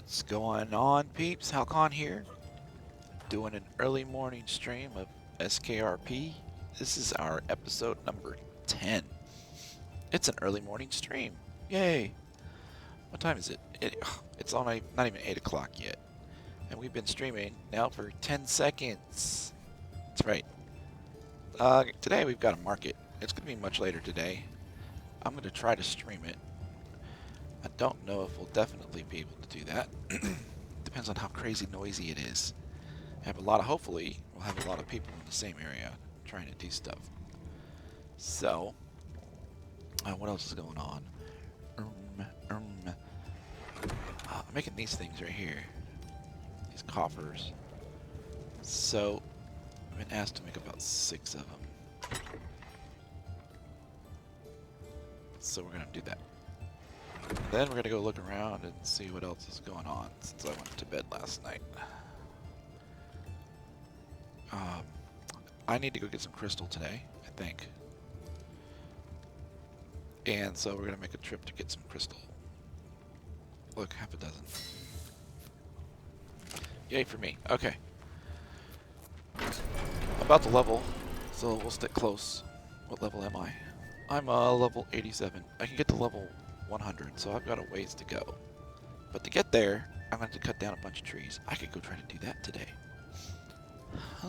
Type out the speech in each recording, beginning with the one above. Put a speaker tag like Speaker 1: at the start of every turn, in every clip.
Speaker 1: What's going on, peeps? Halkhan here, doing an early morning stream of SKRP. This is our episode number 10. It's an early morning stream. Yay! What time is it? It's not even 8 o'clock yet. And we've been streaming now for 10 seconds. That's right. Today we've got a market. It's going to be much later today. I'm going to try to stream it. I don't know if we'll definitely be able to do that. Depends on how crazy noisy it is. Hopefully, we'll have a lot of people in the same area trying to do stuff. So, what else is going on? I'm making these things right here. These coffers. So, I've been asked to make about 6 of them. So we're gonna do that. Then we're gonna go look around and see what else is going on since I went to bed last night. I need to go get some crystal today, I think. And so we're gonna make a trip to get some crystal. Look, half a dozen. Yay for me. Okay. About to level, so we'll stick close. What level am I? I'm level 87. I can get to level 100, so I've got a ways to go. But to get there, I'm going to cut down a bunch of trees. I could go try to do that today. Huh.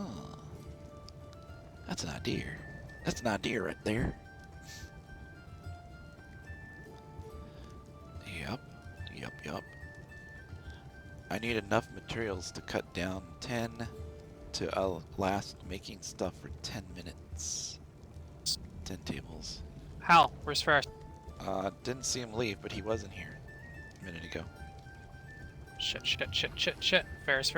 Speaker 1: That's an idea. That's an idea right there. Yup. I need enough materials to cut down 10 to last making stuff for 10 minutes. 10 tables.
Speaker 2: Hal, where's Ferris?
Speaker 1: Didn't see him leave, but he wasn't here a minute ago.
Speaker 2: Shit. Ferris.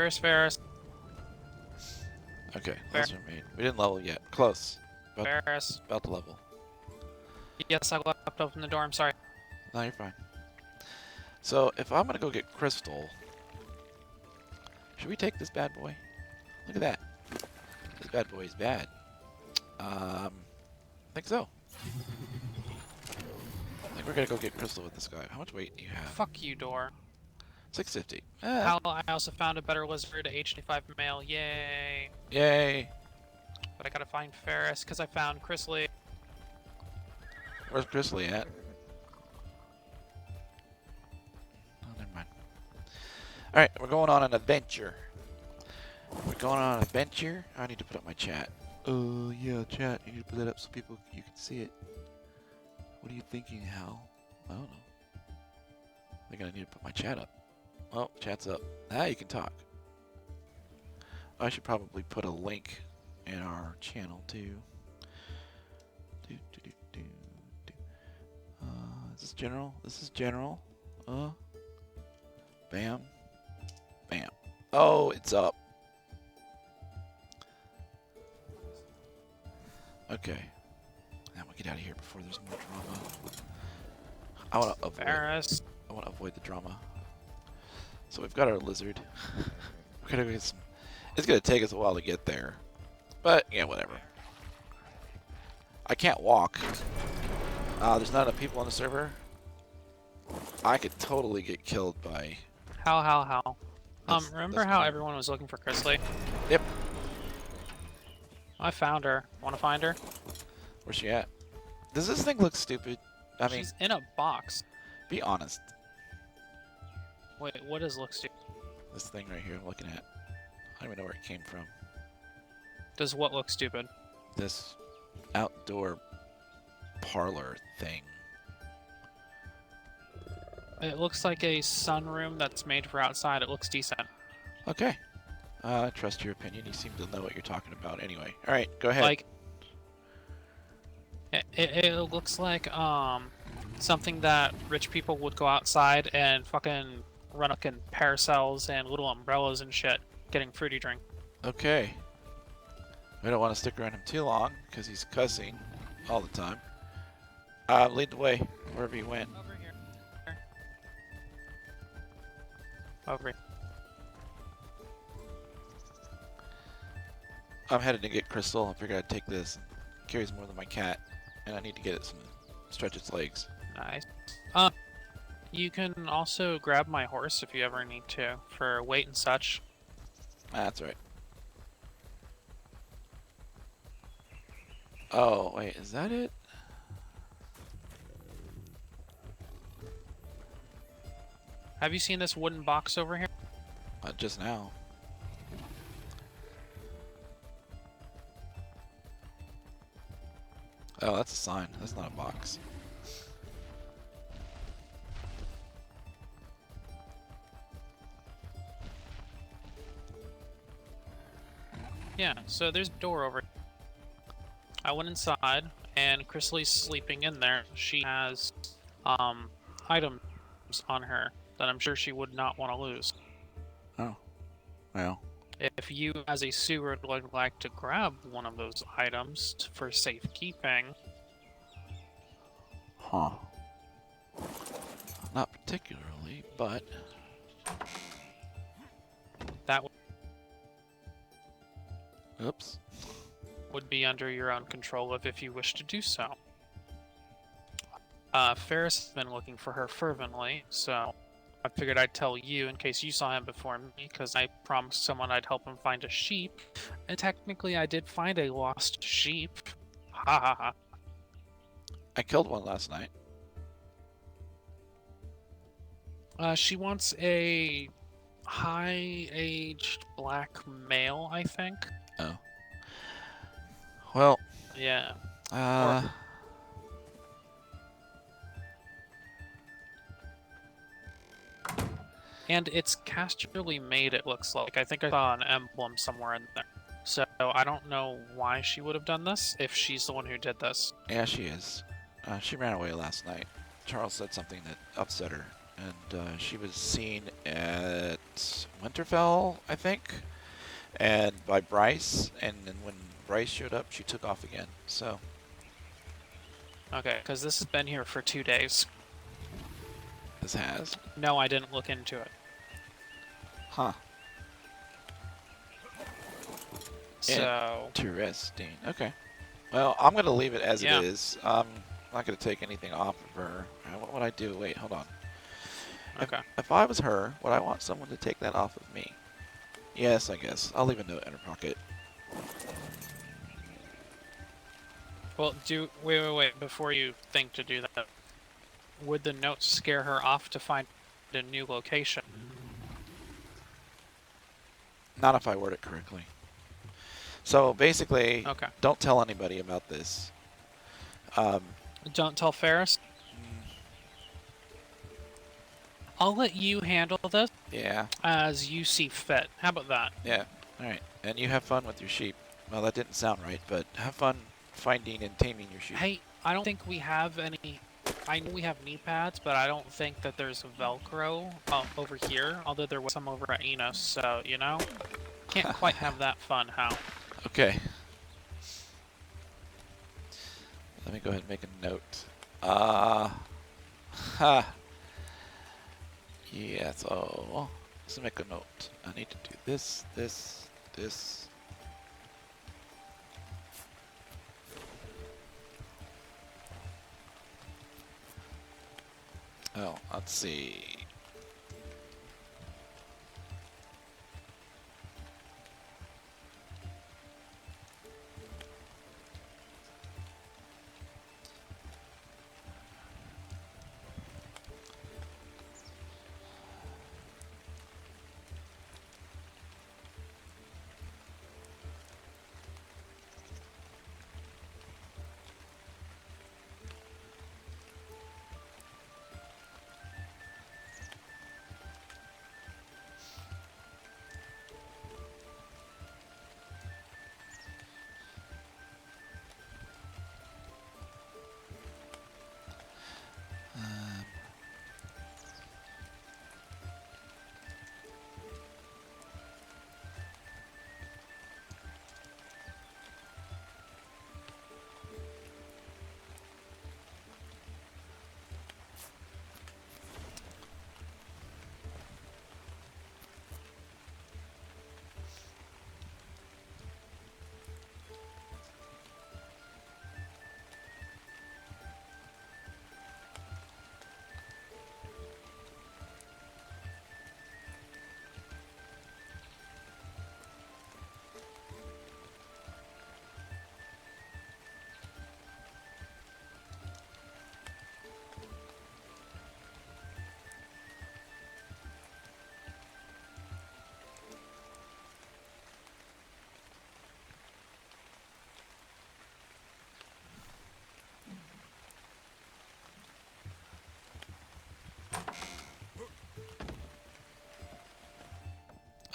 Speaker 1: Okay, those are made. We didn't level yet. Close.
Speaker 2: Ferris.
Speaker 1: About to level.
Speaker 2: Yes, I left open the door, I'm sorry.
Speaker 1: No, you're fine. So, if I'm gonna go get crystal, should we take this bad boy? Look at that. This bad boy is bad. I think so. I think we're gonna go get crystal with this guy. How much weight do you have?
Speaker 2: Fuck you, door.
Speaker 1: 650.
Speaker 2: Hal, I also found a better lizard, H25 male. Yay.
Speaker 1: Yay.
Speaker 2: But I gotta find Ferris, because I found Chrisley.
Speaker 1: Where's Chrisley at? Oh, never mind. Alright, we're going on an adventure. I need to put up my chat. Oh, yeah, chat. You need to put that up so you can see it. What are you thinking, Hal? I don't know. I think I need to put my chat up. Oh, chat's up. Now you can talk. I should probably put a link in our channel, too. Is this general? This is general. Bam. Bam. Oh, it's up. Okay. Now we'll get out of here before there's more drama. I want to avoid the drama. So we've got our lizard. We're gonna get some. It's gonna take us a while to get there, but yeah, whatever. I can't walk. There's not enough people on the server. I could totally get killed by.
Speaker 2: Hal. Remember how everyone was looking for Chrisley?
Speaker 1: Yep.
Speaker 2: I found her. Want to find her?
Speaker 1: Where's she at? Does this thing look stupid? I mean,
Speaker 2: she's in a box.
Speaker 1: Be honest.
Speaker 2: Wait, what does look stupid?
Speaker 1: This thing right here I'm looking at. I don't even know where it came from.
Speaker 2: Does what look stupid?
Speaker 1: This outdoor parlor thing.
Speaker 2: It looks like a sunroom that's made for outside. It looks decent.
Speaker 1: Okay. I trust your opinion. You seem to know what you're talking about anyway. Alright, go ahead.
Speaker 2: Like, it looks like, something that rich people would go outside and fucking run up in parasols and little umbrellas and shit, getting fruity drink.
Speaker 1: Okay. We don't want to stick around him too long, because he's cussing all the time. Lead the way, wherever you went.
Speaker 2: Over here. Over here.
Speaker 1: I'm headed to get crystal. I figured I'd take this. It carries more than my cat, and I need to get it some stretch its legs.
Speaker 2: Nice. You can also grab my horse if you ever need to, for weight and such.
Speaker 1: That's right. Oh, wait, is that it?
Speaker 2: Have you seen this wooden box over here?
Speaker 1: Just now. Oh, that's a sign. That's not a box.
Speaker 2: Yeah, so there's a door over. I went inside, and Chrysalis sleeping in there. She has items on her that I'm sure she would not want to lose.
Speaker 1: Oh, well.
Speaker 2: If you, as a steward, would like to grab one of those items for safekeeping,
Speaker 1: Huh. Not particularly, but...
Speaker 2: that
Speaker 1: Oops.
Speaker 2: would be under your own control if you wish to do so. Ferris has been looking for her fervently, so I figured I'd tell you in case you saw him before me, because I promised someone I'd help him find a sheep, and technically I did find a lost sheep. Ha ha ha.
Speaker 1: I killed one last night.
Speaker 2: She wants a high-aged black male, I think.
Speaker 1: Oh. Well,
Speaker 2: Yeah. And it's castrally made, it looks like. I think I saw an emblem somewhere in there. So I don't know why she would have done this, if she's the one who did this.
Speaker 1: yeah, she is. She ran away last night. Charles said something that upset her, and she was seen at Winterfell, I think, and by Bryce, and then when Bryce showed up, she took off again, so...
Speaker 2: Okay, because this has been here for 2 days.
Speaker 1: This has?
Speaker 2: No, I didn't look into it.
Speaker 1: Huh.
Speaker 2: So...
Speaker 1: Interesting. Okay. Well, I'm going to leave it as
Speaker 2: Yeah.
Speaker 1: it is. I'm not going to take anything off of her. What would I do? Wait, hold on.
Speaker 2: Okay.
Speaker 1: If I was her, would I want someone to take that off of me? Yes, I guess. I'll leave a note in her pocket.
Speaker 2: Well, wait, before you think to do that, would the note scare her off to find a new location?
Speaker 1: Not if I word it correctly. So basically,
Speaker 2: Okay.
Speaker 1: don't tell anybody about this.
Speaker 2: Don't tell Ferris? I'll let you handle this
Speaker 1: Yeah.
Speaker 2: as you see fit. How about that?
Speaker 1: Yeah. All right. And you have fun with your sheep. Well, that didn't sound right, but have fun finding and taming your sheep.
Speaker 2: Hey, I don't think we have any... I know we have knee pads, but I don't think that there's Velcro over here, although there was some over at Enos, so, you know? Can't quite have that fun, how?
Speaker 1: Okay. Let me go ahead and make a note. Ha. Yeah, so let's make a note. I need to do this, this, this. Oh, let's see.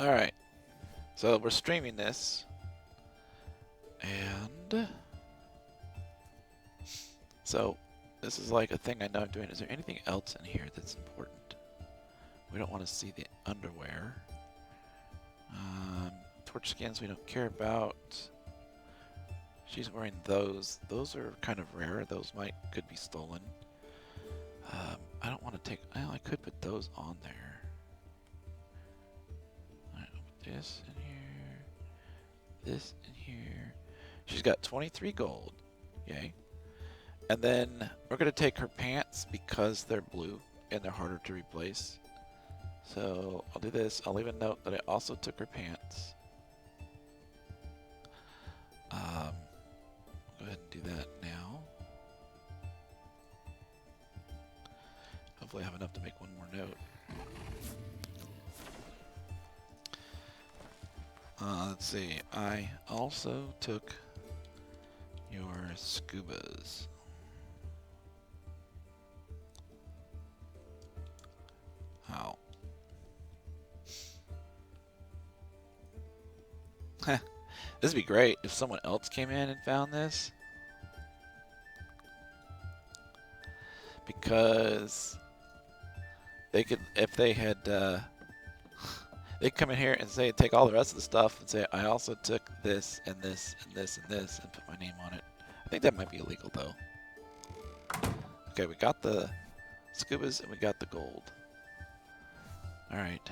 Speaker 1: Alright, so we're streaming this. And so this is like a thing I know I'm doing. Is there anything else in here that's important? We don't want to see the underwear. Torch skins we don't care about. She's wearing those. Those are kind of rare. Those could be stolen. I don't want to take. Well, I could put those on there. Alright, I'll put this in here. This in here. She's got 23 gold. Yay. And then we're going to take her pants because they're blue and they're harder to replace. So I'll do this. I'll leave a note that I also took her pants. Go ahead and do that now. Hopefully I have enough to make one more note. Let's see. I also took your scubas. How? This would be great if someone else came in and found this. Because they could, if they had, they'd come in here and say, take all the rest of the stuff and say, I also took this and this and this and this and put my name on it. I think that might be illegal though. Okay, we got the scubas and we got the gold. Alright.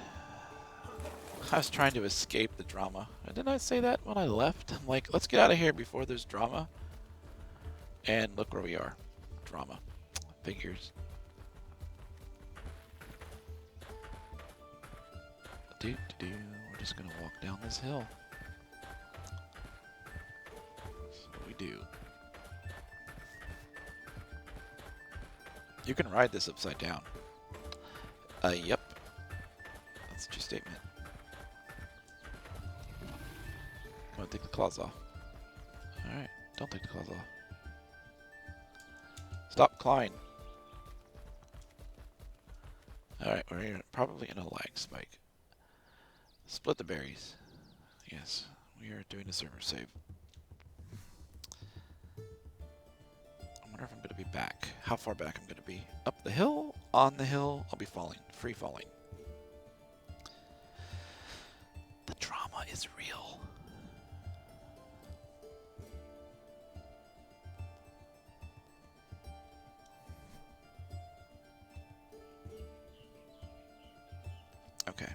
Speaker 1: I was trying to escape the drama. Didn't I say that when I left? I'm like, let's get out of here before there's drama. And look where we are. Drama. Figures. We're just gonna walk down this hill. That's what we do. You can ride this upside down. Yep. That's a true statement. Come on, take the claws off. Alright, don't take the claws off. Stop clawing. Alright, we're probably in a lag spike. Split the berries. Yes, we are doing a server save. I wonder if I'm going to be back. How far back I'm going to be. Up the hill? On the hill? I'll be falling. Free falling. The drama is real. Okay.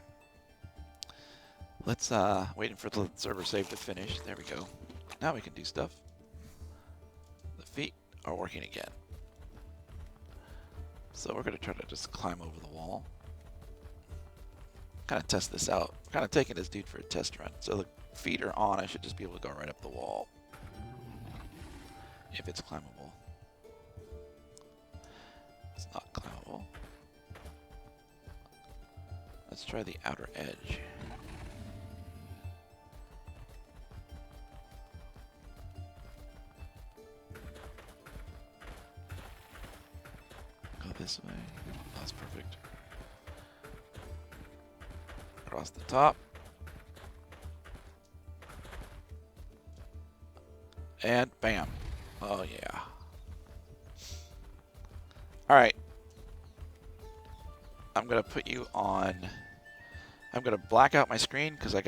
Speaker 1: Let's, waiting for the server save to finish. There we go. Now we can do stuff. The feet are working again. So we're going to try to just climb over the wall. Kind of test this out. Kind of taking this dude for a test run. So the feet are on. I should just be able to go right up the wall. If it's climbable. It's not climbable. Let's try the outer edge. Go this way. That's perfect. Across the top. And bam. Oh yeah. Alright. I'm gonna put you on. I'm gonna black out my screen because I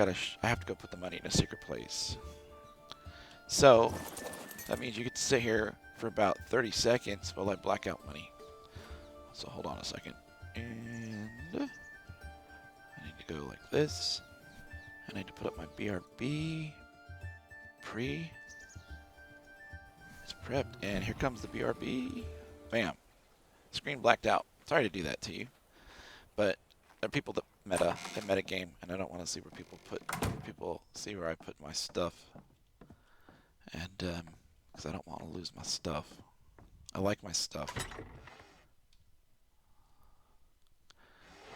Speaker 1: have to go put the money in a secret place. So that means you get to sit here for about 30 seconds while I black out money. So hold on a second. And I need to go like this. I need to put up my BRB. It's prepped. And here comes the BRB. Bam. Screen blacked out. Sorry to do that to you. But there are people that meta game, and I don't want to see where people see where I put my stuff. And because I don't want to lose my stuff. I like my stuff.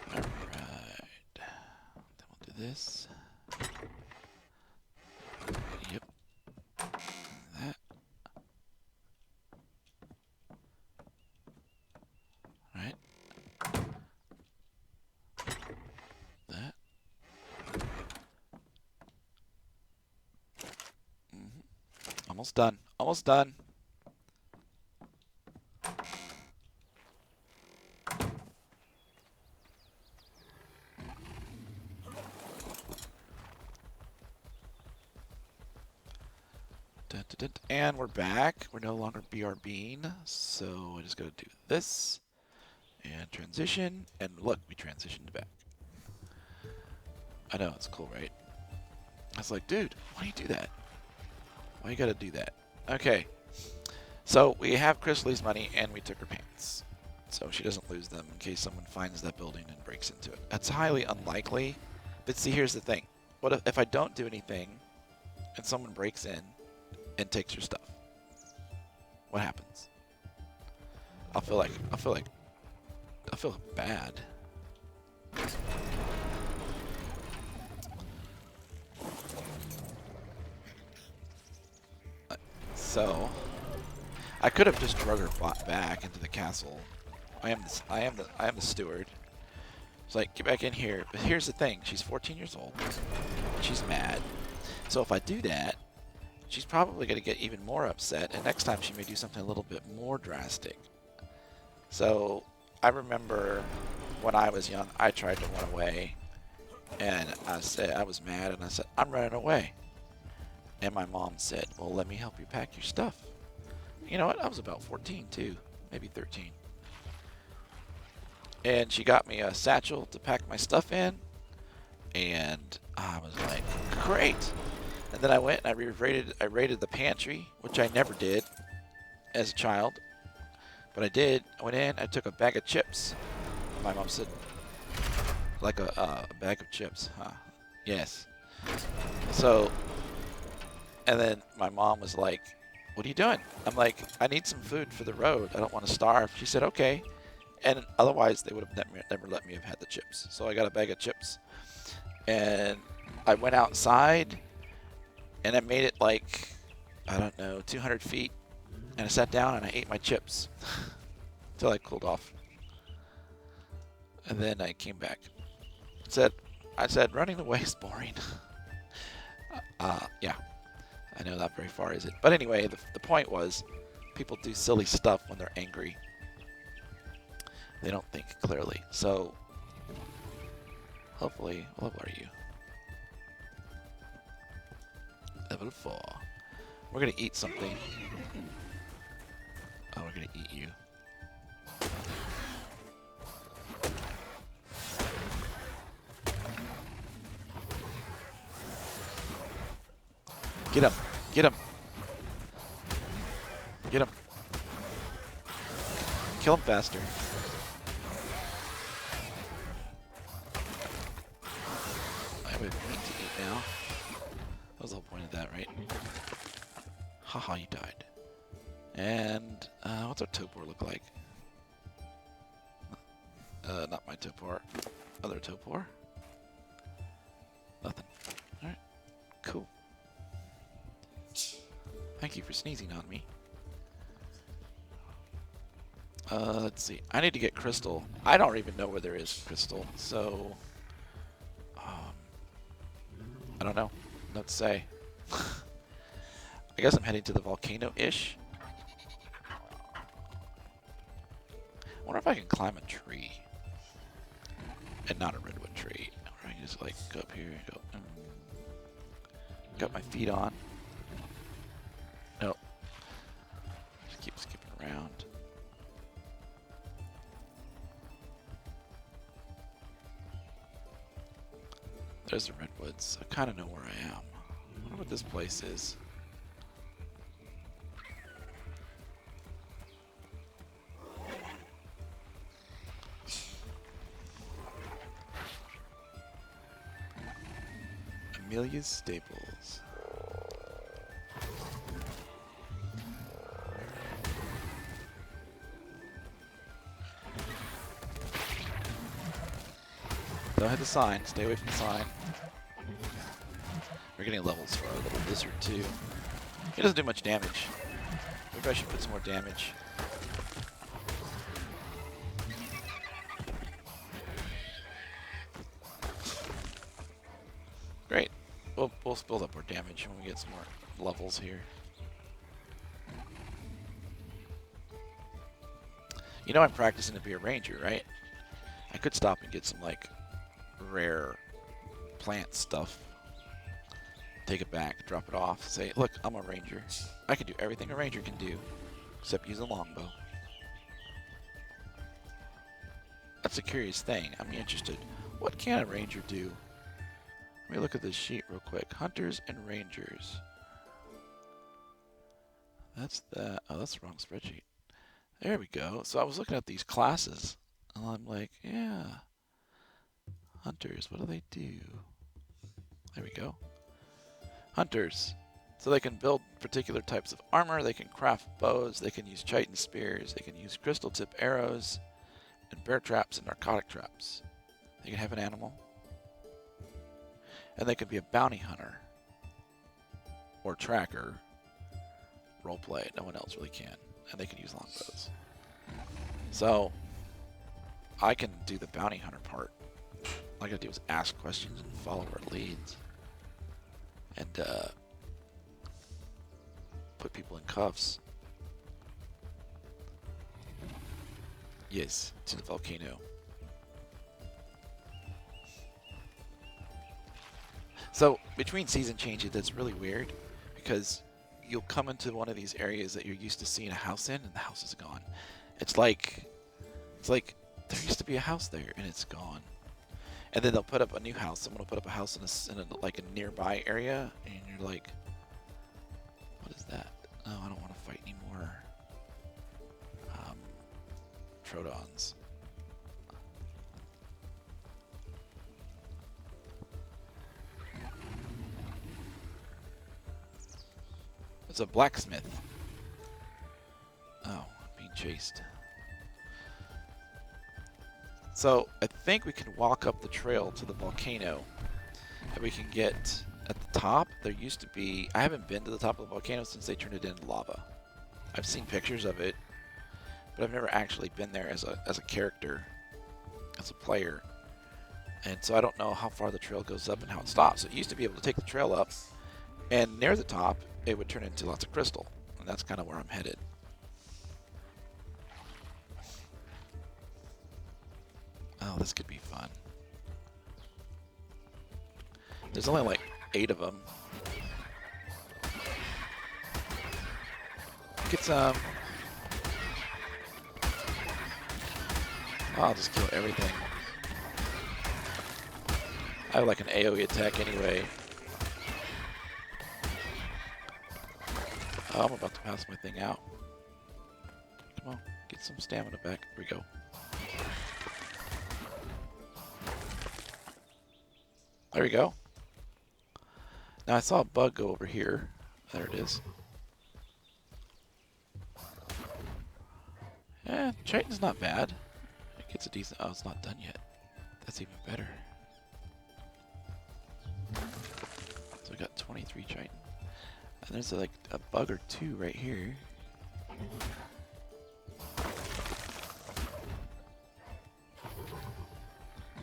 Speaker 1: Alright. Then we'll do this. Yep. That. Alright. That. Almost done. Almost done. And we're back. We're no longer BRBing, so I just gotta do this and transition. And look, we transitioned back. I know, it's cool, right? I was like, dude, why do you do that? Why you gotta do that? Okay, so we have Chrysalis' money and we took her pants. So she doesn't lose them in case someone finds that building and breaks into it. That's highly unlikely, but see, here's the thing. What if I don't do anything and someone breaks in and takes your stuff? What happens? I'll feel bad. So I could have just drug her back into the castle. I am the steward. It's like, get back in here. But here's the thing: she's 14 years old. She's mad. So if I do that, she's probably going to get even more upset, and next time she may do something a little bit more drastic. So I remember when I was young, I tried to run away, and I was mad, and I said, I'm running away. And my mom said, well, let me help you pack your stuff. You know what? I was about 14 too, maybe 13. And she got me a satchel to pack my stuff in, and I was like, great. And then I went and I raided the pantry, which I never did as a child. But I did. I went in, I took a bag of chips. My mom said, like a bag of chips, huh? Yes. So, and then my mom was like, what are you doing? I'm like, I need some food for the road. I don't want to starve. She said, okay. And otherwise, they would have never let me have had the chips. So I got a bag of chips. And I went outside, and I made it like, I don't know, 200 feet. And I sat down and I ate my chips until I cooled off. And then I came back. I said, running away is boring. Yeah. I know not very far, is it? But anyway, the point was, people do silly stuff when they're angry. They don't think clearly. So, hopefully, what level are you? Level 4. We're gonna eat something. Oh, we're gonna eat you. Get him! Get him! Get him! Kill him faster. I have a meat to eat now. That was the whole point of that, right? Haha, you died. And, what's our topor look like? Not my topor. Other topor? Nothing. Alright. Cool. Thank you for sneezing on me. Let's see. I need to get crystal. I don't even know where there is crystal, so... I don't know. What to say. I guess I'm heading to the volcano-ish. I wonder if I can climb a tree. And not a redwood tree. Or I can just like go up here and go. Got my feet on. Nope. Just keep skipping around. There's the redwoods. I kind of know where I am. I wonder what this place is. Amelia's Staples. Don't hit the sign. Stay away from the sign. We're getting levels for our little lizard too. He doesn't do much damage. Maybe I should put some more damage. Great. We'll build up our damage when we get some more levels here. You know I'm practicing to be a ranger, right? I could stop and get some, like, rare plant stuff. Take it back, drop it off, say, look, I'm a ranger. I can do everything a ranger can do, except use a longbow. That's a curious thing. I'm interested. What can a ranger do? Let me look at this sheet real quick. Hunters and rangers. That's the... Oh, that's the wrong spreadsheet. There we go. So I was looking at these classes, and I'm like, yeah. Hunters, what do they do? There we go. Hunters. So they can build particular types of armor, they can craft bows, they can use chitin spears, they can use crystal tip arrows, and bear traps and narcotic traps. They can have an animal. And they can be a bounty hunter. Or tracker. Roleplay. No one else really can. And they can use longbows. So, I can do the bounty hunter part. All I gotta do is ask questions and follow our leads. And, put people in cuffs. Yes, to the volcano. So, between season changes, that's really weird, because you'll come into one of these areas that you're used to seeing a house in, and the house is gone. It's like there used to be a house there, and it's gone. And then they'll put up a new house. Someone will put up a house in a like a nearby area, and you're like, what is that? Oh, I don't want to fight anymore. Trotons. It's a blacksmith. Oh, I'm being chased. So, I think we can walk up the trail to the volcano. And we can get at the top. There used to be... I haven't been to the top of the volcano since they turned it into lava. I've seen pictures of it, but I've never actually been there as a character, as a player. And so I don't know how far the trail goes up and how it stops. It used to be able to take the trail up, and near the top, it would turn into lots of crystal. And that's kind of where I'm headed. Oh, this could be fun. There's only like 8 of them. Get some. I'll just kill everything. I have like an AoE attack anyway. Oh, I'm about to pass my thing out. Come on, get some stamina back. Here we go. There we go. Now I saw a bug go over here. There it is. Yeah, chitin's not bad. It gets a decent... Oh, it's not done yet. That's even better. So we got 23 chitin. And there's like a bug or 2 right here.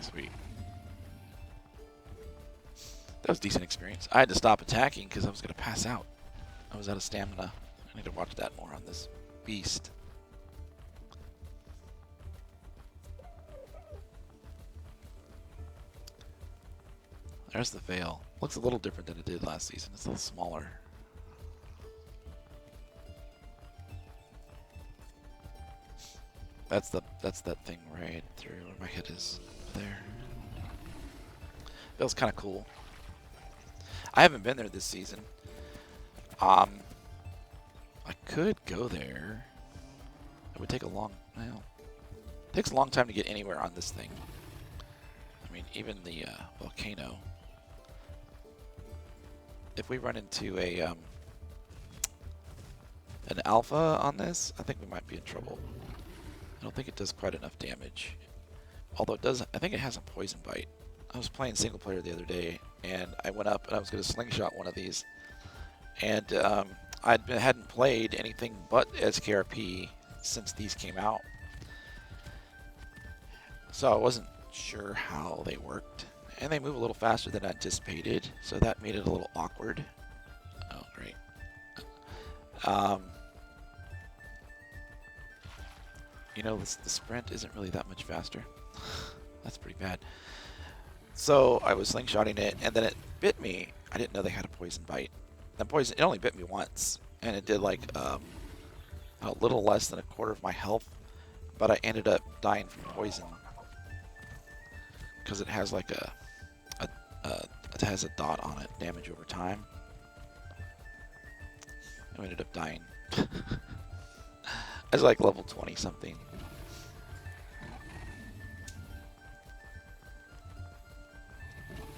Speaker 1: Sweet. That was decent experience. I had to stop attacking because I was going to pass out. I was out of stamina. I need to watch that more on this beast. There's the veil. Looks a little different than it did last season. It's a little smaller. That's that thing right through where my head is. There. Feels kind of cool. I haven't been there this season. I could go there. It would take a long... Well, it takes a long time to get anywhere on this thing. I mean, even the volcano. If we run into a an alpha on this, I think we might be in trouble. I don't think it does quite enough damage. Although it does, I think it has a poison bite. I was playing single player the other day, and I went up and I was going to slingshot one of these. And hadn't played anything but SKRP since these came out. So I wasn't sure how they worked. And they move a little faster than anticipated, so that made it a little awkward. Oh, great. You know, the sprint isn't really that much faster. That's pretty bad. So I was slingshotting it, and then it bit me. I didn't know they had a poison bite. That poison, it only bit me once, and it did like a little less than a quarter of my health, but I ended up dying from poison because it has like it has a dot on it, damage over time. I ended up dying. I was like level 20 something.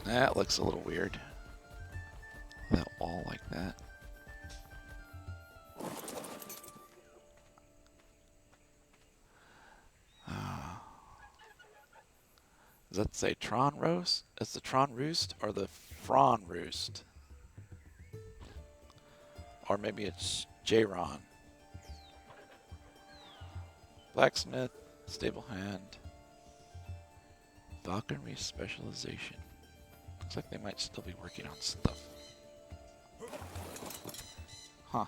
Speaker 1: That looks a little weird. That wall like that. Does that say Tron Roast? It's the Tron Roost or the Fron Roost? Or maybe it's J-Ron. Blacksmith, Stable Hand, Falconry Specialization. Looks like they might still be working on stuff. Huh.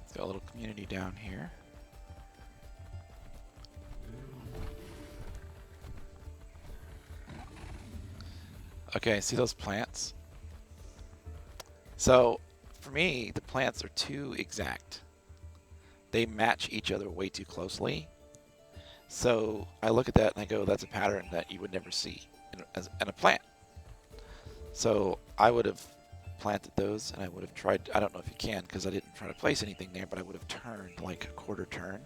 Speaker 1: It's got a little community down here. Okay, see those plants? So, for me, the plants are too exact. They match each other way too closely. So, I look at that and I go, that's a pattern that you would never see in a plant. So, I would have planted those and I would have tried, I don't know if you can because I didn't try to place anything there, but I would have turned like a quarter turn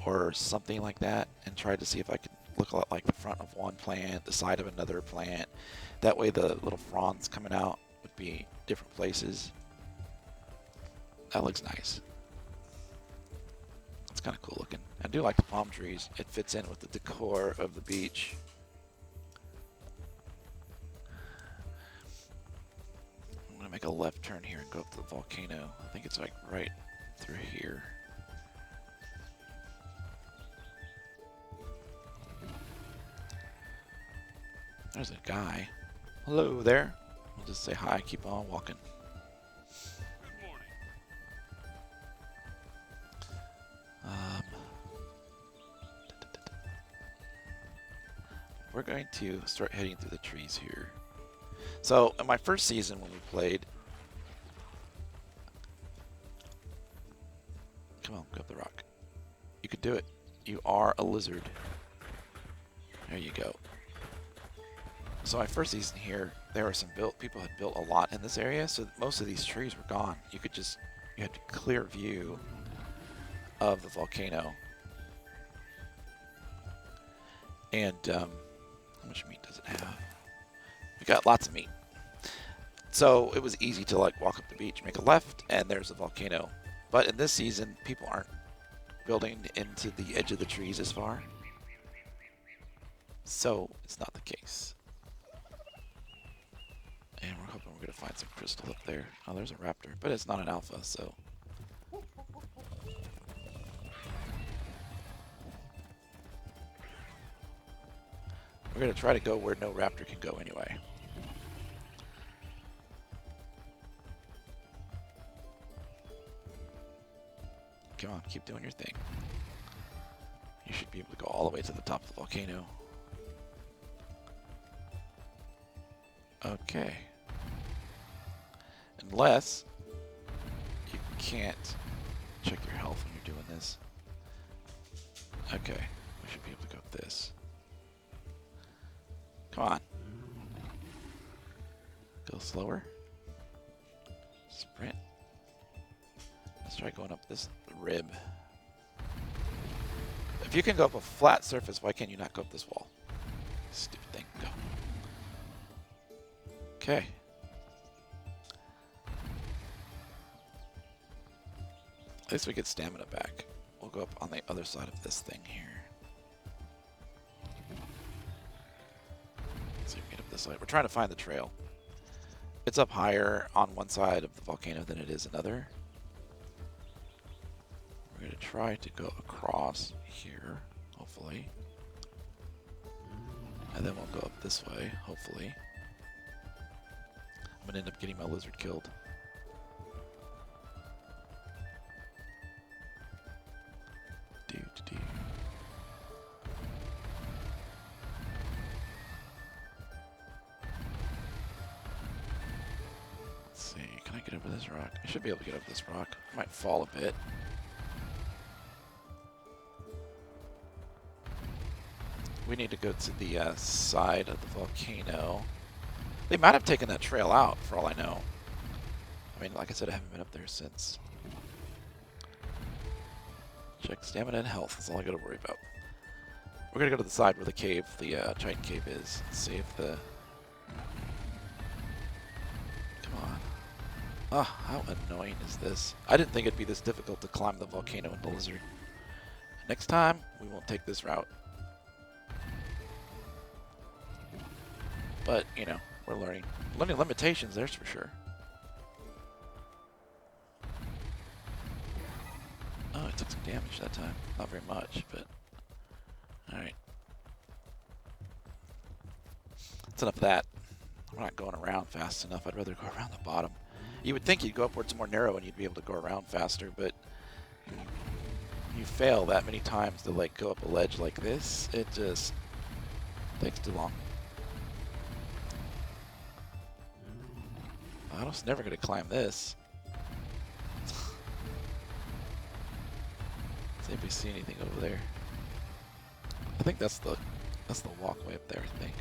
Speaker 1: or something like that and tried to see if I could look a lot like the front of one plant, the side of another plant. That way the little fronds coming out would be different places. That looks nice. It's kind of cool looking. I do like the palm trees. It fits in with the decor of the beach. I'm going to make a left turn here and go up to the volcano. I think it's like right through here. There's a guy. Hello there. I'll just say hi, keep on walking.
Speaker 3: Good morning.
Speaker 1: We're going to start heading through the trees here. So, in my first season when we played... Come on, go up the rock. You could do it. You are a lizard. There you go. So my first season here, there were some people had built a lot in this area, so most of these trees were gone. You had a clear view of the volcano. And how much meat does it have? We got lots of meat. So it was easy to like walk up the beach, make a left, and there's a volcano. But in this season, people aren't building into the edge of the trees as far. So it's not the case. And we're hoping we're going to find some crystal up there. Oh, there's a raptor, but it's not an alpha, so... We're going to try to go where no raptor can go anyway. Come on, keep doing your thing. You should be able to go all the way to the top of the volcano. Okay. Unless you can't check your health when you're doing this. Okay, we should be able to go with this. Come on. Go slower. Sprint. Let's try going up this rib. If you can go up a flat surface, why can't you not go up this wall? Stupid thing. Go. Okay. At least we get stamina back. We'll go up on the other side of this thing here. Let's see if we can get up this side. We're trying to find the trail. It's up higher on one side of the volcano than it is another. We're going to try to go across here, hopefully. And then we'll go up this way, hopefully. I'm going to end up getting my lizard killed. see, can I get over this rock? I should be able to get over this rock. I might fall a bit. We need to go to the side of the volcano. They might have taken that trail out, for all I know. I mean, like I said, I haven't been up there since. Check stamina and health. That's all I gotta worry about. We're gonna go to the side where the cave, the giant cave is. Let's see if the... Come on. Ah, how annoying is this? I didn't think it'd be this difficult to climb the volcano in the lizard. Next time, we won't take this route. But, you know, we're learning. Learning limitations, there's for sure. Oh, I took some damage that time. Not very much, but... Alright. That's enough of that. We're not going around fast enough. I'd rather go around the bottom. You would think you'd go up where it's more narrow and you'd be able to go around faster, but... You fail that many times to, like, go up a ledge like this, it just... takes too long. I was never going to climb this. See if we see anything over there. I think that's the walkway up there, I think.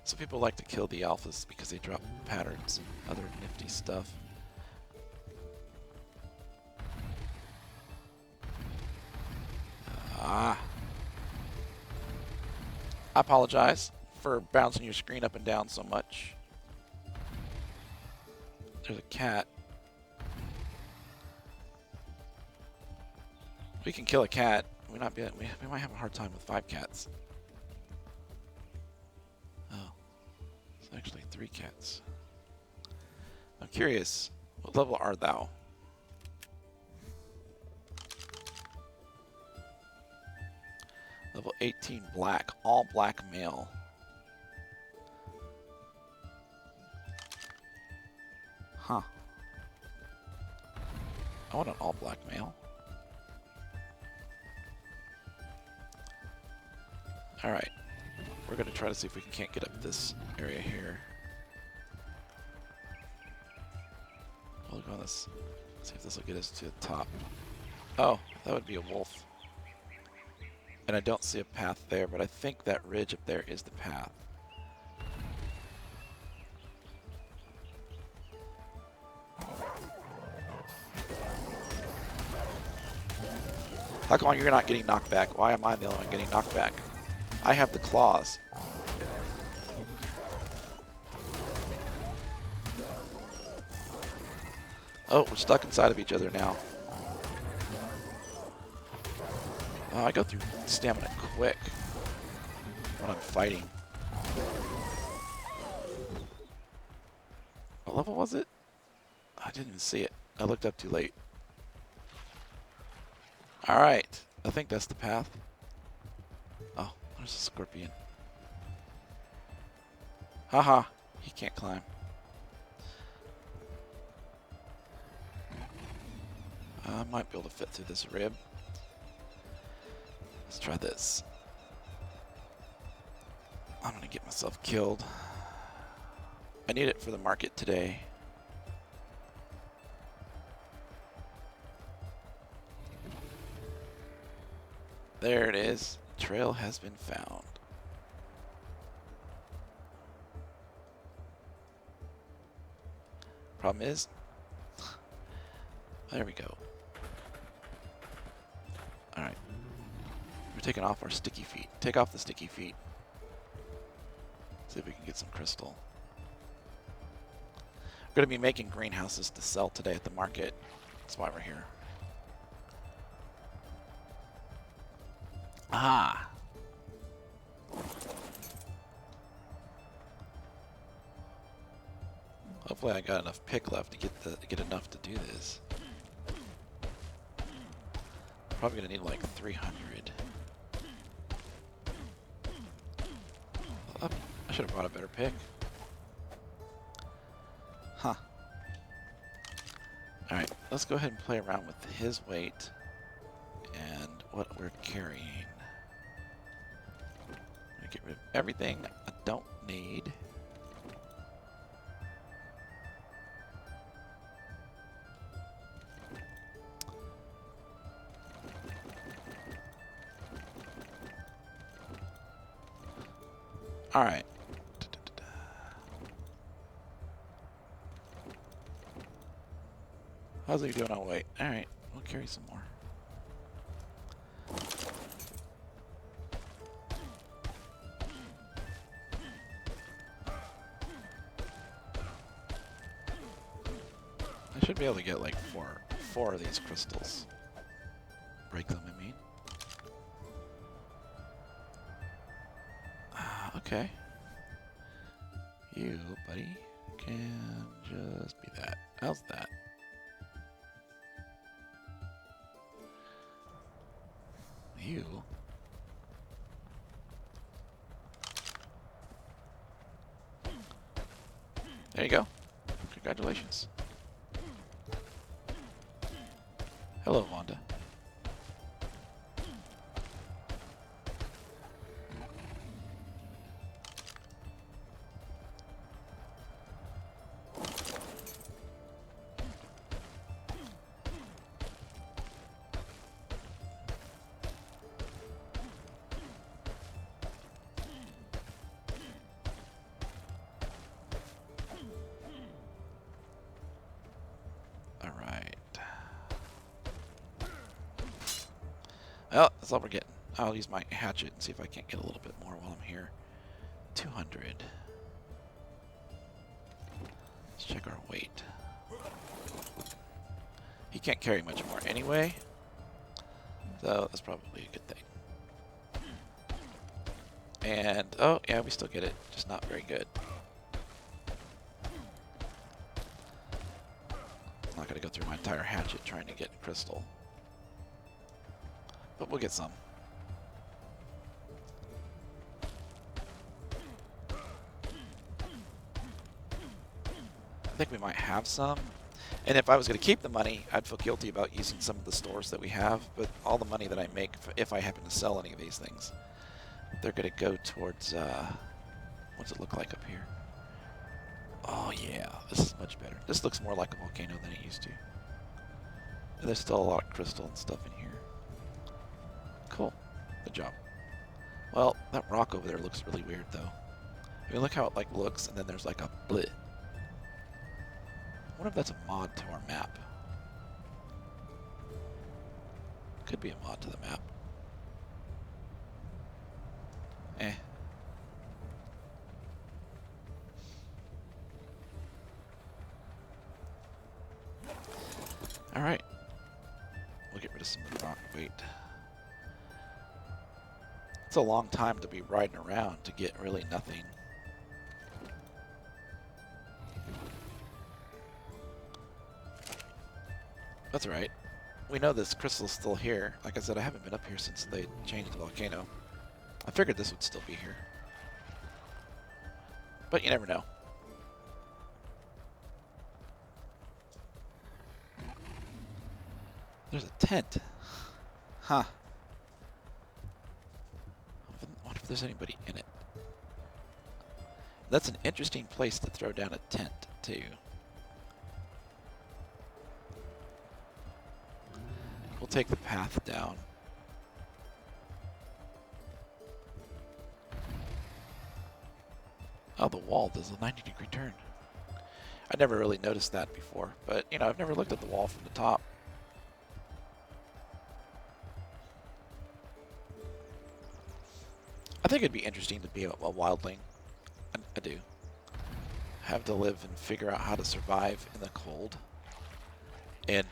Speaker 1: Some people like to kill the alphas because they drop patterns and other nifty stuff. I apologize for bouncing your screen up and down so much. There's a cat. We can kill a cat. We might have a hard time with 5 cats. Oh, it's actually 3 cats. I'm curious, what level art thou? Level 18 black, all black male. Huh. I want an all black male. Alright. We're going to try to see if we can't get up this area here. We'll go on this. See if this will get us to the top. Oh, that would be a wolf. And I don't see a path there, but I think that ridge up there is the path. How come you're not getting knocked back? Why am I the only one getting knocked back? I have the claws. Oh, we're stuck inside of each other now. Oh, I go through stamina quick when I'm fighting. What level was it? I didn't even see it. I looked up too late. Alright, I think that's the path. Oh, there's a scorpion. Haha, he can't climb. I might be able to fit through this rib. Let's try this. I'm gonna get myself killed. I need it for the market today. There it is. Trail has been found. Problem is, there we go. Alright. We're taking off our sticky feet. Take off the sticky feet. See if we can get some crystal. We're going to be making greenhouses to sell today at the market. That's why we're here. Ah! Hopefully I got enough pick left to get enough to do this. Probably gonna need like 300. I should have brought a better pick. Huh. Alright, let's go ahead and play around with his weight and what we're carrying. I'm gonna get rid of everything I don't need. Alright. How's he doing on weight? Alright, we'll carry some more. I should be able to get like four of these crystals. Break them, I mean. Okay. You, buddy, can just be that. How's that? You. There you go. Congratulations. Hello, Wanda. Well, that's all we're getting. I'll use my hatchet and see if I can't get a little bit more while I'm here. 200. Let's check our weight. He can't carry much more anyway, so that's probably a good thing. And, oh, yeah, we still get it, just not very good. I'm not going to go through my entire hatchet trying to get crystal. But we'll get some. I think we might have some. And if I was going to keep the money, I'd feel guilty about using some of the stores that we have. But all the money that I make, if I happen to sell any of these things, they're going to go towards, what's it look like up here? Oh yeah, this is much better. This looks more like a volcano than it used to. And there's still a lot of crystal and stuff in here. Cool. Good job. Well, that rock over there looks really weird, though. I mean, look how it, like, looks, and then there's, like, a blit. I wonder if that's a mod to our map. Could be a mod to the map. Eh. Alright. We'll get rid of some of the rock weight. It's a long time to be riding around to get really nothing. That's alright. We know this crystal's still here. Like I said, I haven't been up here since they changed the volcano. I figured this would still be here. But you never know. There's a tent. Huh. I wonder if there's anybody in it. That's an interesting place to throw down a tent, too. We'll take the path down. Oh, the wall does a 90-degree turn. I never really noticed that before, but, you know, I've never looked at the wall from the top. I think it'd be interesting to be a wildling. I do. Have to live and figure out how to survive in the cold. And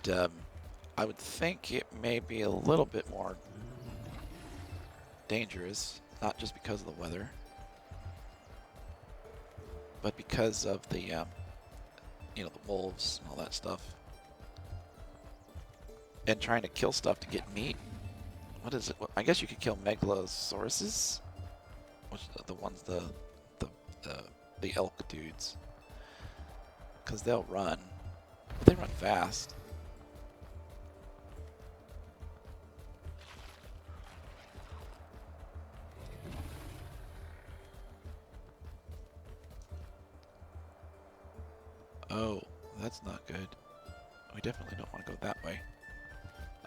Speaker 1: I would think it may be a little bit more dangerous, not just because of the weather, but because of the, you know, the wolves and all that stuff. And trying to kill stuff to get meat. What is it? I guess you could kill megalosauruses, which are the ones, the elk dudes, because they'll run. But they run fast. that's not good. We definitely don't want to go that way.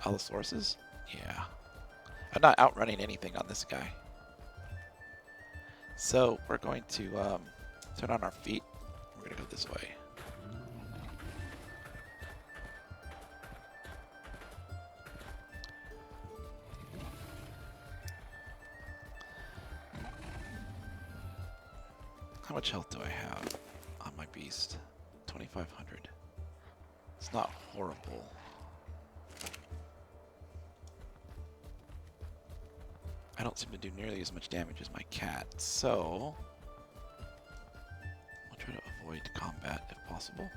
Speaker 1: All the sources? Yeah. I'm not outrunning anything on this guy. So we're going to turn on our feet. We're going to go this way. How much health do I have on my beast? 2,500. It's not horrible. I don't seem to do nearly as much damage as my cat, so I'll try to avoid combat if possible.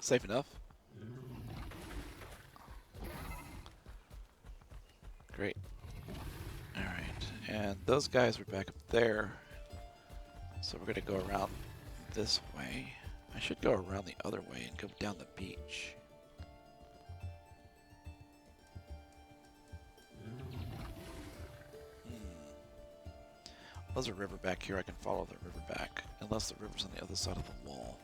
Speaker 1: Safe enough. Great. Alright, and those guys were back up there. So we're gonna go around this way. I should go around the other way and go down the beach. There's a river back here. I can follow the river back. Unless the river's on the other side of the wall.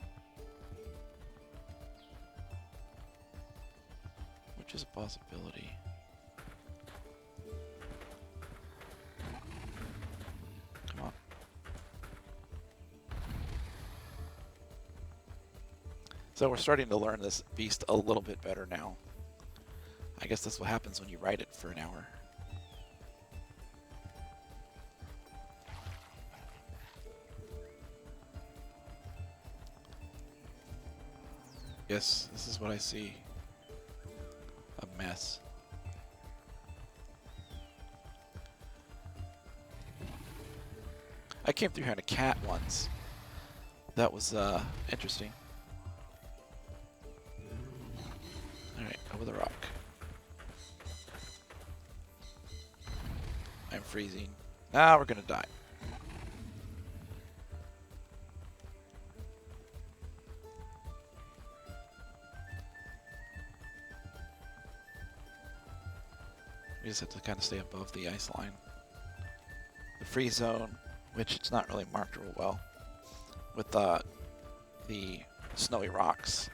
Speaker 1: Which is a possibility. Come on. So we're starting to learn this beast a little bit better now. I guess that's what happens when you ride it for an hour. Yes, this is what I see. A mess. I came through here on a cat once. That was interesting. Alright, over the rock. I'm freezing. Now we're gonna die. We just have to kind of stay above the ice line. The freeze zone, which it's not really marked real well, with the snowy rocks.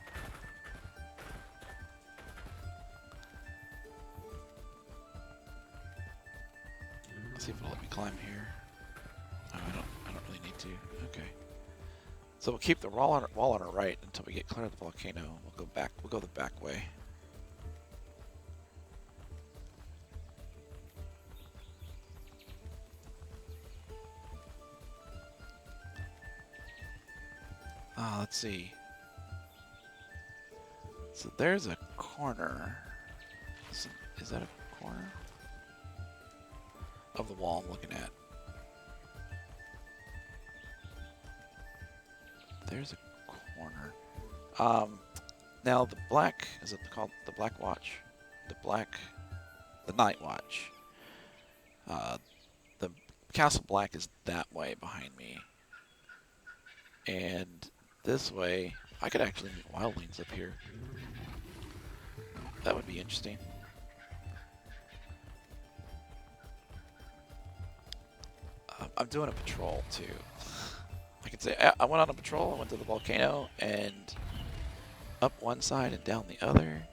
Speaker 1: Let's see if it'll let me climb here. Oh, I don't really need to. Okay. So we'll keep the wall on our right until we get clear of the volcano. We'll go back. We'll go the back way. Let's see. So there's a corner. Is that a corner? Of the wall I'm looking at. There's a corner. Now the black, is it called the Black Watch? The Night Watch. The Castle Black is that way behind me. And this way, I could actually meet wildlings up here. That would be interesting. I'm doing a patrol too. I could say I went on a patrol. I went to the volcano and up one side and down the other.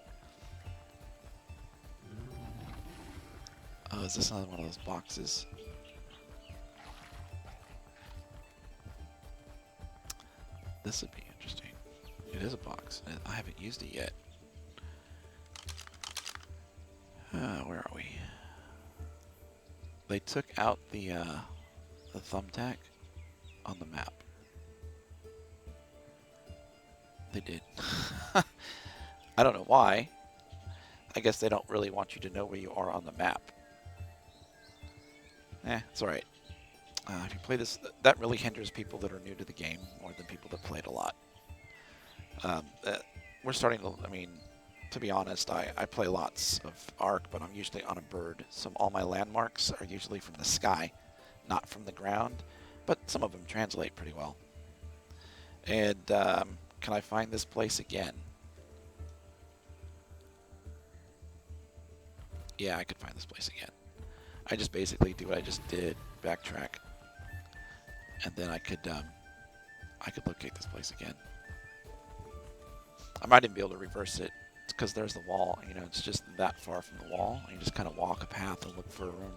Speaker 1: Oh, is this another one of those boxes? This would be interesting. It is a box. I haven't used it yet. Where are we? They took out the thumbtack on the map. They did. I don't know why. I guess they don't really want you to know where you are on the map. It's alright. If you play this, that really hinders people that are new to the game more than people that played a lot. We're starting to, I mean, To be honest, I play lots of Ark, but I'm usually on a bird. So all my landmarks are usually from the sky, not from the ground. But some of them translate pretty well. And can I find this place again? Yeah, I could find this place again. I just basically do what I just did, backtrack, and then I could locate this place again. I might even be able to reverse it. It's because there's the wall. You know, it's just that far from the wall. You just kind of walk a path and look for a room.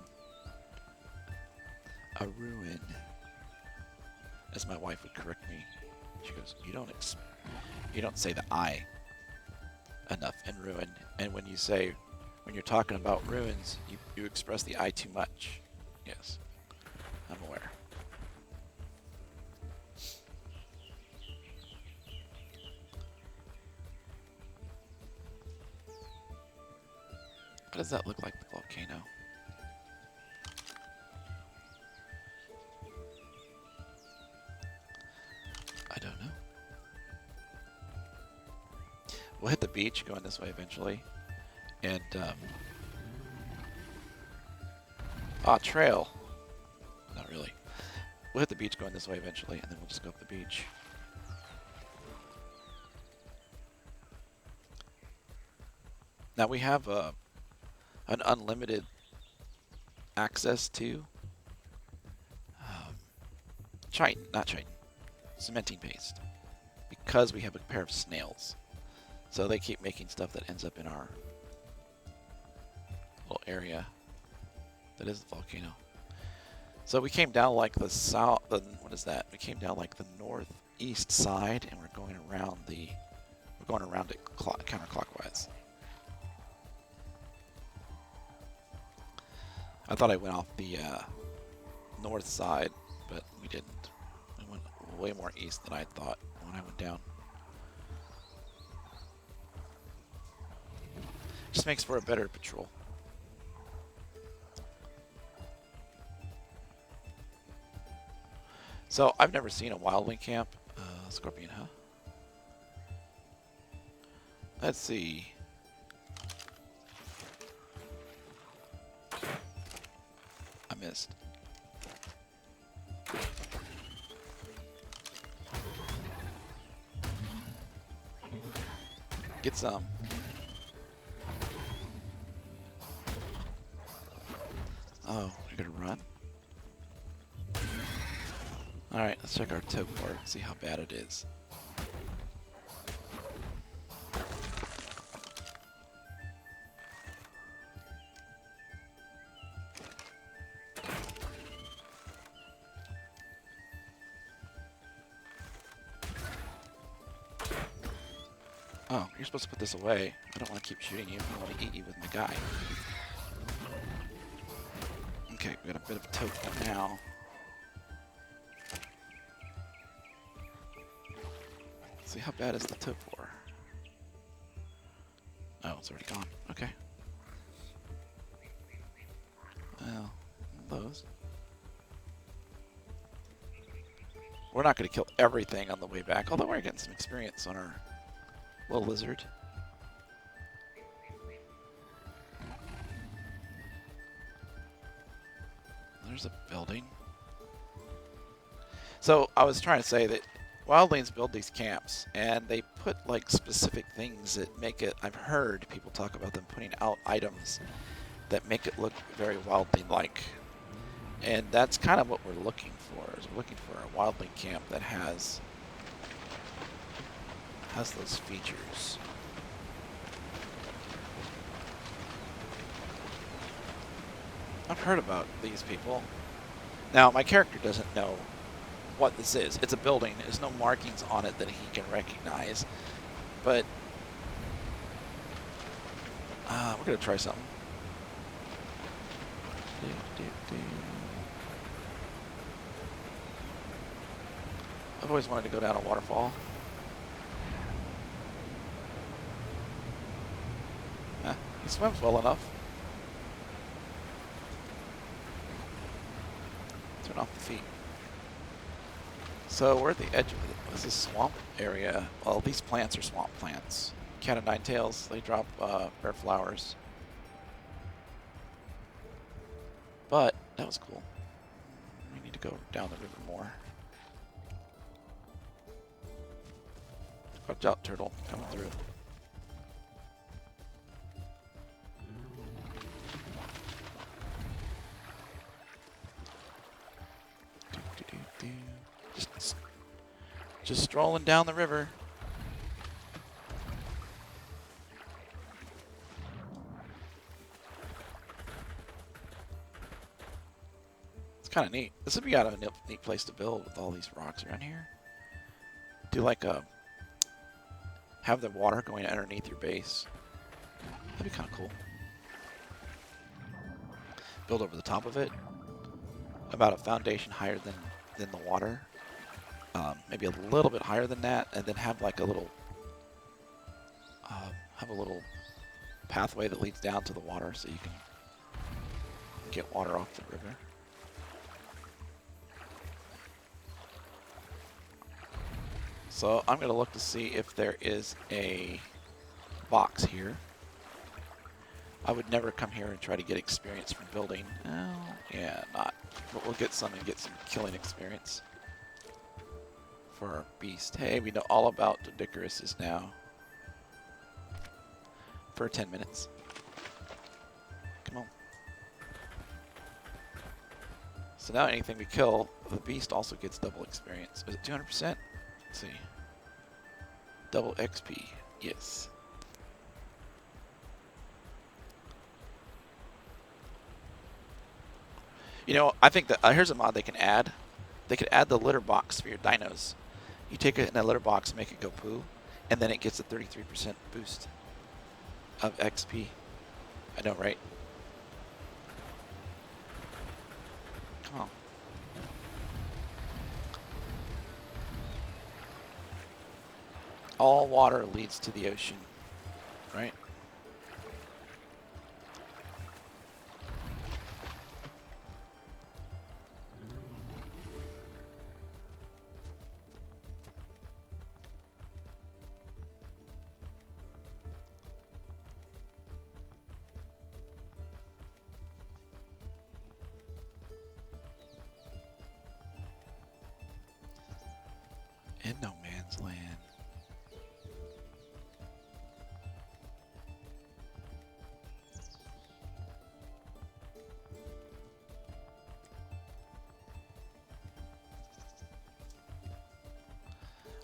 Speaker 1: A ruin, as my wife would correct me. She goes, "You don't say the I enough in ruin." And when you're talking about ruins, you express the I too much. Yes, I'm aware. What does that look like, the volcano? I don't know. We'll hit the beach going this way eventually. And, trail. Not really. We'll hit the beach going this way eventually, and then we'll just go up the beach. Now we have an unlimited access to cementing paste, because we have a pair of snails. So they keep making stuff that ends up in our little area that is the volcano. So we came down like the south, what is that? We came down like the northeast side, and we're going around it counterclockwise. I thought I went off the north side, but we didn't. I went way more east than I thought when I went down. Just makes for a better patrol. So I've never seen a wildling camp. Scorpion, huh? Let's see. I missed. Get some. Oh, you're gonna run? Alright, let's check our tow port, see how bad it is. Oh, you're supposed to put this away. I don't want to keep shooting you. I want to eat you with my guy. Okay, we got a bit of a tow port now. See, how bad is the tow port? Oh, it's already gone. Okay. Well, those. We're not going to kill everything on the way back, although we're getting some experience on our little lizard. There's a building. So I was trying to say that wildlings build these camps, and they put like specific things that make it. I've heard people talk about them putting out items that make it look very wildling-like, and that's kind of what we're looking for. Is we're looking for a wildling camp that has those features. I've heard about these people. Now, my character doesn't know what this is. It's a building. There's no markings on it that he can recognize. But we're going to try something. I've always wanted to go down a waterfall. He swims well enough. Turn off the feet. So we're at the edge of it. This is swamp area. Well, these plants are swamp plants. cat of nine tails. They drop rare flowers. But that was cool. We need to go down the river more. Watch out, turtle coming through. Just strolling down the river. It's kind of neat. This would be a neat place to build with all these rocks around here. Do like a have the water going underneath your base. That'd be kind of cool. Build over the top of it, about a foundation higher than the water. Maybe a little bit higher than that, and then have like a little pathway that leads down to the water, so you can get water off the river. So I'm gonna look to see if there is a box here. I would never come here and try to get experience from building. Oh, yeah, not. But we'll get some and get some killing experience for our beast. Hey, we know all about the Dicaruses now. For 10 minutes. Come on. So now anything we kill, the beast also gets double experience. Is it 200%? Let's see. Double XP. Yes. You know, I think that here's a mod they can add. They could add the litter box for your dinos. You take it in a litter box and make it go poo, and then it gets a 33% boost of XP. I know, right? Come on. All water leads to the ocean, right? In no man's land.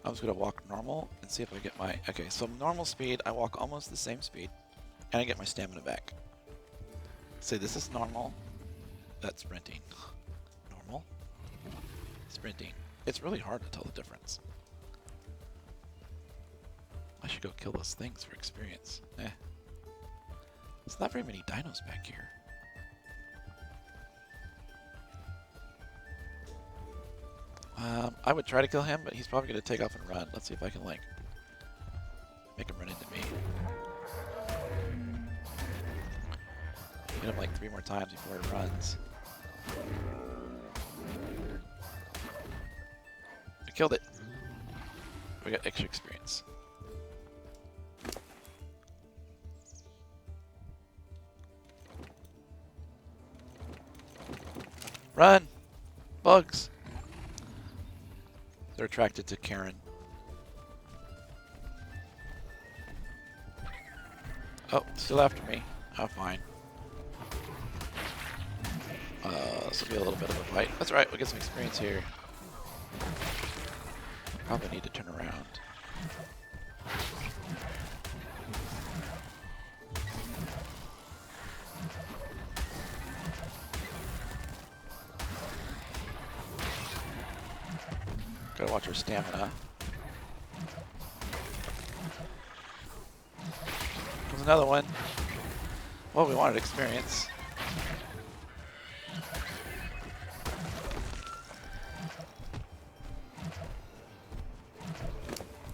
Speaker 1: I'm just gonna walk normal and see if I get my, okay, so normal speed, I walk almost the same speed, and I get my stamina back. Say this is normal, that's sprinting. Normal, sprinting. It's really hard to tell the difference. I should go kill those things for experience. There's not very many dinos back here. I would try to kill him, but he's probably going to take off and run. Let's see if I can, like, make him run into me. Hit him like 3 more times before he runs. I killed it. We got extra experience. Run! Bugs! They're attracted to Karen. Oh, still after me. Oh, fine. This will be a little bit of a fight. That's right, we'll get some experience here. Probably need to turn around. Gotta watch our stamina. There's another one. Well, we wanted experience.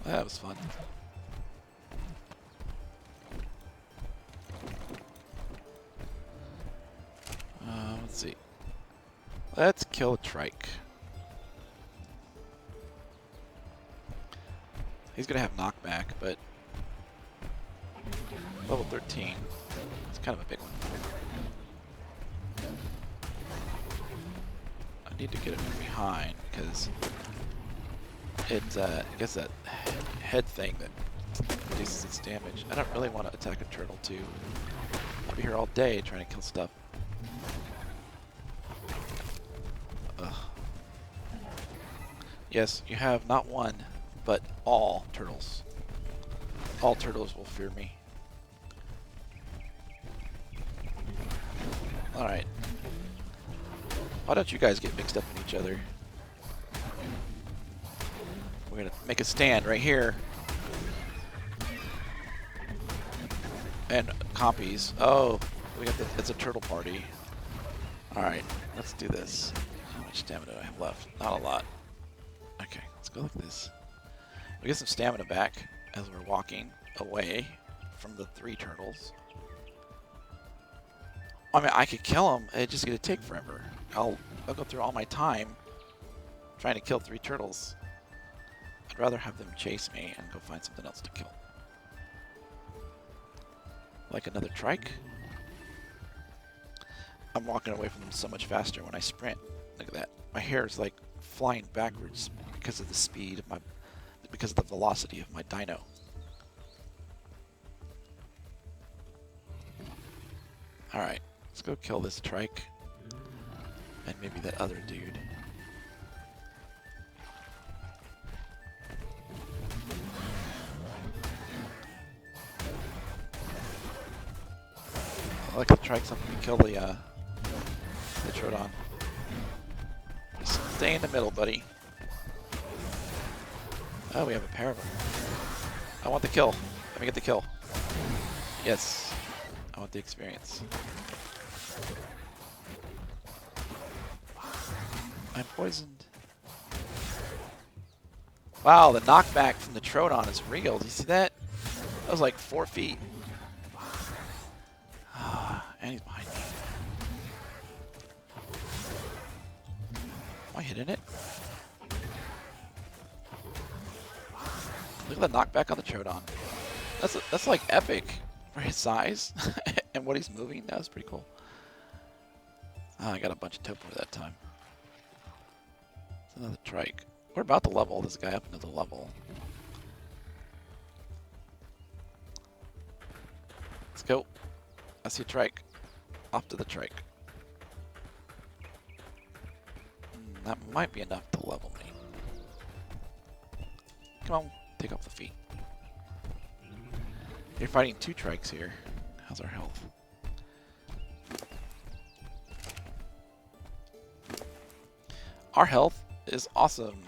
Speaker 1: That was fun. Let's see. Let's kill a trike. He's gonna have knockback, but Level 13. It's kind of a big one. I need to get it from behind because it I guess that head thing that reduces its damage. I don't really want to attack a turtle too. I'll be here all day trying to kill stuff. Ugh. Yes, you have not one, but all turtles. All turtles will fear me. Alright. Why don't you guys get mixed up in each other? We're gonna make a stand right here. And copies. Oh, it's a turtle party. Alright, let's do this. How much stamina do I have left? Not a lot. Okay, let's go like this. We get some stamina back as we're walking away from the 3 turtles. I mean, I could kill them. It's just gonna take forever. I'll go through all my time trying to kill 3 turtles. I'd rather have them chase me and go find something else to kill. Like another trike. I'm walking away from them so much faster when I sprint. Look at that. My hair is like flying backwards because of the speed of because of the velocity of my dino. Alright, let's go kill this trike. And maybe that other dude. I like to try something to kill the Troodon. Just stay in the middle, buddy. Oh, we have a pair of them. I want the kill. Let me get the kill. Yes. I want the experience. I'm poisoned. Wow, the knockback from the Troodon is real. Do you see that? That was like 4 feet. And he's behind me. Am I hitting it? Look at the knockback on the Troodon. That's like epic for his size and what he's moving. That was pretty cool. Oh, I got a bunch of topo that time. It's another trike. We're about to level this guy up into the level. Let's go. I see a trike. Off to the trike. That might be enough to level me. Come on, take off the feet. You're fighting 2 trikes here. How's our health? Our health is awesome.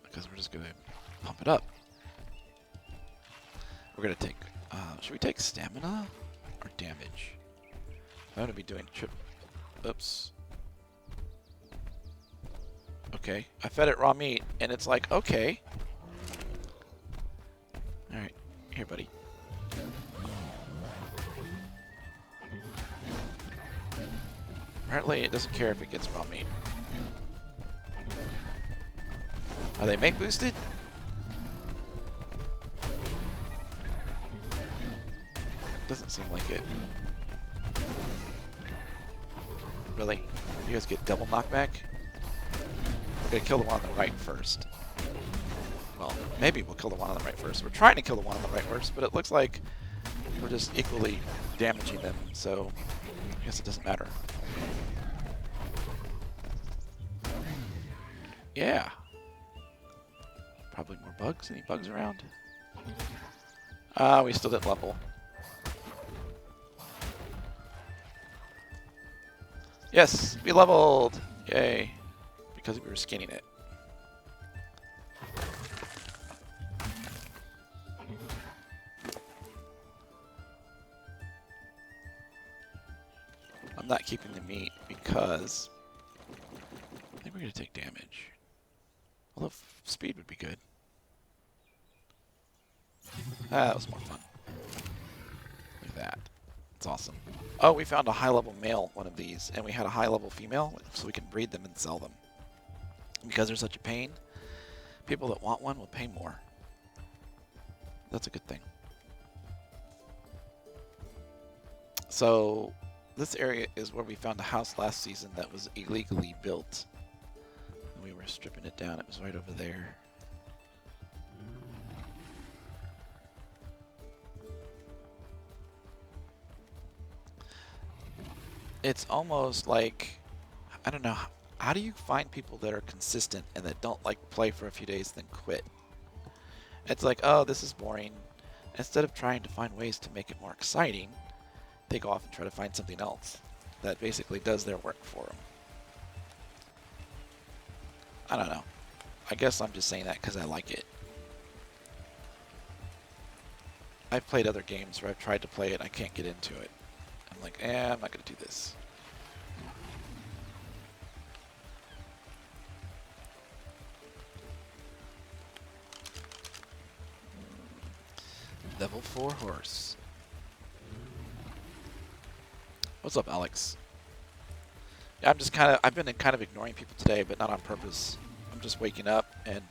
Speaker 1: Because we're just going to pump it up. We're going to take... should we take stamina or damage? I'm going to be doing trip... Oops. Okay. I fed it raw meat, and it's like, okay. Alright. Here, buddy. Apparently, it doesn't care if it gets raw meat. Are they mate boosted? Doesn't seem like it. Really? You guys get double knockback? We're gonna kill the one on the right first. Well, maybe we'll kill the one on the right first. We're trying to kill the one on the right first, but it looks like we're just equally damaging them, so I guess it doesn't matter. Yeah. Probably more bugs. Any bugs around? We still didn't level. Yes, we leveled! Yay. Because we were skinning it. I'm not keeping the meat because I think we're going to take damage. Although speed would be good. That was more fun. Look at that. It's awesome. Oh, we found a high-level male one of these, and we had a high-level female, so we can breed them and sell them. Because they're such a pain, People that want one will pay more. That's a good thing. So this area is where we found a house last season that was illegally built. And we were stripping it down. It was right over there. It's almost like, I don't know, how do you find people that are consistent and that don't like play for a few days then quit? It's like, oh, this is boring. Instead of trying to find ways to make it more exciting, they go off and try to find something else that basically does their work for them. I don't know. I guess I'm just saying that because I like it. I've played other games where I've tried to play it and I can't get into it. I'm like, I'm not going to do this. Level 4 horse. What's up, Alex? Yeah, I've been kind of ignoring people today, but not on purpose. I'm just waking up and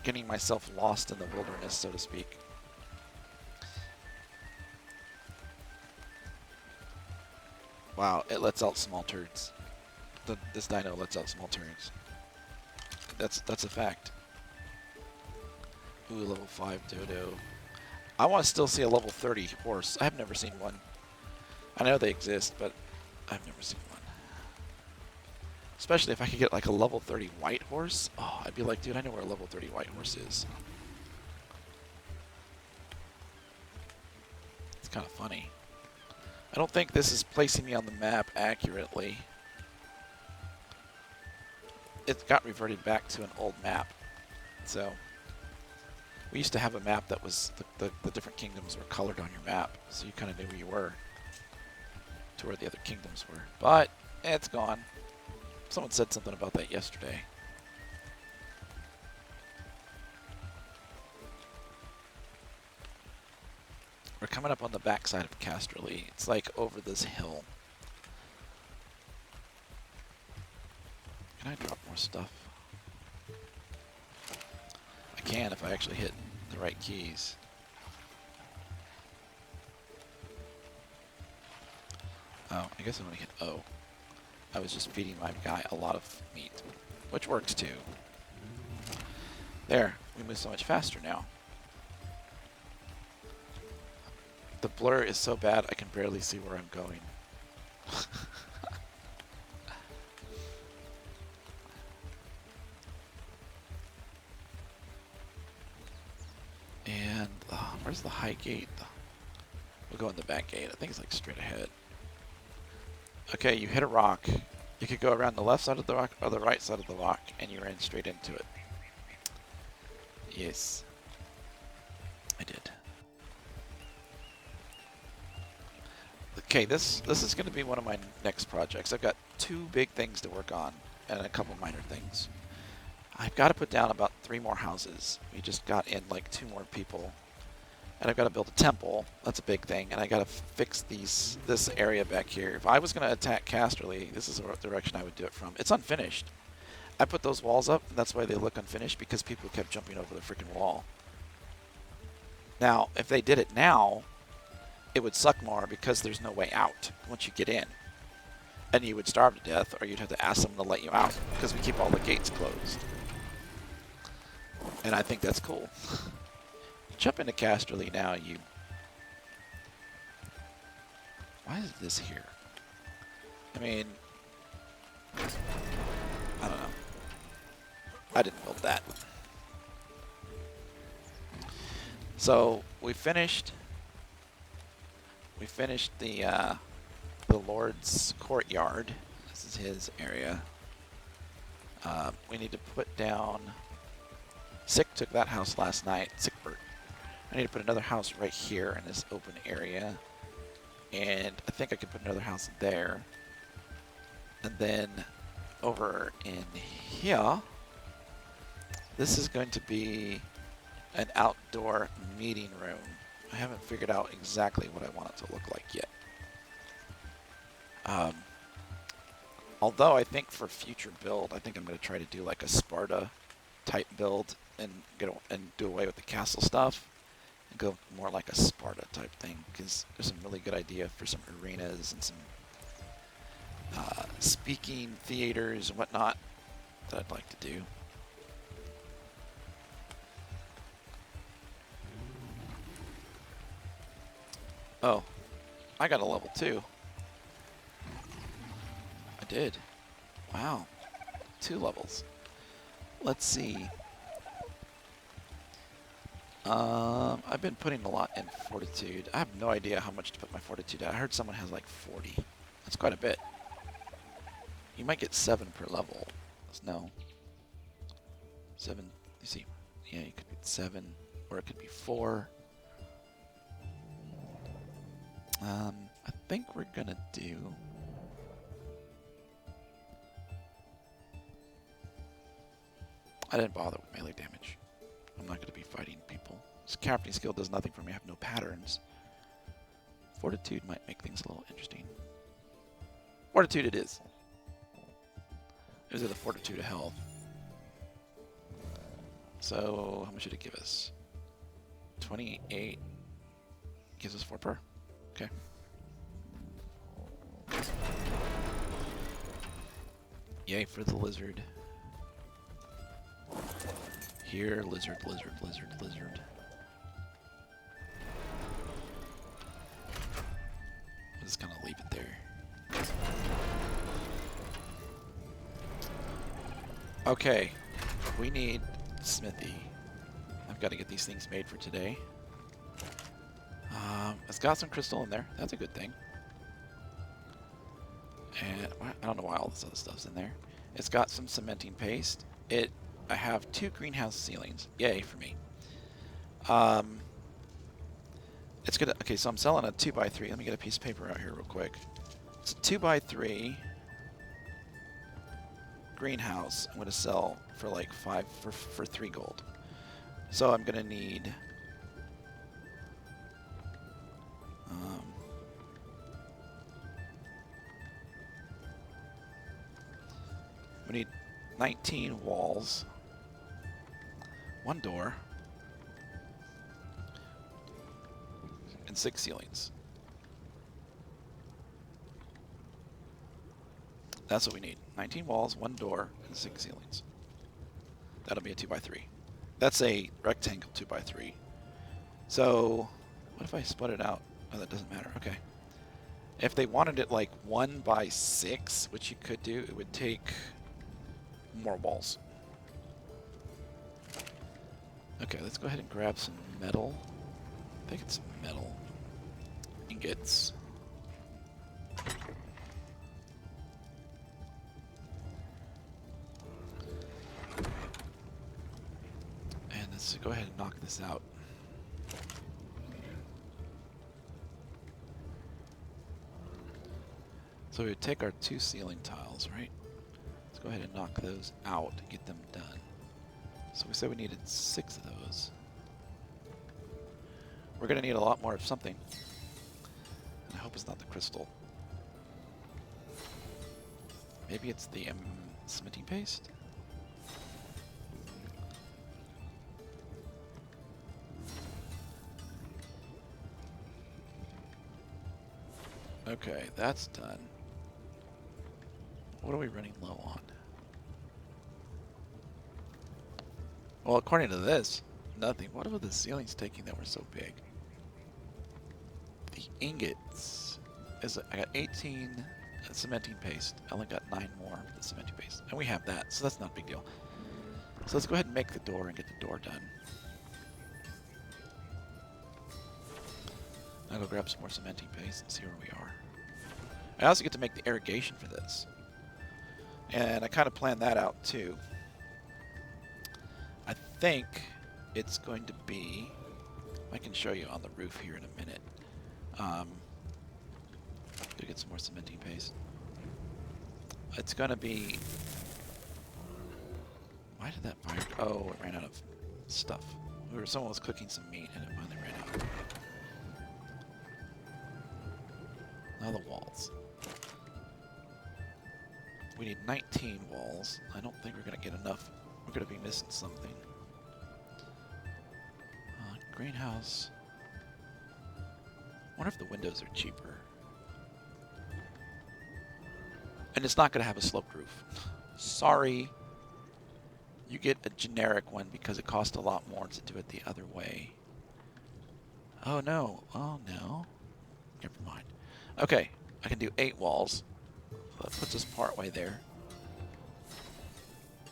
Speaker 1: getting myself lost in the wilderness, so to speak. Wow, it lets out small turds. This dino lets out small turds. That's a fact. Ooh, level 5 dodo. I want to still see a level 30 horse. I have never seen one. I know they exist, but I've never seen one. Especially if I could get like a level 30 white horse. Oh, I'd be like, dude, I know where a level 30 white horse is. It's kind of funny. I don't think this is placing me on the map accurately. It got reverted back to an old map. So, we used to have a map that was, the different kingdoms were colored on your map. So you kind of knew where you were. To where the other kingdoms were. But, it's gone. Someone said something about that yesterday. We're coming up on the backside of Casterly. It's like over this hill. Can I drop more stuff? I can if I actually hit the right keys. Oh, I guess I'm gonna hit O. I was just feeding my guy a lot of meat, which works too. There, we move so much faster now. The blur is so bad I can barely see where I'm going. And where's the high gate? We'll go in the back gate. I think it's like straight ahead. Okay, you hit a rock. You could go around the left side of the rock or the right side of the rock, and you ran straight into it. Yes, I did. Okay, this is going to be one of my next projects. I've got 2 big things to work on and a couple minor things. I've got to put down about 3 more houses. We just got in like 2 more people. And I've got to build a temple. That's a big thing. And I got to fix this area back here. If I was going to attack Casterly, this is the direction I would do it from. It's unfinished. I put those walls up, and that's why they look unfinished, because people kept jumping over the freaking wall. Now, if they did it now, it would suck more because there's no way out once you get in. And you would starve to death, or you'd have to ask someone to let you out, because we keep all the gates closed. And I think that's cool. Jump into Casterly now, you... Why is this here? I mean... I don't know. I didn't build that. So, we finished the Lord's courtyard. This is his area. We need to put down... Sick took that house last night. Sickbert. I need to put another house right here in this open area. And I think I could put another house there. And then over in here, this is going to be an outdoor meeting room. I haven't figured out exactly what I want it to look like yet. Although I think for future build, I think I'm going to try to do like a Sparta type build and do away with the castle stuff and go more like a Sparta type thing, because there's some really good idea for some arenas and some speaking theaters and whatnot that I'd like to do. Oh, I got a level 2. I did. Wow. 2 levels. Let's see. I've been putting a lot in fortitude. I have no idea how much to put my fortitude at. I heard someone has like 40. That's quite a bit. You might get 7 per level. No. 7. You see. Yeah, you could get 7, or it could be 4. I think we're gonna do. I didn't bother with melee damage. I'm not gonna be fighting people. This crafting skill does nothing for me. I have no patterns. Fortitude might make things a little interesting. Fortitude it is. Is it the fortitude of health? So how much did it give us? 28 gives us 4 per. Okay. Yay for the lizard. Here, lizard, lizard, lizard, lizard. I'm just gonna leave it there. Okay, we need smithy. I've got to get these things made for today. It's got some crystal in there. That's a good thing. And I don't know why all this other stuff's in there. It's got some cementing paste. I have 2 greenhouse ceilings. Yay for me. It's gonna. Okay, so I'm selling a 2x3. Let me get a piece of paper out here real quick. It's a 2x3 greenhouse. I'm gonna sell for like 5 for 3 gold. So I'm gonna need. We need 19 walls, 1 door, and 6 ceilings. That's what we need. 19 walls, 1 door, and 6 ceilings. That'll be a 2x3. That's a rectangle 2x3. So, what if I split it out? Oh, that doesn't matter. Okay. If they wanted it like 1x6, which you could do, it would take more walls. Okay, let's go ahead and grab some metal. I think it's metal ingots. And let's go ahead and knock this out. So we would take our 2 ceiling tiles, right? Let's go ahead and knock those out to get them done. So we said we needed 6 of those. We're going to need a lot more of something. And I hope it's not the crystal. Maybe it's the cementing paste? Okay, that's done. What are we running low on? Well, according to this, nothing. What were the ceilings taking that were so big? The ingots. I got 18 cementing paste. I only got 9 more of the cementing paste. And we have that, so that's not a big deal. So let's go ahead and make the door and get the door done. I'll go grab some more cementing paste and see where we are. I also get to make the irrigation for this. And I kind of planned that out too. I think it's going to be, I can show you on the roof here in a minute. To get some more cementing paste. It's going to be, why did that fire? Oh, it ran out of stuff. Someone was cooking some meat and it finally ran out. Now the walls. we need 19 walls. I don't think we're going to get enough. We're going to be missing something. Greenhouse. I wonder if the windows are cheaper. And it's not going to have a sloped roof. Sorry. You get a generic one because it costs a lot more to do it the other way. Oh no. Oh no. Never mind. Okay. I can do 8 walls. That puts us part way there.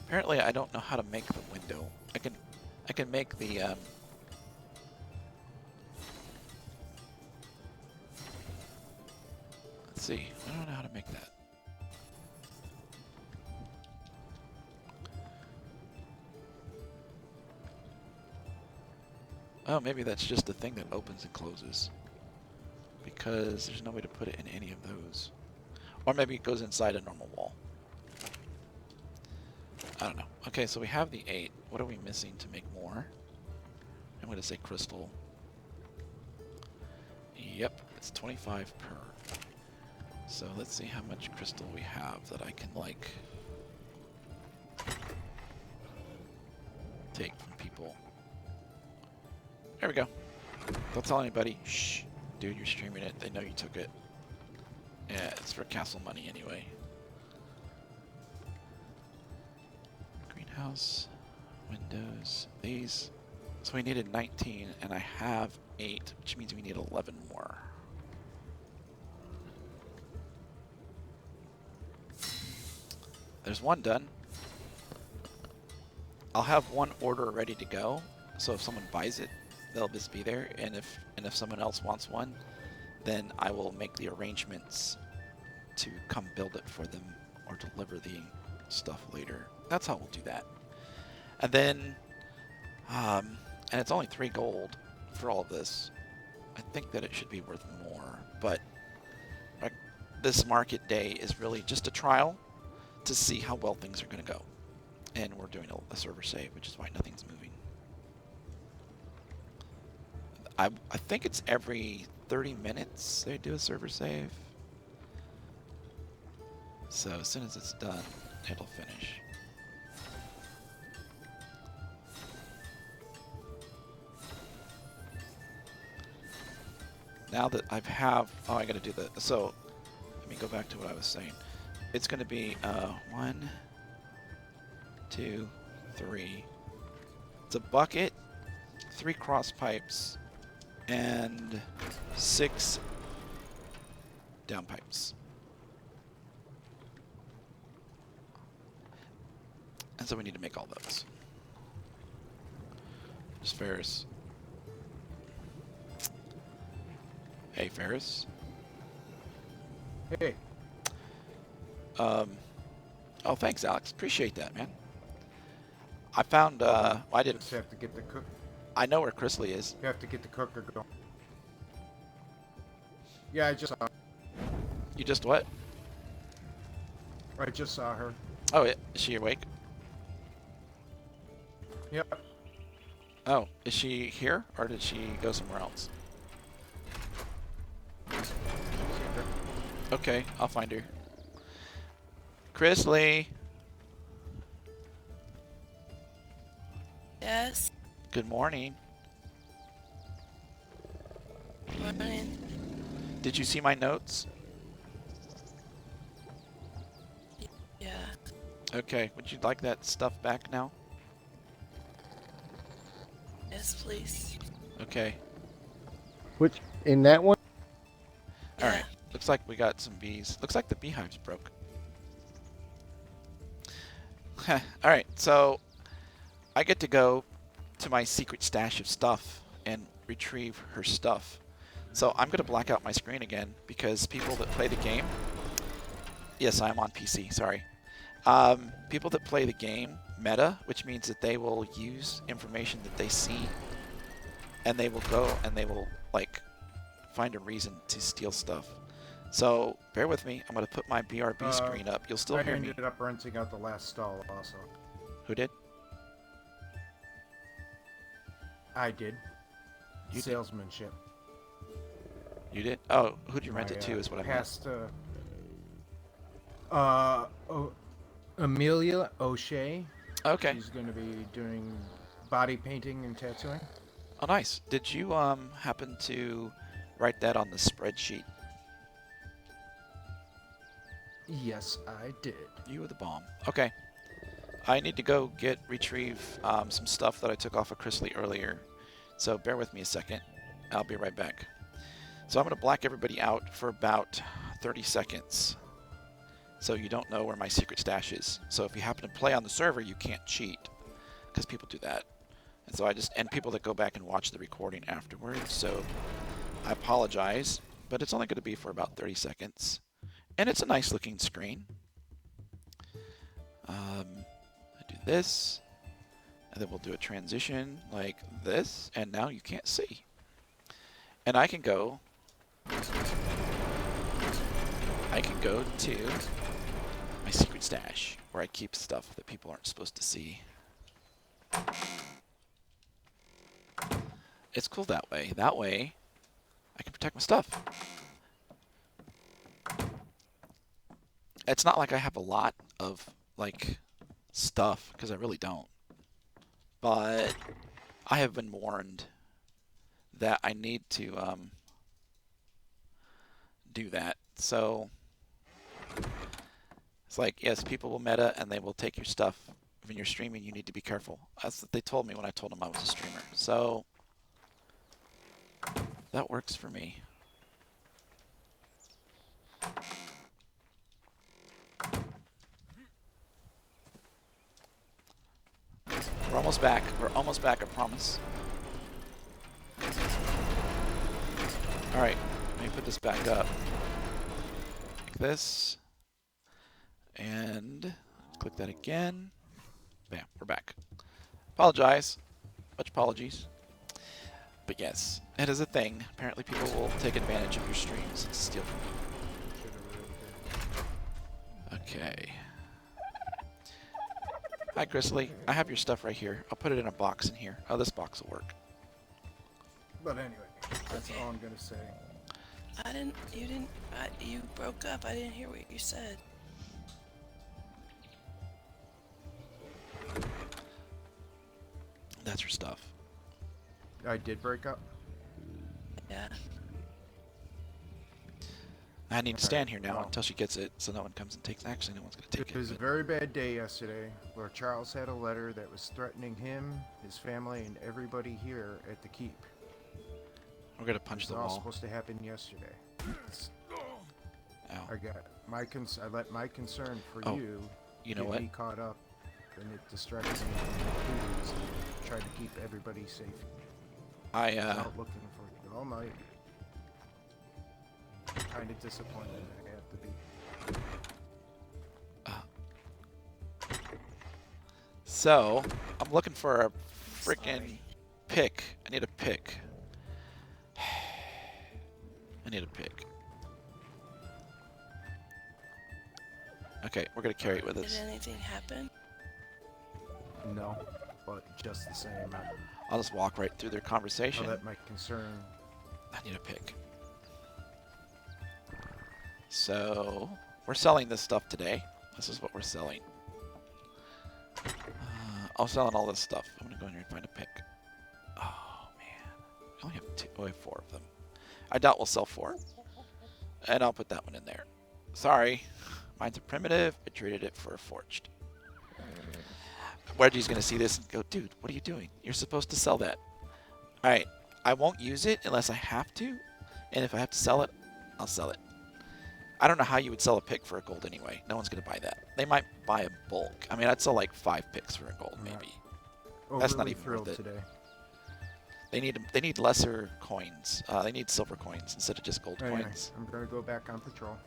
Speaker 1: Apparently I don't know how to make the window. I can make the let's see. I don't know how to make that. Oh, maybe that's just the thing that opens and closes. Because there's no way to put it in any of those. Or maybe it goes inside a normal wall. I don't know. Okay, so we have the 8. What are we missing to make more? I'm going to say crystal. Yep, it's 25 per. So let's see how much crystal we have that I can, like, take from people. There we go. Don't tell anybody. Shh. Dude, you're streaming it. They know you took it. Yeah, it's for castle money anyway. Greenhouse. Windows. These. So we needed 19, and I have 8, which means we need 11 more. There's one done. I'll have one order ready to go, so if someone buys it, they'll just be there, and if someone else wants one, then I will make the arrangements to come build it for them or deliver the stuff later. That's how we'll do that. And then, and it's only 3 gold for all of this. I think that it should be worth more, but this market day is really just a trial to see how well things are going to go. And we're doing a server save, which is why nothing's moving. I think it's every 30 minutes they do a server save. So as soon as it's done, it'll finish. Now that I gotta do so let me go back to what I was saying. It's gonna be 1, 2, 3. It's a bucket, 3 cross pipes, and 6 down pipes. And so we need to make all those. There's Ferris. Hey, Ferris.
Speaker 4: Hey.
Speaker 1: Oh, thanks, Alex. Appreciate that, man. I found, I didn't.
Speaker 4: Just have to get the cook.
Speaker 1: I know where Chrisley is.
Speaker 4: You have to get the cooker going. Yeah, I just saw.
Speaker 1: You just what?
Speaker 4: I just saw her.
Speaker 1: Oh, is she awake?
Speaker 4: Yep.
Speaker 1: Oh, is she here, or did she go somewhere else? Okay, I'll find her. Chrisley.
Speaker 5: Yes.
Speaker 1: Good morning.
Speaker 5: Morning.
Speaker 1: Did you see my notes?
Speaker 5: Yeah.
Speaker 1: Okay, would you like that stuff back now?
Speaker 5: Yes, please.
Speaker 1: Okay.
Speaker 6: Which, in that one?
Speaker 5: Yeah.
Speaker 1: Alright, looks like we got some bees. Looks like the beehive's broke. Alright, so I get to go to my secret stash of stuff and retrieve her stuff. So I'm going to black out my screen again because people that play the game... Yes, I'm on PC, sorry. People that play the game meta, which means that they will use information that they see, and they will go and they will, like, find a reason to steal stuff. So bear with me. I'm going to put my BRB screen up. You'll still
Speaker 4: I
Speaker 1: hear me.
Speaker 4: ended up renting out the last stall also.
Speaker 1: Who did?
Speaker 4: I did.
Speaker 1: You did?
Speaker 4: Salesmanship.
Speaker 1: You did? Oh, who'd you rent it to is what I meant.
Speaker 4: Past, Amelia O'Shea.
Speaker 1: Okay.
Speaker 4: She's going to be doing body painting and tattooing.
Speaker 1: Oh, nice. Did you happen to write that on the spreadsheet?
Speaker 4: Yes, I did.
Speaker 1: You were the bomb. Okay. I need to go retrieve some stuff that I took off of Chrisley earlier. So bear with me a second. I'll be right back. So I'm going to black everybody out for about 30 seconds. So you don't know where my secret stash is. So if you happen to play on the server, you can't cheat. Because people do that. And so and people that go back and watch the recording afterwards. So I apologize. But it's only going to be for about 30 seconds. And it's a nice looking screen. I do this. And then we'll do a transition like this. And now you can't see. And I can go to my secret stash where I keep stuff that people aren't supposed to see. It's cool that way. That way I can protect my stuff. It's not like I have a lot of like stuff, because I really don't. But I have been warned that I need to do that. So it's like, yes, people will meta and they will take your stuff. When you're streaming, you need to be careful. That's what they told me when I told them I was a streamer. So that works for me. We're almost back. We're almost back, I promise. Alright, let me put this back up. Like this. And click that again. Bam, we're back. Apologize. Much apologies. But yes, it is a thing. Apparently people will take advantage of your streams and steal from you. Okay. Hi, Chrisley. I have your stuff right here. I'll put it in a box in here. Oh, this box will work.
Speaker 4: But anyway, that's all I'm going to say.
Speaker 5: You broke up. I didn't hear what you said.
Speaker 1: That's her stuff.
Speaker 4: I did break up.
Speaker 5: Yeah.
Speaker 1: I need to stand here now
Speaker 4: well.
Speaker 1: until she gets it, so no one comes and takes. Actually, no one's going to take
Speaker 4: It was a
Speaker 1: it.
Speaker 4: very bad day yesterday, where Charles had a letter that was threatening him, his family, and everybody here at the keep.
Speaker 1: We're going to punch
Speaker 4: It
Speaker 1: the
Speaker 4: was all
Speaker 1: wall.
Speaker 4: supposed to happen yesterday.
Speaker 1: Ow.
Speaker 4: I got I let my concern for
Speaker 1: Oh,
Speaker 4: you
Speaker 1: You know
Speaker 4: get
Speaker 1: what?
Speaker 4: me caught up, and it distracted me from my duties and tried to keep everybody safe.
Speaker 1: I
Speaker 4: Out looking for you all night. Kind of disappointed I have to be.
Speaker 1: So, I'm looking for a freaking
Speaker 5: Sorry.
Speaker 1: pick. I need a pick. I need a pick. Okay, we're gonna carry it with
Speaker 5: Did
Speaker 1: us.
Speaker 5: anything happen?
Speaker 4: No, but just the same,
Speaker 1: I'll just walk right through their
Speaker 4: I
Speaker 1: conversation.
Speaker 4: let my concern.
Speaker 1: I need a pick. So, we're selling this stuff today. This is what we're selling. I'm selling all this stuff. I'm gonna go in here and find a pick. Oh man, I only have two. Oh, I have 4 of them. I doubt we'll sell 4. And I'll put that one in there. Sorry, mine's a primitive. I traded it for a forged. Wedgie's gonna see this and go, dude, what are you doing? You're supposed to sell that. All right, I won't use it unless I have to, and if I have to sell it, I'll sell it. I don't know how you would sell a pick for a gold anyway. No one's gonna buy that. They might buy a bulk. I mean, I'd sell like 5 picks for a gold, maybe. That's not
Speaker 4: Overly
Speaker 1: even worth
Speaker 4: thrilled
Speaker 1: it.
Speaker 4: today.
Speaker 1: They need lesser coins. They need silver coins instead of just gold
Speaker 4: Anyway,
Speaker 1: coins.
Speaker 4: I'm gonna go back on patrol.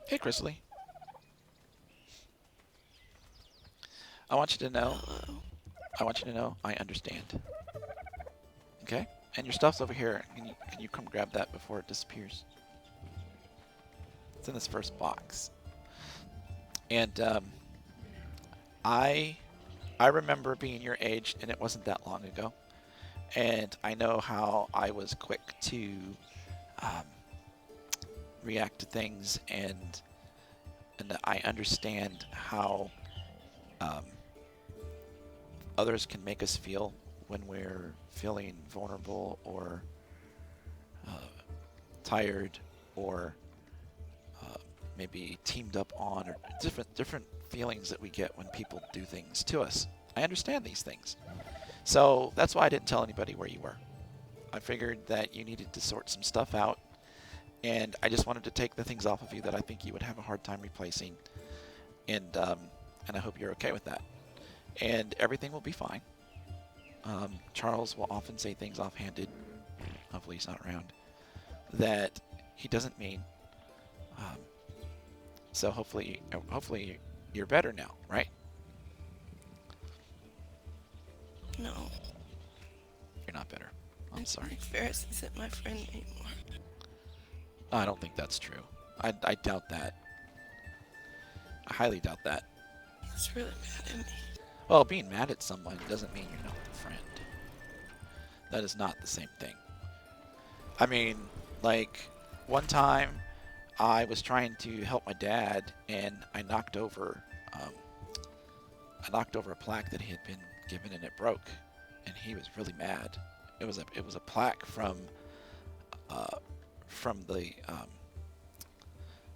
Speaker 1: Hey, Chrisley. I want you to know.
Speaker 5: Hello.
Speaker 1: I want you to know I understand. Okay? And your stuff's over here. Can you come grab that before it disappears? It's in this first box. And I remember being your age, and it wasn't that long ago, and I know how I was quick to react to things, and I understand how others can make us feel when we're feeling vulnerable or tired or maybe teamed up on, or different feelings that we get when people do things to us. I understand these things. So that's why I didn't tell anybody where you were. I figured that you needed to sort some stuff out, and I just wanted to take the things off of you that I think you would have a hard time replacing, and I hope you're okay with that. And everything will be fine. Charles will often say things offhanded, hopefully he's not around, that he doesn't mean. So hopefully you're better now, right?
Speaker 5: No.
Speaker 1: You're not better. I'm sorry.
Speaker 5: Nick Ferris isn't my friend anymore.
Speaker 1: I don't think that's true. I doubt that. I highly doubt that.
Speaker 5: He's really mad at me.
Speaker 1: Well, being mad at someone doesn't mean you're not a friend. That is not the same thing. I mean, like, one time I was trying to help my dad, and I knocked over a plaque that he had been given, and it broke, and he was really mad. It was a plaque from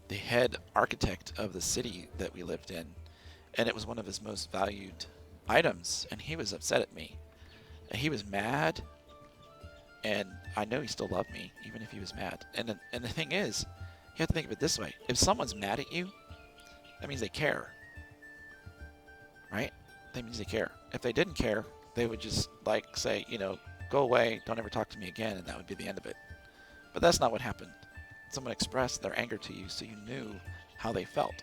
Speaker 1: the head architect of the city that we lived in, and it was one of his most valued items, and he was upset at me. And he was mad, and I know he still loved me, even if he was mad. And the thing is, you have to think of it this way. If someone's mad at you, that means they care. Right? That means they care. If they didn't care, they would just, like, say, you know, go away, don't ever talk to me again, and that would be the end of it. But that's not what happened. Someone expressed their anger to you, so you knew how they felt.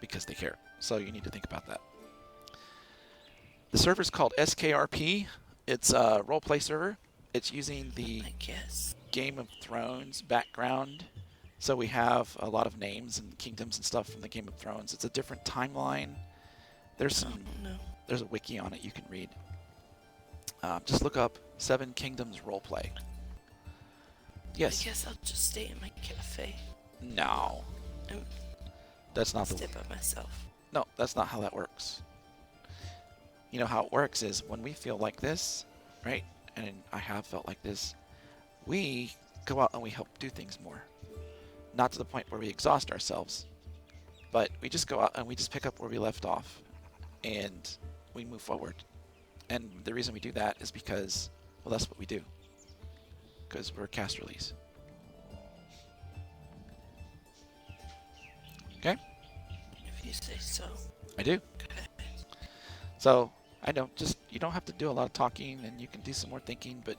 Speaker 1: Because they care. So you need to think about that. The server's called SKRP. It's a roleplay server. It's using the
Speaker 5: I guess.
Speaker 1: Game of Thrones background. So we have a lot of names and kingdoms and stuff from the Game of Thrones. It's a different timeline. There's a wiki on it you can read. Just look up 7 Kingdoms roleplay. Yes.
Speaker 5: I guess I'll just stay in my cafe.
Speaker 1: No.
Speaker 5: And
Speaker 1: That's not
Speaker 5: stay by myself.
Speaker 1: No, that's not how that works. You know how it works is when we feel like this, right? And I have felt like this, we go out and we help do things more. Not to the point where we exhaust ourselves, but we just go out and we just pick up where we left off, and we move forward. And the reason we do that is because, well, that's what we do. Because we're cast release. Okay?
Speaker 5: If you say so.
Speaker 1: I do.
Speaker 5: Okay.
Speaker 1: So, I know, just, you don't have to do a lot of talking, and you can do some more thinking, but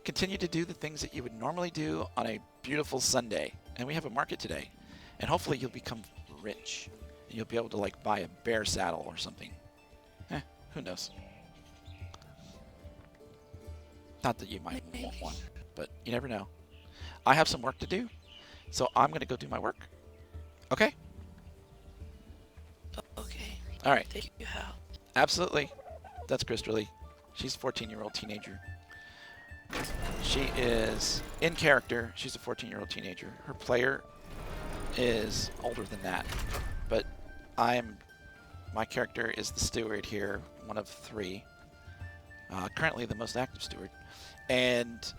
Speaker 1: continue to do the things that you would normally do on a beautiful Sunday. And we have a market today. And hopefully you'll become rich. And you'll be able to, like, buy a bear saddle or something. Who knows? Not that you might want one, but you never know. I have some work to do, so I'm going to go do my work. Okay?
Speaker 5: Okay.
Speaker 1: All right.
Speaker 5: Thank you, Hal.
Speaker 1: Absolutely. That's Crystal. She's a 14-year-old teenager. She is in character. She's a 14-year-old teenager. Her player is older than that, but my character is the steward here, one of 3. Currently the most active steward, and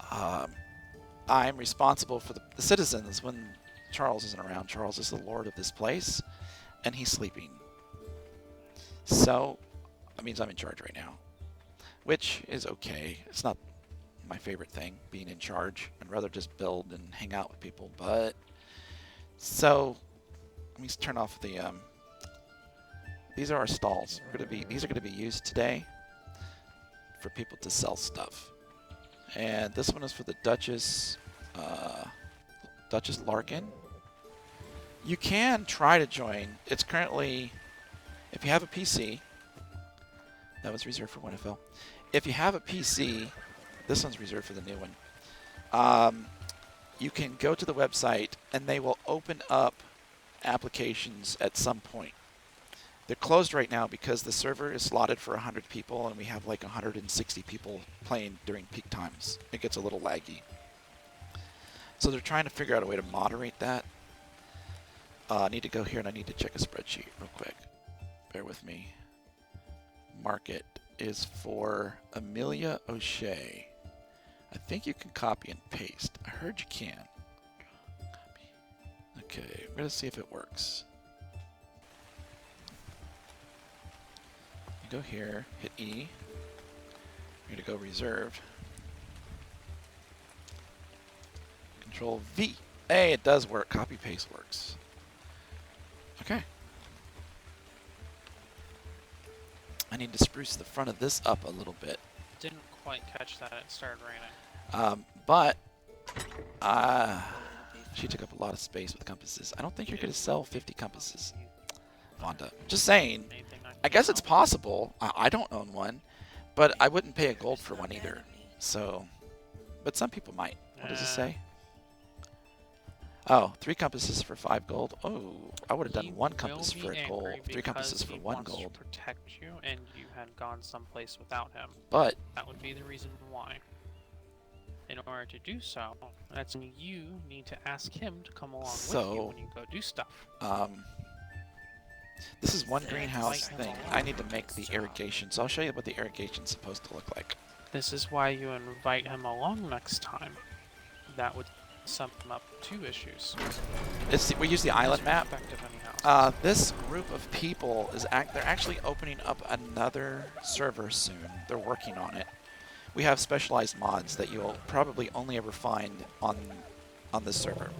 Speaker 1: I'm responsible for the citizens when Charles isn't around. Charles is the lord of this place, and he's sleeping. So that means I'm in charge right now, which is okay. It's not my favorite thing, being in charge. I'd rather just build and hang out with people. But so let me turn off the. These are our stalls. These are gonna be used today for people to sell stuff. And this one is for the Duchess Larkin. You can try to join. It's currently, if you have a PC, that was reserved for WinFL. If you have a PC, this one's reserved for the new one. You can go to the website and they will open up applications at some point. They're closed right now because the server is slotted for 100 people and we have like 160 people playing during peak times. It gets a little laggy. So they're trying to figure out a way to moderate that. I need to go here and I need to check a spreadsheet real quick. Bear with me. Market is for Amelia O'Shea. I think you can copy and paste. I heard you can. Copy. Okay, we're going to see if it works. You go here, hit E. You're going to go reserved. Control V. Hey, it does work. Copy paste works. Okay. I need to spruce the front of this up a little bit.
Speaker 2: Didn't quite catch that. It started raining.
Speaker 1: But she took up a lot of space with compasses. I don't think you're going to sell 50 compasses, Vonda. Just saying.
Speaker 2: Anything
Speaker 1: I guess it's possible. I don't own one, but I wouldn't pay a gold for one either. So, but some people might. What does it say? Oh, 3 compasses for 5 gold. Oh, I would have done 1 compass for a gold. 3 compasses for 1 gold.
Speaker 2: To protect you, and you had gone someplace without him.
Speaker 1: But
Speaker 2: That would be the reason why. In order to do so, that's when you need to ask him to come along with you when you go do stuff.
Speaker 1: This is one greenhouse thing. I need to make the irrigation, so I'll show you what the irrigation's supposed to look like.
Speaker 2: This is why you invite him along next time. That would sum up 2 issues.
Speaker 1: We use the island map.
Speaker 2: Perspective anyhow.
Speaker 1: This group of people is they're actually opening up another server soon. They're working on it. We have specialized mods that you'll probably only ever find on this server.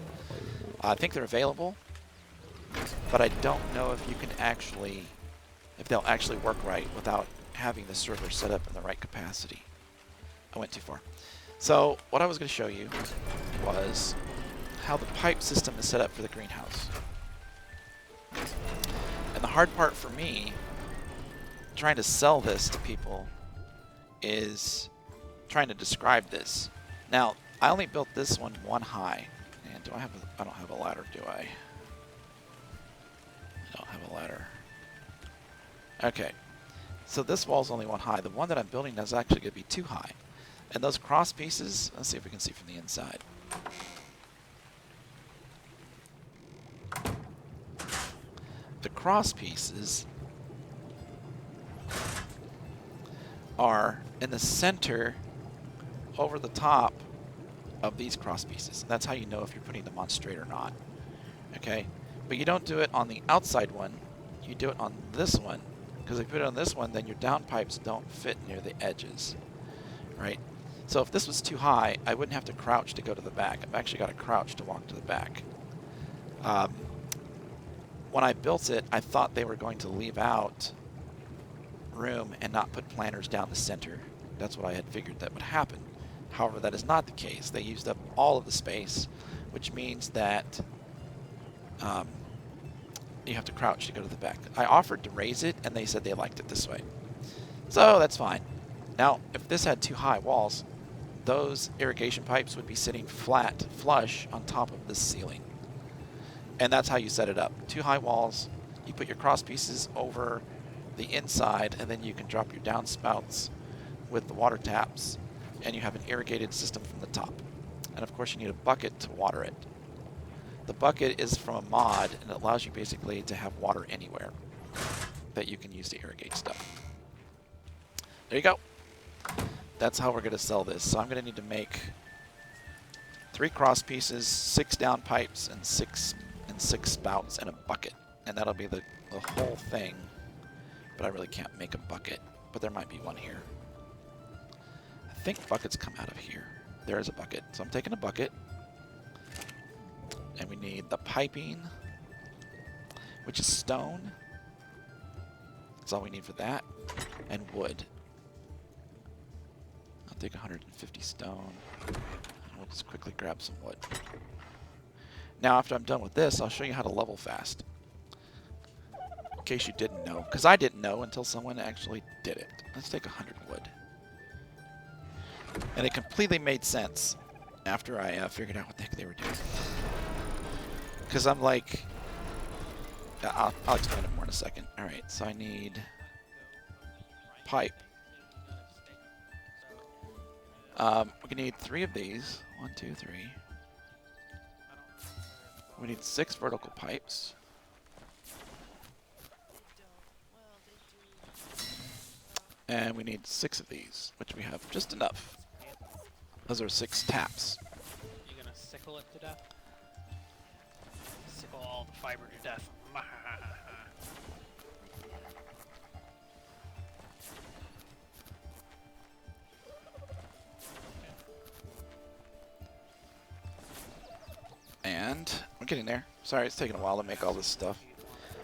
Speaker 1: I think they're available, but I don't know if you can actually, if they'll actually work right without having the server set up in the right capacity. I went too far. So what I was going to show you was how the pipe system is set up for the greenhouse. And the hard part for me, trying to sell this to people, is trying to describe this. Now, I only built this one high. And do I have I don't have a ladder, do I? I don't have a ladder. Okay. So this wall's only 1 high. The one that I'm building is actually going to be 2 high. And those cross pieces, let's see if we can see from the inside. The cross pieces are in the center over the top of these cross pieces. That's how you know if you're putting them on straight or not. Okay? But you don't do it on the outside one. You do it on this one. Because if you put it on this one, then your down pipes don't fit near the edges. Right? So if this was too high, I wouldn't have to crouch to go to the back. I've actually got to crouch to walk to the back. When I built it, I thought they were going to leave out room and not put planters down the center. That's what I had figured that would happen. However, that is not the case. They used up all of the space, which means that you have to crouch to go to the back. I offered to raise it, and they said they liked it this way. So that's fine. Now, if this had 2 high walls, those irrigation pipes would be sitting flat, flush on top of this ceiling. And that's how you set it up. 2 high walls, you put your cross pieces over the inside, and then you can drop your downspouts with the water taps, and you have an irrigated system from the top. And of course you need a bucket to water it. The bucket is from a mod, and it allows you basically to have water anywhere that you can use to irrigate stuff. There you go. That's how we're going to sell this. So I'm going to need to make 3 cross pieces, 6 down pipes, and 6 spouts, and a bucket. And that'll be the whole thing. But I really can't make a bucket. But there might be one here. I think buckets come out of here. There is a bucket. So I'm taking a bucket. And we need the piping, which is stone. That's all we need for that. And wood. I'll take 150 stone. And we'll just quickly grab some wood. Now, after I'm done with this, I'll show you how to level fast. In case you didn't know. Because I didn't know until someone actually did it. Let's take 100 wood. And it completely made sense after I figured out what the heck they were doing. Because I'm like, I'll explain it more in a second. All right, so I need pipe. We're gonna need 3 of these. 1, 2, 3. We need 6 vertical pipes. And we need 6 of these, which we have just enough. Those are 6 taps.
Speaker 2: You gonna sickle it to death? Sickle all the fiber to death.
Speaker 1: And we're getting there. Sorry, it's taking a while to make all this stuff.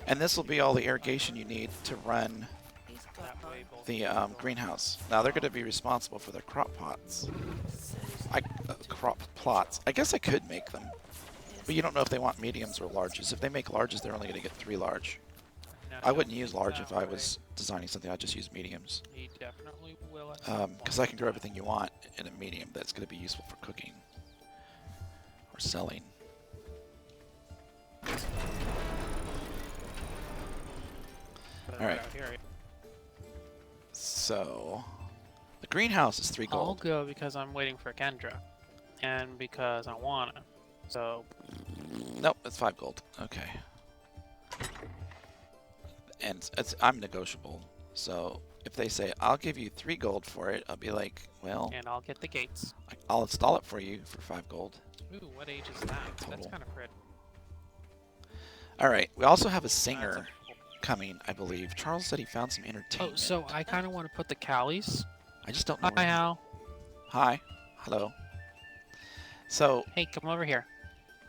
Speaker 1: And this will be all the irrigation you need to run
Speaker 5: He's
Speaker 2: That
Speaker 5: gone.
Speaker 2: way both
Speaker 1: the greenhouse. Now they're going to be responsible for their crop pots. Crop plots. I guess I could make them, but you don't know if they want mediums or larges. If they make larges, they're only going to get 3 large. I wouldn't use large if I was designing something. I'd just use mediums.
Speaker 2: He definitely will at some
Speaker 1: Because
Speaker 2: point.
Speaker 1: I can grow everything you want in a medium that's going to be useful for cooking or selling.
Speaker 2: Put it
Speaker 1: Alright.
Speaker 2: out here.
Speaker 1: So the greenhouse is 3
Speaker 2: I'll
Speaker 1: gold.
Speaker 2: go because I'm waiting for Kendra, and because I want to. So
Speaker 1: Nope, it's 5 gold. Okay. And I'm negotiable. So if they say I'll give you 3 gold for it, I'll be like, well,
Speaker 2: and I'll get the gates.
Speaker 1: I'll install it for you for 5 gold.
Speaker 2: Ooh, what age is that? That's
Speaker 1: Total.
Speaker 2: kind of pretty.
Speaker 1: All right. We also have a singer coming, I believe. Charles said he found some
Speaker 2: Oh,
Speaker 1: entertainment.
Speaker 2: so I kind of want to put the Callies.
Speaker 1: I just don't know.
Speaker 2: Hi,
Speaker 1: where-
Speaker 2: Hal.
Speaker 1: Hi. Hello. So
Speaker 2: Hey, come over here.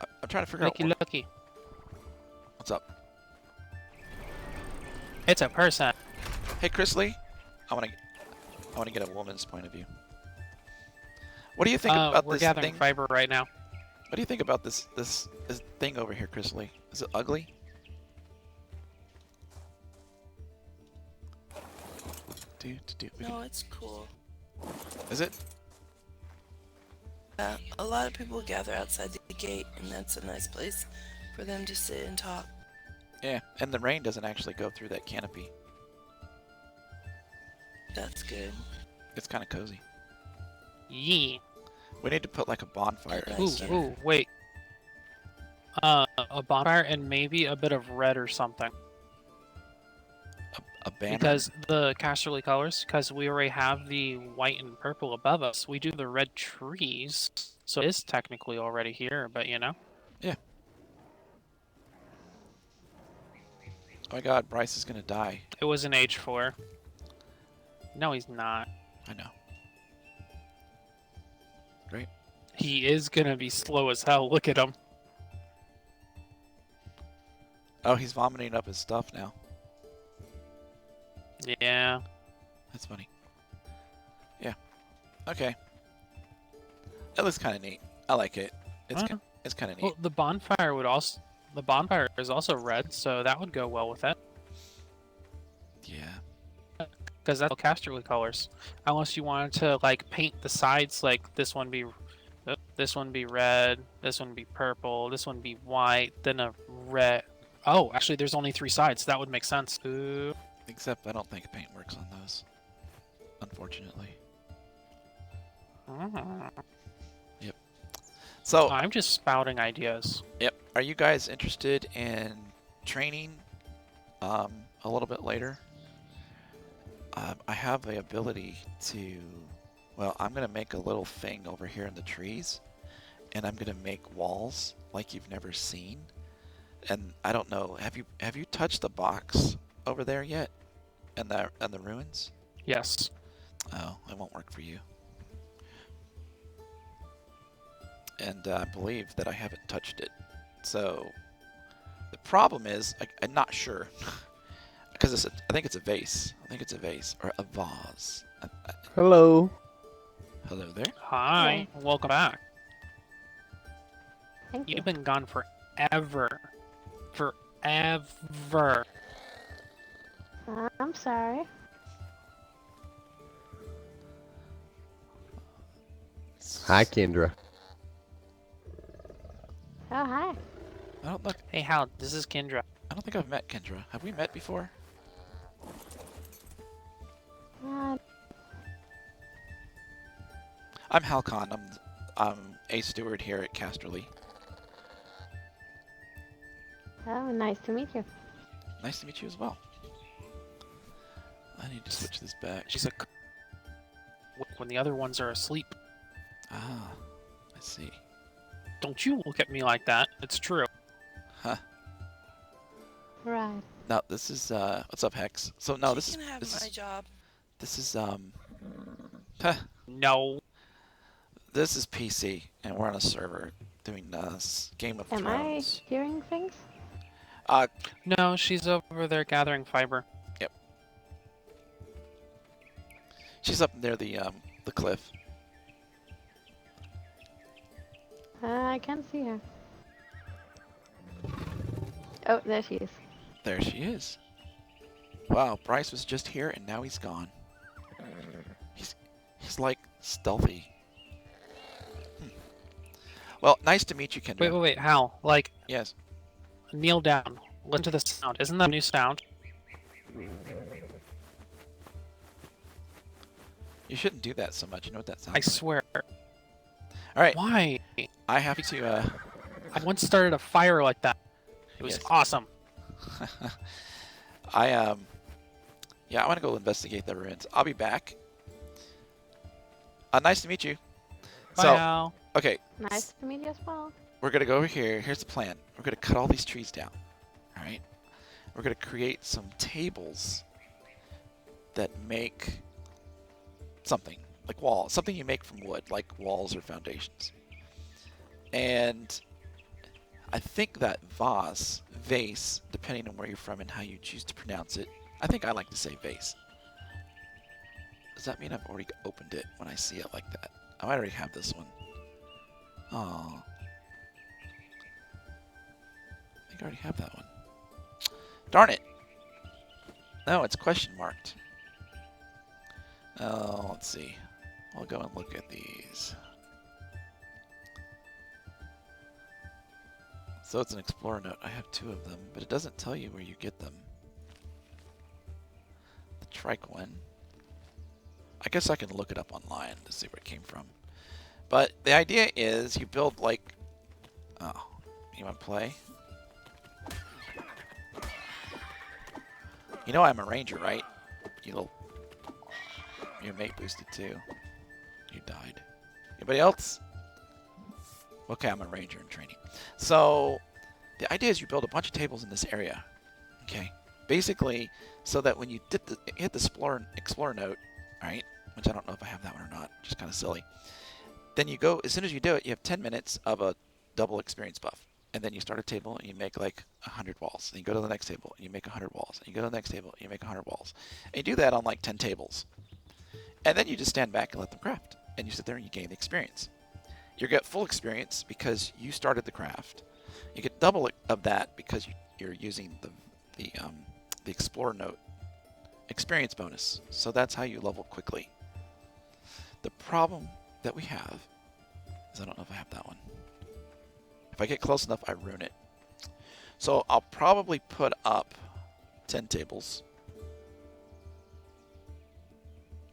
Speaker 1: I'm trying to figure out
Speaker 2: Looky.
Speaker 1: what's up.
Speaker 2: It's a person.
Speaker 1: Hey, Chris Lee. I want to get a woman's point of view. What do you think about
Speaker 2: We're
Speaker 1: this
Speaker 2: gathering
Speaker 1: thing?
Speaker 2: fiber right now.
Speaker 1: What do you think about this thing over here, Chris Lee? Is it ugly?
Speaker 5: No, it's cool.
Speaker 1: Is it?
Speaker 5: A lot of people gather outside the gate, and that's a nice place for them to sit and talk.
Speaker 1: Yeah, and the rain doesn't actually go through that canopy.
Speaker 5: That's good.
Speaker 1: It's kind of cozy.
Speaker 2: Yeah.
Speaker 1: We need to put like a bonfire in
Speaker 5: Ooh,
Speaker 1: the
Speaker 2: Ooh,
Speaker 1: center.
Speaker 2: ooh, wait. A bonfire and maybe a bit of red or something.
Speaker 1: A banner.
Speaker 2: Because the casterly colors, because we already have the white and purple above us, we do the red trees, so it is technically already here, but you know.
Speaker 1: Oh my God, Bryce is gonna die.
Speaker 2: It was an age 4. No, he's not.
Speaker 1: I know.
Speaker 2: He is gonna be slow as hell. Look at him.
Speaker 1: Oh, he's vomiting up his stuff now.
Speaker 2: Yeah.
Speaker 1: That's funny. Yeah. Okay. It looks kind of neat. I like it. It's
Speaker 2: Huh.
Speaker 1: it's kind of neat.
Speaker 2: Well, the bonfire would also. The bonfire is also red, so that would go well with it.
Speaker 1: Yeah.
Speaker 2: Because that's all casterly colors. Unless you wanted to like paint the sides, like this one be red, this one be purple, this one be white, then a red. Oh, actually, there's only 3 sides. That would make sense. Ooh.
Speaker 1: Except I don't think paint works on those. Unfortunately. So,
Speaker 2: I'm just spouting ideas.
Speaker 1: yep. Are you guys interested in training a little bit later? I have the ability to, well, I'm going to make a little thing over here in the trees, and I'm going to make walls like you've never seen. And I don't know, have you touched the box over there yet? And the ruins?
Speaker 2: Yes.
Speaker 1: Oh, it won't work for you. And I believe that I haven't touched it. So the problem is, I'm not sure. Because I think it's a vase. I think it's a vase. Or a vase.
Speaker 6: Hello.
Speaker 1: Hello there.
Speaker 2: Hi. Welcome back.
Speaker 7: Thank you.
Speaker 2: You've been gone forever. Forever.
Speaker 7: I'm sorry.
Speaker 6: Hi, Kendra.
Speaker 7: Oh, hi.
Speaker 1: I don't look.
Speaker 2: Hey, Hal. This is Kendra.
Speaker 1: I don't think I've met Kendra. Have we met before? I'm Halkhan. I'm a steward here at Casterly.
Speaker 7: Oh, nice to meet you.
Speaker 1: Nice to meet you as well. I need to switch this back.
Speaker 2: She's a when the other ones are asleep.
Speaker 1: Ah, I see.
Speaker 2: Don't you look at me like that. It's true.
Speaker 1: Huh.
Speaker 7: Right.
Speaker 1: No, this is what's up, Hex? So no,
Speaker 5: She can have my job.
Speaker 1: this is
Speaker 2: No.
Speaker 1: this is PC, and we're on a server doing Game of
Speaker 7: Am I
Speaker 1: Thrones.
Speaker 7: hearing things?
Speaker 2: No, she's over there gathering fiber.
Speaker 1: She's up near the cliff.
Speaker 7: I can't see her. Oh, there she is.
Speaker 1: There she is. Wow, Bryce was just here, and now he's gone. He's like stealthy. Well, nice to meet you, Kendra.
Speaker 2: Wait, Hal. Like,
Speaker 1: Yes.
Speaker 2: kneel down. Listen to the sound. Isn't that a new sound?
Speaker 1: You shouldn't do that so much. You know what that sounds
Speaker 2: I
Speaker 1: like.
Speaker 2: swear.
Speaker 1: All right.
Speaker 2: Why?
Speaker 1: I have to.
Speaker 2: I once started a fire like that. It was
Speaker 1: Yes.
Speaker 2: awesome.
Speaker 1: Yeah, I want to go investigate the ruins. I'll be back. Nice to meet you.
Speaker 2: Bye
Speaker 1: So,
Speaker 2: now.
Speaker 1: okay,
Speaker 7: Nice to meet you as well.
Speaker 1: we're gonna go over here. Here's the plan. We're gonna cut all these trees down. All right. We're gonna create some tables that make something like walls, something you make from wood, like walls or foundations. And I think that vase, depending on where you're from and how you choose to pronounce it, I think I like to say vase. Does that mean I've already opened it when I see it like that? Oh, I already have this one. Oh. I think I already have that one. Darn it! No, it's question marked. Oh, let's see. I'll go and look at these. So it's an Explorer note. I have 2 of them, but it doesn't tell you where you get them. The trike one. I guess I can look it up online to see where it came from. But the idea is you build like... Oh, you want to play? You know I'm a ranger, right? Your mate boosted too. You died. Anybody else? Okay, I'm a ranger in training. So the idea is you build a bunch of tables in this area. Okay. Basically, so that when you hit the explorer note, right? Which I don't know if I have that one or not. Just kind of silly. Then you go, as soon as you do it, you have 10 minutes of a double experience buff. And then you start a table and you make like 100 walls. And you go to the next table and you make 100 walls. And you go to the next table and you make 100 walls. And you do that on like 10 tables. And then you just stand back and let them craft. And you sit there and you gain the experience. You get full experience because you started the craft. You get double of that because you're using the Explorer Note experience bonus. So that's how you level quickly. The problem that we have is I don't know if I have that one. If I get close enough, I ruin it. So I'll probably put up 10 tables.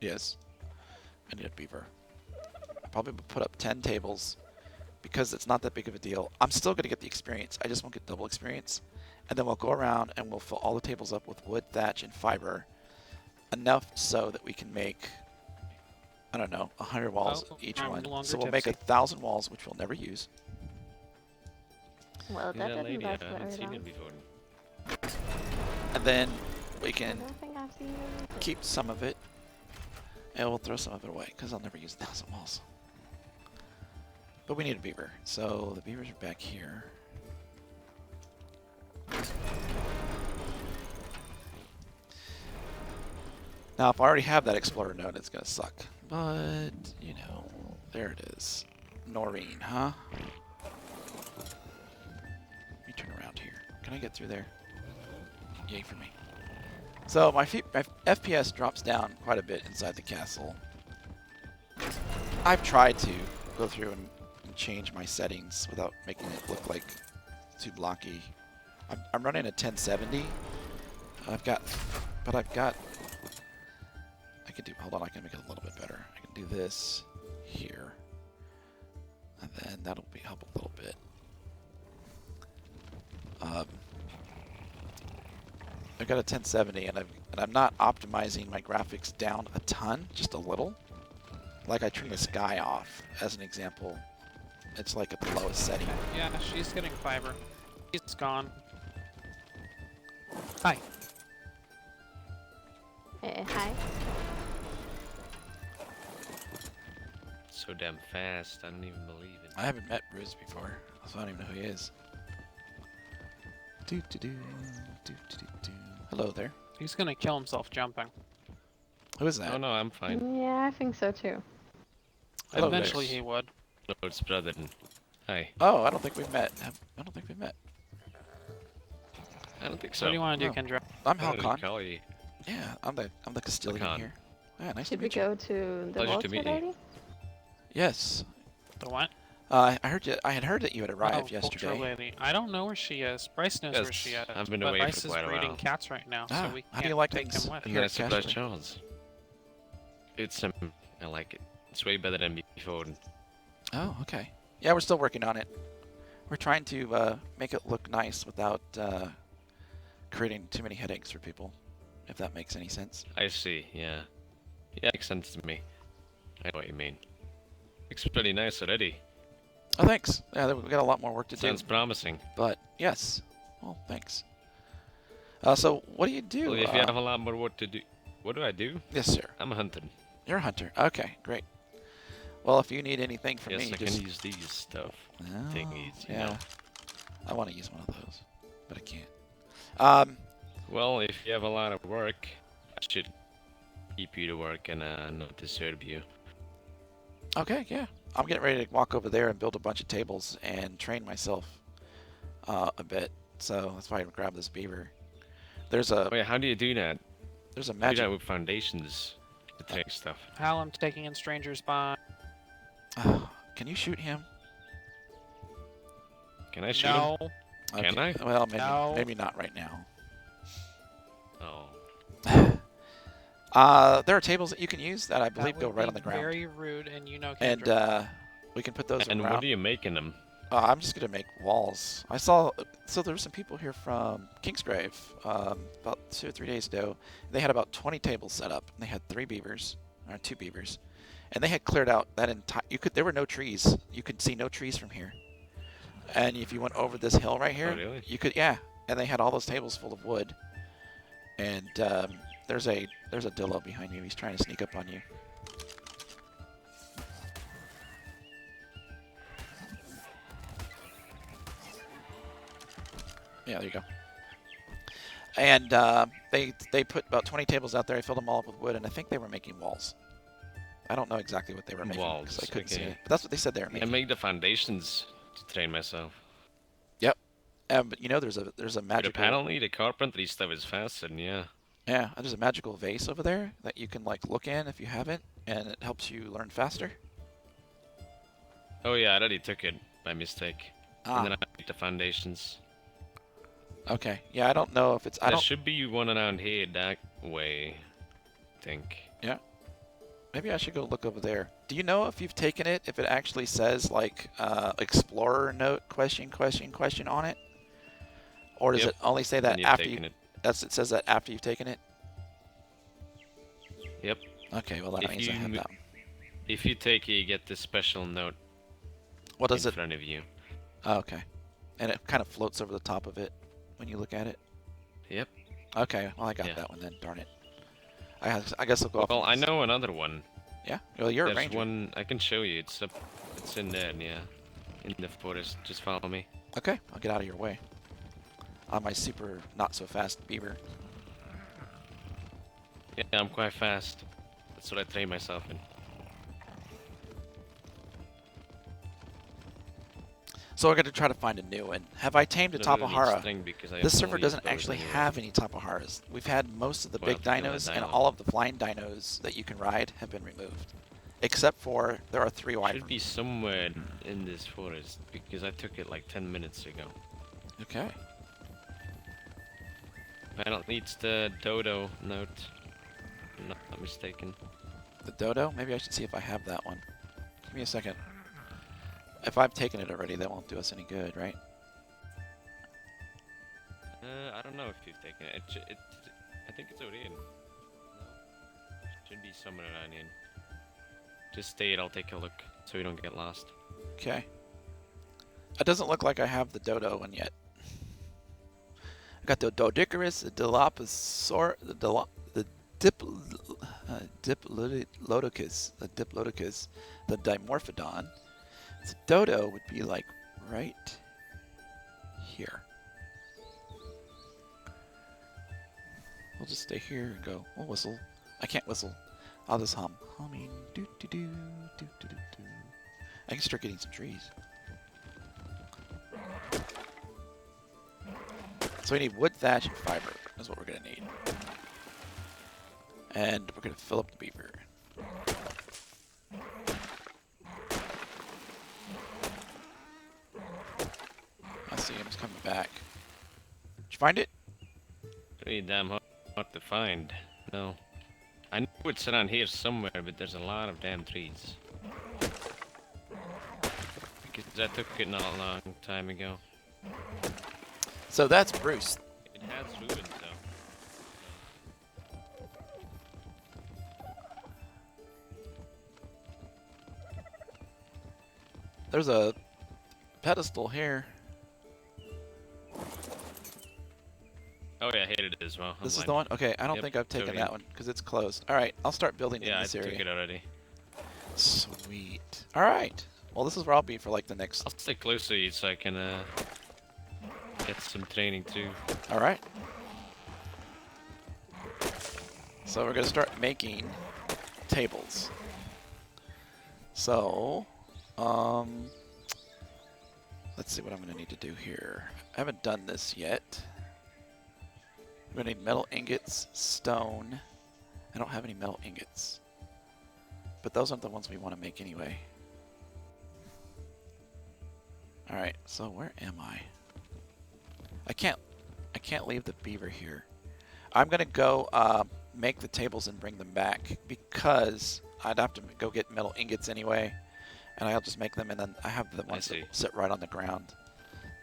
Speaker 1: Yes. I need a beaver. I'll probably put up 10 tables because it's not that big of a deal. I'm still going to get the experience. I just won't get double experience. And then we'll go around and we'll fill all the tables up with wood, thatch, and fiber. Enough so that we can make, I don't know, 100 walls each
Speaker 2: I'm
Speaker 1: one.
Speaker 2: no longer
Speaker 1: So we'll make
Speaker 2: tipsy.
Speaker 1: 1,000 walls, which we'll never use.
Speaker 7: Well, that
Speaker 3: Yeah,
Speaker 7: didn't
Speaker 3: lady, I
Speaker 7: last
Speaker 3: haven't
Speaker 7: very
Speaker 3: seen
Speaker 7: long.
Speaker 3: him before.
Speaker 1: And then we
Speaker 7: I
Speaker 1: can
Speaker 7: don't think I've seen you either.
Speaker 1: keep some of it. And we'll throw some of it away, because I'll never use 1,000 walls. But we need a beaver. So the beavers are back here. Now, if I already have that Explorer node, it's going to suck. But, you know, there it is. Noreen, huh? Let me turn around here. Can I get through there? Yay for me. So my FPS drops down quite a bit inside the castle. I've tried to go through and change my settings without making it look like too blocky. I'm running a 1070. I can do, hold on, I can make it a little bit better. I can do this here. And then that'll help a little bit. I've got a 1070 and I'm not optimizing my graphics down a ton, just a little. Like I turn the sky off as an example. It's like at the lowest setting.
Speaker 2: Yeah, she's getting fiber. It's gone. Hi.
Speaker 7: Hi.
Speaker 8: So damn fast, I don't even believe it.
Speaker 1: I haven't met Bruce before, so I don't even know who he is. Hello there.
Speaker 2: He's gonna kill himself jumping.
Speaker 1: Who is that?
Speaker 8: Oh no, I'm fine.
Speaker 7: Yeah, I think so too.
Speaker 1: Hello,
Speaker 2: Eventually
Speaker 1: Rex.
Speaker 2: he would.
Speaker 8: No, it's brother. Hi.
Speaker 1: Oh, I don't think we've met. I don't think we've met.
Speaker 8: I don't think
Speaker 2: So
Speaker 8: so.
Speaker 2: what do you want to do,
Speaker 1: Oh.
Speaker 2: Kendra?
Speaker 1: I'm
Speaker 8: What do you
Speaker 1: Halkhan.
Speaker 8: call you?
Speaker 1: Yeah, I'm the Castilian
Speaker 8: Halkhan.
Speaker 1: here. Yeah, nice
Speaker 7: Should
Speaker 1: to
Speaker 7: we
Speaker 1: meet you.
Speaker 7: go to the
Speaker 8: Pleasure
Speaker 7: vault
Speaker 8: to meet you.
Speaker 7: already?
Speaker 1: Yes.
Speaker 2: The what?
Speaker 1: I had heard that you had arrived
Speaker 2: Oh, Vulture
Speaker 1: yesterday.
Speaker 2: Lady. I don't know where she is. Bryce knows where
Speaker 8: Yes,
Speaker 2: she is.
Speaker 8: I've been
Speaker 2: but
Speaker 8: away
Speaker 2: Bryce
Speaker 8: for
Speaker 2: is
Speaker 8: quite a
Speaker 2: breeding
Speaker 8: while.
Speaker 2: cats right now,
Speaker 1: Ah,
Speaker 2: so we
Speaker 1: how do
Speaker 2: can't
Speaker 1: you like
Speaker 2: take
Speaker 1: things?
Speaker 2: him with.
Speaker 8: And
Speaker 1: Here,
Speaker 8: that's a plus
Speaker 1: Casper.
Speaker 8: chance. It's I like it. It's way better than before.
Speaker 1: Oh, okay. Yeah, we're still working on it. We're trying to make it look nice without creating too many headaches for people, if that makes any sense.
Speaker 8: I see, yeah. Yeah, makes sense to me. I know what you mean. Looks pretty nice already.
Speaker 1: Oh, thanks. Yeah, we got a lot more work to
Speaker 8: Sounds
Speaker 1: do.
Speaker 8: promising.
Speaker 1: But yes. Well, thanks. So, what do you do?
Speaker 8: Well, if you have a lot more work to do, what do I do?
Speaker 1: Yes, sir.
Speaker 8: I'm a hunter.
Speaker 1: You're a hunter. Okay, great. Well, if you need anything from
Speaker 8: Yes,
Speaker 1: me,
Speaker 8: I
Speaker 1: just
Speaker 8: can use these stuff.
Speaker 1: Oh,
Speaker 8: thingies, you
Speaker 1: yeah.
Speaker 8: know.
Speaker 1: I want to use one of those, but I can't.
Speaker 8: Well, if you have a lot of work, I should keep you to work and not disturb you.
Speaker 1: Okay, yeah. I'm getting ready to walk over there and build a bunch of tables and train myself a bit. So that's why I grabbed this beaver. There's a
Speaker 8: Wait, how do you do that?
Speaker 1: there's a
Speaker 8: Do
Speaker 1: magic.
Speaker 8: that with foundations to take stuff.
Speaker 2: Hal, I'm taking in strangers by.
Speaker 1: Can you shoot him?
Speaker 8: Can I shoot him?
Speaker 2: No.
Speaker 8: Can I?
Speaker 1: Well,
Speaker 2: No.
Speaker 1: maybe not right now.
Speaker 8: Oh.
Speaker 1: There are tables that you can use that I believe
Speaker 2: That
Speaker 1: go
Speaker 2: would
Speaker 1: right
Speaker 2: be
Speaker 1: on the ground.
Speaker 2: Very rude, and you know
Speaker 1: And
Speaker 2: Kendra.
Speaker 1: we can put those
Speaker 8: And
Speaker 1: around.
Speaker 8: what do you make in them?
Speaker 1: I'm just gonna make walls. I saw, so there were some people here from Kingsgrave about 2 or 3 days ago. They had about 20 tables set up. And they had 2 beavers, and they had cleared out that entire. There were no trees. You could see no trees from here. And if you went over this hill right here,
Speaker 8: Oh, really?
Speaker 1: you could, yeah. And they had all those tables full of wood. And there's a Dillo behind you. He's trying to sneak up on you. Yeah, there you go. And they put about 20 tables out there. I filled them all up with wood, and I think they were making walls. I don't know exactly what they were making because I
Speaker 8: Walls,
Speaker 1: couldn't see
Speaker 8: okay.
Speaker 1: it. But that's what they said they were
Speaker 8: I
Speaker 1: making.
Speaker 8: make the foundations to train myself.
Speaker 1: But you know, there's a
Speaker 8: But
Speaker 1: magical
Speaker 8: apparently the carpentry stuff is faster, yeah.
Speaker 1: yeah, there's a magical vase over there that you can like look in if you haven't, and it helps you learn faster.
Speaker 8: Oh yeah, I already took it by mistake.
Speaker 1: Ah,
Speaker 8: And then I made the foundations.
Speaker 1: okay. Yeah, I don't know if it's. I
Speaker 8: There
Speaker 1: don't.
Speaker 8: should be one around here that way, I think.
Speaker 1: Maybe I should go look over there. Do you know if you've taken it? If it actually says like explorer note question on it, or does
Speaker 8: Yep,
Speaker 1: it only say
Speaker 8: And
Speaker 1: that
Speaker 8: you've
Speaker 1: after
Speaker 8: taken
Speaker 1: you?
Speaker 8: it.
Speaker 1: It says that after you've taken it.
Speaker 8: Yep.
Speaker 1: Okay, well that
Speaker 8: If
Speaker 1: means I have
Speaker 8: you-
Speaker 1: that.
Speaker 8: If you take it, you get the special note
Speaker 1: What does
Speaker 8: in
Speaker 1: it?
Speaker 8: front of you.
Speaker 1: Oh, okay, and it kind of floats over the top of it when you look at it.
Speaker 8: Yep.
Speaker 1: Okay, well I got
Speaker 8: Yeah.
Speaker 1: that one then. Darn it. I guess I'll go off.
Speaker 8: Well,
Speaker 1: on
Speaker 8: I
Speaker 1: this.
Speaker 8: know another one.
Speaker 1: Yeah. Well, you're a
Speaker 8: There's
Speaker 1: ranger.
Speaker 8: one I can show you. It's up. It's in there, yeah. In the forest. Just follow me.
Speaker 1: Okay, I'll get out of your way. On my super not so fast beaver.
Speaker 8: Yeah, I'm quite fast. That's what I train myself in.
Speaker 1: So we're gonna try to find a new one. Have I tamed a
Speaker 8: I don't really need
Speaker 1: Tapahara?
Speaker 8: string because I
Speaker 1: This
Speaker 8: have
Speaker 1: server
Speaker 8: only
Speaker 1: doesn't
Speaker 8: those
Speaker 1: actually
Speaker 8: anyway.
Speaker 1: have any Tapaharas. We've had most of the
Speaker 8: Well,
Speaker 1: big
Speaker 8: kill that
Speaker 1: dinos and
Speaker 8: dino.
Speaker 1: all of the flying dinos that you can ride have been removed. Except for there are 3
Speaker 8: Should
Speaker 1: wyverns.
Speaker 8: be somewhere in this forest because I took it like 10 minutes ago.
Speaker 1: Okay.
Speaker 8: Panel needs the dodo note. If I'm not mistaken.
Speaker 1: The dodo? Maybe I should see if I have that one. Give me a second. If I've taken it already, that won't do us any good, right?
Speaker 8: I don't know if you've taken it. I think it's already in. No. Should be somewhere around in. Just stay it, I'll take a look so we don't get lost.
Speaker 1: Okay. It doesn't look like I have the dodo one yet. I got the Dodicarus, the Dilophosaur, the Diplodocus, the Dimorphodon. The dodo would be like right here. We'll just stay here and go. We'll whistle. I can't whistle. I'll just hum. Humming. Do do do do do do do. I can start getting some trees. So we need wood, thatch, and fiber. Is what we're gonna need. And we're gonna fill up the beaver. I see him coming back. Did you find it?
Speaker 8: Pretty damn hard to find. No. I know it's around here somewhere, but there's a lot of damn trees. Because I took it not a long time ago.
Speaker 1: So that's Bruce.
Speaker 8: It has ruins though.
Speaker 1: There's a pedestal here.
Speaker 8: Oh yeah, here it is. Well,
Speaker 1: This is the one? Okay, I don't
Speaker 8: Yep,
Speaker 1: think I've taken
Speaker 8: totally.
Speaker 1: that one because it's closed. Alright, I'll start building
Speaker 8: Yeah,
Speaker 1: in
Speaker 8: I
Speaker 1: this
Speaker 8: took
Speaker 1: area.
Speaker 8: it already.
Speaker 1: Sweet. Alright. Well, this is where I'll be for like the next...
Speaker 8: I'll stay close to you so I can get some training too.
Speaker 1: Alright. So we're going to start making tables. So, let's see what I'm going to need to do here. I haven't done this yet. We're going to need metal ingots, stone. I don't have any metal ingots. But those aren't the ones we want to make anyway. Alright, so where am I? I can't leave the beaver here. I'm going to go make the tables and bring them back because I'd have to go get metal ingots anyway. And I'll just make them and then I have the ones that sit right on the ground.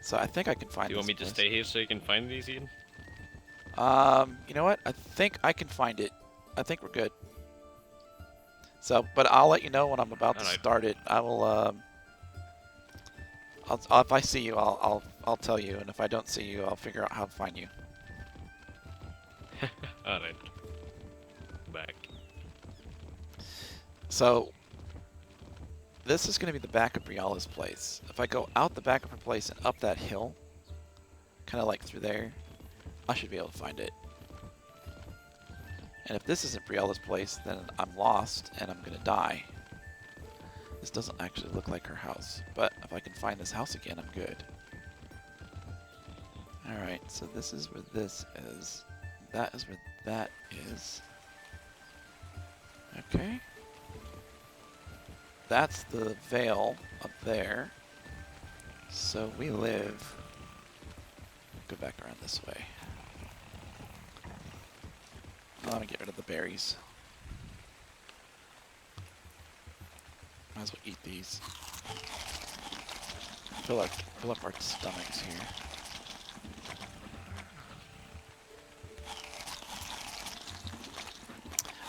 Speaker 1: So I think I can find
Speaker 8: Do you want me to stay here so you can find these, Ian?
Speaker 1: You know what? I think I can find it. I think we're good. So, but I'll let you know when I'm about to start it. I will. If I see you, I'll tell you, and if I don't see you, I'll figure out how to find you.
Speaker 8: All right. Back.
Speaker 1: So, this is going to be the back of Briala's place. If I go out the back of her place and up that hill, kind of like through there, I should be able to find it. And if this isn't Briala's place, then I'm lost and I'm going to die. This doesn't actually look like her house, but if I can find this house again, I'm good. Alright, so this is where this is. That is where that is. Okay. That's the veil up there. So we live... Go back around this way. Let me get rid of the berries. Might as well eat these. Fill up our stomachs here.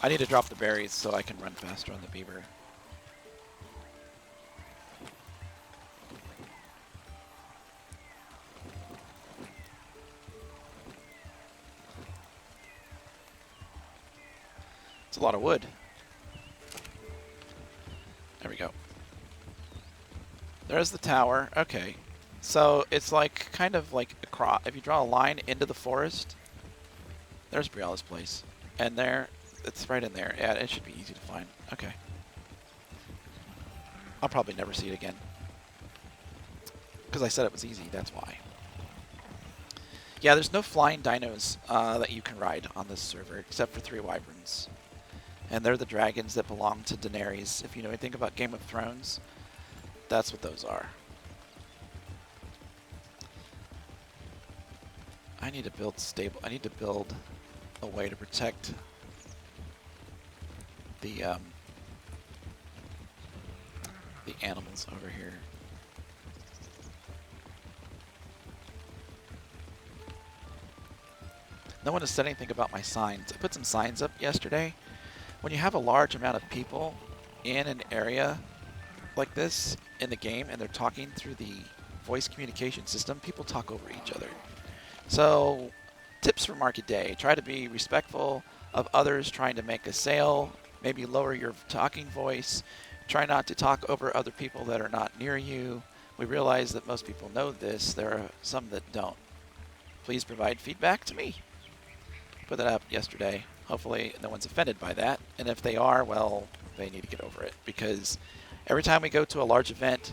Speaker 1: I need to drop the berries so I can run faster on the beaver. It's a lot of wood. There we go. There's the tower. Okay. So it's like kind of like across. If you draw a line into the forest, there's Briala's place. And there, it's right in there. Yeah, it should be easy to find. Okay. I'll probably never see it again. Because I said it was easy, that's why. Yeah, there's no flying dinos that you can ride on this server, except for 3 wyverns. And they're the dragons that belong to Daenerys. If you know anything about Game of Thrones, that's what those are. I I need to build stable. I need to build a way to protect the animals over here. No one has said anything about my signs. I put some signs up yesterday. When you have a large amount of people in an area like this in the game and they're talking through the voice communication system, people talk over each other. So, tips for market day. Try to be respectful of others trying to make a sale. Maybe lower your talking voice. Try not to talk over other people that are not near you. We realize that most people know this. There are some that don't. Please provide feedback to me. Put that up yesterday. Hopefully no one's offended by that. And if they are, well, they need to get over it. Because every time we go to a large event,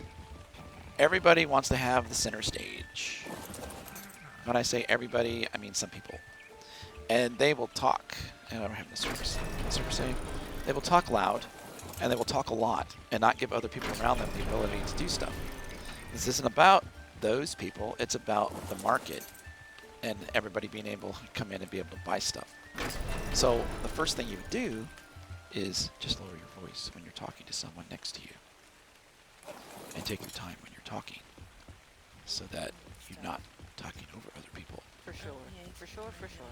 Speaker 1: everybody wants to have the center stage. When I say everybody, I mean some people. And they will talk. And I'm having the server save. They will talk loud, and they will talk a lot, and not give other people around them the ability to do stuff. This isn't about those people. It's about the market and everybody being able to come in and be able to buy stuff. So the first thing you do is just lower your voice when you're talking to someone next to you. And take your time when you're talking so that you're not talking over other people.
Speaker 9: For sure, for sure, for sure.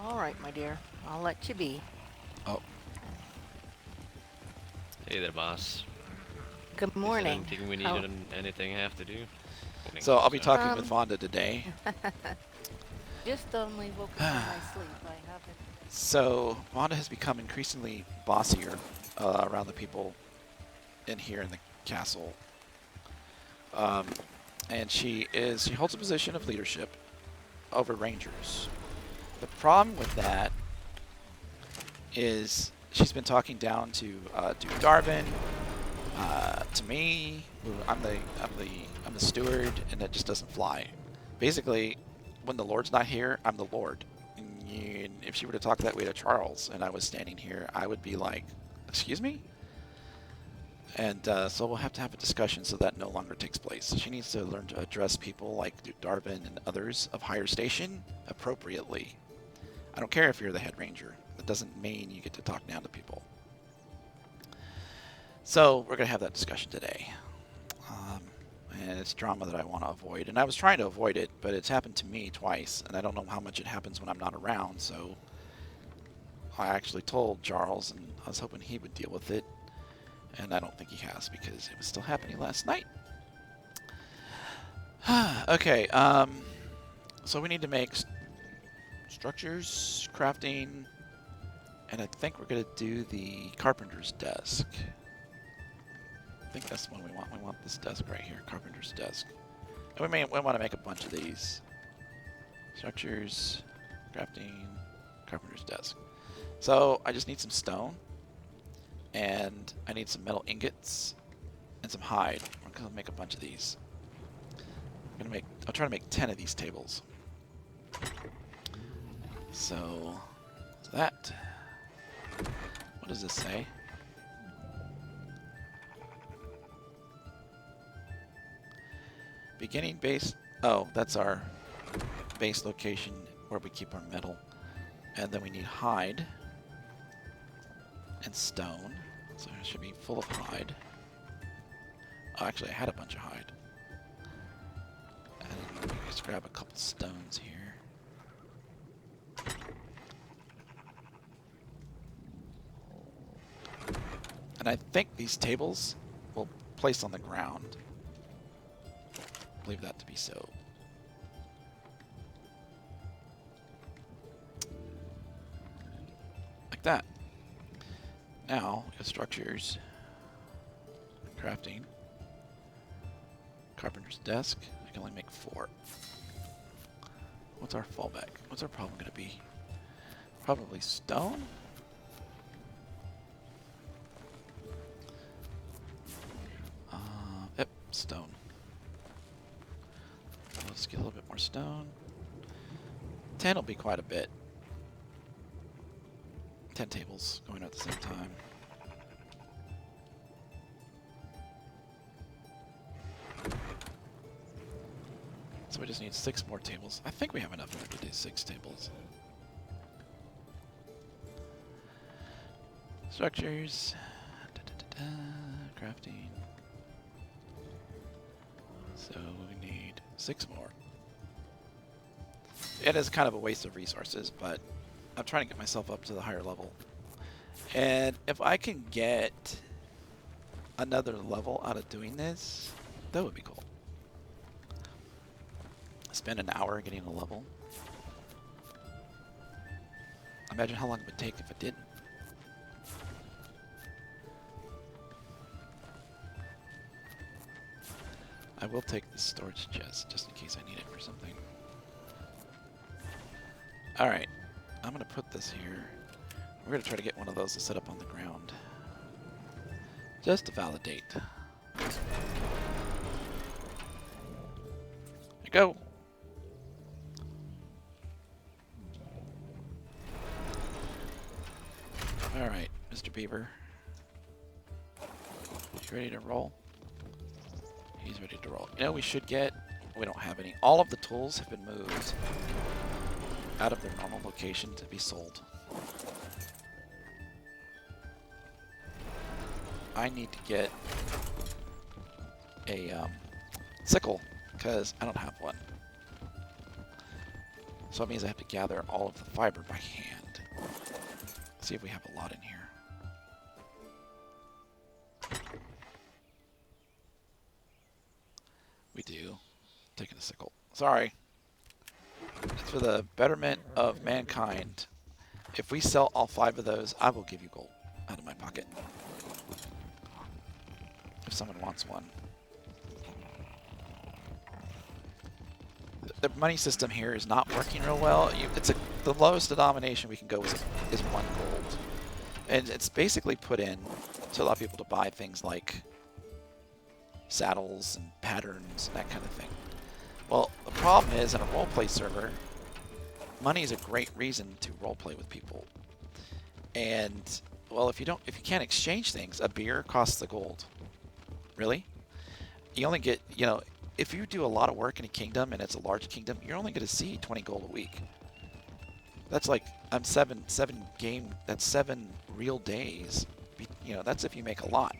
Speaker 9: All right, my dear. I'll let you be.
Speaker 1: Oh.
Speaker 8: Hey there, boss.
Speaker 9: Good
Speaker 8: Is there
Speaker 9: morning.
Speaker 8: anything we need
Speaker 9: Oh.
Speaker 8: and anything I have to do?
Speaker 1: So I'll be talking
Speaker 9: Um,
Speaker 1: with Vonda today.
Speaker 9: Just only woke up from my sleep. I haven't.
Speaker 1: So Vonda has become increasingly bossier around the people in here in the castle. And she holds a position of leadership over rangers. The problem with that is she's been talking down to Duke Darvin, to me, who I'm the steward, and that just doesn't fly. Basically, when the Lord's not here, I'm the Lord. And if she were to talk that way to Charles, and I was standing here, I would be like, "Excuse me." And so we'll have to have a discussion so that no longer takes place. She needs to learn to address people like Duke Darvin and others of higher station appropriately. I don't care if you're the head ranger. That doesn't mean you get to talk down to people. So we're going to have that discussion today. And it's drama that I want to avoid. And I was trying to avoid it, but it's happened to me twice. And I don't know how much it happens when I'm not around. So I actually told Charles, and I was hoping he would deal with it. And I don't think he has, because it was still happening last night. Okay, so we need to make structures, crafting, and I think we're going to do the carpenter's desk. I think that's the one we want. We want this desk right here, carpenter's desk. And we want to make a bunch of these. Structures, crafting, carpenter's desk. So I just need some stone. And I need some metal ingots and some hide. I'm gonna make a bunch of these. I'll try to make 10 of these tables. So that. What does this say? Beginning base. Oh, that's our base location where we keep our metal. And then we need hide and stone. So it should be full of hide. Oh, actually, I had a bunch of hide. And let me just grab a couple stones here. And I think these tables will place on the ground. I believe that to be so. Like that. Now, we got structures, crafting, carpenter's desk. I can only make 4. What's our fallback? What's our problem going to be? Probably stone? Yep, stone. Let's get a little bit more stone. 10 will be quite a bit. 10 tables going at the same time. So we just need 6 more tables. I think we have enough room to do 6 tables. Structures. Crafting. So we need 6 more. It is kind of a waste of resources, but I'm trying to get myself up to the higher level. And if I can get another level out of doing this, that would be cool. Spend an hour getting a level. Imagine how long it would take if it didn't. I will take the storage chest just in case I need it for something. Alright, I'm going to put this here. We're going to try to get one of those to set up on the ground. Just to validate. There you go. Alright, Mr. Beaver. You ready to roll? He's ready to roll. You know, we should get... We don't have any. All of the tools have been moved out of their normal location to be sold. I need to get a sickle because I don't have one. So it means I have to gather all of the fiber by hand. Let's see if we have a lot in here. We do. Taking a sickle. Sorry. It's for the betterment of mankind. If we sell all 5 of those, I will give you gold out of my pocket. If someone wants one. The money system here is not working real well. The lowest denomination we can go is 1 gold. And it's basically put in to allow people to buy things like saddles and patterns and that kind of thing. Well, the problem is in a roleplay server, money is a great reason to roleplay with people. And well, if you can't exchange things, a beer costs the gold. Really? You only get, you know, if you do a lot of work in a kingdom and it's a large kingdom, you're only going to see 20 gold a week. That's like, that's 7 real days. You know, that's if you make a lot.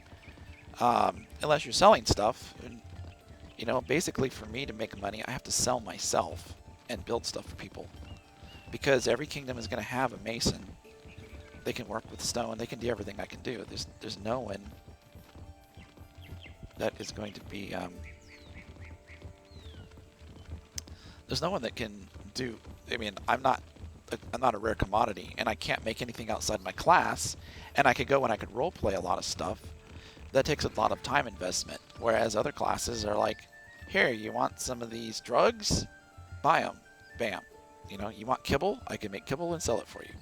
Speaker 1: Unless you're selling stuff. And, you know, basically for me to make money, I have to sell myself and build stuff for people. Because every kingdom is going to have a mason. They can work with stone. They can do everything I can do. There's no one that is going to be... there's no one that can do... I mean, I'm not a rare commodity, and I can't make anything outside my class, and I could go and I could roleplay a lot of stuff. That takes a lot of time investment, whereas other classes are like, here, you want some of these drugs? Buy them. Bam. You know, you want kibble? I can make kibble and sell it for you.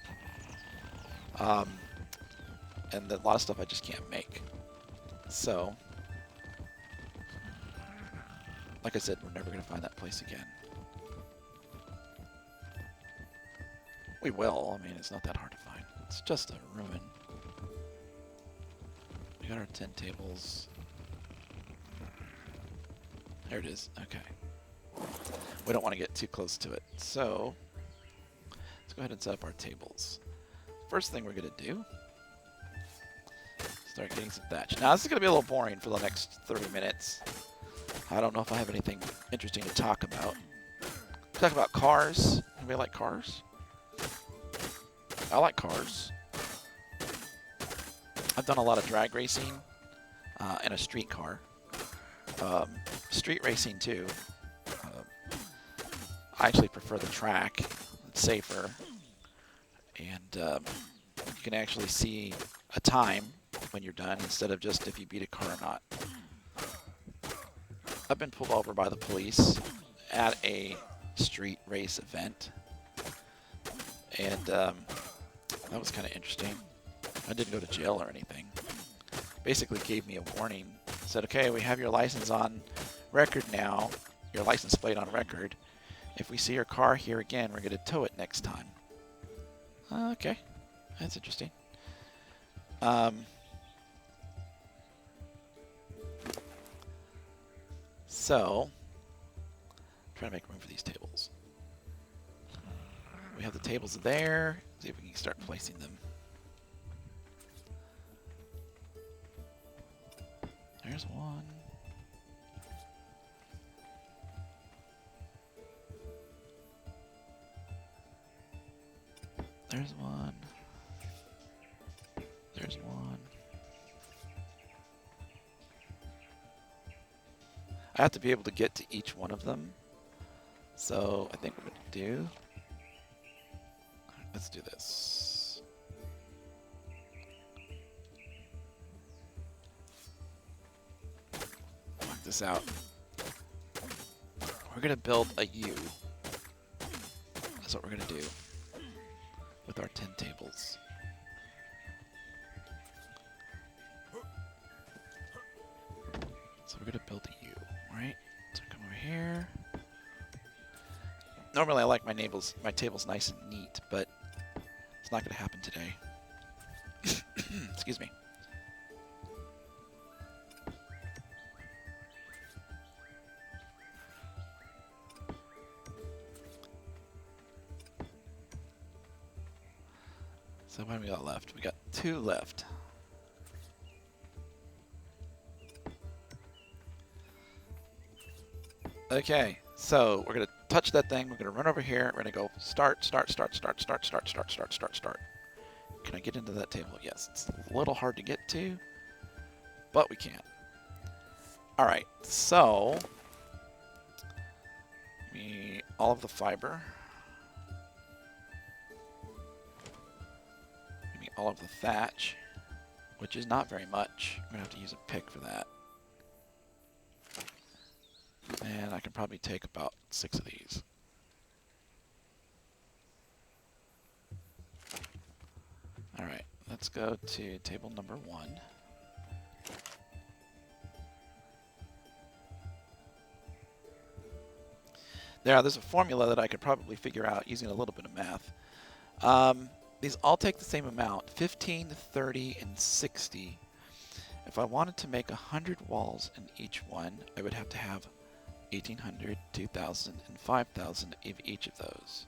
Speaker 1: And a lot of stuff I just can't make. So, like I said, we're never going to find that place again. We will. I mean, it's not that hard to find. It's just a ruin. We got our 10 tables. There it is. Okay. We don't want to get too close to it. So, let's go ahead and set up our tables. First thing we're going to do, start getting some thatch. Now, this is going to be a little boring for the next 30 minutes. I don't know if I have anything interesting to talk about. Talk about cars. Anybody like cars? I like cars. I've done a lot of drag racing and a street car. Street racing too. I actually prefer the track. It's safer. And you can actually see a time when you're done instead of just if you beat a car or not. I've been pulled over by the police at a street race event. And that was kind of interesting. I didn't go to jail or anything. Basically gave me a warning. Said, okay, we have your license on record now. Your license plate on record. If we see your car here again, we're going to tow it next time. Okay. That's interesting. So, Try to make room for these tables. We have the tables there. See if we can start placing them. There's one. There's one. There's one. I have to be able to get to each one of them. So I think what we're going to do, let's do this. Knock this out. We're going to build a U. That's what we're going to do with our 10 tables. So we're going to build a U, right? So come over here. Normally I like my tables nice and neat, but it's not going to happen today. Excuse me. So what do we got left? We got 2 left. Okay, so we're gonna touch that thing. We're gonna run over here. We're gonna go start. Can I get into that table? Yes, it's a little hard to get to, but we can. All right, so all of the fiber. All of the thatch, which is not very much. I'm gonna have to use a pick for that. And I can probably take about 6 of these. Alright, let's go to table number 1. There's a formula that I could probably figure out using a little bit of math. These all take the same amount, 15, 30, and 60. If I wanted to make 100 walls in each one, I would have to have 1,800, 2,000, and 5,000 of each of those.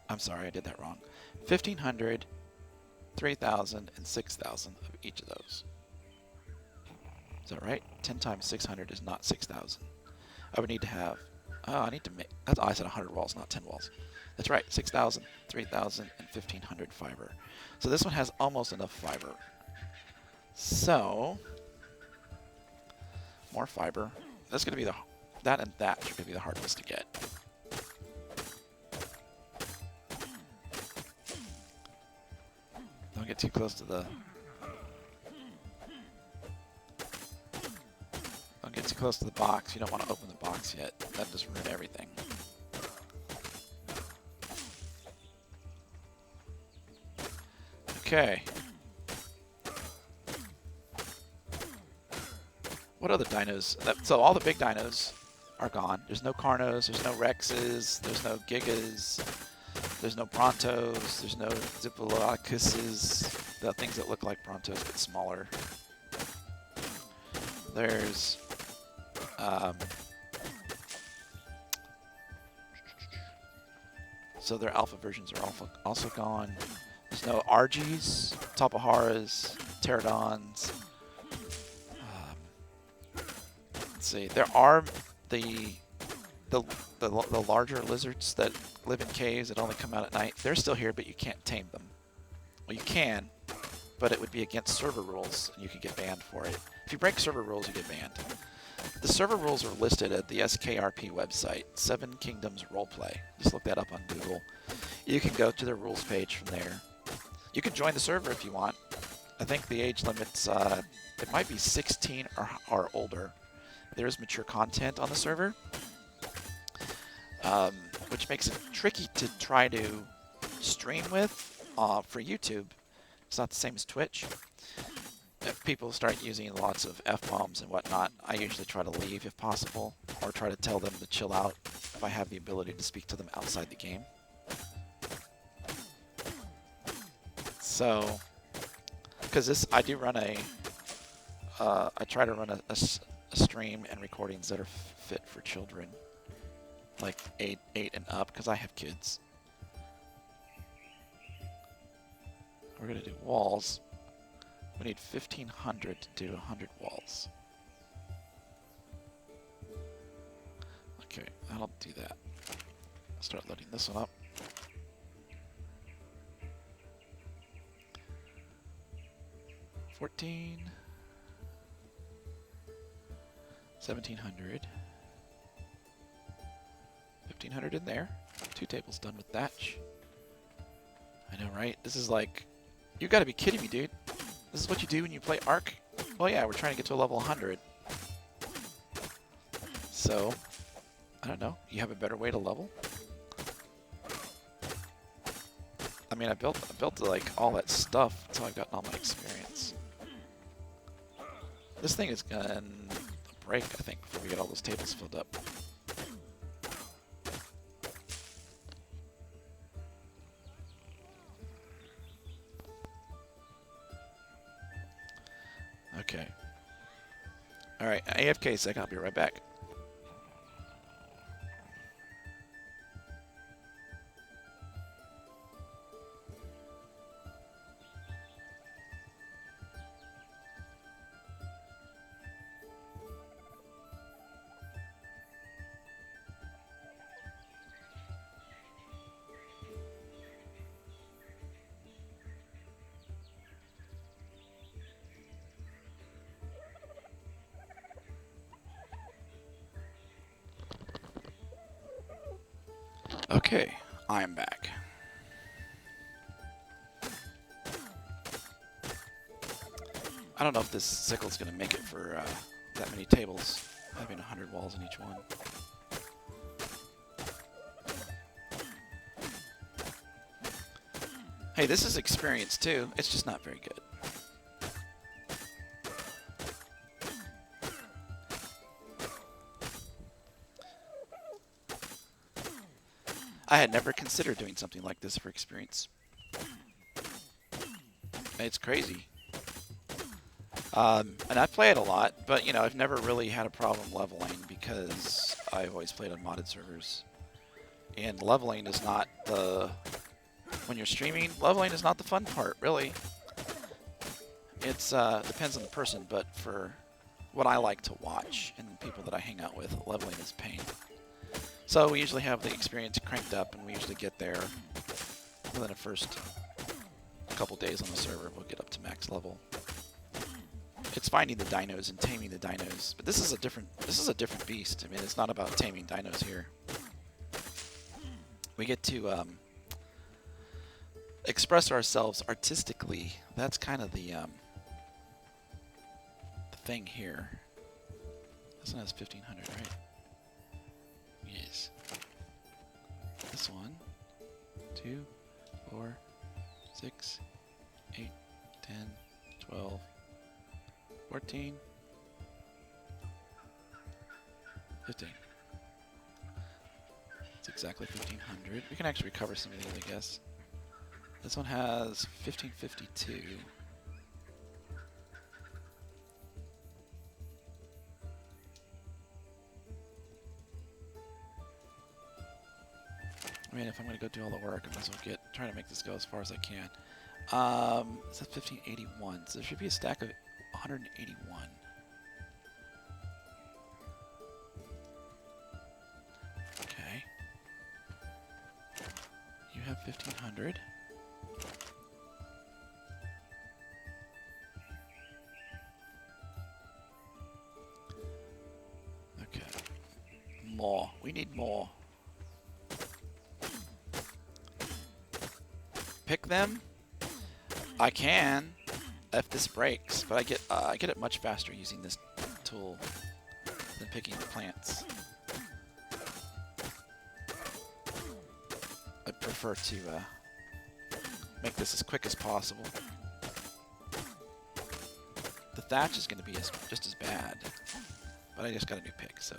Speaker 1: I'm sorry, I did that wrong. 1,500, 3,000, and 6,000 of each of those. Is that right? 10 times 600 is not 6,000. I would need to have, I need to make, I said 100 walls, not 10 walls. That's right, 6,000, 3,000, and 1,500 fiber. So this one has almost enough fiber. So, more fiber. That's going to be that and that are going to be the hardest to get. Don't get too close to the... Don't get too close to the box. You don't want to open the box yet. That just ruin everything. Okay. What other dinos? So all the big dinos are gone. There's no Carnos, there's no Rexes, there's no Gigas, there's no Brontos, there's no Diplodocus's, the things that look like Brontos but smaller. There's so their alpha versions are also gone. There's no Argies, Tapaharas, Pterodons. Let's see. There are the larger lizards that live in caves that only come out at night. They're still here, but you can't tame them. Well, you can, but it would be against server rules, and you could get banned for it. If you break server rules, you get banned. The server rules are listed at the SKRP website, 7 Kingdoms Roleplay. Just look that up on Google. You can go to the rules page from there. You can join the server if you want. I think the age limit's, it might be 16 or older. There is mature content on the server, which makes it tricky to try to stream with for YouTube. It's not the same as Twitch. If people start using lots of F-bombs and whatnot, I usually try to leave if possible, or try to tell them to chill out if I have the ability to speak to them outside the game. So, because I do run I try to run a stream and recordings that are fit for children. like eight and up, because I have kids. We're gonna do walls. We need 1,500 to do 100 walls. Okay, I'll do that. I'll start loading this one up. $14, 1,700, 1,500 in there. 2 tables done with thatch. I know, right? This is like, you gotta be kidding me, dude. This is what you do when you play Ark? Well, yeah, we're trying to get to a level 100. So, I don't know. You have a better way to level? I mean, I built like all that stuff. That's how I've gotten all my experience. This thing is gonna break, I think, before we get all those tables filled up. Okay. Alright, AFK a second, I'll be right back. Okay, I am back. I don't know if this sickle's gonna make it for that many tables, having 100 walls in each one. Hey, this is experience too. It's just not very good. I had never considered doing something like this for experience. It's crazy. And I play it a lot, but you know, I've never really had a problem leveling because I've always played on modded servers. And leveling is not the... When you're streaming, leveling is not the fun part, really. It's depends on the person, but for what I like to watch and the people that I hang out with, leveling is pain. So we usually have the experience cranked up, and we usually get there within the first couple days on the server. We'll get up to max level. It's finding the dinos and taming the dinos, but this is a different beast. I mean, it's not about taming dinos here. We get to express ourselves artistically. That's kind of the thing here. This one has 1,500, right? Yes. This one, 2, 4, 6, 8, 10, 12, 14, 15. It's exactly 1,500. We can actually recover some of these, I guess. This one has 1,552. I mean, if I'm going to go do all the work, I might as well try to make this go as far as I can. It's at 1,581, so there should be a stack of 181. Okay. You have 1,500. Okay. More. We need more. Pick them? I can, if this breaks, but I get it much faster using this tool than picking the plants. I'd prefer to make this as quick as possible. The thatch is going to be just as bad, but I just got a new pick, so.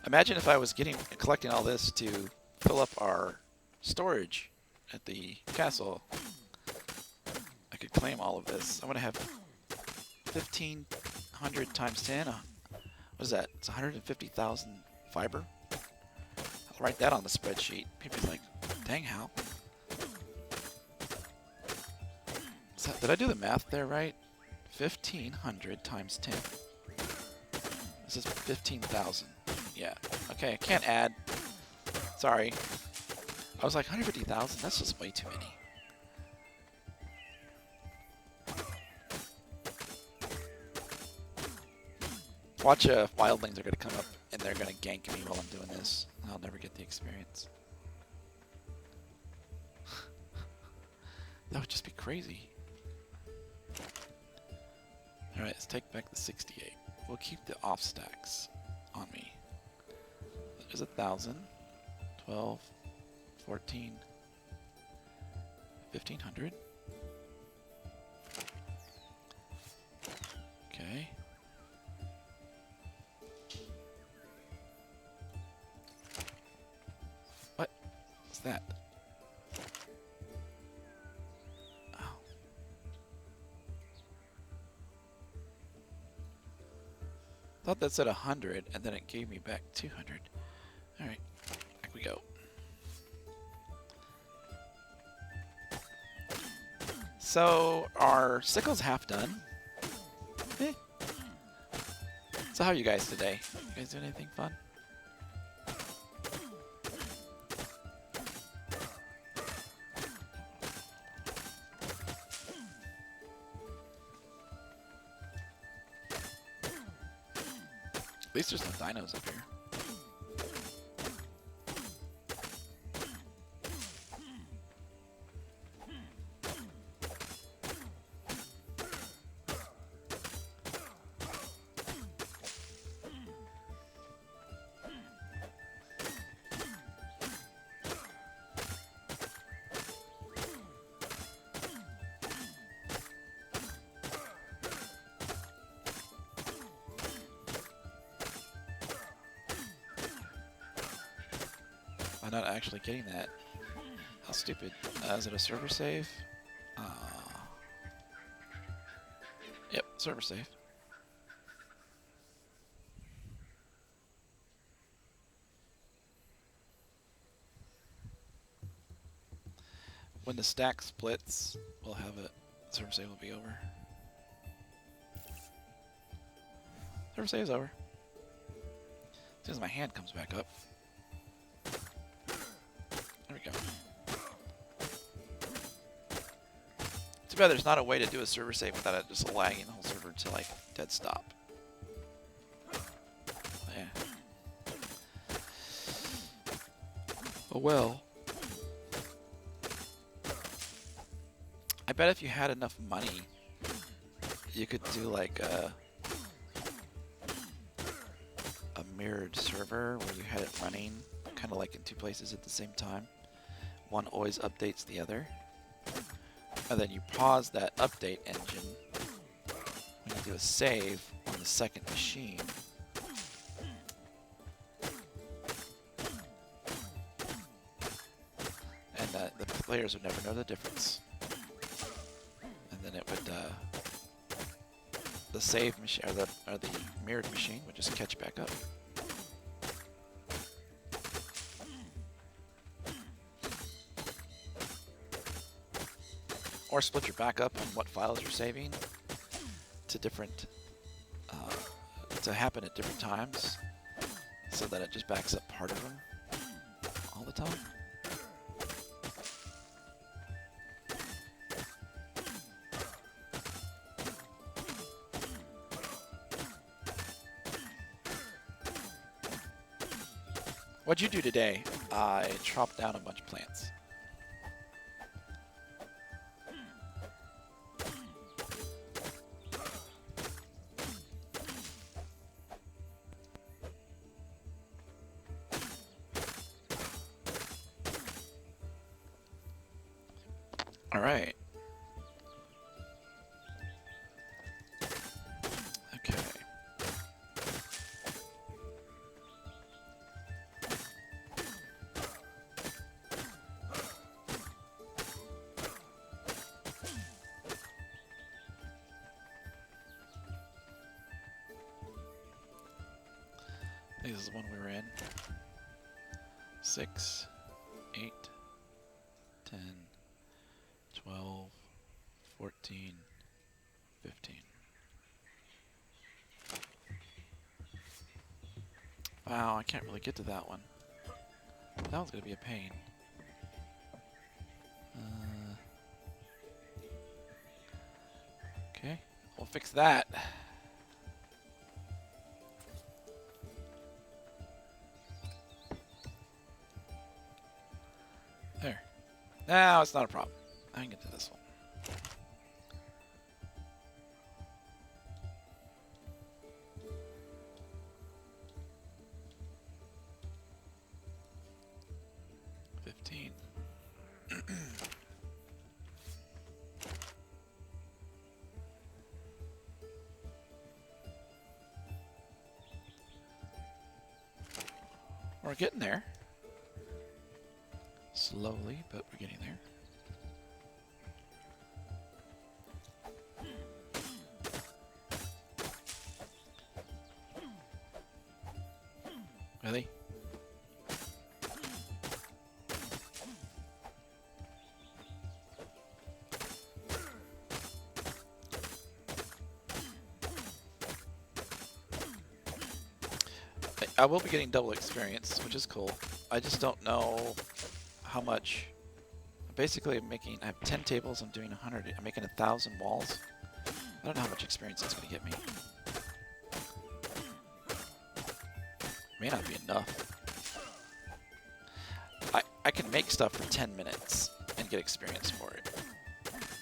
Speaker 1: Imagine if I was collecting all this to fill up our storage at the castle. I could claim all of this. I'm gonna have 1500 times 10. What is that? It's 150,000 fiber. I'll write that on the spreadsheet. People be like, dang, how? Did I do the math there right? 1500 times 10. This is 15,000. Yeah. Okay, I can't add. Sorry. I was like 150,000. That's just way too many. Watch wildlings are going to come up and they're going to gank me while I'm doing this. I'll never get the experience. That would just be crazy. Alright, let's take back the 68. We'll keep the off stacks on me. There's 1,000, 12, 14, 1,500. Okay. What? What's that? Oh. Thought that said 100, and then it gave me back 200. Alright, back we go. So, our sickle's half done. Eh. So how are you guys today? You guys doing anything fun? At least there's no dinos up here. I'm not actually getting that. How stupid. Is it a server save? Yep, server save. When the stack splits, we'll have it. Server save will be over. Server save's over. As soon as my hand comes back up. There we go. Too bad there's not a way to do a server save without it just lagging the whole server to like dead stop. Yeah. Oh well. I bet if you had enough money, you could do like a mirrored server where you had it running kind of like in two places at the same time. One always updates the other. And then you pause that update engine when you do a save on the second machine. And the players would never know the difference. And then it would, the save machine, or the mirrored machine would just catch back up. Or split your backup on what files you're saving to different, to happen at different times, so that it just backs up part of them all the time. What'd you do today? I chopped down a bunch of plants. All right. Okay. This is the one we were in. 6, 8, 10, 12, 14, 15. Wow, I can't really get to that one. That one's gonna be a pain. Okay, we'll fix that. There. Now it's not a problem. I can get to this one. We're getting there. Slowly, but we're getting there. Really? I will be getting double experience, which is cool. I just don't know how much. Basically, I have 10 tables, I'm doing 100. I'm making 1,000 walls. I don't know how much experience it's going to get me. May not be enough. I can make stuff for 10 minutes and get experience for it.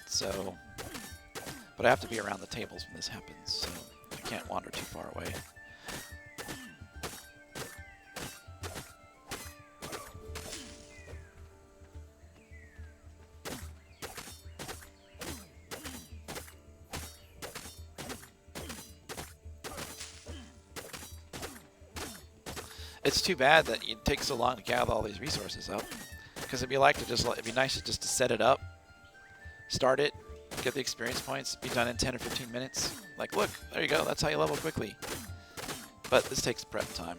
Speaker 1: So, but I have to be around the tables when this happens, so I can't wander too far away. It's too bad that it takes so long to gather all these resources up. Because it'd be nice to just to set it up, start it, get the experience points, be done in 10 or 15 minutes. Like, look, there you go. That's how you level quickly. But this takes prep time.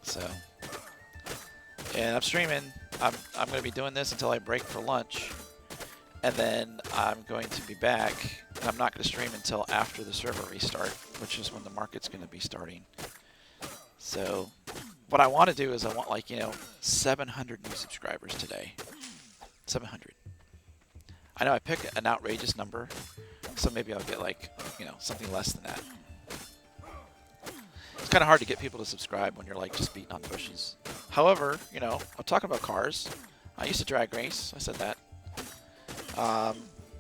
Speaker 1: So, and I'm streaming. I'm going to be doing this until I break for lunch, and then I'm going to be back. And I'm not going to stream until after the server restart, which is when the market's going to be starting. So, what I want to do is I want, like, 700 new subscribers today. 700. I know I pick an outrageous number, so maybe I'll get, like, something less than that. It's kind of hard to get people to subscribe when you're, like, just beating on bushes. However, I'm talking about cars. I used to drag race. I said that.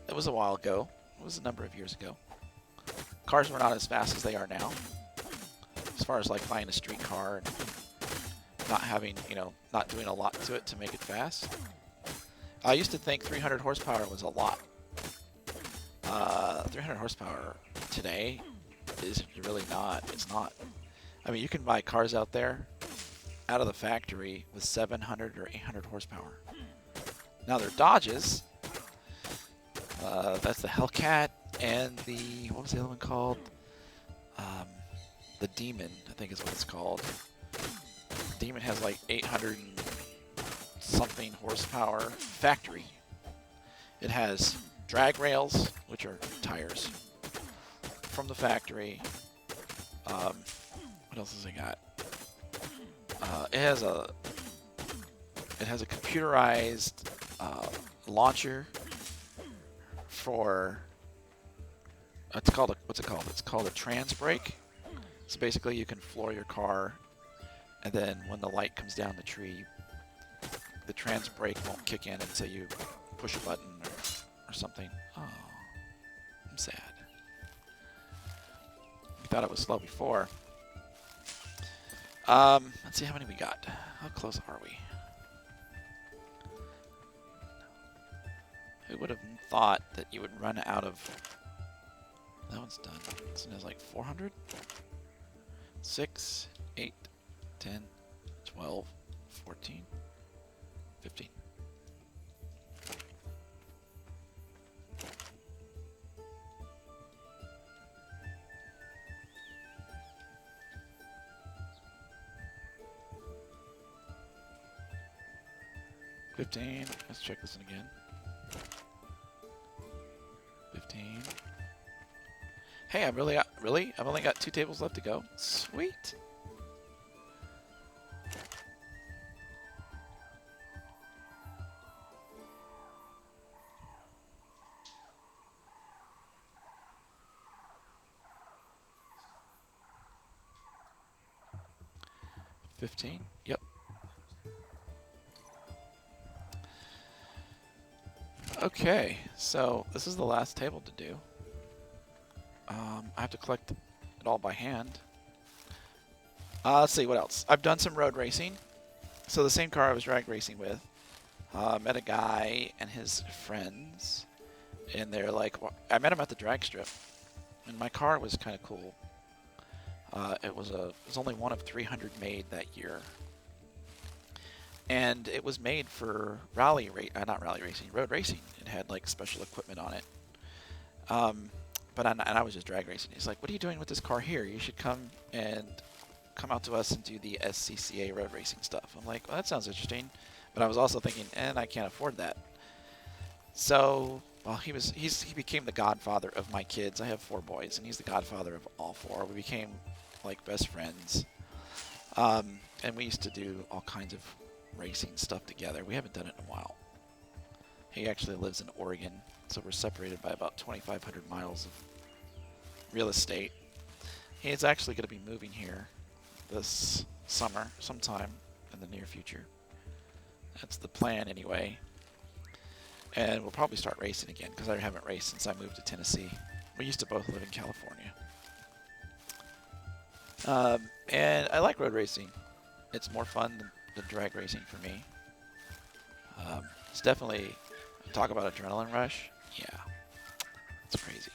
Speaker 1: It was a while ago. It was a number of years ago. Cars were not as fast as they are now. As far as like buying a street car and not having, not doing a lot to it to make it fast. I used to think 300 horsepower was a lot. 300 horsepower today is really not. It's not. I mean, you can buy cars out there out of the factory with 700 or 800 horsepower. Now they're Dodges. That's the Hellcat and the, what was the other one called? The Demon, I think is what it's called. Demon has like 800 and something horsepower factory. It has drag rails, which are tires, from the factory. What else has it got? It has a computerized launcher for what's it called? It's called a trans brake. So basically, you can floor your car, and then when the light comes down the tree, the trans brake won't kick in until you push a button or something. Oh, I'm sad. We thought it was slow before. Let's see how many we got. How close are we? Who would have thought that you would run out of... That one's done. This one has like 400? 6, 8, 10, 12, 14, 15. 15. Let's check this one again. 15. Hey, I've only got 2 tables left to go. Sweet. Yep. Okay, so this is the last table to do. I have to collect it all by hand. Let's see what else. I've done some road racing. So the same car I was drag racing with. Met a guy and his friends, and they're like, I met him at the drag strip, and my car was kind of cool. It was only one of 300 made that year, and it was made for road racing. It had like special equipment on it. And I was just drag racing. He's like, "What are you doing with this car here? You should come out to us and do the SCCA road racing stuff." I'm like, "Well, that sounds interesting," but I was also thinking, "And I can't afford that." So, well, he became the godfather of my kids. I have 4 boys, and he's the godfather of all 4. We became like best friends, and we used to do all kinds of racing stuff together. We haven't done it in a while. He actually lives in Oregon, so we're separated by about 2,500 miles of real estate. He's actually going to be moving here this summer, sometime in the near future. That's the plan anyway. And we'll probably start racing again, because I haven't raced since I moved to Tennessee. We used to both live in California. And I like road racing. It's more fun than drag racing for me. It's definitely, talk about adrenaline rush. Yeah, it's crazy.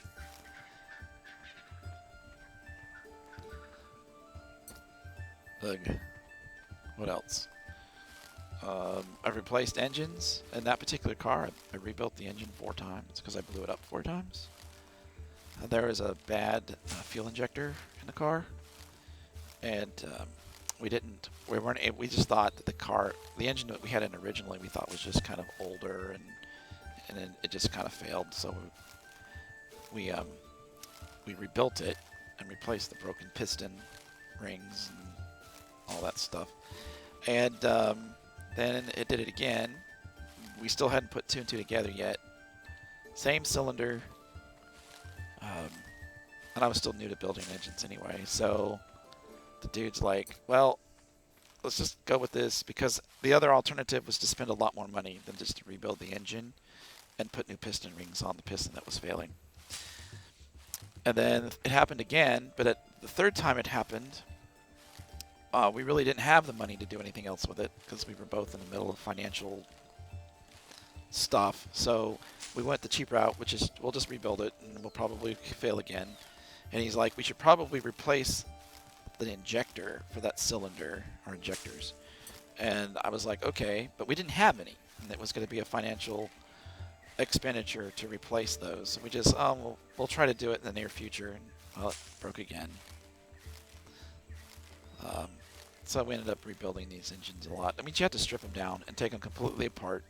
Speaker 1: Ugh. What else? I've replaced engines in that particular car. I rebuilt the engine 4 times because I blew it up 4 times. There was a bad fuel injector in the car, and we just thought that the engine that we had in originally, we thought was just kind of older, and then it just kind of failed. So we rebuilt it and replaced the broken piston rings and all that stuff. And then it did it again. We still hadn't put 2 and 2 together yet. Same cylinder. And I was still new to building engines anyway. So the dude's like, well, let's just go with this, because the other alternative was to spend a lot more money than just to rebuild the engine and put new piston rings on the piston that was failing. And then it happened again, but at the 3rd time it happened, we really didn't have the money to do anything else with it, because we were both in the middle of financial stuff. So we went the cheap route, which is we'll just rebuild it and we'll probably fail again. And he's like, we should probably replace the injector for that cylinder, or injectors. And I was like, okay, but we didn't have any, and it was going to be a financial expenditure to replace those. So we just, we'll try to do it in the near future. And well, it broke again. So we ended up rebuilding these engines a lot. I mean, you have to strip them down and take them completely apart.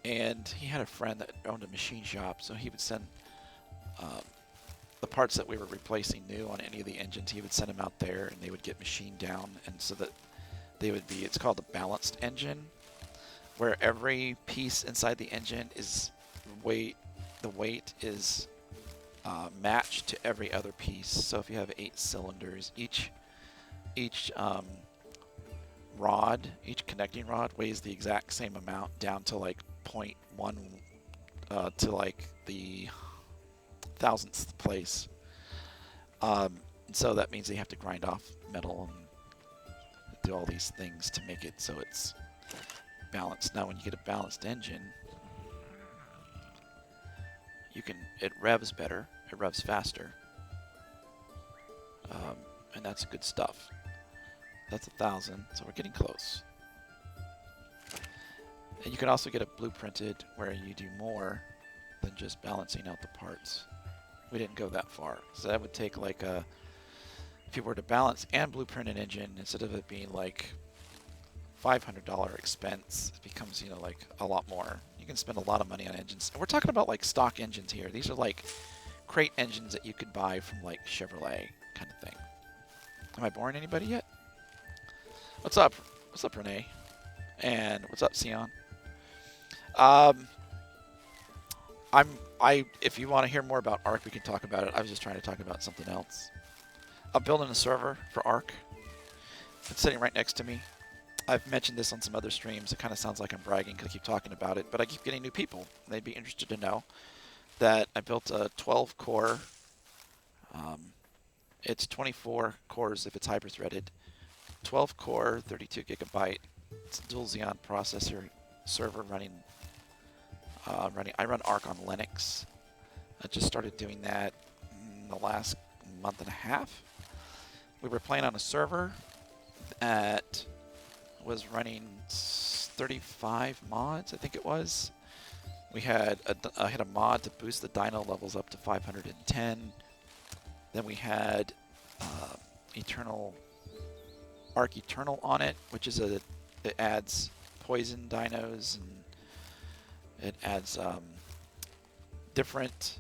Speaker 1: And he had a friend that owned a machine shop, so he would send the parts that we were replacing new on any of the engines. He would send them out there, and they would get machined down, and so that they would be, it's called a balanced engine, where every piece inside the engine is the weight is matched to every other piece. So if you have 8 cylinders, each rod, each connecting rod weighs the exact same amount down to like 0.1 to like the 1,000th place. So that means they have to grind off metal and do all these things to make it so it's balanced. Now when you get a balanced engine, it revs better, it revs faster, and that's good stuff. That's 1,000, so we're getting close. And you can also get it blueprinted where you do more than just balancing out the parts. We didn't go that far, so that would take like if you were to balance and blueprint an engine, instead of it being like $500 expense, it becomes, you know, like a lot more. You can spend a lot of money on engines. And we're talking about like stock engines here. These are like crate engines that you could buy from like Chevrolet kind of thing. Am I boring anybody yet? What's up? What's up, Renee? And what's up, Sion? If you want to hear more about Arc, we can talk about it. I was just trying to talk about something else. I'm building a server for Arc. It's sitting right next to me. I've mentioned this on some other streams. It kind of sounds like I'm bragging because I keep talking about it, but I keep getting new people. They'd be interested to know that I built a 12-core. It's 24 cores if it's hyper-threaded. 12-core, 32 gigabyte. It's a dual Xeon processor server running. I run Arc on Linux. I just started doing that in the last month and a half. We were playing on a server that was running 35 mods, I think it was. We had a mod to boost the dyno levels up to 510. Then we had Arc Eternal on it, which is it adds poison dynos, and it adds different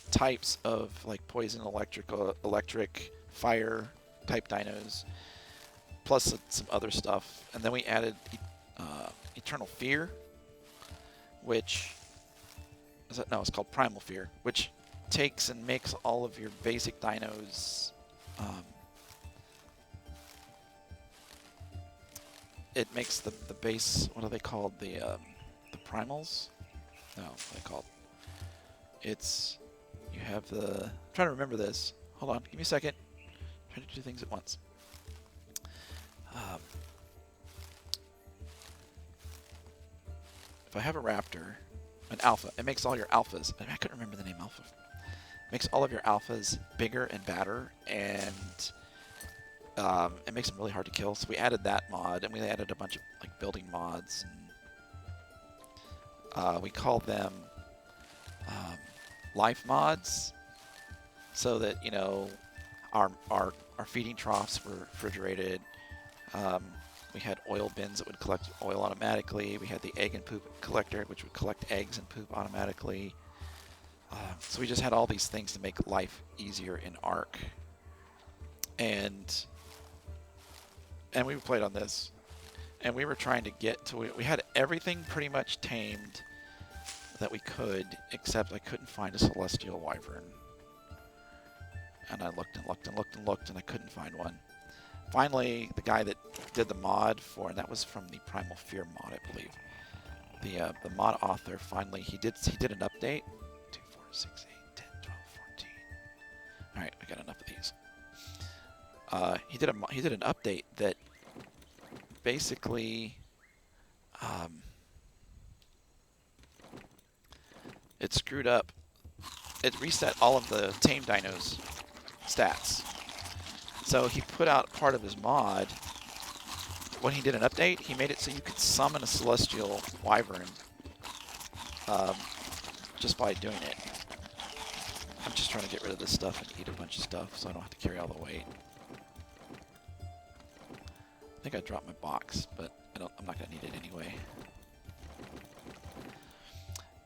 Speaker 1: types of like poison, electric, fire type dynos, plus some other stuff. And then we added Eternal Fear, which it's called Primal Fear, which takes and makes all of your basic dynos. It makes the base. What are they called? The primals? No, what are they called? It's you have the. I'm trying to remember this. Hold on, give me a second. I'm trying to do things at once. If I have a raptor, an alpha, it makes all your alphas. I couldn't remember the name alpha. It makes all of your alphas bigger and badder, and it makes them really hard to kill. So we added that mod, and we added a bunch of like building mods. And, we call them life mods, so that our feeding troughs were refrigerated. We had oil bins that would collect oil automatically. We had the egg and poop collector, which would collect eggs and poop automatically. So we just had all these things to make life easier in Arc. And we played on this. And we were trying to get to... We had everything pretty much tamed that we could, except I couldn't find a Celestial Wyvern. And I looked and looked and looked and looked, and I couldn't find one. Finally, the guy that did the mod for, and that was from the Primal Fear mod, I believe. The mod author finally he did an update. 2, 4, 6, 8, 10, 12, 14. All right, I got enough of these. He did an update that basically it screwed up. It reset all of the tame dinos stats. So he put out part of his mod. When he did an update, he made it so you could summon a Celestial Wyvern just by doing it. I'm just trying to get rid of this stuff and eat a bunch of stuff so I don't have to carry all the weight. I think I dropped my box, but I'm not going to need it anyway.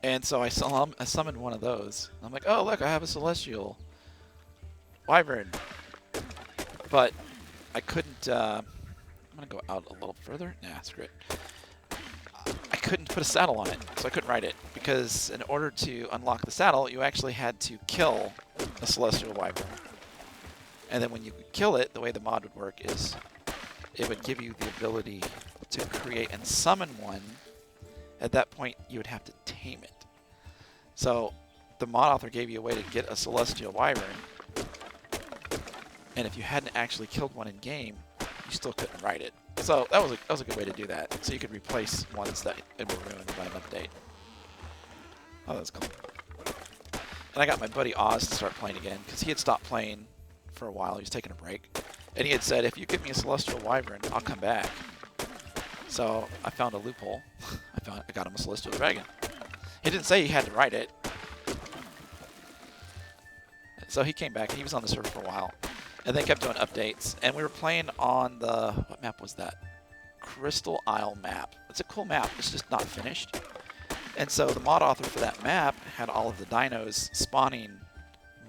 Speaker 1: And so I summoned one of those. I'm like, oh look, I have a Celestial Wyvern. But I couldn't, I'm going to go out a little further. Nah, screw it. I couldn't put a saddle on it, so I couldn't ride it. Because in order to unlock the saddle, you actually had to kill a Celestial Wyvern. And then when you kill it, the way the mod would work is it would give you the ability to create and summon one. At that point, you would have to tame it. So the mod author gave you a way to get a Celestial Wyvern. And if you hadn't actually killed one in game, you still couldn't ride it. So that was a good way to do that. So you could replace ones that were ruined by an update. Oh, that's cool. And I got my buddy Oz to start playing again, because he had stopped playing for a while. He was taking a break. And he had said, if you give me a Celestial Wyvern, I'll come back. So I found a loophole. I got him a Celestial Dragon. He didn't say he had to ride it. So he came back. He was on the server for a while. And they kept doing updates. And we were playing on the... What map was that? Crystal Isle map. It's a cool map. It's just not finished. And so the mod author for that map had all of the dinos spawning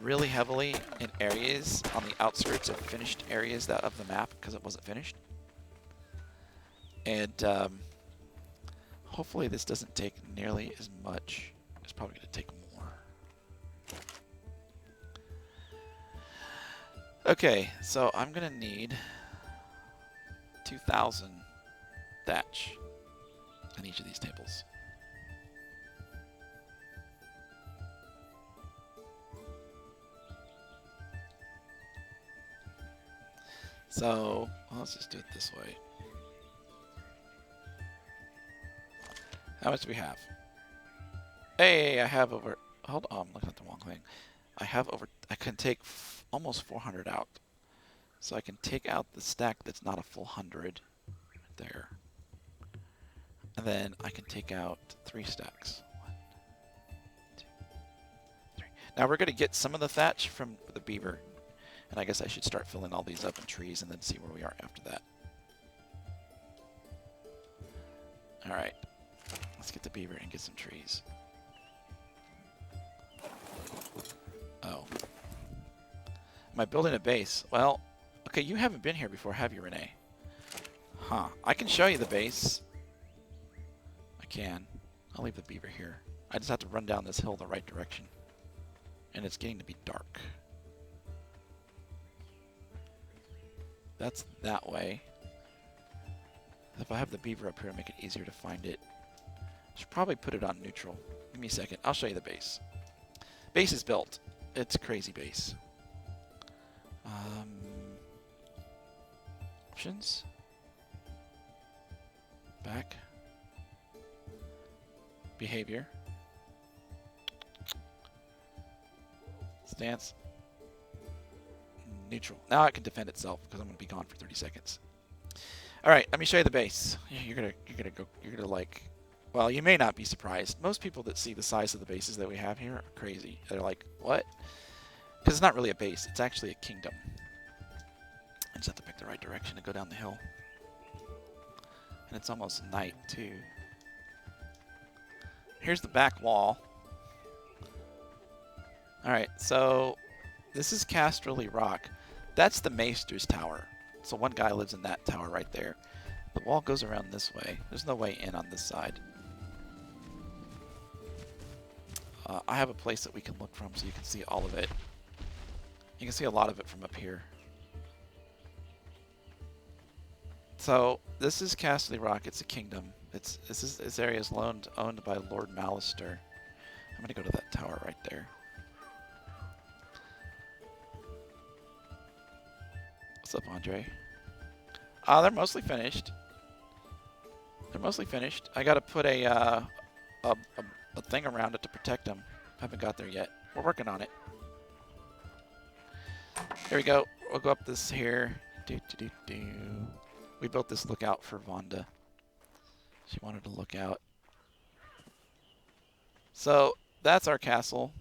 Speaker 1: really heavily in areas on the outskirts of finished areas of the map because it wasn't finished. And hopefully this doesn't take nearly as much. It's probably going to take more. Okay, so I'm going to need 2,000 thatch on each of these tables. So, well, let's just do it this way. How much do we have? Hey, I have over... Hold on, I'm looking at the wrong thing. I can take almost 400 out. So I can take out the stack that's not a full 100. Right there. And then I can take out 3 stacks. 1, 2, 3. Now we're going to get some of the thatch from the beaver. And I guess I should start filling all these up in trees and then see where we are after that. Alright. Let's get the beaver and get some trees. Oh. Am I building a base? Well, okay, you haven't been here before, have you, Renee? Huh. I can show you the base. I can. I'll leave the beaver here. I just have to run down this hill the right direction. And it's getting to be dark. That's that way. If I have the beaver up here, it'll make it easier to find it. I should probably put it on neutral. Give me a second. I'll show you the base. Base is built. It's a crazy base. Options. Back. Behavior. Stance. Neutral. Now it can defend itself because I'm going to be gone for 30 seconds. All right, let me show you the base. You're gonna like. Well, you may not be surprised. Most people that see the size of the bases that we have here are crazy. They're like, what? Because it's not really a base. It's actually a kingdom. I just have to pick the right direction to go down the hill. And it's almost night, too. Here's the back wall. Alright, so this is Casterly Rock. That's the Maester's Tower. So one guy lives in that tower right there. The wall goes around this way. There's no way in on this side. I have a place that we can look from so you can see all of it. You can see a lot of it from up here. So this is Casterly Rock. It's a kingdom. This area is owned by Lord Malister. I'm gonna go to that tower right there. What's up, Andre? They're mostly finished. They're mostly finished. I gotta put a thing around it to protect them. Haven't got there yet. We're working on it. Here we go. We'll go up this here. We built this lookout for Vonda. She wanted to look out. So that's our castle.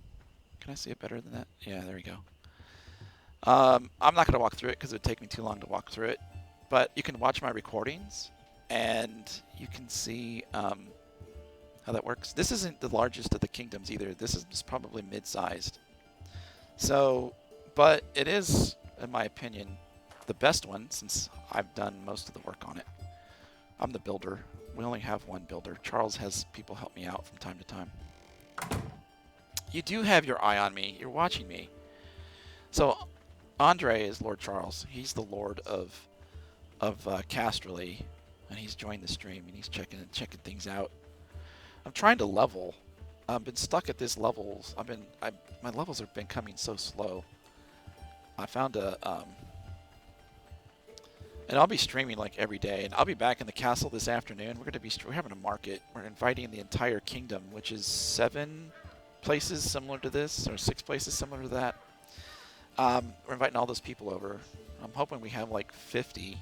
Speaker 1: Can I see it better than that? Yeah, there we go. I'm not going to walk through it because it would take me too long to walk through it. But you can watch my recordings and you can see how that works. This isn't the largest of the kingdoms either. This is probably mid-sized. So, but it is, in my opinion, the best one since I've done most of the work on it. I'm the builder. We only have one builder. Charles has people help me out from time to time. You do have your eye on me. You're watching me. So, Andre is Lord Charles. He's the Lord of Casterly, and he's joined the stream and he's checking things out. I'm trying to level. I've been stuck at this levels. My levels have been coming so slow. I found a and I'll be streaming like every day, and I'll be back in the castle this afternoon. We're having a market. We're inviting the entire kingdom, which is 7 places similar to this, or 6 places similar to that. We're inviting all those people over. I'm hoping we have like 50.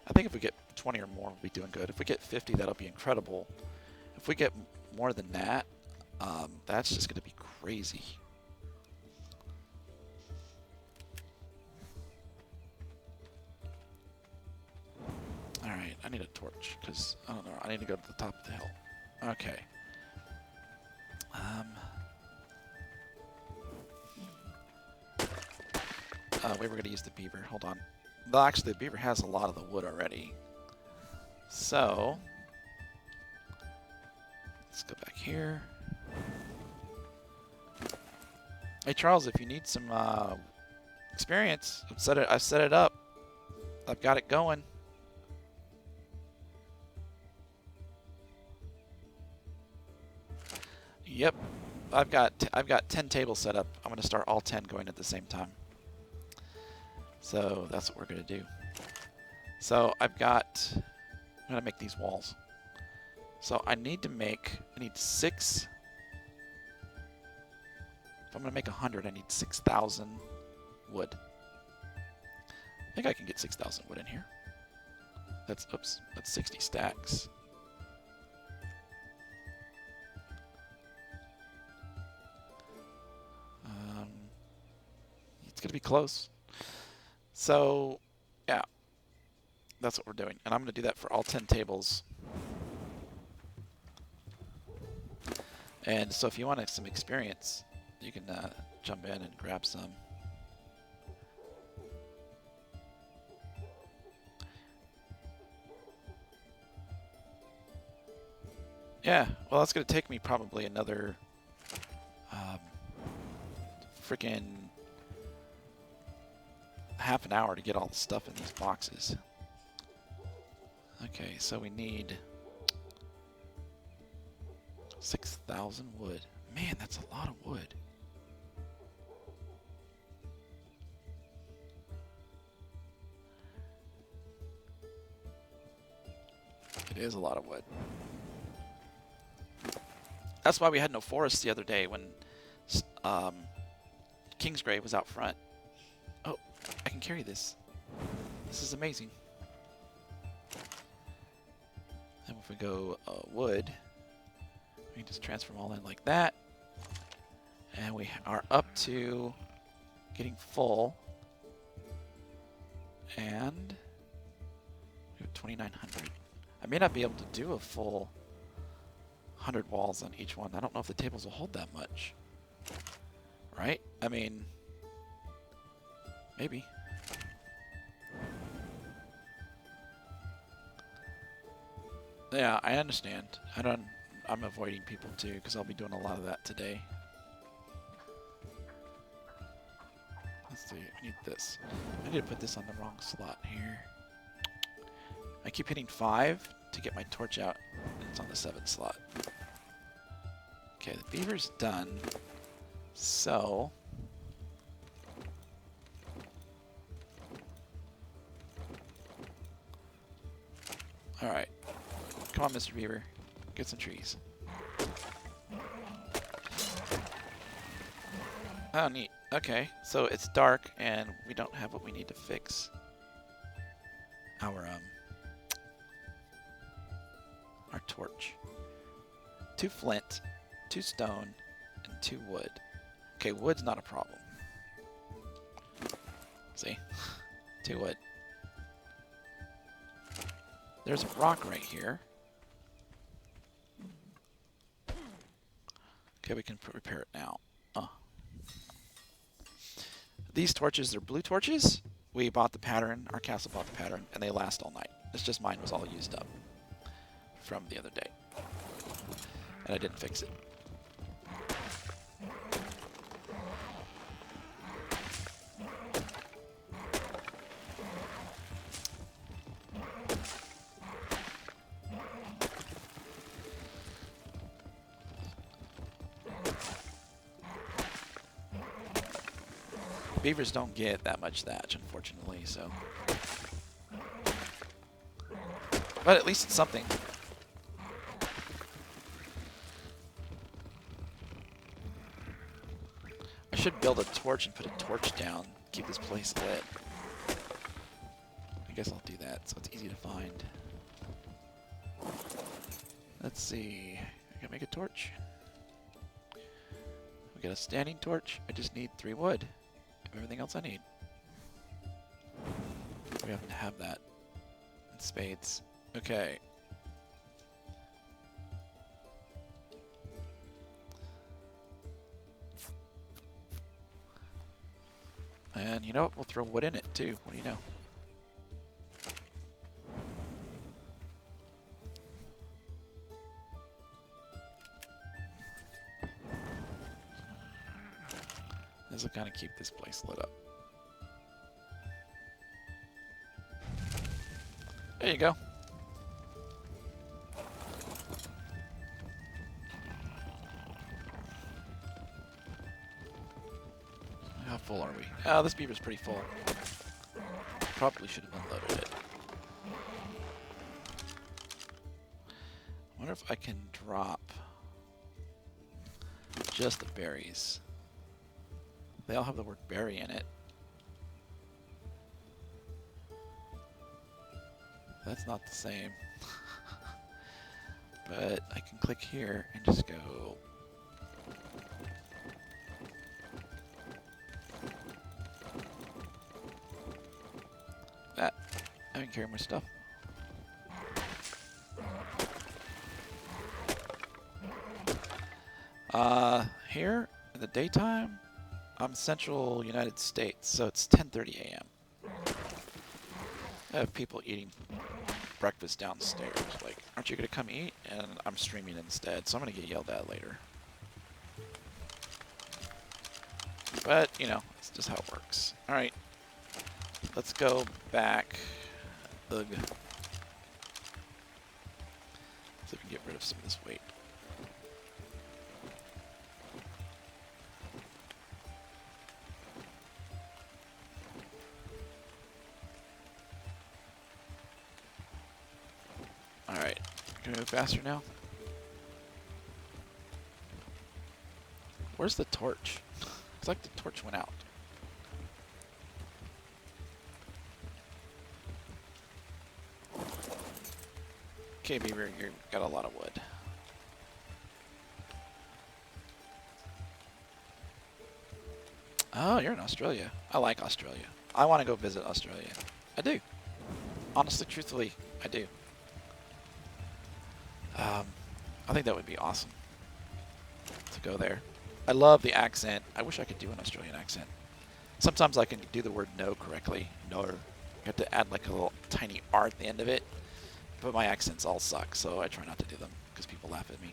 Speaker 1: I think if we get 20 or more, we'll be doing good. If we get 50, that'll be incredible. If we get more than that, that's just going to be crazy. Alright, I need a torch because I don't know. I need to go to the top of the hill. Okay. We were gonna use the beaver. Hold on. Well, actually, the beaver has a lot of the wood already. So let's go back here. Hey Charles, if you need some experience, I've set it up. I've got it going. Yep, I've got 10 tables set up. I'm gonna start all 10 going at the same time. So that's what we're gonna do. So I'm gonna make these walls. So I need 6. If I'm gonna make 100, I need 6,000 wood. I think I can get 6,000 wood in here. That's 60 stacks. It's gonna be close. So, yeah, that's what we're doing, and I'm gonna do that for all 10 tables. And so, if you want some experience, you can jump in and grab some. Yeah, well, that's gonna take me probably another freaking half an hour to get all the stuff in these boxes. Okay, so we need 6,000 wood. Man, that's a lot of wood. It is a lot of wood. That's why we had no forest the other day when Kingsgrave was out front. Oh, I can carry this. This is amazing. And if we go wood, we can just transfer them all in like that. And we are up to getting full. And we have 2,900. I may not be able to do a full 100 walls on each one. I don't know if the tables will hold that much. Right? I mean, maybe. Yeah, I understand. I'm avoiding people too because I'll be doing a lot of that today. Let's see. I need this. I need to put this on the wrong slot here. I keep hitting 5 to get my torch out, and it's on the 7th slot. Okay, the beaver's done. So alright. Come on, Mr. Beaver. Get some trees. Oh, neat. Okay, so it's dark and we don't have what we need to fix our torch. 2 flint, 2 stone, and 2 wood. Okay, wood's not a problem. See? 2 wood. There's a rock right here. Okay, we can repair it now. These torches, they're blue torches. We bought the pattern, our castle bought the pattern, and they last all night. It's just mine was all used up from the other day. And I didn't fix it. Beavers don't get that much thatch, unfortunately, so. But at least it's something. I should build a torch and put a torch down, keep this place lit. I guess I'll do that so it's easy to find. Let's see. I can make a torch. We got a standing torch. I just need 3 wood. Everything else I need. We happen to have that in spades. Okay. And you know what? We'll throw wood in it too. What do you know? This will kind of keep this place lit up. There you go. How full are we? Oh, this beaver's pretty full. Probably should have unloaded it. I wonder if I can drop just the berries. They all have the word berry in it. That's not the same. But I can click here and just go. That. I can carry my stuff. Here in the daytime, I'm Central United States, so it's 10:30 a.m. I have people eating breakfast downstairs. Like, aren't you gonna come eat? And I'm streaming instead, so I'm gonna get yelled at later. But you know, it's just how it works. All right, let's go back. Ugh. So we can get rid of some of this weight. Alright, can we move faster now? Where's the torch? It's like the torch went out. Okay, Beaver, you got a lot of wood. Oh, you're in Australia. I like Australia. I want to go visit Australia. I do. Honestly, truthfully, I do. I think that would be awesome to go there. I love the accent. I wish I could do an Australian accent. Sometimes I can do the word no correctly. No. You have to add like a little tiny R at the end of it. But my accents all suck, so I try not to do them because people laugh at me.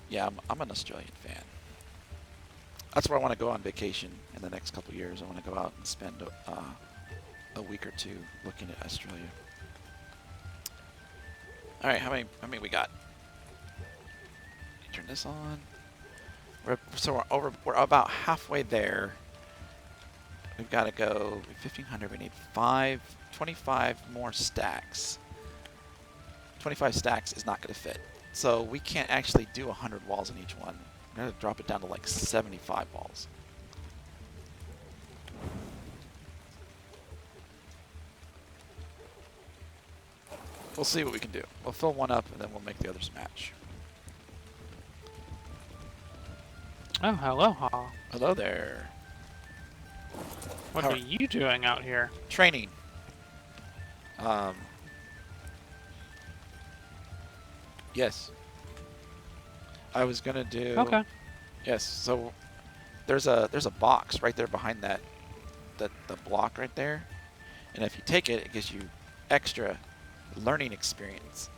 Speaker 1: Yeah, I'm an Australian fan. That's where I want to go on vacation in the next couple years. I want to go out and spend a week or two looking at Australia. All right, how many we got? Turn this on. We're about halfway there. We've got to go 1,500. We need 25 more stacks. 25 stacks is not going to fit. So we can't actually do 100 walls in each one. We're going to drop it down to like 75 walls. We'll see what we can do. We'll fill one up and then we'll make the others match.
Speaker 2: Oh, hello, Hall.
Speaker 1: Hello there.
Speaker 2: What are you doing out here?
Speaker 1: Training. Yes. I was gonna do.
Speaker 2: Okay.
Speaker 1: Yes. So there's a box right there behind the block right there, and if you take it, it gives you extra learning experience.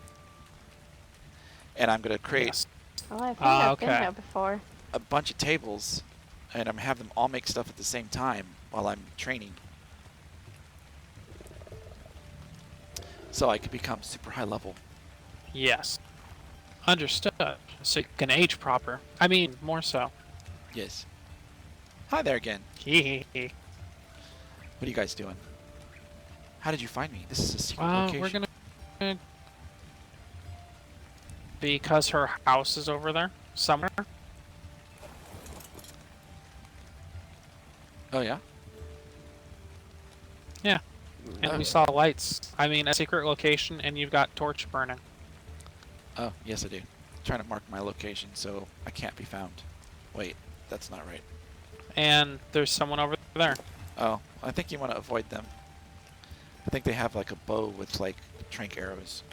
Speaker 1: And I'm gonna create
Speaker 2: Yes.
Speaker 7: Oh, I think I've been
Speaker 2: okay.
Speaker 7: here before.
Speaker 1: a bunch of tables, and I'm have them all make stuff at the same time while I'm training. So I could become super high level.
Speaker 2: Yes. Understood. So you can age proper. I mean, more so.
Speaker 1: Yes. Hi there again.
Speaker 2: Hehehe.
Speaker 1: What are you guys doing? How did you find me? This is a secret
Speaker 2: We're
Speaker 1: location.
Speaker 2: gonna... Because her house is over there, somewhere.
Speaker 1: Oh yeah?
Speaker 2: Yeah. And we saw lights. I mean, a secret location, and you've got torch burning.
Speaker 1: Oh, yes I do. Trying to mark my location so I can't be found. Wait, that's not right.
Speaker 2: And there's someone over there.
Speaker 1: Oh, I think you want to avoid them. I think they have like a bow with like trank arrows.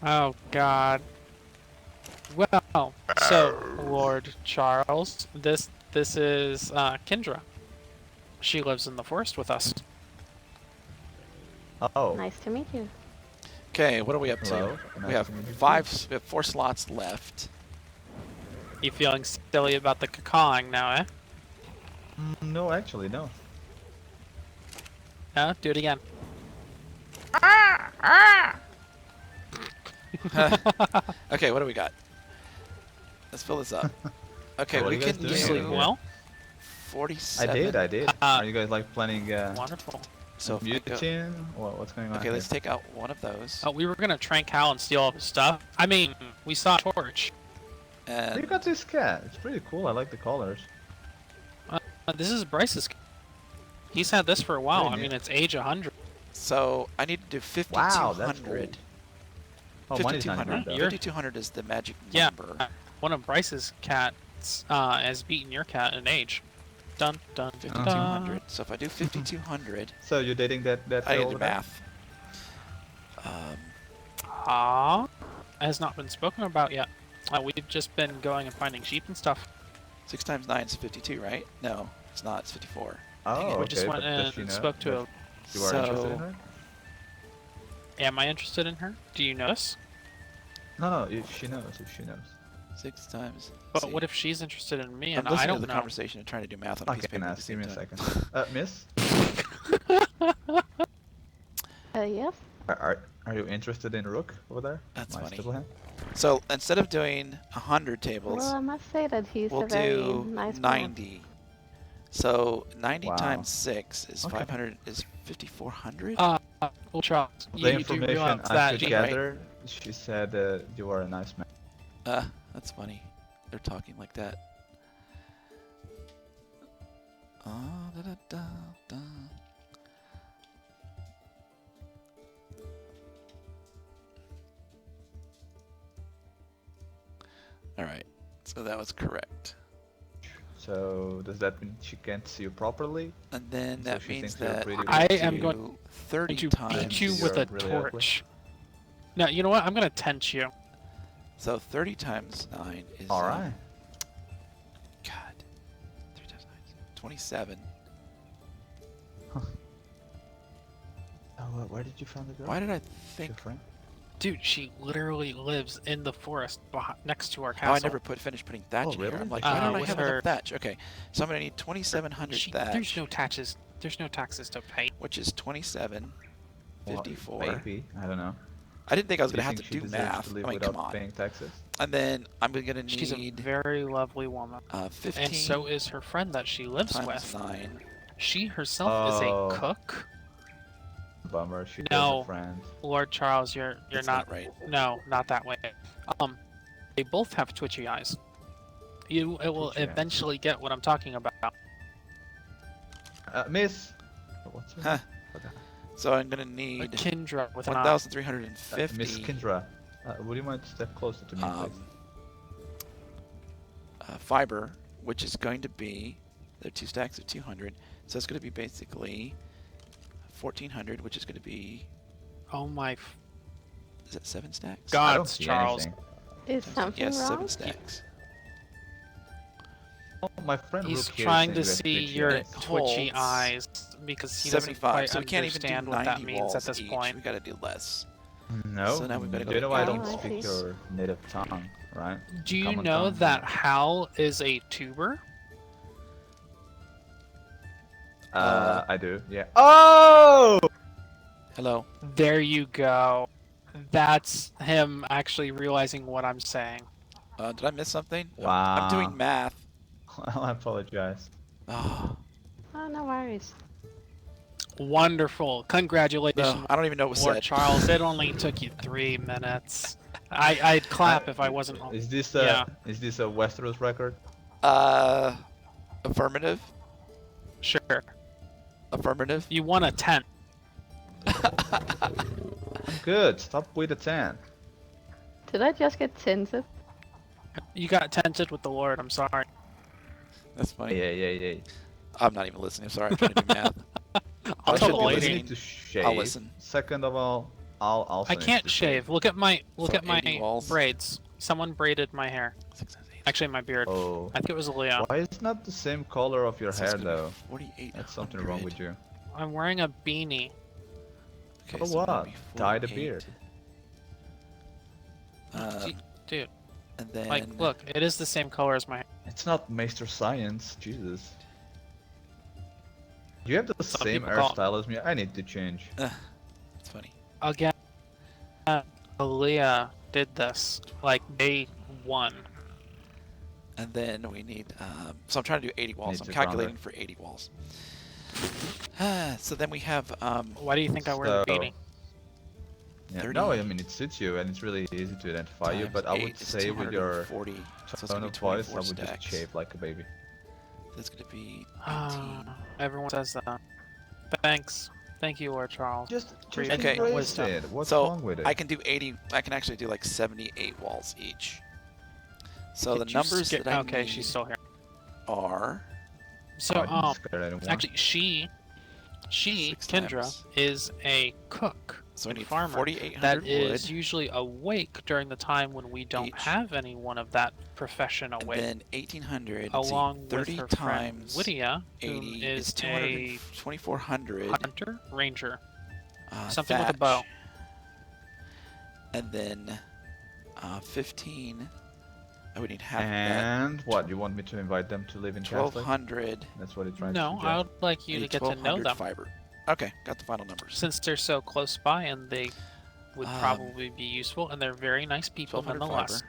Speaker 2: Oh God. Well, so Lord Charles, this is Kendra. She lives in the forest with us.
Speaker 10: Oh,
Speaker 7: Nice to meet you.
Speaker 1: Okay, what are we up
Speaker 10: hello.
Speaker 1: to?
Speaker 10: Nice
Speaker 1: We have
Speaker 10: to meet you.
Speaker 1: we have 4 slots left.
Speaker 2: You feeling silly about the cawing now, eh?
Speaker 10: No, actually, no.
Speaker 2: No, do it again.
Speaker 1: Okay, what do we got? Let's fill this up. Okay,
Speaker 10: What are
Speaker 1: we
Speaker 10: you guys
Speaker 1: can
Speaker 10: doing
Speaker 2: Sleep
Speaker 10: over
Speaker 1: do
Speaker 10: here?
Speaker 2: well.
Speaker 1: 47.
Speaker 10: I did. Are you guys like planning
Speaker 2: Wonderful.
Speaker 1: So if I go,
Speaker 10: mutation? What's going on
Speaker 1: okay,
Speaker 10: here?
Speaker 1: let's take out one of those.
Speaker 2: Oh, we were gonna trank Hal and steal all his stuff. I mean, we saw a torch.
Speaker 1: And
Speaker 10: You got this cat. It's pretty cool. I like the colors.
Speaker 2: This is Bryce's. He's had this for a while.
Speaker 10: Pretty
Speaker 2: I
Speaker 10: neat.
Speaker 2: mean, it's age 100.
Speaker 1: so I need to do 5200.
Speaker 10: Wow, that's old. Oh, money's not
Speaker 1: 5200.
Speaker 10: good though.
Speaker 2: You're-
Speaker 1: 5200 is the magic
Speaker 2: Yeah.
Speaker 1: number.
Speaker 2: One of Bryce's cats has beaten your cat in age. Dun dun
Speaker 1: 5200. So if I do 5200,
Speaker 10: So you're dating that
Speaker 1: I
Speaker 10: girl
Speaker 1: need
Speaker 10: over
Speaker 1: to
Speaker 10: there?
Speaker 1: math.
Speaker 2: Has not been spoken about yet. We've just been going and finding sheep and stuff.
Speaker 1: 6 times 9 is 52, right? No, it's not. It's 54.
Speaker 10: Oh,
Speaker 1: We
Speaker 10: okay.
Speaker 2: We just went
Speaker 10: but does
Speaker 2: and
Speaker 10: she know
Speaker 2: spoke to
Speaker 10: that
Speaker 2: her.
Speaker 10: You are interested in
Speaker 1: So-
Speaker 10: her?
Speaker 2: Am I interested in her? Do you notice?
Speaker 10: No, if she knows. If she knows.
Speaker 1: 6 times.
Speaker 2: But what if she's interested in me
Speaker 1: I'm
Speaker 2: and
Speaker 1: listening
Speaker 2: I don't
Speaker 1: to the
Speaker 2: know?
Speaker 1: conversation and trying to do math on a piece
Speaker 10: Okay,
Speaker 1: of paper at the
Speaker 10: ask. Give
Speaker 1: same
Speaker 10: me a
Speaker 1: time.
Speaker 10: second. Miss,
Speaker 7: Yes.
Speaker 10: are you interested in Rook over there?
Speaker 1: That's
Speaker 10: My
Speaker 1: funny.
Speaker 10: stable hand?
Speaker 1: So instead of doing 100 tables,
Speaker 7: Well, I must say that he's
Speaker 1: we'll
Speaker 7: a very
Speaker 1: do
Speaker 7: nice man.
Speaker 1: 90. So 90
Speaker 10: Wow.
Speaker 1: times 6 is
Speaker 10: Okay.
Speaker 1: 500 is 5400.
Speaker 2: Well, Charles,
Speaker 10: The
Speaker 2: you do
Speaker 10: information
Speaker 2: realize
Speaker 10: I
Speaker 2: that
Speaker 10: could
Speaker 2: she-
Speaker 10: gather, she said you are a nice man.
Speaker 1: That's funny. They're talking like that. Da, da, da, da. All right. So that was correct.
Speaker 10: So does that mean she can't see you properly?
Speaker 1: And then
Speaker 10: So
Speaker 1: that
Speaker 10: she
Speaker 1: means
Speaker 10: thinks you're
Speaker 1: that
Speaker 10: pretty
Speaker 2: I
Speaker 1: we
Speaker 2: am
Speaker 1: do
Speaker 2: going
Speaker 1: 30
Speaker 2: to
Speaker 1: times.
Speaker 2: beat you
Speaker 10: You're
Speaker 2: with a
Speaker 10: really ugly.
Speaker 2: torch. No, you know what? I'm gonna tent you.
Speaker 1: So 30 times 9 is
Speaker 10: All right.
Speaker 1: God. 3 times 9 is 27.
Speaker 10: Oh, where did you find the girl?
Speaker 1: Why did I
Speaker 10: Your
Speaker 1: think?
Speaker 10: friend?
Speaker 2: Dude, she literally lives in the forest next to our
Speaker 1: Oh,
Speaker 2: castle.
Speaker 1: I never put finished putting thatch
Speaker 10: Oh,
Speaker 1: in here.
Speaker 10: really?
Speaker 1: I'm like, why don't I
Speaker 2: with
Speaker 1: have
Speaker 2: her-
Speaker 1: enough thatch? Okay, so I'm gonna need 2,700 thatch,
Speaker 2: There's no taxes. There's no taxes to pay.
Speaker 1: which is 27,
Speaker 10: Well,
Speaker 1: 54.
Speaker 10: maybe. I don't know.
Speaker 1: I didn't think I was
Speaker 10: Do you
Speaker 1: gonna have
Speaker 10: think
Speaker 1: to
Speaker 10: she
Speaker 1: do
Speaker 10: deserves
Speaker 1: math.
Speaker 10: to live
Speaker 1: I mean,
Speaker 10: without
Speaker 1: come on.
Speaker 10: paying taxes?
Speaker 1: And then I'm gonna
Speaker 2: She's a
Speaker 1: need
Speaker 2: very lovely woman.
Speaker 1: 15
Speaker 2: And so is her friend that she lives
Speaker 1: times
Speaker 2: with.
Speaker 1: 9.
Speaker 2: She herself is
Speaker 10: Oh.
Speaker 2: a cook.
Speaker 10: Bummer. She has
Speaker 2: No.
Speaker 10: a friend.
Speaker 2: Lord Charles, you're
Speaker 1: That's
Speaker 2: not
Speaker 1: right.
Speaker 2: No, not that way. They both have twitchy eyes. It will
Speaker 10: Twitchy eyes.
Speaker 2: eventually get what I'm talking about.
Speaker 10: Miss. What's her
Speaker 1: Huh.
Speaker 10: name? Okay.
Speaker 1: So I'm gonna
Speaker 2: A
Speaker 1: need
Speaker 2: Kindra with an eye.
Speaker 1: 1,350
Speaker 10: Miss Kindra. Would you mind step closer to me, please?
Speaker 1: Fiber, which is going to be the 2 stacks of 200. So it's going to be basically 1,400, which is going to be,
Speaker 2: Oh my
Speaker 1: is that 7 stacks?
Speaker 10: I don't
Speaker 2: gods,
Speaker 10: see
Speaker 2: Charles.
Speaker 10: anything.
Speaker 7: Is something
Speaker 1: Yes,
Speaker 7: wrong?
Speaker 1: 7 stacks.
Speaker 10: Oh, my friend
Speaker 2: He's
Speaker 10: Rook here is
Speaker 2: trying to
Speaker 10: saying you have
Speaker 2: see
Speaker 10: twitchy
Speaker 2: your
Speaker 10: eyes.
Speaker 2: twitchy
Speaker 1: holds
Speaker 2: eyes because he doesn't
Speaker 1: 75.
Speaker 2: quite
Speaker 1: So we can't even do
Speaker 2: understand
Speaker 1: 90
Speaker 2: what that means
Speaker 1: walls
Speaker 2: at this
Speaker 1: each.
Speaker 2: point.
Speaker 1: We got to do less.
Speaker 10: No.
Speaker 1: So now we've gotta
Speaker 10: you
Speaker 1: go
Speaker 10: know I don't
Speaker 7: down. Oh, I
Speaker 10: speak
Speaker 7: see.
Speaker 10: your native tongue, right?
Speaker 2: Do you
Speaker 10: Common
Speaker 2: know
Speaker 10: tongue.
Speaker 2: that Hal is a tuber?
Speaker 10: I do. Yeah. Oh!
Speaker 1: Hello.
Speaker 2: There you go. That's him actually realizing what I'm saying.
Speaker 1: Did I miss something?
Speaker 10: Wow.
Speaker 1: I'm doing math.
Speaker 10: I apologize.
Speaker 1: Oh,
Speaker 7: Oh, no worries.
Speaker 2: Wonderful. Congratulations,
Speaker 1: no, I don't even know what was
Speaker 2: Lord
Speaker 1: said.
Speaker 2: Charles. It only took you 3 minutes. I'd clap if I wasn't.
Speaker 10: Is this
Speaker 2: Yeah.
Speaker 10: a Westeros record?
Speaker 1: Affirmative.
Speaker 2: Sure.
Speaker 1: Affirmative.
Speaker 2: You won a tent.
Speaker 10: I'm good. Stop with the 10.
Speaker 7: Did I just get tinted?
Speaker 2: You got tented with the Lord. I'm sorry.
Speaker 1: That's funny.
Speaker 10: Yeah.
Speaker 1: I'm not even listening. I'm sorry. I'm trying to do math.
Speaker 2: I'll
Speaker 1: I
Speaker 2: tell
Speaker 1: should
Speaker 2: the
Speaker 1: be
Speaker 10: You
Speaker 2: lady.
Speaker 1: listening.
Speaker 10: need to shave.
Speaker 1: I'll listen.
Speaker 10: Second of all, I'll also
Speaker 2: I
Speaker 10: need
Speaker 2: can't
Speaker 10: to
Speaker 2: shave. Look at my
Speaker 1: So 80 walls.
Speaker 2: braids. Someone braided my hair.
Speaker 1: 6 times 8.
Speaker 2: Actually, my beard.
Speaker 10: Oh.
Speaker 2: I think it was Leo.
Speaker 10: Why is not the same color of your
Speaker 1: So it's
Speaker 10: hair
Speaker 1: gonna be
Speaker 10: though?
Speaker 1: 4,800.
Speaker 10: That's something wrong with you.
Speaker 2: I'm wearing a beanie.
Speaker 1: Okay,
Speaker 10: For
Speaker 1: so that'll
Speaker 10: what?
Speaker 1: be
Speaker 10: Dye the
Speaker 1: 48.
Speaker 10: beard.
Speaker 2: Dude,
Speaker 1: And then
Speaker 2: like, look, it is the same color as my hair.
Speaker 10: It's not Master Science, Jesus. You have the
Speaker 2: Some
Speaker 10: same
Speaker 2: people call-
Speaker 10: hairstyle as me. I need to change.
Speaker 1: it's funny.
Speaker 2: Again, Leah did this, like, day 1.
Speaker 1: And then we need, so I'm trying to do 80 walls.
Speaker 10: Needs
Speaker 1: I'm
Speaker 10: a
Speaker 1: calculating
Speaker 10: rounder.
Speaker 1: for 80 walls. So then we have,
Speaker 2: Why do you think I wear the
Speaker 10: So-
Speaker 2: beanie?
Speaker 10: Yeah.
Speaker 1: 30
Speaker 10: No, I mean it suits you and it's really easy to identify you.
Speaker 1: times
Speaker 10: But I
Speaker 1: 8
Speaker 10: would
Speaker 1: is
Speaker 10: say with your
Speaker 1: 240. So it's
Speaker 10: tone
Speaker 1: gonna be
Speaker 10: of voice, I
Speaker 1: 24
Speaker 10: would
Speaker 1: stacks.
Speaker 10: just shave like a baby.
Speaker 1: That's gonna be 18.
Speaker 2: Everyone says that. Thanks. Thank you, Lord Charles.
Speaker 10: Just
Speaker 2: your
Speaker 1: Okay.
Speaker 10: embrace
Speaker 2: wisdom.
Speaker 10: it. What's
Speaker 1: So,
Speaker 10: wrong with it?
Speaker 1: I can do 80. I can actually do like 78 walls each. So the
Speaker 2: Did you
Speaker 1: numbers
Speaker 2: skip-
Speaker 1: that I
Speaker 2: Okay,
Speaker 1: need
Speaker 2: she's still here.
Speaker 1: are
Speaker 2: So,
Speaker 10: I didn't scare anyone.
Speaker 2: actually, she,
Speaker 1: 6
Speaker 2: Kendra,
Speaker 1: times.
Speaker 2: is a cook.
Speaker 1: So we
Speaker 2: and
Speaker 1: need
Speaker 2: farmer
Speaker 1: 4,800
Speaker 2: that
Speaker 1: wood.
Speaker 2: is usually awake during the time when we don't
Speaker 1: Each.
Speaker 2: have anyone of that profession
Speaker 1: And
Speaker 2: awake.
Speaker 1: then 1800. let's see,
Speaker 2: Along with
Speaker 1: 30
Speaker 2: her friend
Speaker 1: times
Speaker 2: Lydia, who
Speaker 1: 80
Speaker 2: is
Speaker 1: is
Speaker 2: a
Speaker 1: 2,400.
Speaker 2: hunter, ranger,
Speaker 1: Uh,
Speaker 2: something with a bow.
Speaker 1: thatch. And then 15. I would need half of
Speaker 10: And what? You want me to invite them to live in
Speaker 1: that.
Speaker 10: Castle?
Speaker 1: 1,200.
Speaker 10: That's what you're trying
Speaker 2: No,
Speaker 10: to suggest.
Speaker 2: I would like you to
Speaker 1: Need
Speaker 2: get to know
Speaker 1: 1,200
Speaker 2: them,
Speaker 1: fiber. Okay, got the final numbers.
Speaker 2: since they're so close by and they would
Speaker 1: Um,
Speaker 2: probably be useful, and they're very nice people
Speaker 1: 1,200
Speaker 2: nonetheless.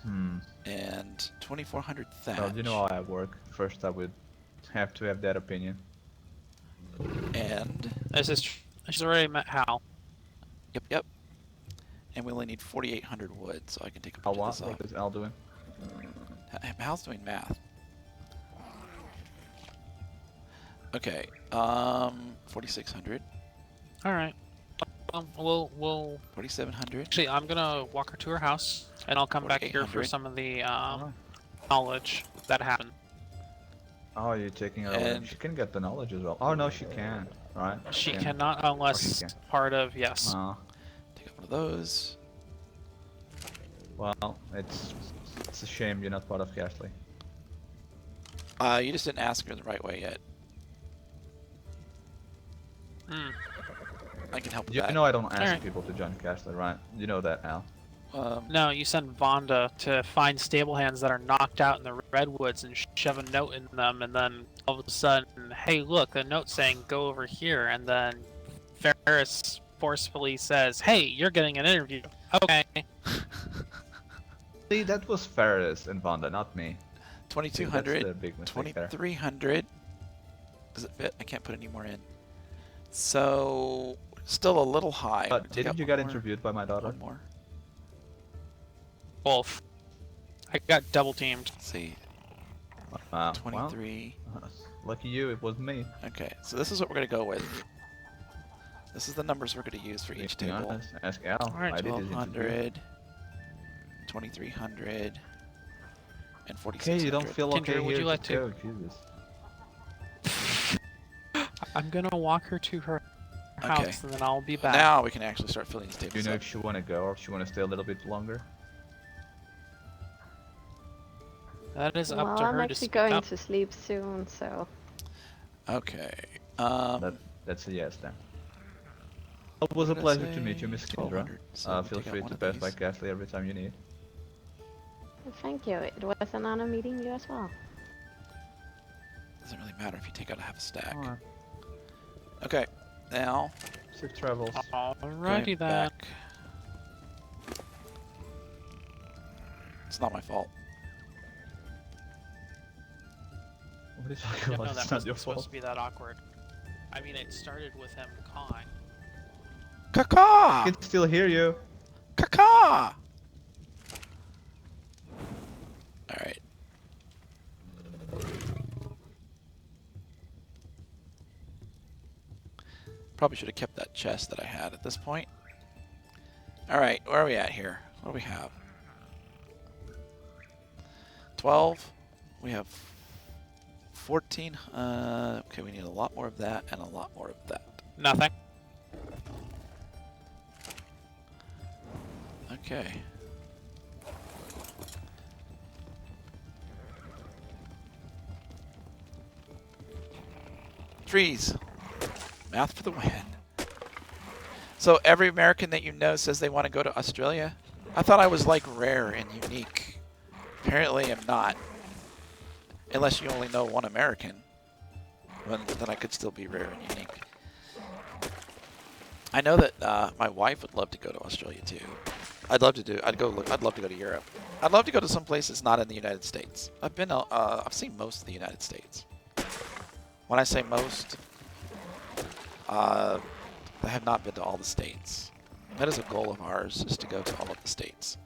Speaker 1: fiber. And 2,400 thatch.
Speaker 10: Well, you know how I work. First, I would have to have that opinion.
Speaker 1: And
Speaker 2: She's already met Hal.
Speaker 1: yep. And we only need 4,800 wood, so I can take a
Speaker 10: Al,
Speaker 1: bunch of
Speaker 10: what?
Speaker 1: this
Speaker 10: What is Al doing?
Speaker 1: off. Hal's doing math. Okay, 4,600,
Speaker 2: All right. We'll
Speaker 1: 4,700.
Speaker 2: actually. I'm gonna walk her to her house, and I'll come back here for
Speaker 1: 4,800.
Speaker 2: some of the
Speaker 10: Oh.
Speaker 2: knowledge that happened.
Speaker 10: Oh, you're taking her away.
Speaker 1: And-
Speaker 10: She can get the knowledge as well. Oh, no, she can. Right?
Speaker 2: She
Speaker 10: Yeah.
Speaker 2: cannot unless
Speaker 10: she can.
Speaker 2: part of yes.
Speaker 10: Oh,
Speaker 1: Take out one of those.
Speaker 10: well, it's a shame you're not part of Castley.
Speaker 1: You just didn't ask her the right way yet.
Speaker 2: Hmm.
Speaker 1: I can help with
Speaker 10: You
Speaker 1: that.
Speaker 10: know I don't ask
Speaker 2: Alright.
Speaker 10: people to join Castley, right? You know that, Al.
Speaker 2: No, you send Vonda to find stable hands that are knocked out in the redwoods and shove a note in them, and then all of a sudden, hey, look, a note saying go over here, and then Ferris forcefully says, hey, you're getting an interview. Okay.
Speaker 10: See, that was Ferris and Vonda, not me. See, that's
Speaker 1: 2,200,
Speaker 10: the big mistake there.
Speaker 1: 2,300. Does it fit? I can't put any more in. So, still a little high. I'm gonna take
Speaker 10: Didn't
Speaker 1: out
Speaker 10: you
Speaker 1: one
Speaker 10: get
Speaker 1: more.
Speaker 10: interviewed by my daughter?
Speaker 1: One more.
Speaker 2: Both. I got double teamed.
Speaker 1: Let's see.
Speaker 10: Wow.
Speaker 1: 23.
Speaker 10: Well, lucky you, it wasn't me.
Speaker 1: Okay, so this is what we're going to go with. This is the numbers we're going to use for each
Speaker 10: Being
Speaker 1: table.
Speaker 10: honest, ask Al.
Speaker 2: Alright,
Speaker 10: I did his interview.
Speaker 1: 1,200, 2,300, and 4,600.
Speaker 10: Okay, you don't feel
Speaker 2: Kendra,
Speaker 10: okay
Speaker 2: would
Speaker 10: here,
Speaker 2: you like
Speaker 10: just
Speaker 2: to-
Speaker 10: go, Jesus.
Speaker 2: I'm gonna walk her to her house,
Speaker 1: Okay.
Speaker 2: and then I'll be back.
Speaker 1: Now we can actually start filling these
Speaker 10: Do
Speaker 1: tables
Speaker 10: you know
Speaker 1: up.
Speaker 10: if she wanna go or if she wanna stay a little bit longer?
Speaker 2: That is
Speaker 7: Well,
Speaker 2: up to
Speaker 7: I'm
Speaker 2: her to
Speaker 7: actually
Speaker 2: speak
Speaker 7: going
Speaker 2: up.
Speaker 7: to sleep soon, so
Speaker 1: Okay.
Speaker 10: That's a yes then. It was a
Speaker 1: what did I
Speaker 10: pleasure to meet you,
Speaker 1: say?
Speaker 10: Miss Kendra.
Speaker 1: 1,200. So we'll
Speaker 10: Feel
Speaker 1: take out
Speaker 10: free
Speaker 1: one
Speaker 10: to
Speaker 1: of
Speaker 10: pass by
Speaker 1: these.
Speaker 10: Castley every time you need.
Speaker 7: thank you. It was an honor meeting you as well.
Speaker 1: Doesn't really matter if you take out a half a stack.
Speaker 10: Alright.
Speaker 1: Okay, now
Speaker 10: Safe travels.
Speaker 2: Alrighty then.
Speaker 1: back. It's not my fault.
Speaker 10: What are you talking
Speaker 2: Yeah,
Speaker 10: about?
Speaker 2: no,
Speaker 10: It's
Speaker 2: that
Speaker 10: not your
Speaker 2: wasn't supposed
Speaker 10: fault.
Speaker 2: to be that awkward. I mean, it started with him cawing.
Speaker 10: I
Speaker 1: Caca!
Speaker 10: can still hear you.
Speaker 1: Caca! Alright. Probably should have kept that chest that I had at this point. Alright, where are we at here? What do we have? 12. We have 14. Okay, we need a lot more of that and a lot more of that.
Speaker 2: Nothing.
Speaker 1: Okay. Trees. Math for the win. So every American that you know says they want to go to Australia? I thought I was like rare and unique. Apparently I'm not. Unless you only know one American. Then I could still be rare and unique. I know that my wife would love to go to Australia too. I'd love to go to Europe. I'd love to go to some places not in the United States. I've seen most of the United States. When I say most, I have not been to all the states. That is a goal of ours, is to go to all of the states.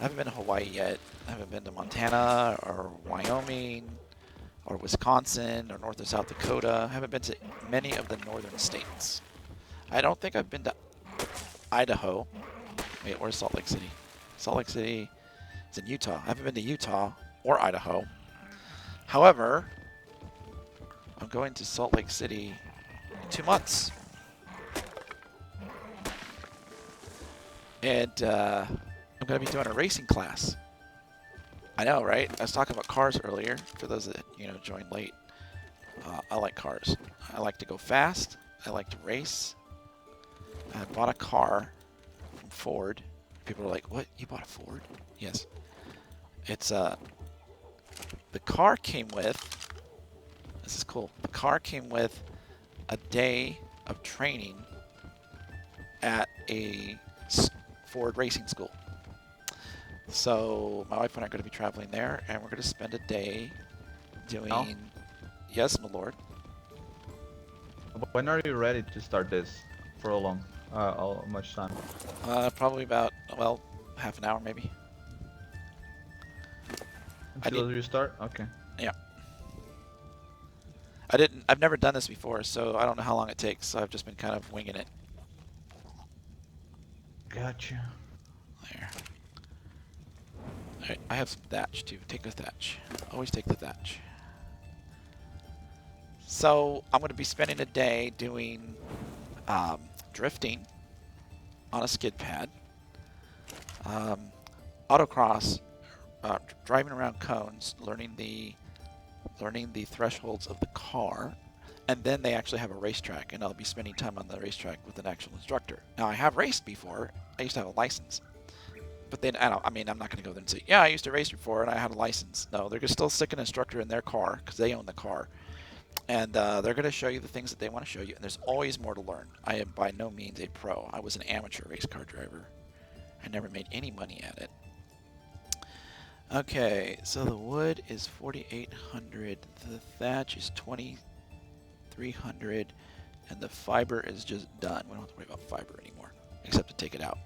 Speaker 1: I haven't been to Hawaii yet. I haven't been to Montana or Wyoming or Wisconsin or North or South Dakota. I haven't been to many of the northern states. I don't think I've been to Idaho. Wait, where's Salt Lake City? Salt Lake City is in Utah. I haven't been to Utah or Idaho. However, I'm going to Salt Lake City in 2 months. And I'm going to be doing a racing class. I know, right? I was talking about cars earlier. For those that, joined late. I like cars. I like to go fast. I like to race. I bought a car from Ford. People are like, what? You bought a Ford? Yes. It's, the car came with, this is cool. The car came with a day of training at a Ford racing school. So my wife and I are going to be traveling there, and we're going to spend a day doing...
Speaker 10: Oh.
Speaker 1: Yes, my lord.
Speaker 10: When are you ready to start this? For how much time?
Speaker 1: Probably about, well, half an hour maybe.
Speaker 10: Until you start? Okay.
Speaker 1: Yeah. I've never done this before, so I don't know how long it takes, so I've just been kind of winging it.
Speaker 10: Gotcha.
Speaker 1: There. Alright, I have some thatch too. Take the thatch. Always take the thatch. So, I'm going to be spending a day doing drifting on a skid pad, autocross, driving around cones, learning the thresholds of the car, and then they actually have a racetrack, and I'll be spending time on the racetrack with an actual instructor. Now, I have raced before. I used to have a license. But then, I'm not going to go there and say, yeah, I used to race before and I had a license. No, they're going to still stick an instructor in their car because they own the car. And they're going to show you the things that they want to show you. And there's always more to learn. I am by no means a pro. I was an amateur race car driver. I never made any money at it. Okay, so the wood is 4,800. The thatch is 2,300. And the fiber is just done. We don't have to worry about fiber anymore, except to take it out.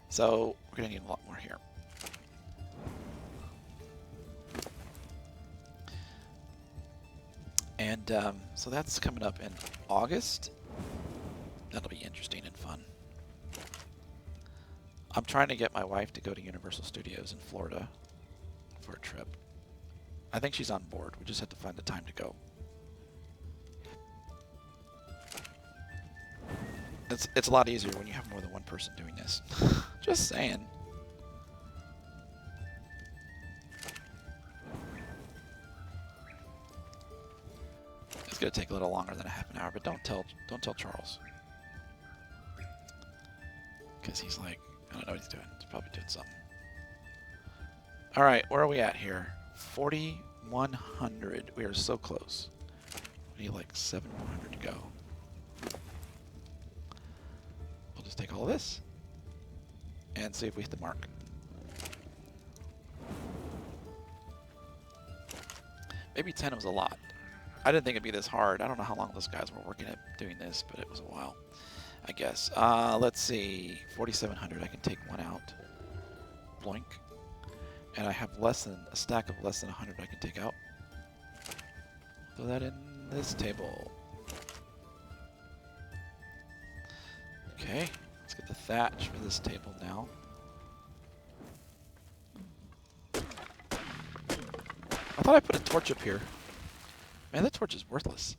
Speaker 1: So we're going to need a lot more here. And so that's coming up in August. That'll be interesting and fun. I'm trying to get my wife to go to Universal Studios in Florida for a trip. I think she's on board. We just have to find the time to go. It's a lot easier when you have more than one person doing this. Just saying. It's gonna take a little longer than a half an hour, but don't tell Charles. Because he's like, I don't know what he's doing. He's probably doing something. Alright, where are we at here? 4,100. We are so close. We need like 700 to go. We'll just take all this and see if we hit the mark. Maybe 10 was a lot. I didn't think it'd be this hard. I don't know how long those guys were working at doing this, but it was a while, I guess. Let's see. 4,700. I can take one out. Blink. And I have a stack of less than 100 I can take out. Throw that in this table. Okay. Let's get the thatch for this table now. I thought I put a torch up here. Man, that torch is worthless.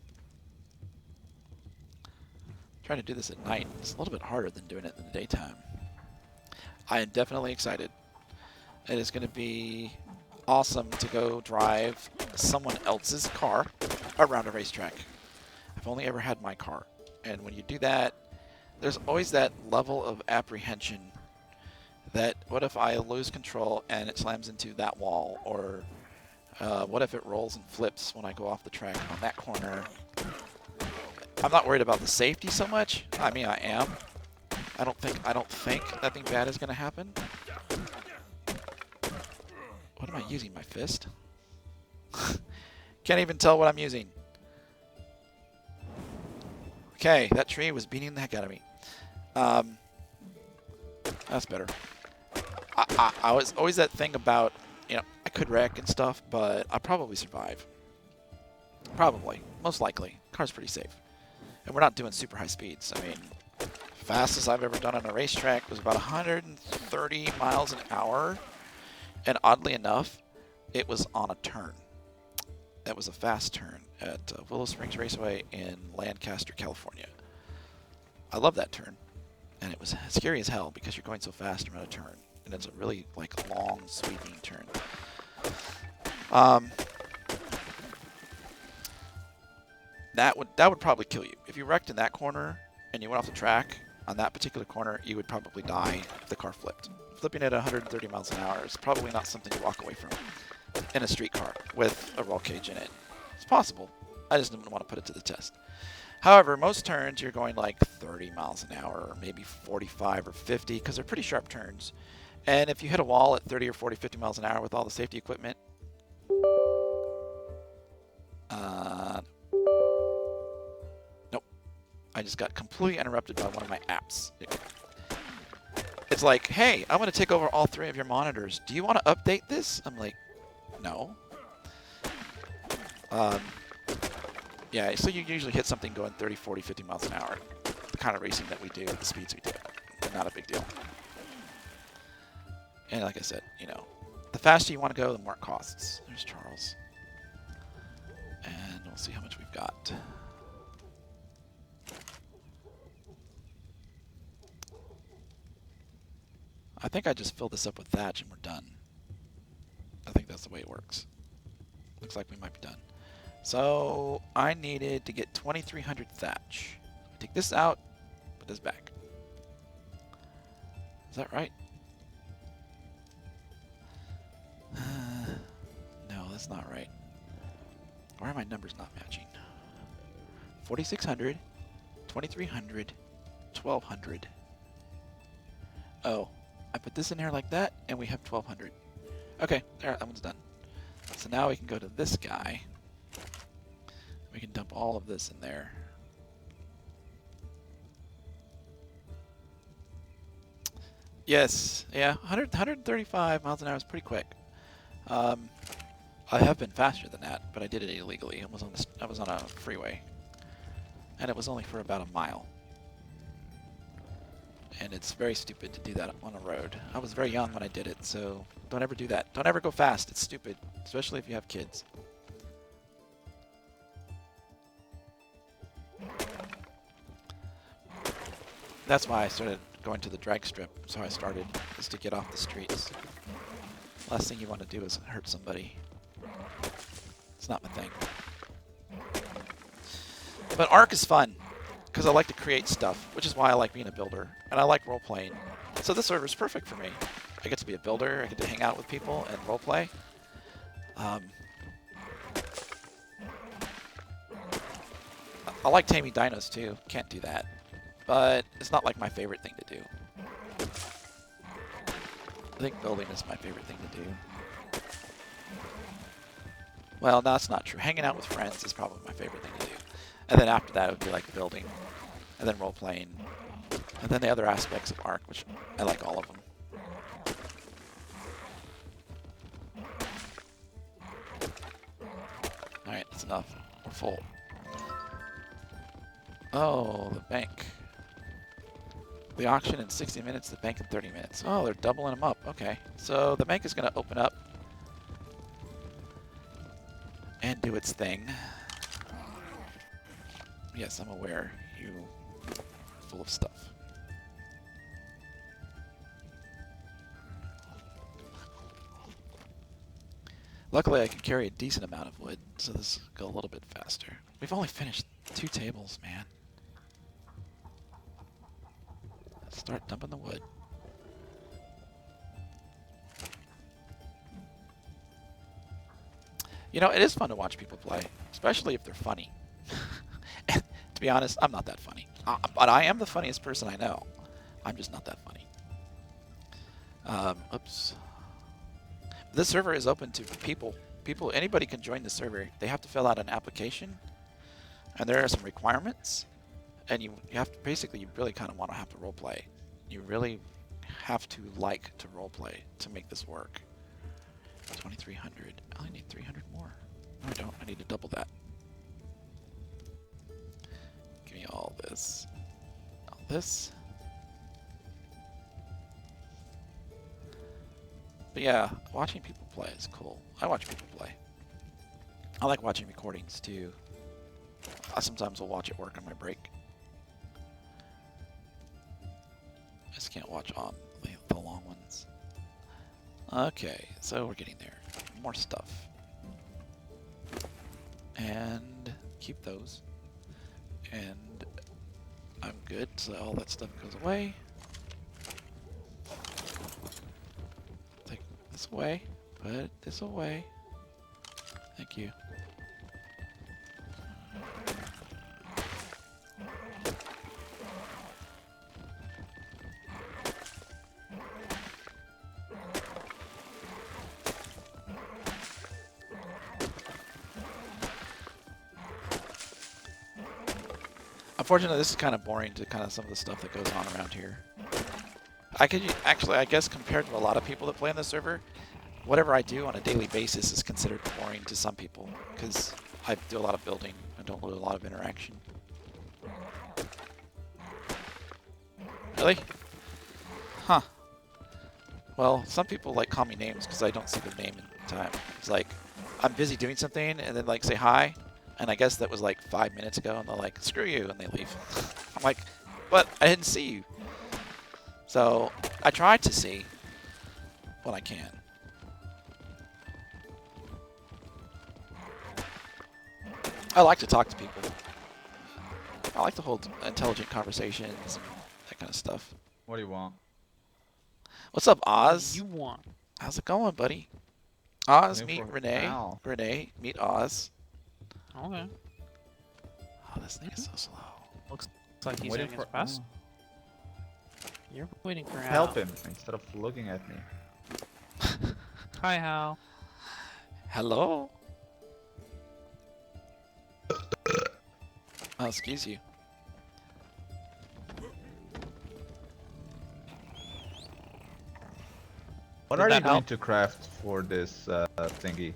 Speaker 1: Trying to do this at night is a little bit harder than doing it in the daytime. I am definitely excited. It is going to be awesome to go drive someone else's car around a racetrack. I've only ever had my car. And when you do that, there's always that level of apprehension that what if I lose control and it slams into that wall, or what if it rolls and flips when I go off the track on that corner. I'm not worried about the safety so much. I mean, I am. I don't think nothing bad is going to happen. What am I using? My fist? Can't even tell what I'm using. Okay, that tree was beating the heck out of me. That's better. I was always that thing about, you know, I could wreck and stuff, but I'd probably survive. Probably. Most likely. Car's pretty safe. And we're not doing super high speeds. I mean, fastest I've ever done on a racetrack was about 130 miles an hour. And oddly enough, it was on a turn. That was a fast turn at Willow Springs Raceway in Lancaster, California. I love that turn. And it was scary as hell because you're going so fast around a turn. And it's a really, like, long, sweeping turn. That would probably kill you. If you wrecked in that corner and you went off the track on that particular corner, you would probably die if the car flipped. Flipping at 130 miles an hour is probably not something to walk away from in a street car with a roll cage in it. It's possible. I just didn't want to put it to the test. However, most turns you're going like 30 miles an hour or maybe 45 or 50 because they're pretty sharp turns. And if you hit a wall at 30 or 40, 50 miles an hour with all the safety equipment, nope. I just got completely interrupted by one of my apps. It's like, hey, I'm going to take over all 3 of your monitors. Do you want to update this? I'm like, no. Yeah, so you usually hit something going 30, 40, 50 miles an hour. The kind of racing that we do at the speeds we do. Not a big deal. And like I said, you know, the faster you want to go, the more it costs. There's Charles. And we'll see how much we've got. I think I just fill this up with thatch and we're done. I think that's the way it works. Looks like we might be done. So I needed to get 2,300 thatch. Take this out, put this back. Is that right? No, that's not right. Why are my numbers not matching? 4,600, 2,300, 1,200. Oh, I put this in here like that, and we have 1,200. Okay, there, that one's done. So now we can go to this guy. We can dump all of this in there. Yes, yeah, 135 miles an hour is pretty quick. I have been faster than that, but I did it illegally. I was on a freeway, and it was only for about a mile. And it's very stupid to do that on a road. I was very young when I did it, so don't ever do that. Don't ever go fast. It's stupid, especially if you have kids. That's why I started going to the drag strip. So I started, is to get off the streets. Last thing you want to do is hurt somebody. It's not my thing. But Ark is fun, because I like to create stuff, which is why I like being a builder. And I like role-playing. So this server is perfect for me. I get to be a builder, I get to hang out with people and role-play. I like taming dinos too, can't do that. But it's not like my favorite thing to do. I think building is my favorite thing to do. Well, no, that's not true. Hanging out with friends is probably my favorite thing to do. And then after that, it would be like building. And then role-playing. And then the other aspects of Ark, which I like all of them. Alright, that's enough. We're full. Oh, the bank. The auction in 60 minutes, the bank in 30 minutes. Oh, they're doubling them up. Okay. So the bank is going to open up and do its thing. Yes, I'm aware. You are full of stuff. Luckily, I can carry a decent amount of wood, so this will go a little bit faster. We've only finished 2 tables, man. Let's start dumping the wood. You know, it is fun to watch people play, especially if they're funny. And to be honest, I'm not that funny. But I am the funniest person I know. I'm just not that funny. Oops. This server is open to people. Anybody can join the server. They have to fill out an application, and there are some requirements. And you have to, basically, you really kind of want to have to roleplay. You really have to like to roleplay to make this work. 2,300. I only need 300 more. No, I don't. I need to double that. Give me all this. All this. But yeah, watching people play is cool. I watch people play. I like watching recordings too. I sometimes will watch it work on my break. I just can't watch on the long ones. Okay, so we're getting there. More stuff. And keep those. And I'm good, so all that stuff goes away. Take this away. Put this away. Thank you. Unfortunately, this is kind of boring to kind of some of the stuff that goes on around here. I could actually, I guess, compared to a lot of people that play on the server, whatever I do on a daily basis is considered boring to some people because I do a lot of building. I don't do a lot of interaction. Really? Huh. Well, some people like call me names because I don't see the name in time. It's like I'm busy doing something and then like say hi. And I guess that was like 5 minutes ago, and they're like, screw you, and they leave. I'm like, but I didn't see you. So I try to see when I can. I like to talk to people. I like to hold intelligent conversations and that kind of stuff.
Speaker 10: What do you want?
Speaker 1: What's up, Oz?
Speaker 2: You want?
Speaker 1: How's it going, buddy? Oz,
Speaker 10: Looking
Speaker 1: meet
Speaker 10: for
Speaker 1: Renee.
Speaker 10: Al.
Speaker 1: Renee, meet Oz.
Speaker 2: Okay.
Speaker 1: Oh, this thing is so slow.
Speaker 2: Looks like he's
Speaker 10: Waiting
Speaker 2: doing his
Speaker 10: for
Speaker 2: best.
Speaker 10: Al.
Speaker 2: You're waiting for Hal.
Speaker 10: Help him instead of looking at me.
Speaker 2: Hi, Hal.
Speaker 1: Hello? Oh, excuse you.
Speaker 10: What
Speaker 2: Did
Speaker 10: are you
Speaker 2: that
Speaker 10: going
Speaker 2: help?
Speaker 10: to craft for this thingy?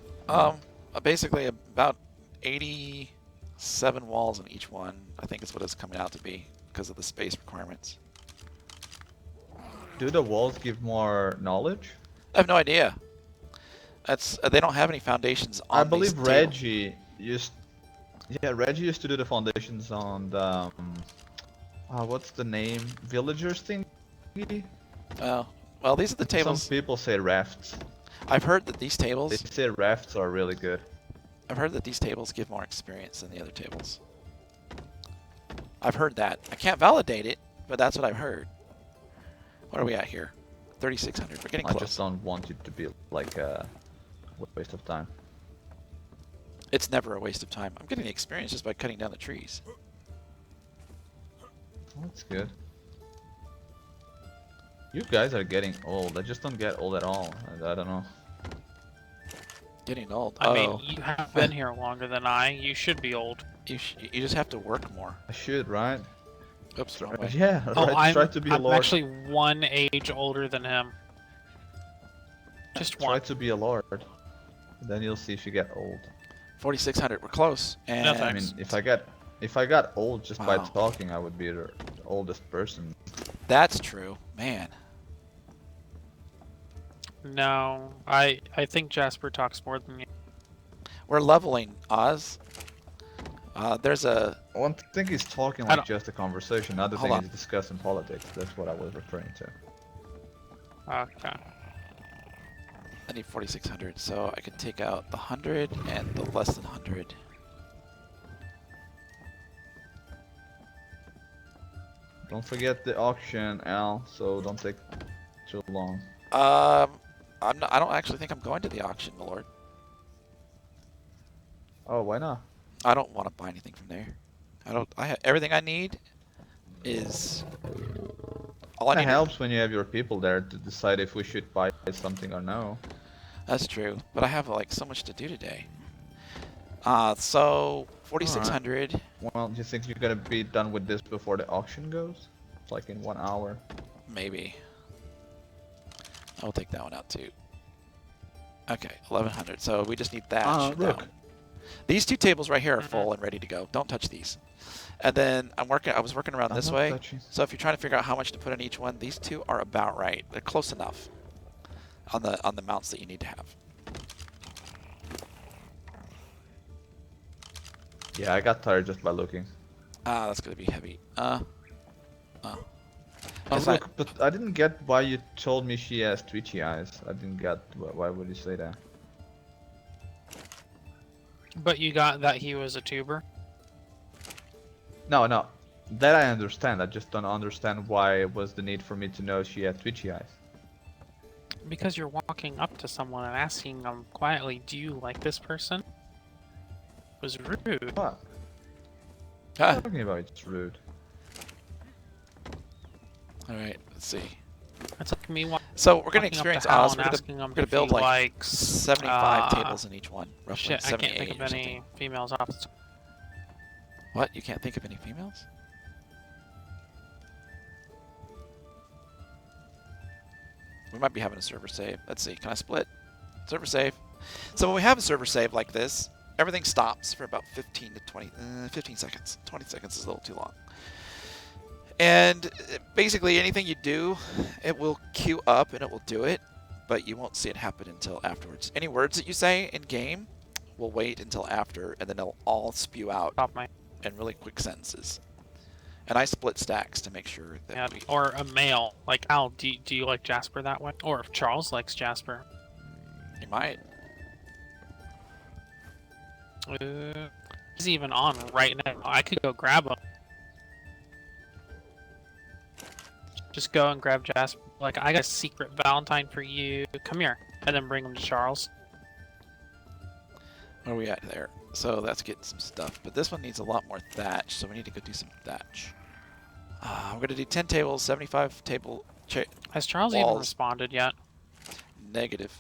Speaker 1: Basically about 87 walls in each one. I think is what it's coming out to be because of the space requirements.
Speaker 10: Do the walls give more knowledge?
Speaker 1: I have no idea. That's they don't have any foundations on
Speaker 10: I believe
Speaker 1: these tables.
Speaker 10: Reggie used. Yeah, Reggie used to do the foundations on the. What's the name? Villagers thingy?
Speaker 1: Oh, well, these are the tables.
Speaker 10: Some people say rafts.
Speaker 1: I've heard that these
Speaker 10: They
Speaker 1: tables.
Speaker 10: say rafts are really good.
Speaker 1: I've heard that these tables give more experience than the other tables. I've heard that. I can't validate it, but that's what I've heard. What are we at here? 3,600. We're getting
Speaker 10: I
Speaker 1: close.
Speaker 10: just don't want it to be like a waste of time.
Speaker 1: It's never a waste of time. I'm getting the experience just by cutting down the trees.
Speaker 10: That's good. You guys are getting old. I just don't get old at all. I don't know.
Speaker 1: Getting old.
Speaker 2: I mean, you have been here longer than I. You should be old.
Speaker 1: You just have to work more.
Speaker 10: I should, right?
Speaker 1: Oops, wrong way.
Speaker 10: Yeah,
Speaker 2: Oh,
Speaker 10: right. Try to be a
Speaker 2: I'm
Speaker 10: lord.
Speaker 2: actually 1 age older than him. Just
Speaker 10: Try
Speaker 2: one.
Speaker 10: to be a lord. Then you'll see if you get old.
Speaker 1: 4,600. We're close. And
Speaker 2: No
Speaker 10: I
Speaker 2: thanks.
Speaker 10: mean, if I got old just by
Speaker 1: Wow.
Speaker 10: talking, I would be the oldest person.
Speaker 1: that's true, man.
Speaker 2: No, I think Jasper talks more than you.
Speaker 1: We're leveling, Oz. There's a...
Speaker 10: One thing is talking
Speaker 2: I
Speaker 10: like
Speaker 2: don't-
Speaker 10: just a conversation, another
Speaker 1: Hold
Speaker 10: thing
Speaker 1: on.
Speaker 10: is discussing politics. That's what I was referring to.
Speaker 2: Okay.
Speaker 1: I need 4,600, so I can take out the 100 and the less than 100.
Speaker 10: Don't forget the auction, Al, so don't take too long.
Speaker 1: I don't actually think I'm going to the auction, my lord.
Speaker 10: Oh, why not?
Speaker 1: I don't want to buy anything from there. Everything I need is... All I
Speaker 10: It
Speaker 1: need...
Speaker 10: helps when you have your people there to decide if we should buy something or no.
Speaker 1: That's true, but I have like so much to do today. So 4,600.
Speaker 10: Well, do you think you're gonna be done with this before the auction goes? It's like in 1 hour.
Speaker 1: Maybe. I'll take that one out too. Okay, 1,100. So we just need that.
Speaker 10: Look.
Speaker 1: These two tables right here are full and ready to go. Don't touch these. And then I was working around
Speaker 10: I'm
Speaker 1: this
Speaker 10: not
Speaker 1: way.
Speaker 10: touching.
Speaker 1: So if you're trying to figure out how much to put in each one, these two are about right. They're close enough on the mounts that you need to have.
Speaker 10: Yeah, I got tired just by looking.
Speaker 1: That's gonna be heavy.
Speaker 10: Oh,
Speaker 1: Yes,
Speaker 10: look, but I didn't get why you told me she has twitchy eyes. I didn't get why would you say that?
Speaker 2: But you got that he was a tuber?
Speaker 10: No, no. That I understand. I just don't understand why it was the need for me to know she had twitchy eyes.
Speaker 2: Because you're walking up to someone and asking them quietly, do you like this person? It was rude.
Speaker 10: What?
Speaker 1: Ah.
Speaker 10: Talking about it's rude.
Speaker 1: All right, let's see.
Speaker 2: It's like me
Speaker 1: So we're gonna
Speaker 2: walking up
Speaker 1: experience
Speaker 2: to Hal
Speaker 1: Oz.
Speaker 2: and asking him
Speaker 1: We're gonna
Speaker 2: if
Speaker 1: build
Speaker 2: he
Speaker 1: like
Speaker 2: likes,
Speaker 1: 75 tables in each one, roughly.
Speaker 2: Shit, I
Speaker 1: 78
Speaker 2: can't think of
Speaker 1: or something.
Speaker 2: any females opposite.
Speaker 1: What? You can't think of any females? We might be having a server save. Let's see. Can I split? Server save. So when we have a server save like this, everything stops for about 15 to 20, 15 seconds. 20 seconds is a little too long. And basically anything you do, it will queue up and it will do it, but you won't see it happen until afterwards. Any words that you say in game will wait until after, and then they'll all spew out in really quick sentences. And I split stacks to make sure that
Speaker 2: Yeah,
Speaker 1: we...
Speaker 2: or a male. Like, Al, do you like Jasper that way? Or if Charles likes Jasper.
Speaker 1: You might.
Speaker 2: He's even on right now. I could go grab him. Just go and grab Jasper. Like, I got a secret Valentine for you. Come here. And then bring him to Charles.
Speaker 1: Where are we at there? So that's getting some stuff. But this one needs a lot more thatch, so we need to go do some thatch. We're going to do 10 tables, 75 table...
Speaker 2: Has Charles even responded yet?
Speaker 1: Negative.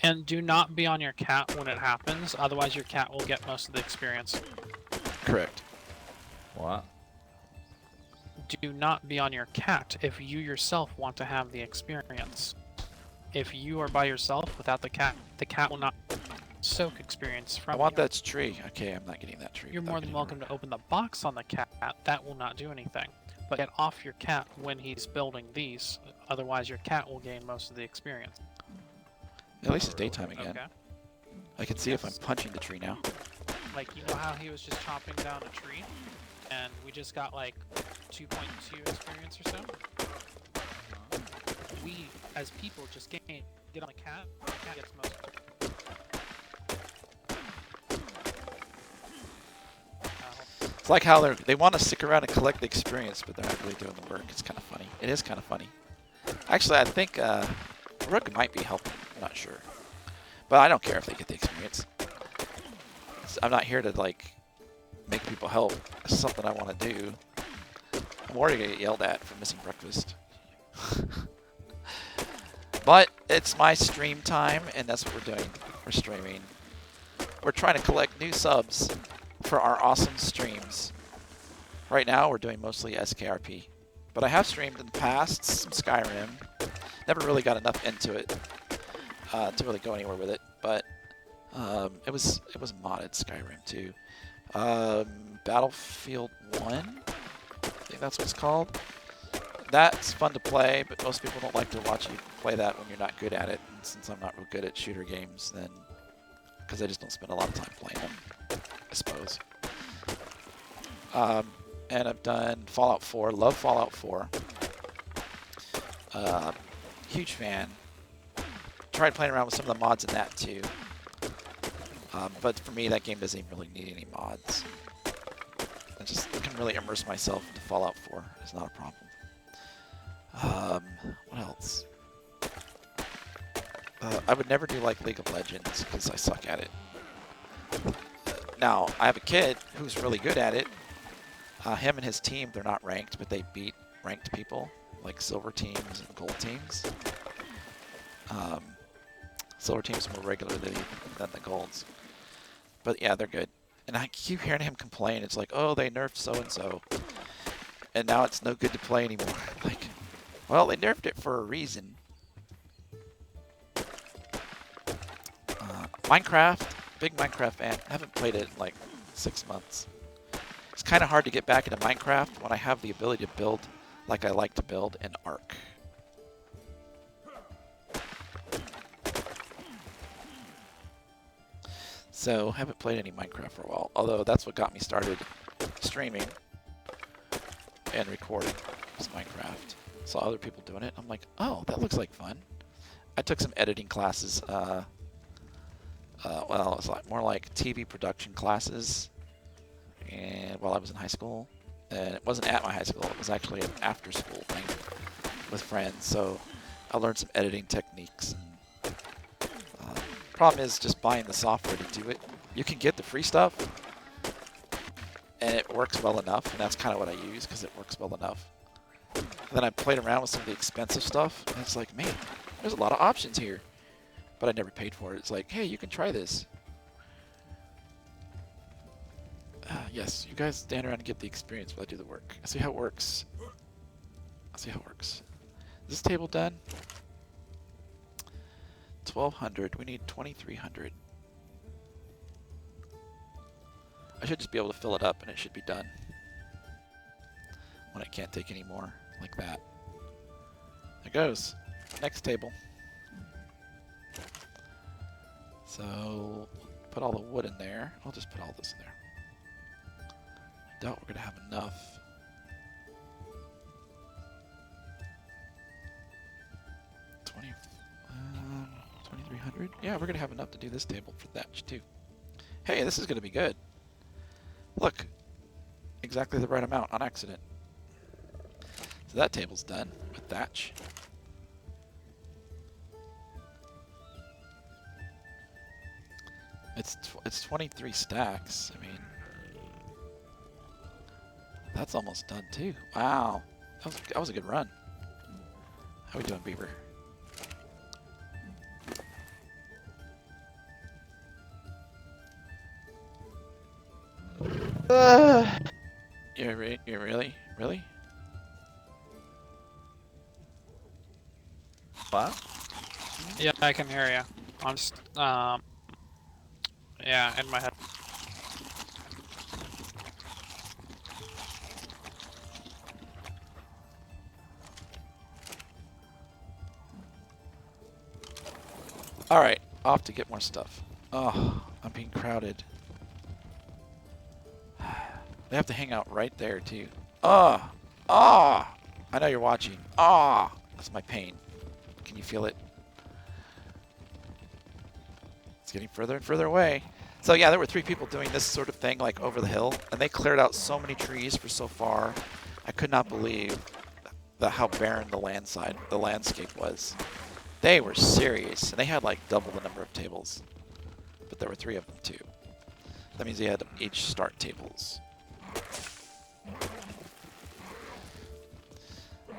Speaker 2: And do not be on your cat when it happens, otherwise your cat will get most of the experience.
Speaker 1: Correct.
Speaker 10: What?
Speaker 2: Do not be on your cat if you yourself want to have the experience. If you are by yourself without the cat will not soak experience from
Speaker 1: I want
Speaker 2: you.
Speaker 1: that tree. Okay, I'm not getting that tree.
Speaker 2: You're more than welcome to open the box on the cat. That will not do anything. But get off your cat when he's building these. Otherwise, your cat will gain most of the experience.
Speaker 1: At least it's daytime again.
Speaker 2: Okay.
Speaker 1: I can see if I'm punching the tree now.
Speaker 2: Like, you know how he was just chopping down a tree? And we just got like 2.2 experience or so? We, as people, just get on the cat gets most of it.
Speaker 1: It's like how they want to stick around and collect the experience, but they're not really doing the work. It's kind of funny. It is kind of funny. Actually, I think Rook might be helping. I'm not sure. But I don't care if they get the experience. I'm not here to, like, make people help. It's something I want to do. I'm worried to get yelled at for missing breakfast. But it's my stream time, and that's what we're doing. We're streaming. We're trying to collect new subs for our awesome streams. Right now, we're doing mostly SKRP. But I have streamed in the past some Skyrim. Never really got enough into it to really go anywhere with it. But it was modded Skyrim too. Battlefield 1, I think that's what it's called. That's fun to play, but most people don't like to watch you play that when you're not good at it. And since I'm not real good at shooter games, then because I just don't spend a lot of time playing them. I suppose. And I've done Fallout 4. Love Fallout 4. Huge fan. Tried playing around with some of the mods in that too. But for me, that game doesn't even really need any mods. I just can really immerse myself into Fallout 4. It's not a problem. What else? I would never do like League of Legends because I suck at it. Now, I have a kid who's really good at it. Him and his team, they're not ranked, but they beat ranked people, like silver teams and gold teams. Silver teams more regularly than the golds. But yeah, they're good. And I keep hearing him complain. It's like, oh, they nerfed so-and-so. And now it's no good to play anymore. Like, well, they nerfed it for a reason. Minecraft, big Minecraft fan. I haven't played it in like 6 months. It's kind of hard to get back into Minecraft when I have the ability to build like I like to build in Ark. So, haven't played any Minecraft for a while. Although, that's what got me started streaming and recording was Minecraft. Saw other people doing it. I'm like, oh, that looks like fun. I took some editing classes. Well, it was more like TV production classes. And while I was in high school. And it wasn't at my high school. It was actually an after-school thing with friends. So, I learned some editing techniques. Problem is just buying the software to do it. You can get the free stuff, and it works well enough, and that's kind of what I use because it works well enough. And then I played around with some of the expensive stuff, and it's like, man, there's a lot of options here. But I never paid for it. It's like, hey, you can try this. Yes, you guys stand around and get the experience while I do the work. I see how it works. I see how it works. Is this table done? 1,200. We need 2,300. I should just be able to fill it up and it should be done. When I can't take any more, like that. There goes. Next table. So, put all the wood in there. I'll just put all this in there. I doubt we're going to have enough. Yeah, we're going to have enough to do this table for thatch, too. Hey, this is going to be good. Look. Exactly the right amount on accident. So that table's done with thatch. It's 23 stacks. I mean, that's almost done, too. Wow. That was a good run. How we doing, Beaver? You're really? What?
Speaker 2: Yeah, I can hear you. I'm just, yeah, in my head.
Speaker 1: Alright, off to get more stuff. Oh, I'm being crowded. They have to hang out right there, too. I know you're watching. That's my pain. Can you feel it? It's getting further and further away. So yeah, there were 3 people doing this sort of thing, like over the hill, and they cleared out so many trees for so far. I could not believe how barren the landscape was. They were serious, and they had like double the number of tables. But there were 3 of them too. That means they had to each start tables.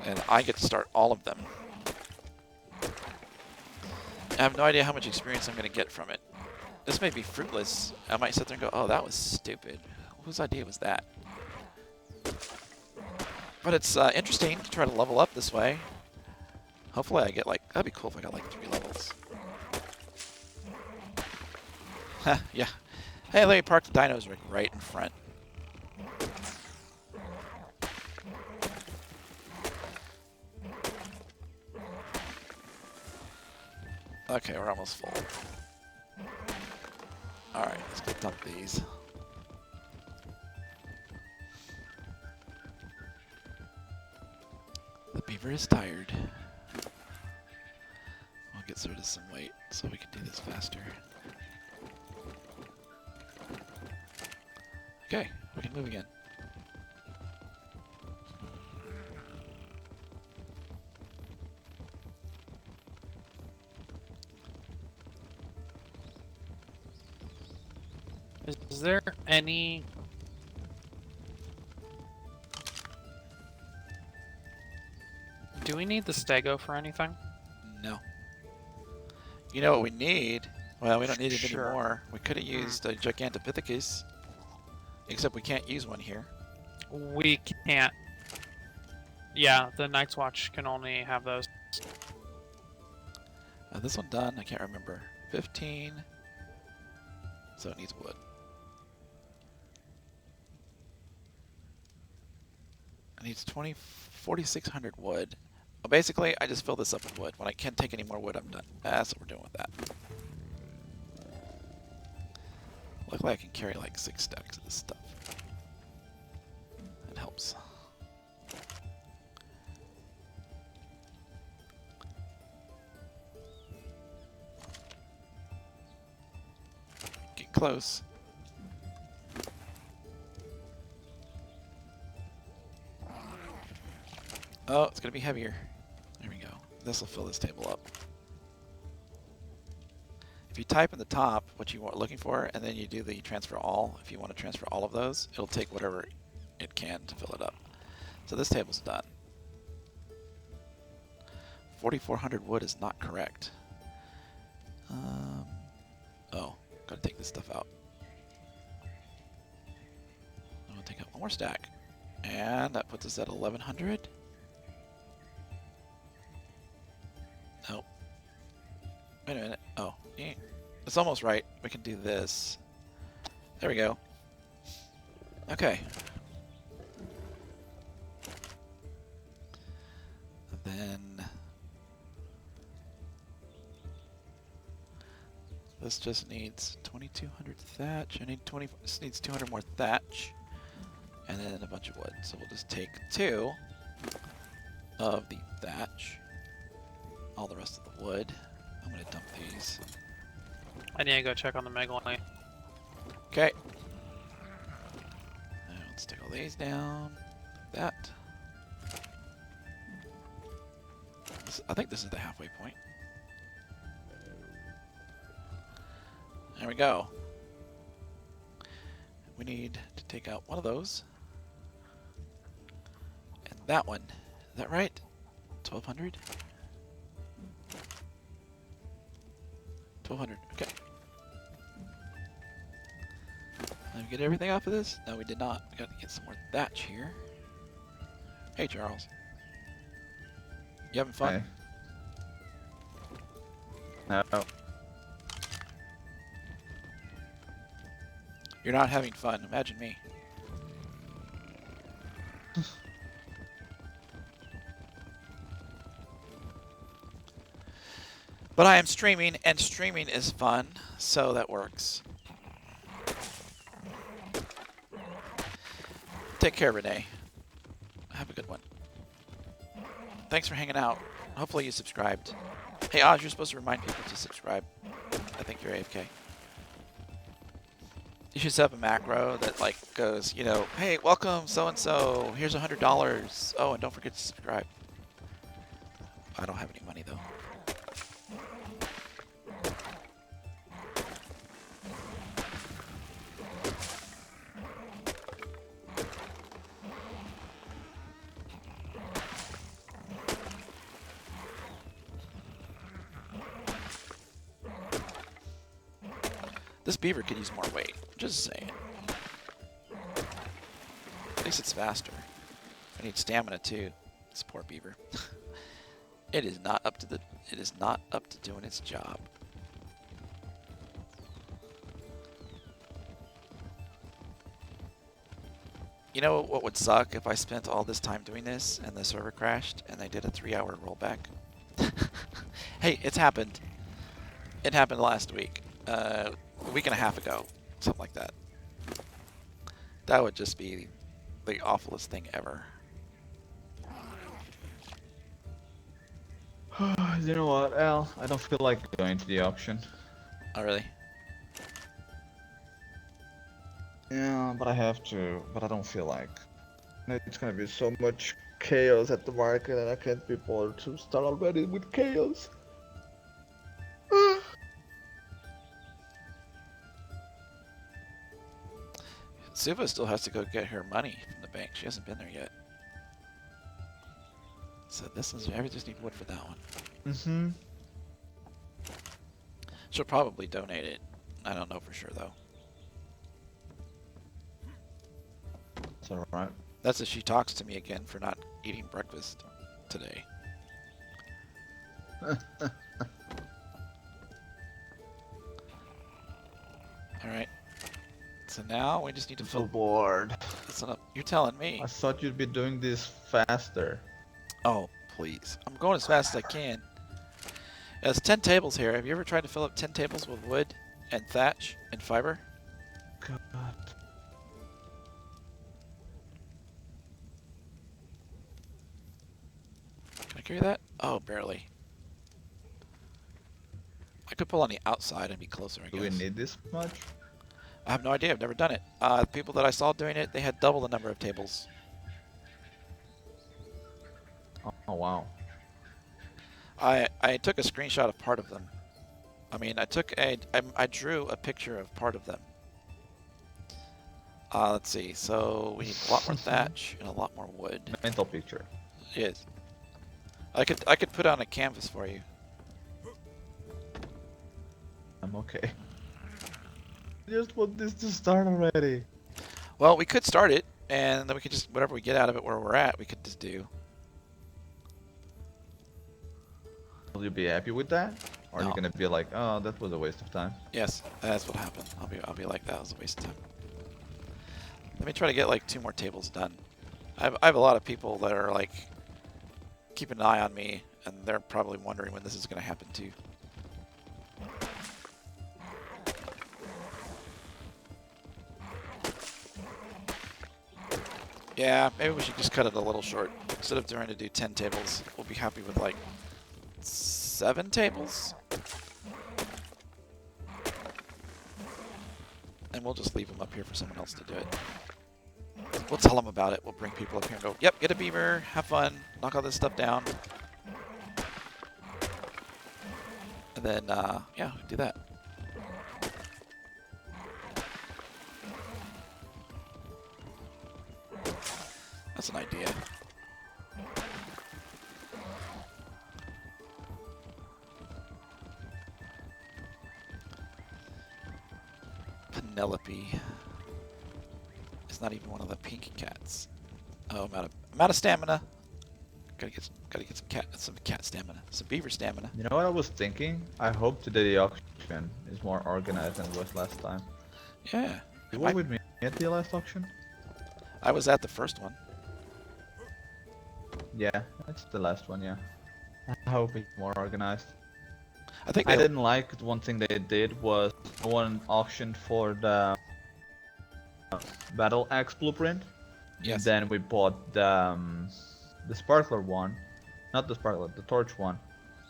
Speaker 1: And I get to start all of them. I have no idea how much experience I'm going to get from it. This may be fruitless. I might sit there and go, oh, that was stupid. Whose idea was that? But it's interesting to try to level up this way. Hopefully I get like, that'd be cool if I got like 3 levels. Yeah. Hey, let me park the dinos right in front. Okay, we're almost full. Alright, let's go dump these. The beaver is tired. I'll get rid of some weight so we can do this faster. Okay, we can move again.
Speaker 2: Is there any... Do we need the stego for anything?
Speaker 1: No. You know what we need? Well, we don't need it
Speaker 2: Sure.
Speaker 1: anymore. We could have used a Gigantopithecus. Except we can't use one here.
Speaker 2: We can't. Yeah, the Night's Watch can only have those.
Speaker 1: This one done, I can't remember. 15. So it needs wood. It needs 4,600 wood. Well, basically, I just fill this up with wood. When I can't take any more wood, I'm done. That's what we're doing with that. Luckily, I can carry like 6 stacks of this stuff. It helps. Get close. Oh, it's gonna be heavier. There we go. This will fill this table up. If you type in the top what you are looking for, and then you do the transfer all, if you want to transfer all of those, it'll take whatever it can to fill it up. So this table's done. 4,400 wood is not correct. Oh, gotta take this stuff out. I'm gonna take out one more stack. And that puts us at 1,100. Nope. Wait a minute. Oh, yeah. It's almost right. We can do this. There we go. Okay. Then this just needs 2,200 thatch. I need 20. This needs 200 more thatch, and then a bunch of wood. So we'll just take 2 of the thatch. All the rest of the wood. I'm gonna dump these.
Speaker 2: I need to go check on the megalite.
Speaker 1: Okay. Now let's take all these down. That. I think this is the halfway point. There we go. We need to take out one of those. And that one. Is that right? 1,200? 1,200. Okay. Did we get everything off of this? No, we did not. We got to get some more thatch here. Hey, Charles. You having fun?
Speaker 10: Hey. No.
Speaker 1: You're not having fun. Imagine me. But I am streaming, and streaming is fun, so that works. Take care, Renee. Have a good one. Thanks for hanging out. Hopefully you subscribed. Hey, Oz, you're supposed to remind people to subscribe. I think you're AFK. You should set up a macro that like goes, you know, hey, welcome so-and-so. Here's $100. Oh, and don't forget to subscribe. I don't have any money, though. This beaver could use more weight. Just saying. At least it's faster. I need stamina too. This poor beaver. It is not up to doing its job. You know what would suck if I spent all this time doing this and the server crashed and I did a 3-hour rollback? Hey, it's happened. It happened last week. A week and a half ago. Something like that. That would just be the awfulest thing ever.
Speaker 10: You know what, Al? I don't feel like going to the auction.
Speaker 1: Oh, really?
Speaker 10: Yeah, but I have to. But I don't feel like. It's gonna be so much chaos at the market, and I can't be bothered to start already with chaos.
Speaker 1: Suva still has to go get her money from the bank. She hasn't been there yet. So this is, I just need wood for that one.
Speaker 10: Mm-hmm.
Speaker 1: She'll probably donate it. I don't know for sure though.
Speaker 10: It's alright.
Speaker 1: That's if she talks to me again for not eating breakfast today. Alright. So now we just need to
Speaker 10: I'm so
Speaker 1: fill.
Speaker 10: bored.
Speaker 1: Listen up. You're telling me.
Speaker 10: I thought you'd be doing this faster.
Speaker 1: Oh, please. I'm going as fast as I can. There's 10 tables here. Have you ever tried to fill up 10 tables with wood and thatch and fiber?
Speaker 10: God.
Speaker 1: Can I carry that? Oh, barely. I could pull on the outside and be closer, I
Speaker 10: Do
Speaker 1: guess.
Speaker 10: we need this much?
Speaker 1: I have no idea. I've never done it. The people that I saw doing it, they had double the number of tables.
Speaker 10: Oh wow.
Speaker 1: I took a screenshot of part of them. I mean, I drew a picture of part of them. Let's see. So we need a lot more thatch and a lot more wood.
Speaker 10: Mental picture.
Speaker 1: Yes. I could put on a canvas for you.
Speaker 10: I'm okay. I just want this to start already.
Speaker 1: Well, we could start it, and then we could just, whatever we get out of it where we're at, we could just do.
Speaker 10: Will you be happy with that? Or are you
Speaker 1: No.
Speaker 10: gonna be like, oh, that was a waste of time?
Speaker 1: Yes, that's what happened. I'll be like, that was a waste of time. Let me try to get like 2 more tables done. I have a lot of people that are like keeping an eye on me, and they're probably wondering when this is going to happen too. Yeah, maybe we should just cut it a little short. Instead of trying to do 10 tables, we'll be happy with like 7 tables. And we'll just leave them up here for someone else to do it. We'll tell them about it. We'll bring people up here and go, yep, get a beaver, have fun, knock all this stuff down. And then, yeah, do that. That's an idea. Penelope. It's not even one of the pink cats. Oh, I'm out of stamina. Gotta get some cat stamina, some beaver stamina.
Speaker 10: You know what I was thinking? I hope today the auction is more organized than it was last time.
Speaker 1: Yeah.
Speaker 10: You were with me at the last auction?
Speaker 1: I was at the first one.
Speaker 10: Yeah, that's the last one, yeah. I hope it's more organized.
Speaker 1: I think
Speaker 10: I didn't like one thing they did was one auction for the Battle Axe blueprint.
Speaker 1: Yes.
Speaker 10: Then we bought the sparkler one, not the sparkler, the torch one.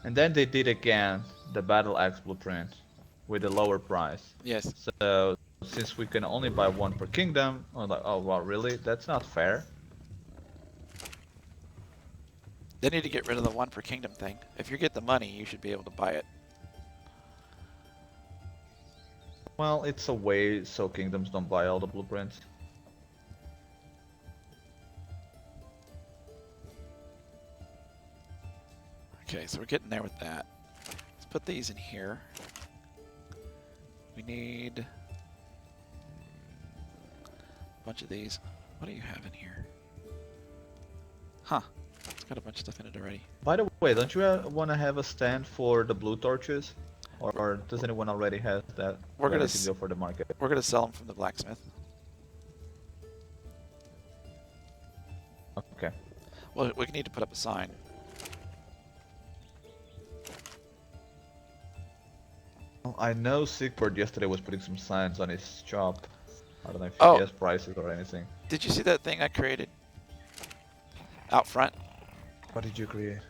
Speaker 10: And then they did again the Battle Axe blueprint with a lower price.
Speaker 1: Yes.
Speaker 10: So since we can only buy one per kingdom, I was like, oh well, really? That's not fair.
Speaker 1: They need to get rid of the one per kingdom thing. If you get the money, you should be able to buy it.
Speaker 10: Well, it's a way so kingdoms don't buy all the blueprints.
Speaker 1: Okay, so we're getting there with that. Let's put these in here. We need a bunch of these. What do you have in here? Huh. It's got a bunch of stuff in it already.
Speaker 10: By the way, don't you want to have a stand for the blue torches? Or does anyone already have that?
Speaker 1: We're gonna
Speaker 10: ready to go for the market.
Speaker 1: We're gonna sell them from the blacksmith.
Speaker 10: Okay.
Speaker 1: Well, we need to put up a sign.
Speaker 10: Well, I know Sigbert yesterday was putting some signs on his shop. I don't know if
Speaker 1: Oh.
Speaker 10: he has prices or anything.
Speaker 1: Did you see that thing I created out front?
Speaker 10: What did you create?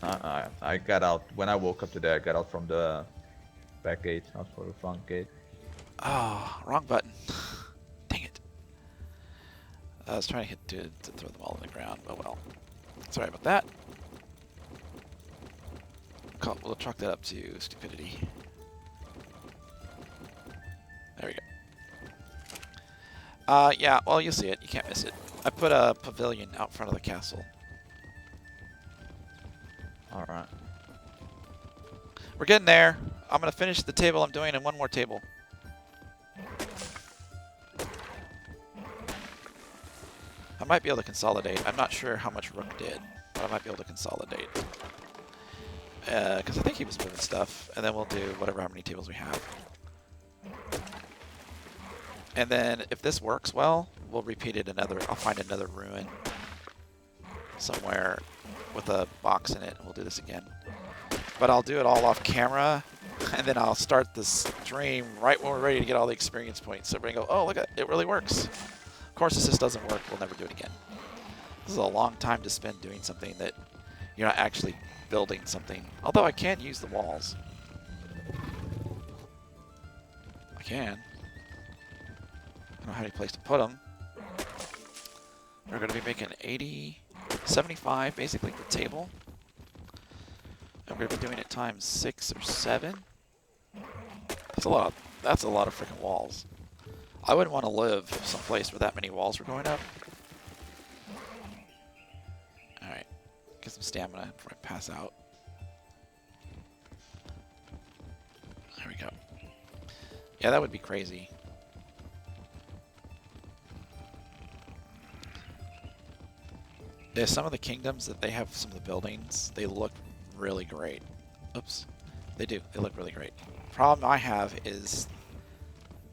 Speaker 10: I got out when I woke up today. I got out from the back gate, not for the front gate.
Speaker 1: Oh, wrong button. Dang it. I was trying to hit to throw them all on the ground, but well. Sorry about that. We'll chalk that up to stupidity. There we go. Yeah, well, you'll see it. You can't miss it. I put a pavilion out front of the castle.
Speaker 10: Alright.
Speaker 1: We're getting there. I'm going to finish the table I'm doing and one more table. I might be able to consolidate. I'm not sure how much Rook did, but I might be able to consolidate. Because I think he was moving stuff, and then we'll do whatever how many tables we have. And then if this works well, we'll repeat it another. I'll find another ruin somewhere with a box in it, and we'll do this again. But I'll do it all off camera, and then I'll start the stream right when we're ready to get all the experience points. So everybody go, oh, look at it, really works. Of course, if this doesn't work, we'll never do it again. This is a long time to spend doing something that you're not actually building something. Although I can use the walls. I can. I don't have any place to put them. We're going to be making 80, 75 basically per table. And we're going to be doing it times 6 or 7. That's a lot of freaking walls. I wouldn't want to live someplace where that many walls were going up. Alright. Get some stamina before I pass out. There we go. Yeah, that would be crazy. Yeah, some of the kingdoms that they have, some of the buildings, they look really great. Oops. They do. They look really great. Problem I have is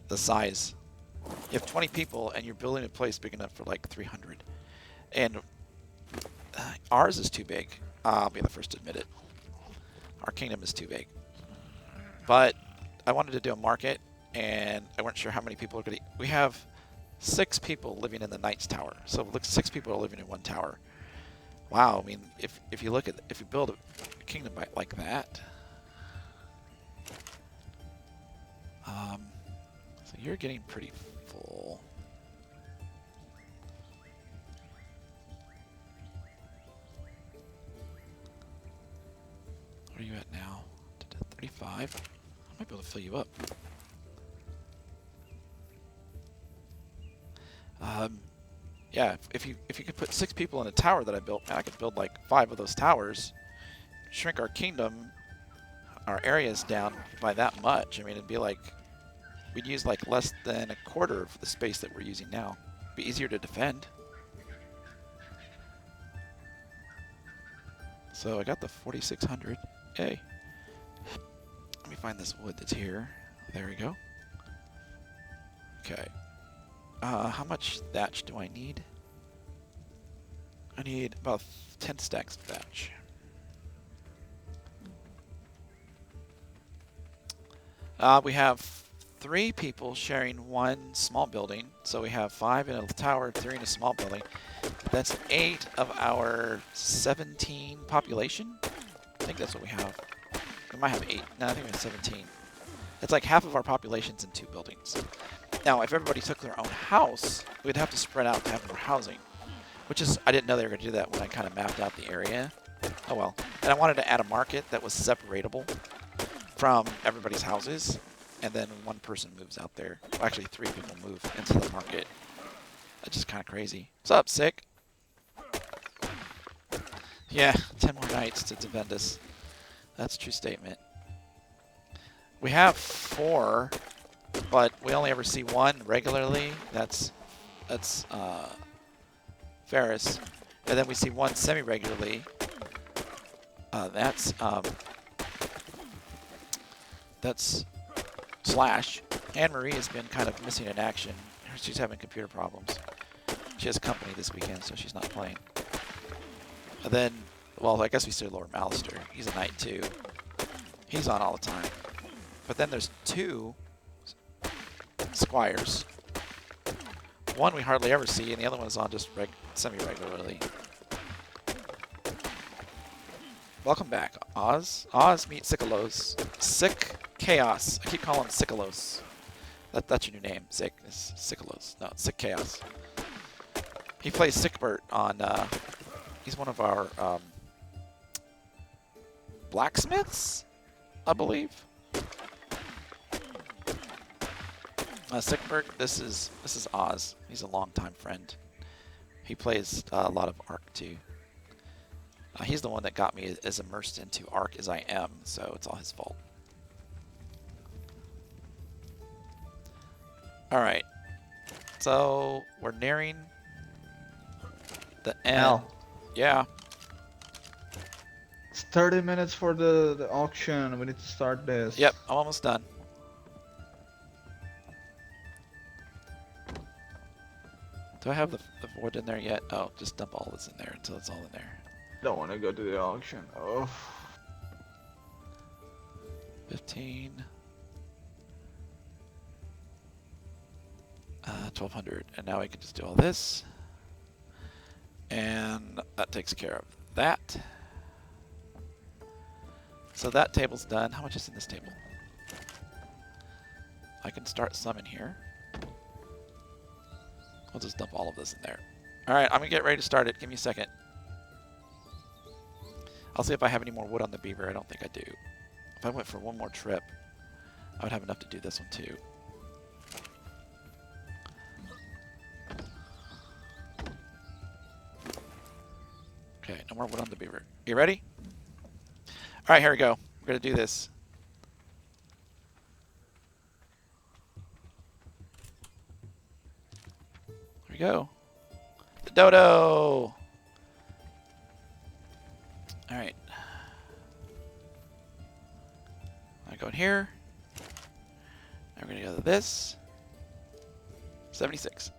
Speaker 1: the size. You have 20 people and you're building a place big enough for like 300. And ours is too big. I'll be the first to admit it. Our kingdom is too big. But I wanted to do a market and I wasn't sure how many people are going to... We have 6 people living in the Knight's Tower. So look, 6 people are living in one tower. Wow, I mean, if you look at... If you build a kingdom like that... so you're getting pretty full. Where are you at now? 35? I might be able to fill you up. Yeah, if you could put 6 people in a tower that I built, man, I could build like 5 of those towers, shrink our kingdom, our areas down by that much. I mean, it'd be like, we'd use like less than a quarter of the space that we're using now. It'd be easier to defend. So I got the 4600. Hey. Let me find this wood that's here. There we go. Okay. How much thatch do I need? I need about 10 stacks of thatch. We have 3 people sharing one small building. So we have 5 in a tower, 3 in a small building. That's 8 of our 17 population. I think that's what we have. We might have 8. No, I think we have 17. It's like half of our population's in 2 buildings. Now, if everybody took their own house, we'd have to spread out to have more housing. Which is, I didn't know they were going to do that when I kind of mapped out the area. Oh well. And I wanted to add a market that was separatable from everybody's houses. And then one person moves out there. Well, actually, 3 people move into the market. That's just kind of crazy. What's up, Sick? Yeah, 10 more nights to defend us. That's a true statement. We have 4, but we only ever see 1 regularly. That's Ferris. And then we see 1 semi-regularly. That's Slash. Anne-Marie has been kind of missing in action. She's having computer problems. She has company this weekend, so she's not playing. And then, well, I guess we see Lord Malister. He's a knight too. He's on all the time. But then there's 2 squires. One we hardly ever see, and the other one is on just semi-regularly. Welcome back, Oz. Oz meet Sickalos. Sick Chaos. I keep calling him Sickalos. That's your new name. Sick is Sickalos. No, it's Sick Chaos. He plays Sickbert on. He's one of our blacksmiths, I believe. Sickbert. This is Oz. He's a longtime friend. He plays a lot of Ark too. He's the one that got me as immersed into Ark as I am, so it's all his fault. Alright. So, we're nearing the end.
Speaker 10: Al,
Speaker 1: Yeah.
Speaker 10: it's 30 minutes for the auction. We need to start this.
Speaker 1: Yep, I'm almost done. Do I have the void in there yet? Oh, just dump all this in there until it's all in there.
Speaker 10: Don't want to go to the auction. Oh.
Speaker 1: 15. 1200. And now we can just do all this. And that takes care of that. So that table's done. How much is in this table? I can start some in here. I'll just dump all of this in there. Alright, I'm going to get ready to start it. Give me a second. I'll see if I have any more wood on the beaver. I don't think I do. If I went for one more trip, I would have enough to do this one too. Okay, no more wood on the beaver. You ready? Alright, here we go. We're going to do this. Here we go. The dodo! Alright. I go in here. Now we're going to go to this. 76.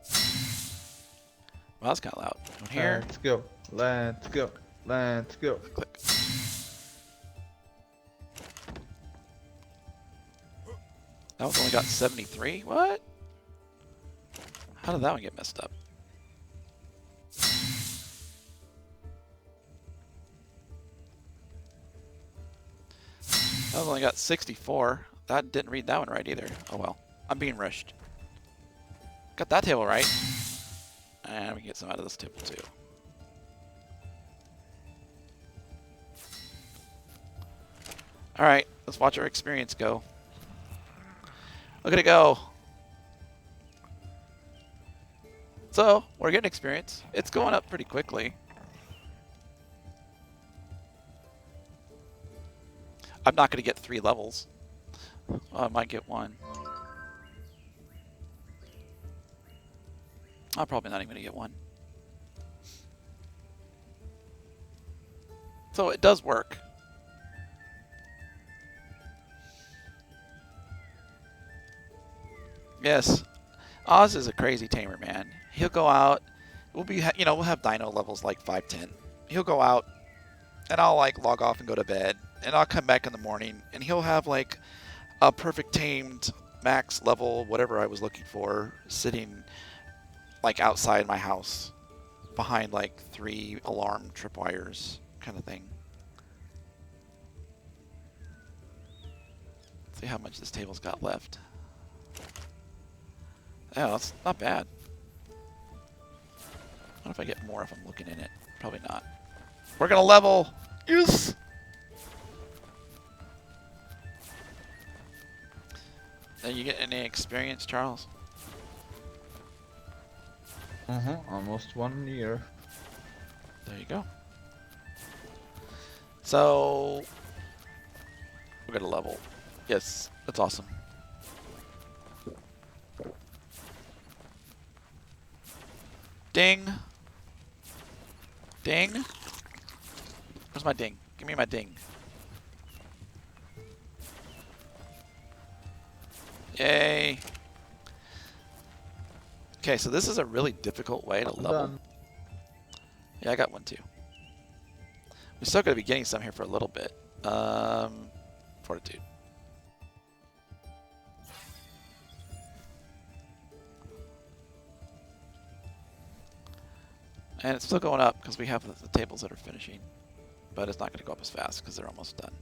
Speaker 1: Well, that's kind of loud. Go in here.
Speaker 10: Let's go. Let's go. Let's go.
Speaker 1: Click. That one's only got 73? What? How did that one get messed up? That one only got 64. That didn't read that one right either. Oh well. I'm being rushed. Got that table right. And we can get some out of this table too. Alright, let's watch our experience go. Look at it go. So, we're getting experience. It's going up pretty quickly. I'm not going to get 3 levels. I might get 1. I'm probably not even going to get 1. So it does work. Yes, Oz is a crazy tamer, man. He'll go out. We'll be, we'll have dino levels like 510. He'll go out, and I'll like log off and go to bed, and I'll come back in the morning, and he'll have like a perfect tamed max level, whatever I was looking for, sitting like outside my house, behind like 3 alarm tripwires, kind of thing. Let's see how much this table's got left. Yeah, that's not bad. What if I get more if I'm looking in it? Probably not. We're gonna level! Yes! Are you getting any experience, Charles?
Speaker 10: Almost 1 year.
Speaker 1: There you go. So, we're gonna level. Yes, that's awesome. Ding. Ding. Where's my ding? Give me my ding. Yay. Okay, so this is a really difficult way to level.
Speaker 10: Done.
Speaker 1: Yeah, I got 1 too. We're still going to be getting some here for a little bit. Fortitude. And it's still going up because we have the tables that are finishing. but it's not going to go up as fast because they're almost done.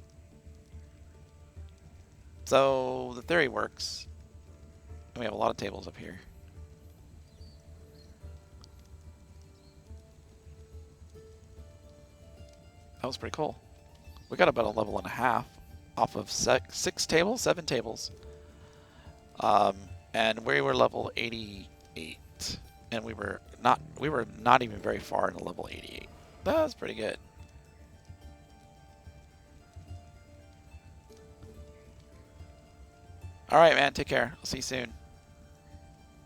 Speaker 1: So the theory works. And we have a lot of tables up here. That was pretty cool. We got about a level and a half off of 7 tables. And we were level 88. And we were not even very far into level 88. That was pretty good. Alright, man, take care. I'll see you soon.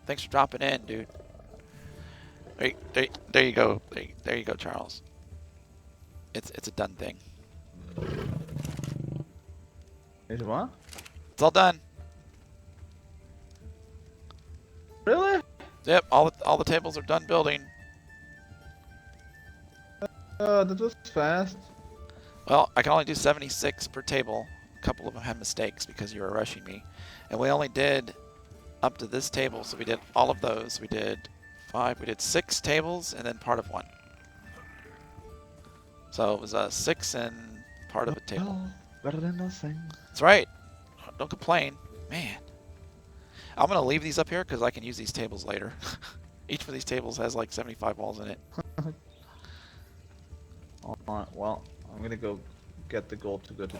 Speaker 1: Thanks for dropping in, dude. There you go. There you go, Charles. It's a done thing.
Speaker 10: Is what?
Speaker 1: It's all done.
Speaker 10: Really?
Speaker 1: Yep, all the tables are done building.
Speaker 10: That was fast.
Speaker 1: Well, I can only do 76 per table. A couple of them had mistakes because you were rushing me. And we only did up to this table, so we did all of those. We did 6 tables and then part of one. So it was 6 and part of a table.
Speaker 10: Better than nothing.
Speaker 1: That's right. Don't complain. Man. I'm going to leave these up here because I can use these tables later. Each of these tables has like 75 walls in it.
Speaker 10: Alright, well, I'm gonna go get the gold to go to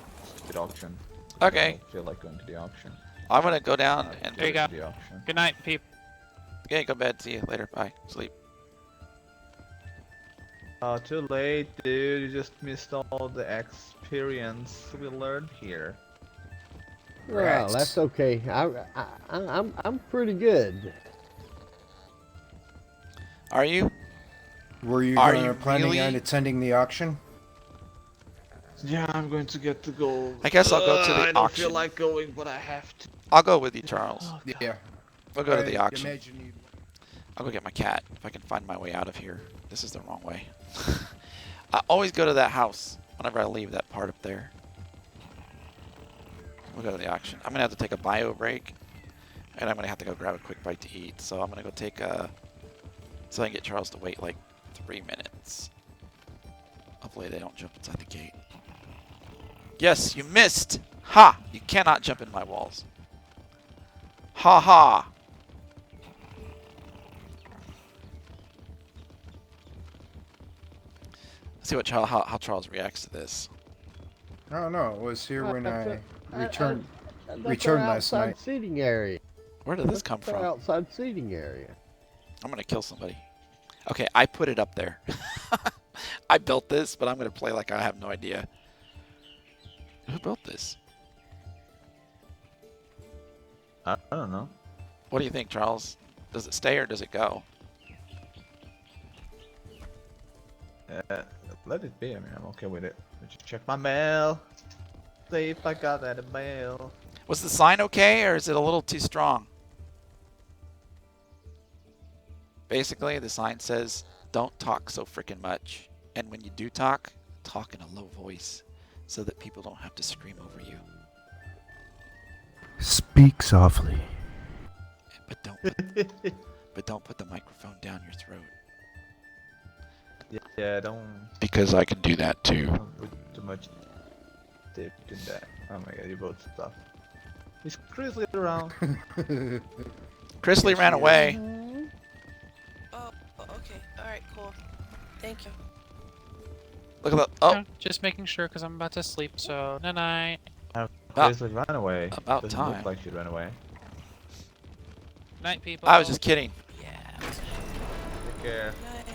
Speaker 10: the auction.
Speaker 1: Okay.
Speaker 10: I feel like going to the auction.
Speaker 1: I'm going to go down and...
Speaker 2: There you go.
Speaker 10: The auction.
Speaker 2: Good night, peep.
Speaker 1: Okay, go to bed. See you later. Bye. Sleep.
Speaker 10: Too late, dude. You just missed all the experience we learned here.
Speaker 6: Well,
Speaker 4: Rats.
Speaker 6: that's okay. I'm pretty good.
Speaker 1: Are you?
Speaker 4: Were you
Speaker 1: Are you
Speaker 4: planning
Speaker 1: really?
Speaker 4: on attending the auction?
Speaker 10: Yeah, I'm going to get the gold.
Speaker 1: I guess I'll go to the
Speaker 10: I don't
Speaker 1: auction.
Speaker 10: feel like going, but I have to.
Speaker 1: I'll go with you, Charles.
Speaker 4: Yeah.
Speaker 1: We'll go to the
Speaker 4: I
Speaker 1: auction.
Speaker 4: imagine you'd...
Speaker 1: I'll go get my cat if I can find my way out of here. This is the wrong way. I always go to that house whenever I leave that part up there. We'll go to the auction. I'm going to have to take a bio break. And I'm going to have to go grab a quick bite to eat. So I'm going to go take a... So I can get Charles to wait like 3 minutes. Hopefully they don't jump inside the gate. Yes, you missed! Ha! You cannot jump in my walls. Ha ha! See what how Charles reacts to this.
Speaker 4: No, no, it was here when I
Speaker 6: That's
Speaker 4: returned
Speaker 6: our
Speaker 4: last
Speaker 6: outside
Speaker 4: night.
Speaker 6: seating area.
Speaker 1: Where did this come
Speaker 6: That's our
Speaker 1: from?
Speaker 6: outside seating area.
Speaker 1: I'm gonna kill somebody. Okay, I put it up there. I built this, but I'm gonna play like I have no idea. Who built this?
Speaker 10: I don't know.
Speaker 1: What do you think, Charles? Does it stay or does it go?
Speaker 10: Let it be. I mean, I'm okay with it. Let's just check my mail. See if I got that in mail.
Speaker 1: Was the sign okay or is it a little too strong? Basically, the sign says, don't talk so freaking much. And when you do talk, talk in a low voice so that people don't have to scream over you.
Speaker 4: Speak softly.
Speaker 1: But don't put the microphone down your throat.
Speaker 10: Yeah, don't
Speaker 1: Because I can do that too.
Speaker 10: put too much tape in that. Oh my god, you both stuff. Is Grizzly around?
Speaker 1: Chrisley ran away.
Speaker 5: Oh, okay. Alright, cool. Thank you.
Speaker 1: Look at that. Oh,
Speaker 2: No, just making sure because I'm about to sleep. So night night.
Speaker 10: Grizzly ran away.
Speaker 1: About
Speaker 10: Doesn't
Speaker 1: time.
Speaker 10: look like she ran away.
Speaker 2: Night, people.
Speaker 1: I was just kidding.
Speaker 5: Yeah.
Speaker 10: Take care.
Speaker 5: Night.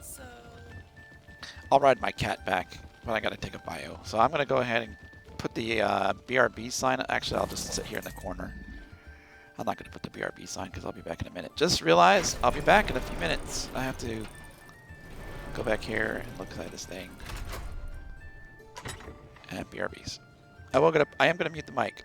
Speaker 5: So,
Speaker 1: I'll ride my cat back, but I gotta take a bio. So I'm gonna go ahead and put the BRB sign. Actually, I'll just sit here in the corner. I'm not gonna put the BRB sign because I'll be back in a minute. Just realize I'll be back in a few minutes. I have to go back here and look at this thing. And BRBs. I am gonna mute the mic.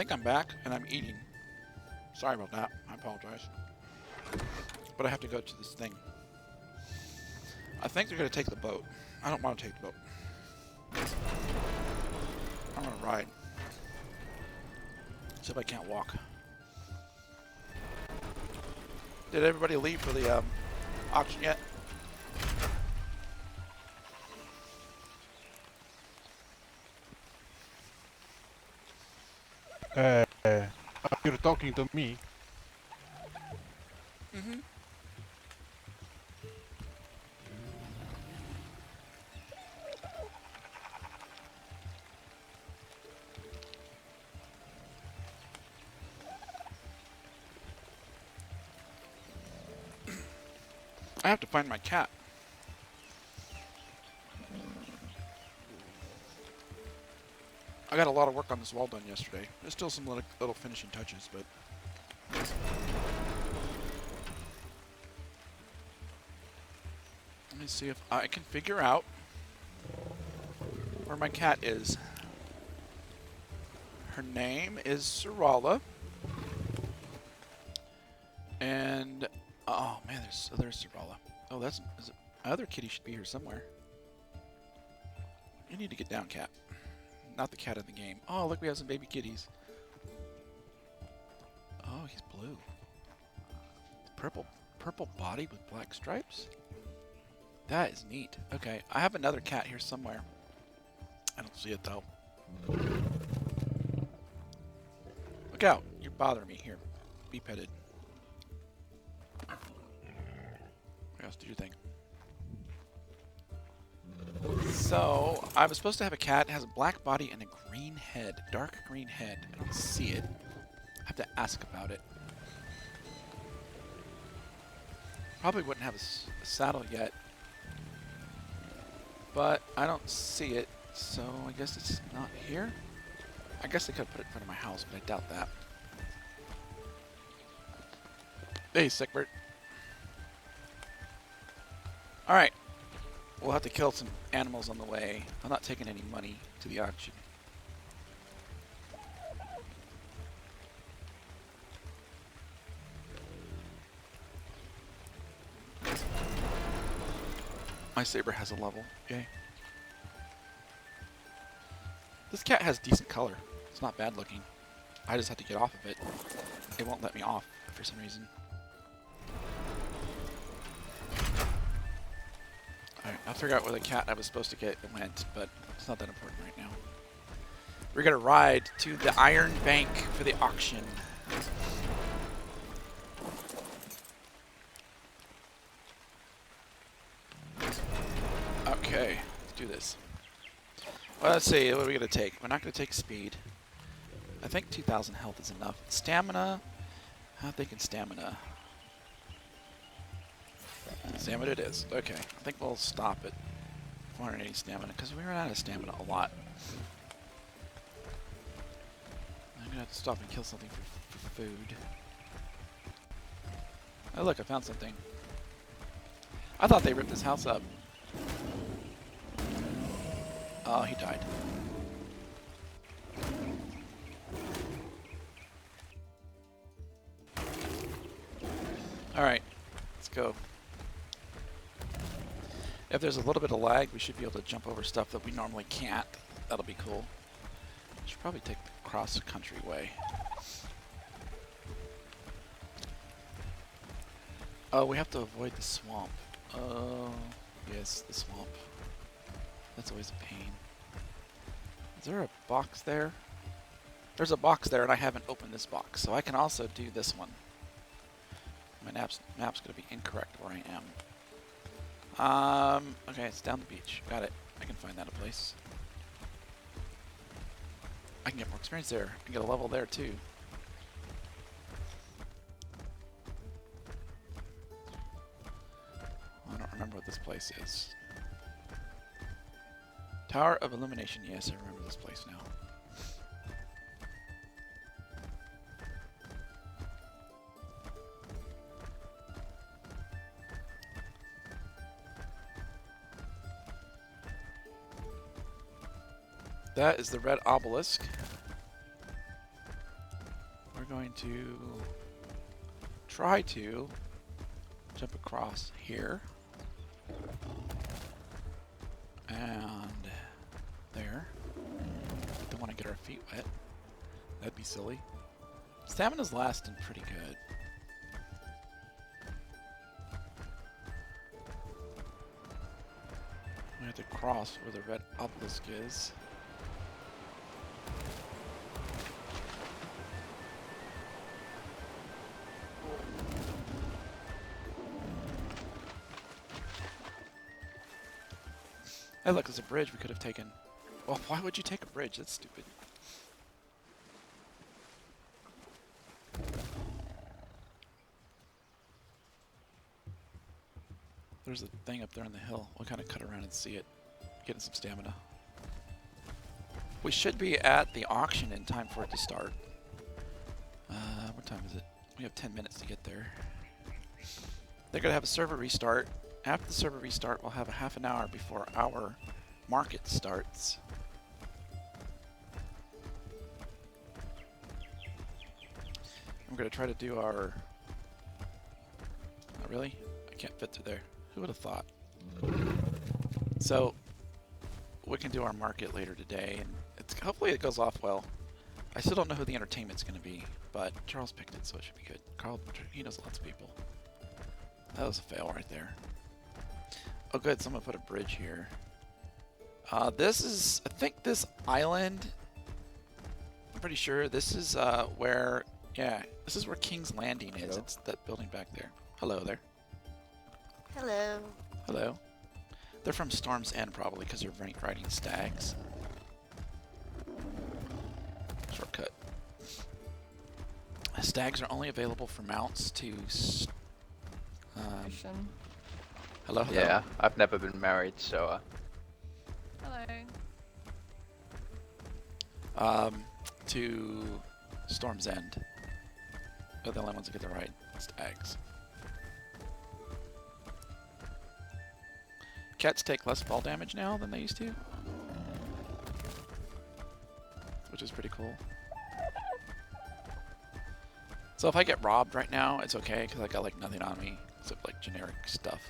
Speaker 1: think I'm back and I'm eating. Sorry about that. I apologize. But I have to go to this thing. I think they're going to take the boat. I don't want to take the boat. I'm going to ride. See if I can't walk. Did everybody leave for the auction yet?
Speaker 3: You're talking to me.
Speaker 1: Mm-hmm. I have to find my cat. I got a lot of work on this wall done yesterday. There's still some little finishing touches, but... Let me see if I can figure out where my cat is. Her name is Sarala. And... Oh man, there's Sarala. Oh, my other kitty should be here somewhere. You need to get down, cat. Not the cat in the game. Oh, look, we have some baby kitties. Oh, he's blue. Purple body with black stripes? That is neat. Okay, I have another cat here somewhere. I don't see it, though. Look out. You're bothering me. Here. Be petted. What else did you think? So, I was supposed to have a cat. It has a black body and a green head. Dark green head. I don't see it. I have to ask about it. Probably wouldn't have a saddle yet. But I don't see it. So, I guess it's not here. I guess I could put it in front of my house, but I doubt that. Hey, Sickbert. Alright. We'll have to kill some animals on the way. I'm not taking any money to the auction. My saber has a level. Okay. This cat has decent color. It's not bad looking. I just have to get off of it. It won't let me off for some reason. Alright, I'll figure out where the cat I was supposed to get went, but it's not that important right now. We're gonna ride to the Iron Bank for the auction. Okay, let's do this. Well, let's see, what are we gonna take? We're not gonna take speed. I think 2,000 health is enough. Stamina, I'm thinking stamina. Stamina it is. Okay, I think we'll stop at 480 stamina because we run out of stamina a lot. I'm gonna have to stop and kill something for food. Oh look, I found something. I thought they ripped this house up. Oh, he died. Alright, let's go. If there's a little bit of lag, we should be able to jump over stuff that we normally can't. That'll be cool. Should probably take the cross-country way. Oh, we have to avoid the swamp. Oh, yes, the swamp. That's always a pain. Is there a box there? There's a box there, and I haven't opened this box, so I can also do this one. My map's going to be incorrect where I am. Okay, it's down the beach. Got it. I can find that a place. I can get more experience there. I can get a level there, too. I don't remember what this place is. Tower of Illumination. Yes, I remember this place now. That is the red obelisk. we're going to try to jump across here. And there. Don't want to get our feet wet. That'd be silly. Stamina's lasting pretty good. We have to cross where the red obelisk is. Hey, look, there's a bridge we could have taken. Well, why would you take a bridge? That's stupid. There's a thing up there on the hill. We'll kind of cut around and see it. Getting some stamina. We should be at the auction in time for it to start. What time is it? We have 10 minutes to get there. They're going to have a server restart. After the server restart, we'll have a half an hour before our market starts. I'm going to try to do our... Not really? I can't fit through there. Who would have thought? So, we can do our market later today, and hopefully it goes off well. I still don't know who the entertainment's going to be, but Charles picked it, so it should be good. Carl, he knows lots of people. That was a fail right there. Oh good, someone put a bridge here. This is, I think this island, I'm pretty sure this is where, yeah, this is where King's Landing is. It's that building back there. Hello there.
Speaker 9: Hello.
Speaker 1: Hello. They're from Storm's End probably because they're riding stags. Shortcut. Stags are only available for mounts to... hello, hello.
Speaker 11: Yeah, I've never been married, so...
Speaker 9: Hello.
Speaker 1: To Storm's End. They're the only ones that get the right stags. Cats take less fall damage now than they used to, which is pretty cool. So if I get robbed right now, it's okay because I got like nothing on me except like generic stuff.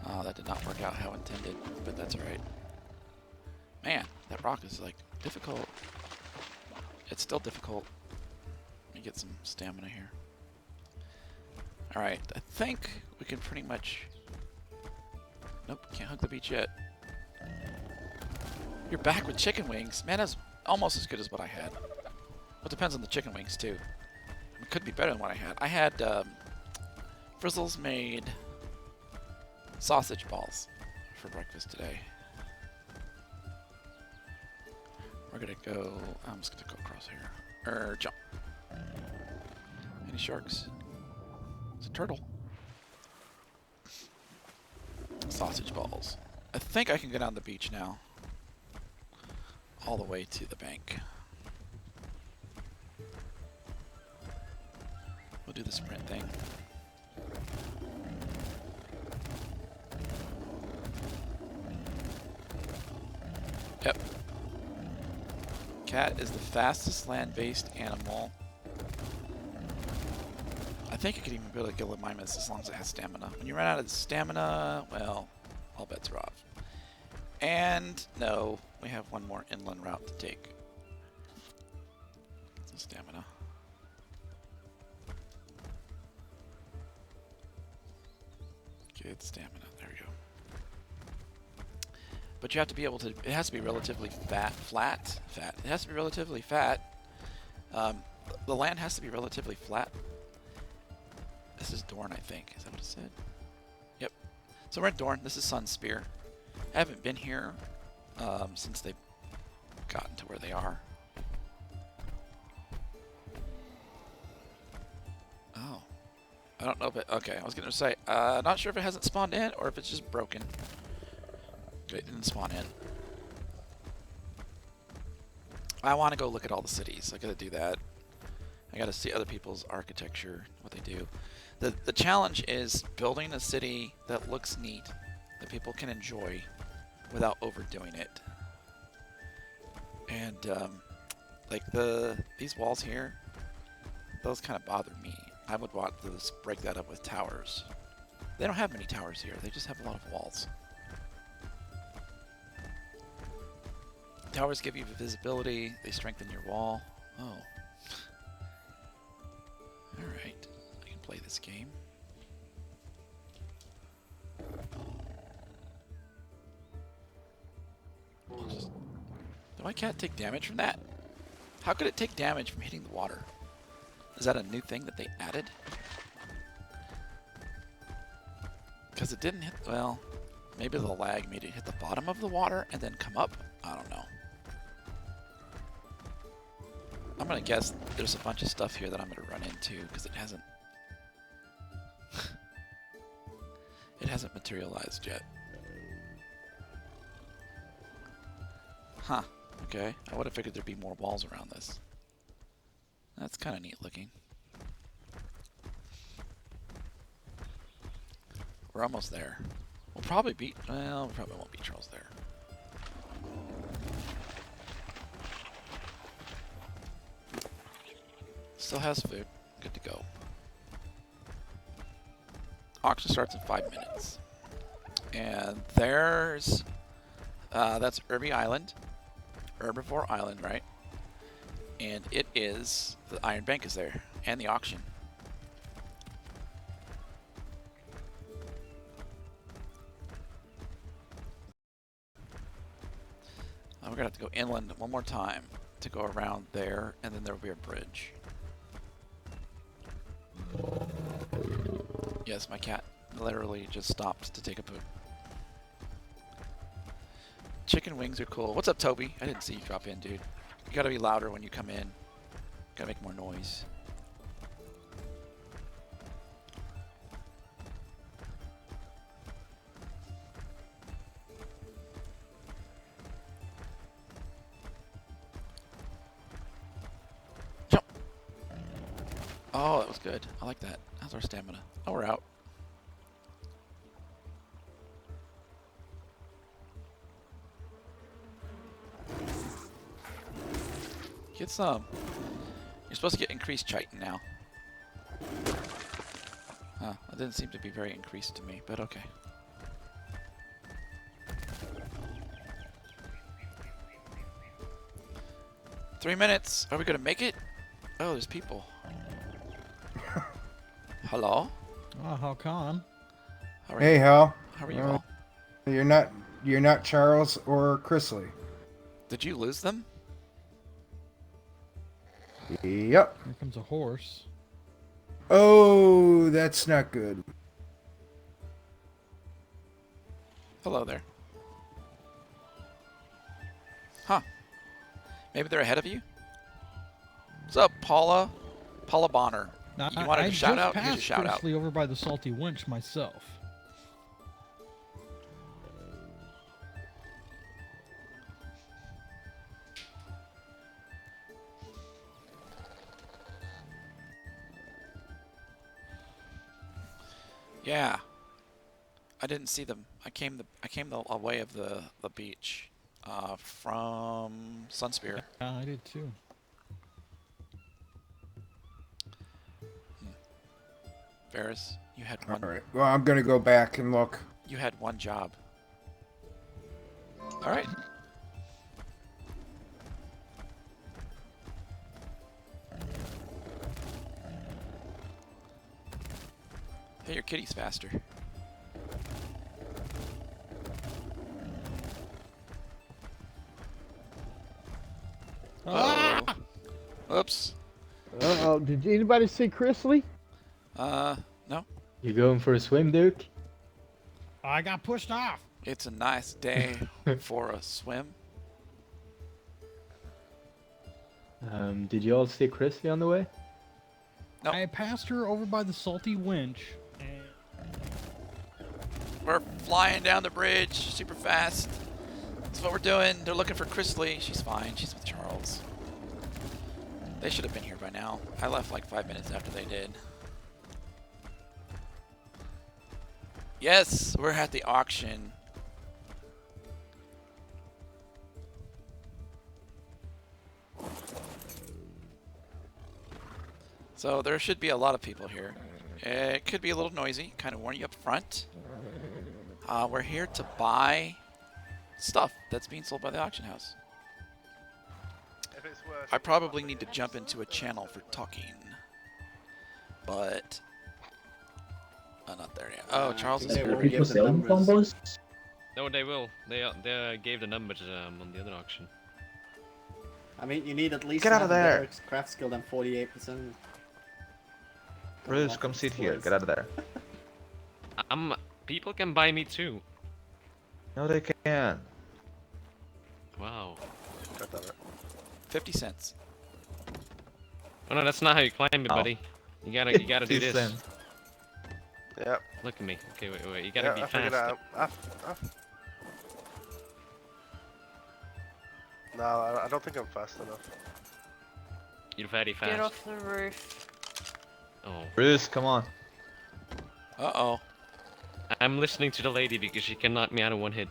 Speaker 1: Oh, that did not work out how intended, but that's alright. Man, that rock is like difficult. It's still difficult. Let me get some stamina here. Alright, I think we can pretty much... Nope, can't hug the beach yet. You're back with chicken wings. Man, that's almost as good as what I had. Well, it depends on the chicken wings, too. It could be better than what I had. I had Frizzles made sausage balls for breakfast today. We're gonna go... I'm just gonna go across here. Jump. Any sharks? It's a turtle. Sausage balls. I think I can go down the beach now. All the way to the bank. We'll do the sprint thing. Yep. Cat is the fastest land-based animal. I think it could even be able to kill a Mimus as long as it has stamina. When you run out of stamina, well, all bets are off. And no, we have one more inland route to take. Get some stamina. Good stamina. There we go. But you have to be able to. It has to be relatively flat. It has to be relatively fat. The land has to be relatively flat. This is Dorn, I think. Is that what it said? Yep. So we're at Dorn. This is Sunspear. I haven't been here since they've gotten to where they are. Oh. I don't know if it... Okay, I was going to say, not sure if it hasn't spawned in or if it's just broken. Okay, it didn't spawn in. I want to go look at all the cities. I got to do that. I got to see other people's architecture, what they do. The challenge is building a city that looks neat, that people can enjoy without overdoing it. And Like these walls here, those kind of bother me. I would want to just break that up with towers. They don't have many towers here. They just have a lot of walls. Towers give you visibility. They strengthen your wall. Oh. Alright. I can play this game. Did my cat take damage from that? How could it take damage from hitting the water? Is that a new thing that they added? Because it didn't hit, well, maybe the lag made it hit the bottom of the water and then come up? I don't know. I'm gonna guess there's a bunch of stuff here that I'm gonna run into because it hasn't it hasn't materialized yet. Huh. Okay. I would have figured there'd be more walls around this. That's kind of neat looking. We're almost there. We'll probably beat, well, we probably won't beat Charles there. Still has food. Good to go. Auction starts in 5 minutes. And there's, that's Herbivore Island, right? And it is, the Iron Bank is there, and the auction. We're gonna have to go inland one more time to go around there, and then there will be a bridge. Yes, my cat literally just stopped to take a poop. Chicken wings are cool. What's up, Toby? I didn't see you drop in, dude. You gotta be louder when you come in. Gotta make more noise. Jump! Oh, that was good. I like that. How's our stamina? Oh, we're out. Get some. You're supposed to get increased chitin now. Huh, that didn't seem to be very increased to me, but okay. Three minutes. Are we gonna make it? Oh, there's people. Hello?
Speaker 12: Oh, Halkhan.
Speaker 1: How are
Speaker 4: Hey,
Speaker 1: you?
Speaker 4: Hal.
Speaker 1: How are you all?
Speaker 4: You're not Charles or Chrisley.
Speaker 1: Did you lose them?
Speaker 4: Yep.
Speaker 12: Here comes a horse.
Speaker 4: Oh, that's not good.
Speaker 1: Hello there. Huh. Maybe they're ahead of you? What's up, Paula? Paula Bonner.
Speaker 12: Now,
Speaker 1: You wanted a shout out?
Speaker 12: I
Speaker 1: Here's a
Speaker 12: just
Speaker 1: shout
Speaker 12: passed
Speaker 1: out.
Speaker 12: Grizzly over by the Salty Winch myself.
Speaker 1: Yeah. I didn't see them. I came the way of the beach from Sunspear.
Speaker 12: Yeah, I did too.
Speaker 1: Ferris, you had one.
Speaker 4: All right. Well, I'm gonna go back and look.
Speaker 1: You had one job. All right. Hey, your kitty's faster. Uh-oh. Oops.
Speaker 6: Uh-oh, did anybody see Chrisley?
Speaker 1: No.
Speaker 11: You going for a swim, Duke?
Speaker 12: I got pushed off.
Speaker 1: It's a nice day for a swim.
Speaker 11: Did you all see Chrisley on the way?
Speaker 1: Nope.
Speaker 12: I passed her over by the Salty Winch. And
Speaker 1: We're flying down the bridge super fast. That's what we're doing. They're looking for Chrisley. She's fine. She's with Charles. They should have been here by now. I left like 5 minutes after they did. Yes, we're at the auction. So there should be a lot of people here. It could be a little noisy, kind of warn you up front. We're here to buy stuff that's being sold by the auction house. I probably need to jump into a channel for talking. But... not there yet. Oh, Charles is here.
Speaker 11: People selling combos?
Speaker 8: No, they will. They gave the numbers on the other auction.
Speaker 13: I mean, you need at least
Speaker 10: Get out of there.
Speaker 13: better craft skill than 48%.
Speaker 10: Bruce, come sit here. Get out of there.
Speaker 8: People can buy me too.
Speaker 10: No, they can't.
Speaker 8: Wow.
Speaker 1: 50 cents.
Speaker 8: Oh no, that's not how you climb it, buddy. You gotta do
Speaker 10: 50
Speaker 8: this.
Speaker 10: cents.
Speaker 14: Yep.
Speaker 8: Look at me. Okay, wait. You gotta be
Speaker 14: I figured
Speaker 8: fast.
Speaker 14: out. No, I don't think I'm fast enough.
Speaker 8: You're very fast.
Speaker 9: Get off the roof.
Speaker 8: Oh.
Speaker 10: Bruce, come on.
Speaker 1: Uh-oh.
Speaker 8: I'm listening to the lady because she can knock me out in one hit.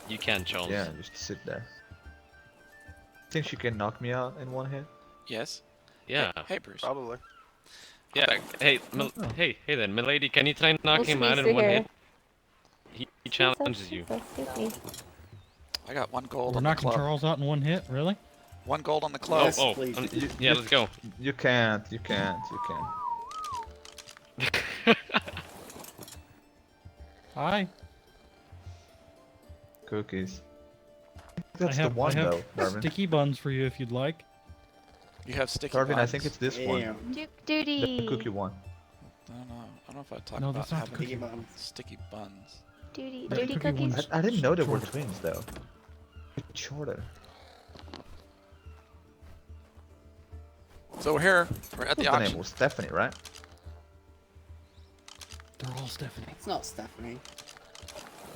Speaker 8: You can, Charles.
Speaker 10: Yeah, just sit there. Think she can knock me out in one hit?
Speaker 1: Yes.
Speaker 8: Yeah.
Speaker 1: Hey, Bruce.
Speaker 14: Probably.
Speaker 8: Yeah. Hey, hey then, milady, can you try and knock him out in one hit? He challenges you.
Speaker 1: I got 1 gold
Speaker 12: We're
Speaker 1: on the
Speaker 12: knocking
Speaker 1: club.
Speaker 12: Charles out in one hit, really?
Speaker 1: 1 gold on the club.
Speaker 8: Yeah, let's go.
Speaker 10: You can't.
Speaker 12: Hi.
Speaker 10: Cookies. That's
Speaker 12: I have,
Speaker 10: the one
Speaker 12: I have
Speaker 10: though, Darwin.
Speaker 12: sticky buns for you if you'd like.
Speaker 1: You have sticky
Speaker 10: Darwin,
Speaker 1: buns.
Speaker 10: I think it's this one.
Speaker 7: Duke Duty.
Speaker 10: The cookie one.
Speaker 1: I don't know if I talked
Speaker 12: No,
Speaker 1: about
Speaker 12: that's not
Speaker 1: having
Speaker 12: cookie
Speaker 13: buns.
Speaker 1: sticky buns.
Speaker 7: Duty
Speaker 12: The
Speaker 7: Duty
Speaker 12: cookie
Speaker 7: cookies.
Speaker 12: ones.
Speaker 10: I didn't know they were twins though. It's shorter.
Speaker 1: So we're here. We're at the
Speaker 10: The name
Speaker 1: auction.
Speaker 10: was Stephanie, right?
Speaker 12: They're all Stephanie.
Speaker 13: It's not Stephanie.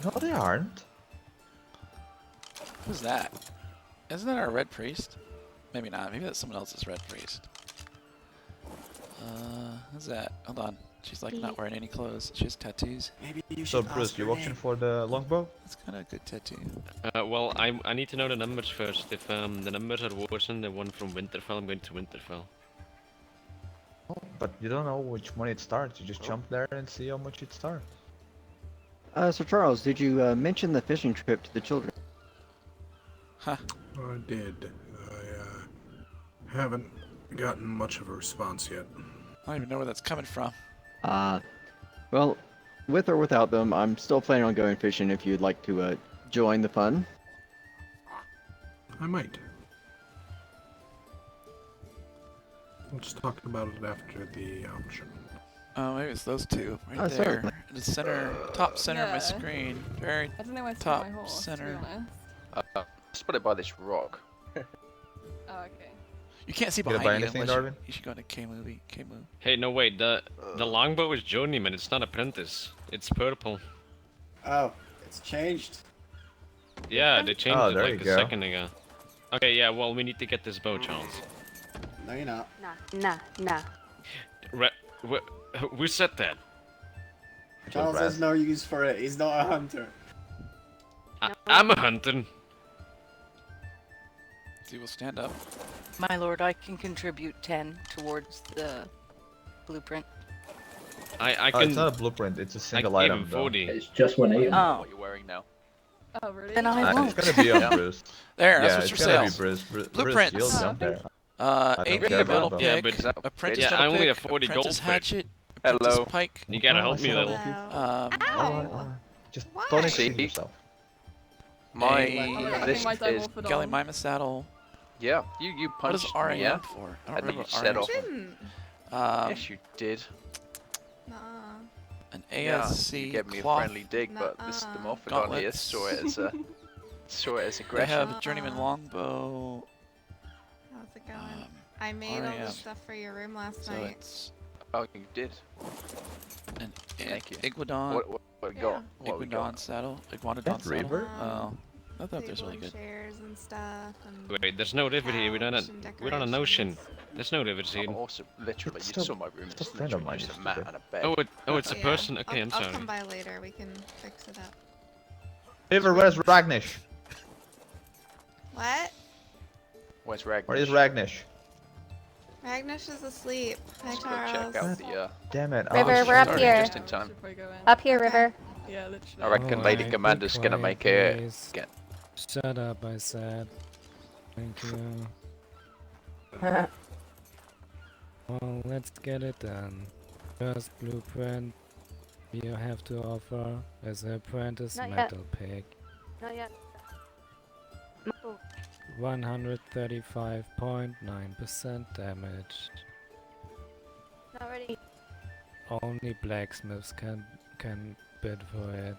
Speaker 10: No, they aren't.
Speaker 1: Who's that? Isn't that our red priest? Maybe not. Maybe that's someone else's red priest. Who's that? Hold on. She's like not wearing any clothes. She has tattoos.
Speaker 13: Maybe you
Speaker 10: So
Speaker 13: should
Speaker 10: Bruce,
Speaker 13: ask
Speaker 10: you
Speaker 13: her
Speaker 10: auction
Speaker 13: name.
Speaker 10: for the longbow?
Speaker 1: That's kind of a good tattoo.
Speaker 8: Well, I need to know the numbers first. If the numbers are worse than the one from Winterfell, I'm going to Winterfell.
Speaker 10: But you don't know which money it starts. You just jump there and see how much it starts.
Speaker 15: So Charles, did you mention the fishing trip to the children?
Speaker 1: Huh.
Speaker 16: I did. I haven't gotten much of a response yet.
Speaker 1: I don't even know where that's coming from.
Speaker 15: Well, with or without them, I'm still planning on going fishing if you'd like to join the fun.
Speaker 16: I might. We'll just talk about it after the auction.
Speaker 1: Oh, maybe it's those two right
Speaker 15: Oh,
Speaker 1: there.
Speaker 15: certainly.
Speaker 1: In the center, top center of my
Speaker 9: Yeah.
Speaker 1: screen. Very
Speaker 9: I don't know where to
Speaker 1: top
Speaker 9: put my horse,
Speaker 1: center.
Speaker 9: to be honest.
Speaker 17: Let's put it by this rock.
Speaker 9: Oh, okay.
Speaker 1: You can't see
Speaker 10: You gonna
Speaker 1: behind
Speaker 10: buy
Speaker 1: you
Speaker 10: anything,
Speaker 1: unless
Speaker 10: Darwin?
Speaker 1: you should go into K-movie. K-move.
Speaker 8: Hey, no wait, the longbow is journeyman. It's not apprentice. It's purple.
Speaker 13: Oh, it's changed.
Speaker 8: Yeah, they changed
Speaker 10: Oh,
Speaker 8: it
Speaker 10: there
Speaker 8: like
Speaker 10: you
Speaker 8: a
Speaker 10: go.
Speaker 8: second ago. Okay, yeah. Well, we need to get this bow, Charles.
Speaker 13: No, you're not.
Speaker 7: Nah.
Speaker 8: Who said that?
Speaker 13: Charles has no use for it. He's not a hunter.
Speaker 8: I'm a hunter.
Speaker 1: He will stand up.
Speaker 9: My lord, I can contribute 10 towards the blueprint.
Speaker 8: I
Speaker 10: Oh,
Speaker 8: can.
Speaker 10: it's not a blueprint. It's a single
Speaker 8: I gave
Speaker 10: item.
Speaker 8: him
Speaker 10: though.
Speaker 8: 40.
Speaker 11: It's just one item.
Speaker 9: Oh.
Speaker 17: What you're wearing now.
Speaker 9: Oh, really? Then I
Speaker 10: It's
Speaker 9: won't.
Speaker 10: gonna be on Bruce.
Speaker 1: There,
Speaker 10: Yeah,
Speaker 1: that's
Speaker 10: it's
Speaker 1: what's for
Speaker 10: gonna
Speaker 1: sale.
Speaker 10: be Bruce. Bruce,
Speaker 1: Blueprints.
Speaker 10: you'll jump there.
Speaker 1: AP
Speaker 10: don't care
Speaker 1: metal
Speaker 10: about
Speaker 8: Yeah,
Speaker 1: pick,
Speaker 8: but
Speaker 1: apprentice
Speaker 8: yeah,
Speaker 1: metal
Speaker 8: I only
Speaker 1: pick,
Speaker 8: have 40 gold
Speaker 1: apprentice
Speaker 8: for it.
Speaker 1: hatchet,
Speaker 17: Hello.
Speaker 1: apprentice pike.
Speaker 8: You gotta
Speaker 10: Oh,
Speaker 8: help
Speaker 10: I
Speaker 8: me
Speaker 10: saw
Speaker 8: though.
Speaker 10: Just
Speaker 7: Why?
Speaker 10: don't exceed
Speaker 17: See?
Speaker 10: yourself.
Speaker 17: My
Speaker 9: I
Speaker 17: this
Speaker 9: think my time
Speaker 17: is
Speaker 9: will fit
Speaker 1: Galley
Speaker 9: on.
Speaker 1: Mimas saddle.
Speaker 17: yeah. You
Speaker 1: What is
Speaker 17: punched
Speaker 1: RAM
Speaker 17: me, yeah?
Speaker 1: for? I
Speaker 17: And
Speaker 1: don't
Speaker 17: then you
Speaker 1: remember
Speaker 17: set
Speaker 1: RAM.
Speaker 17: off.
Speaker 9: Didn't.
Speaker 17: Yes, you did.
Speaker 1: An
Speaker 17: Yeah,
Speaker 1: ASC
Speaker 17: you gave me
Speaker 1: cloth.
Speaker 17: a friendly dig, but this the Morphodon here
Speaker 1: Gauntlets.
Speaker 17: saw it as
Speaker 1: They
Speaker 17: aggression.
Speaker 1: have journeyman longbow.
Speaker 18: How's it going?
Speaker 1: Um,
Speaker 18: I made all
Speaker 1: RAM.
Speaker 18: the stuff for your room last
Speaker 1: So
Speaker 18: night.
Speaker 1: it's
Speaker 17: Oh, you did.
Speaker 1: an
Speaker 17: Thank you.
Speaker 1: Iguanodon.
Speaker 17: What we got? What we
Speaker 1: Iguanodon
Speaker 17: got?
Speaker 1: saddle. Iguanodon
Speaker 10: That
Speaker 1: saddle.
Speaker 10: Reaver?
Speaker 1: Oh, I thought that was
Speaker 18: Table
Speaker 1: really
Speaker 18: and
Speaker 1: good.
Speaker 18: chairs and stuff. And
Speaker 8: Wait, there's no river here.
Speaker 18: couch and
Speaker 8: We're on an ocean.
Speaker 18: decorations.
Speaker 8: There's no rivers here.
Speaker 17: Oh, awesome. Literally,
Speaker 10: It's
Speaker 17: you
Speaker 10: still-
Speaker 17: saw my room.
Speaker 10: it's a
Speaker 17: It's
Speaker 10: friend of
Speaker 17: literally
Speaker 10: mine,
Speaker 17: just a
Speaker 10: you
Speaker 17: mat
Speaker 10: stupid.
Speaker 17: and a bed.
Speaker 8: It's a
Speaker 18: Yeah.
Speaker 8: person. Okay, I'm
Speaker 18: I'll
Speaker 8: sorry.
Speaker 18: come by later. We can fix it up.
Speaker 10: River, where's Ragnish?
Speaker 18: What?
Speaker 17: Where's Ragnar?
Speaker 10: Where is Ragnish?
Speaker 18: Agnes is asleep. Hi,
Speaker 17: Just go
Speaker 18: Charles.
Speaker 17: check out the.
Speaker 10: Damn it.
Speaker 7: River, we're up here.
Speaker 17: Just in time.
Speaker 7: Up here, River.
Speaker 18: Yeah, literally.
Speaker 17: I reckon Lady
Speaker 12: Alright,
Speaker 17: Commander's
Speaker 12: be
Speaker 17: gonna
Speaker 12: quiet,
Speaker 17: make it.
Speaker 12: please.
Speaker 17: Get.
Speaker 12: Shut up, I said. Thank you. Well, let's get it done. First blueprint you have to offer as an apprentice
Speaker 7: Not yet.
Speaker 12: metal pick.
Speaker 7: Not yet.
Speaker 12: 135.9% damage.
Speaker 7: Not ready.
Speaker 12: Only blacksmiths can bid for it.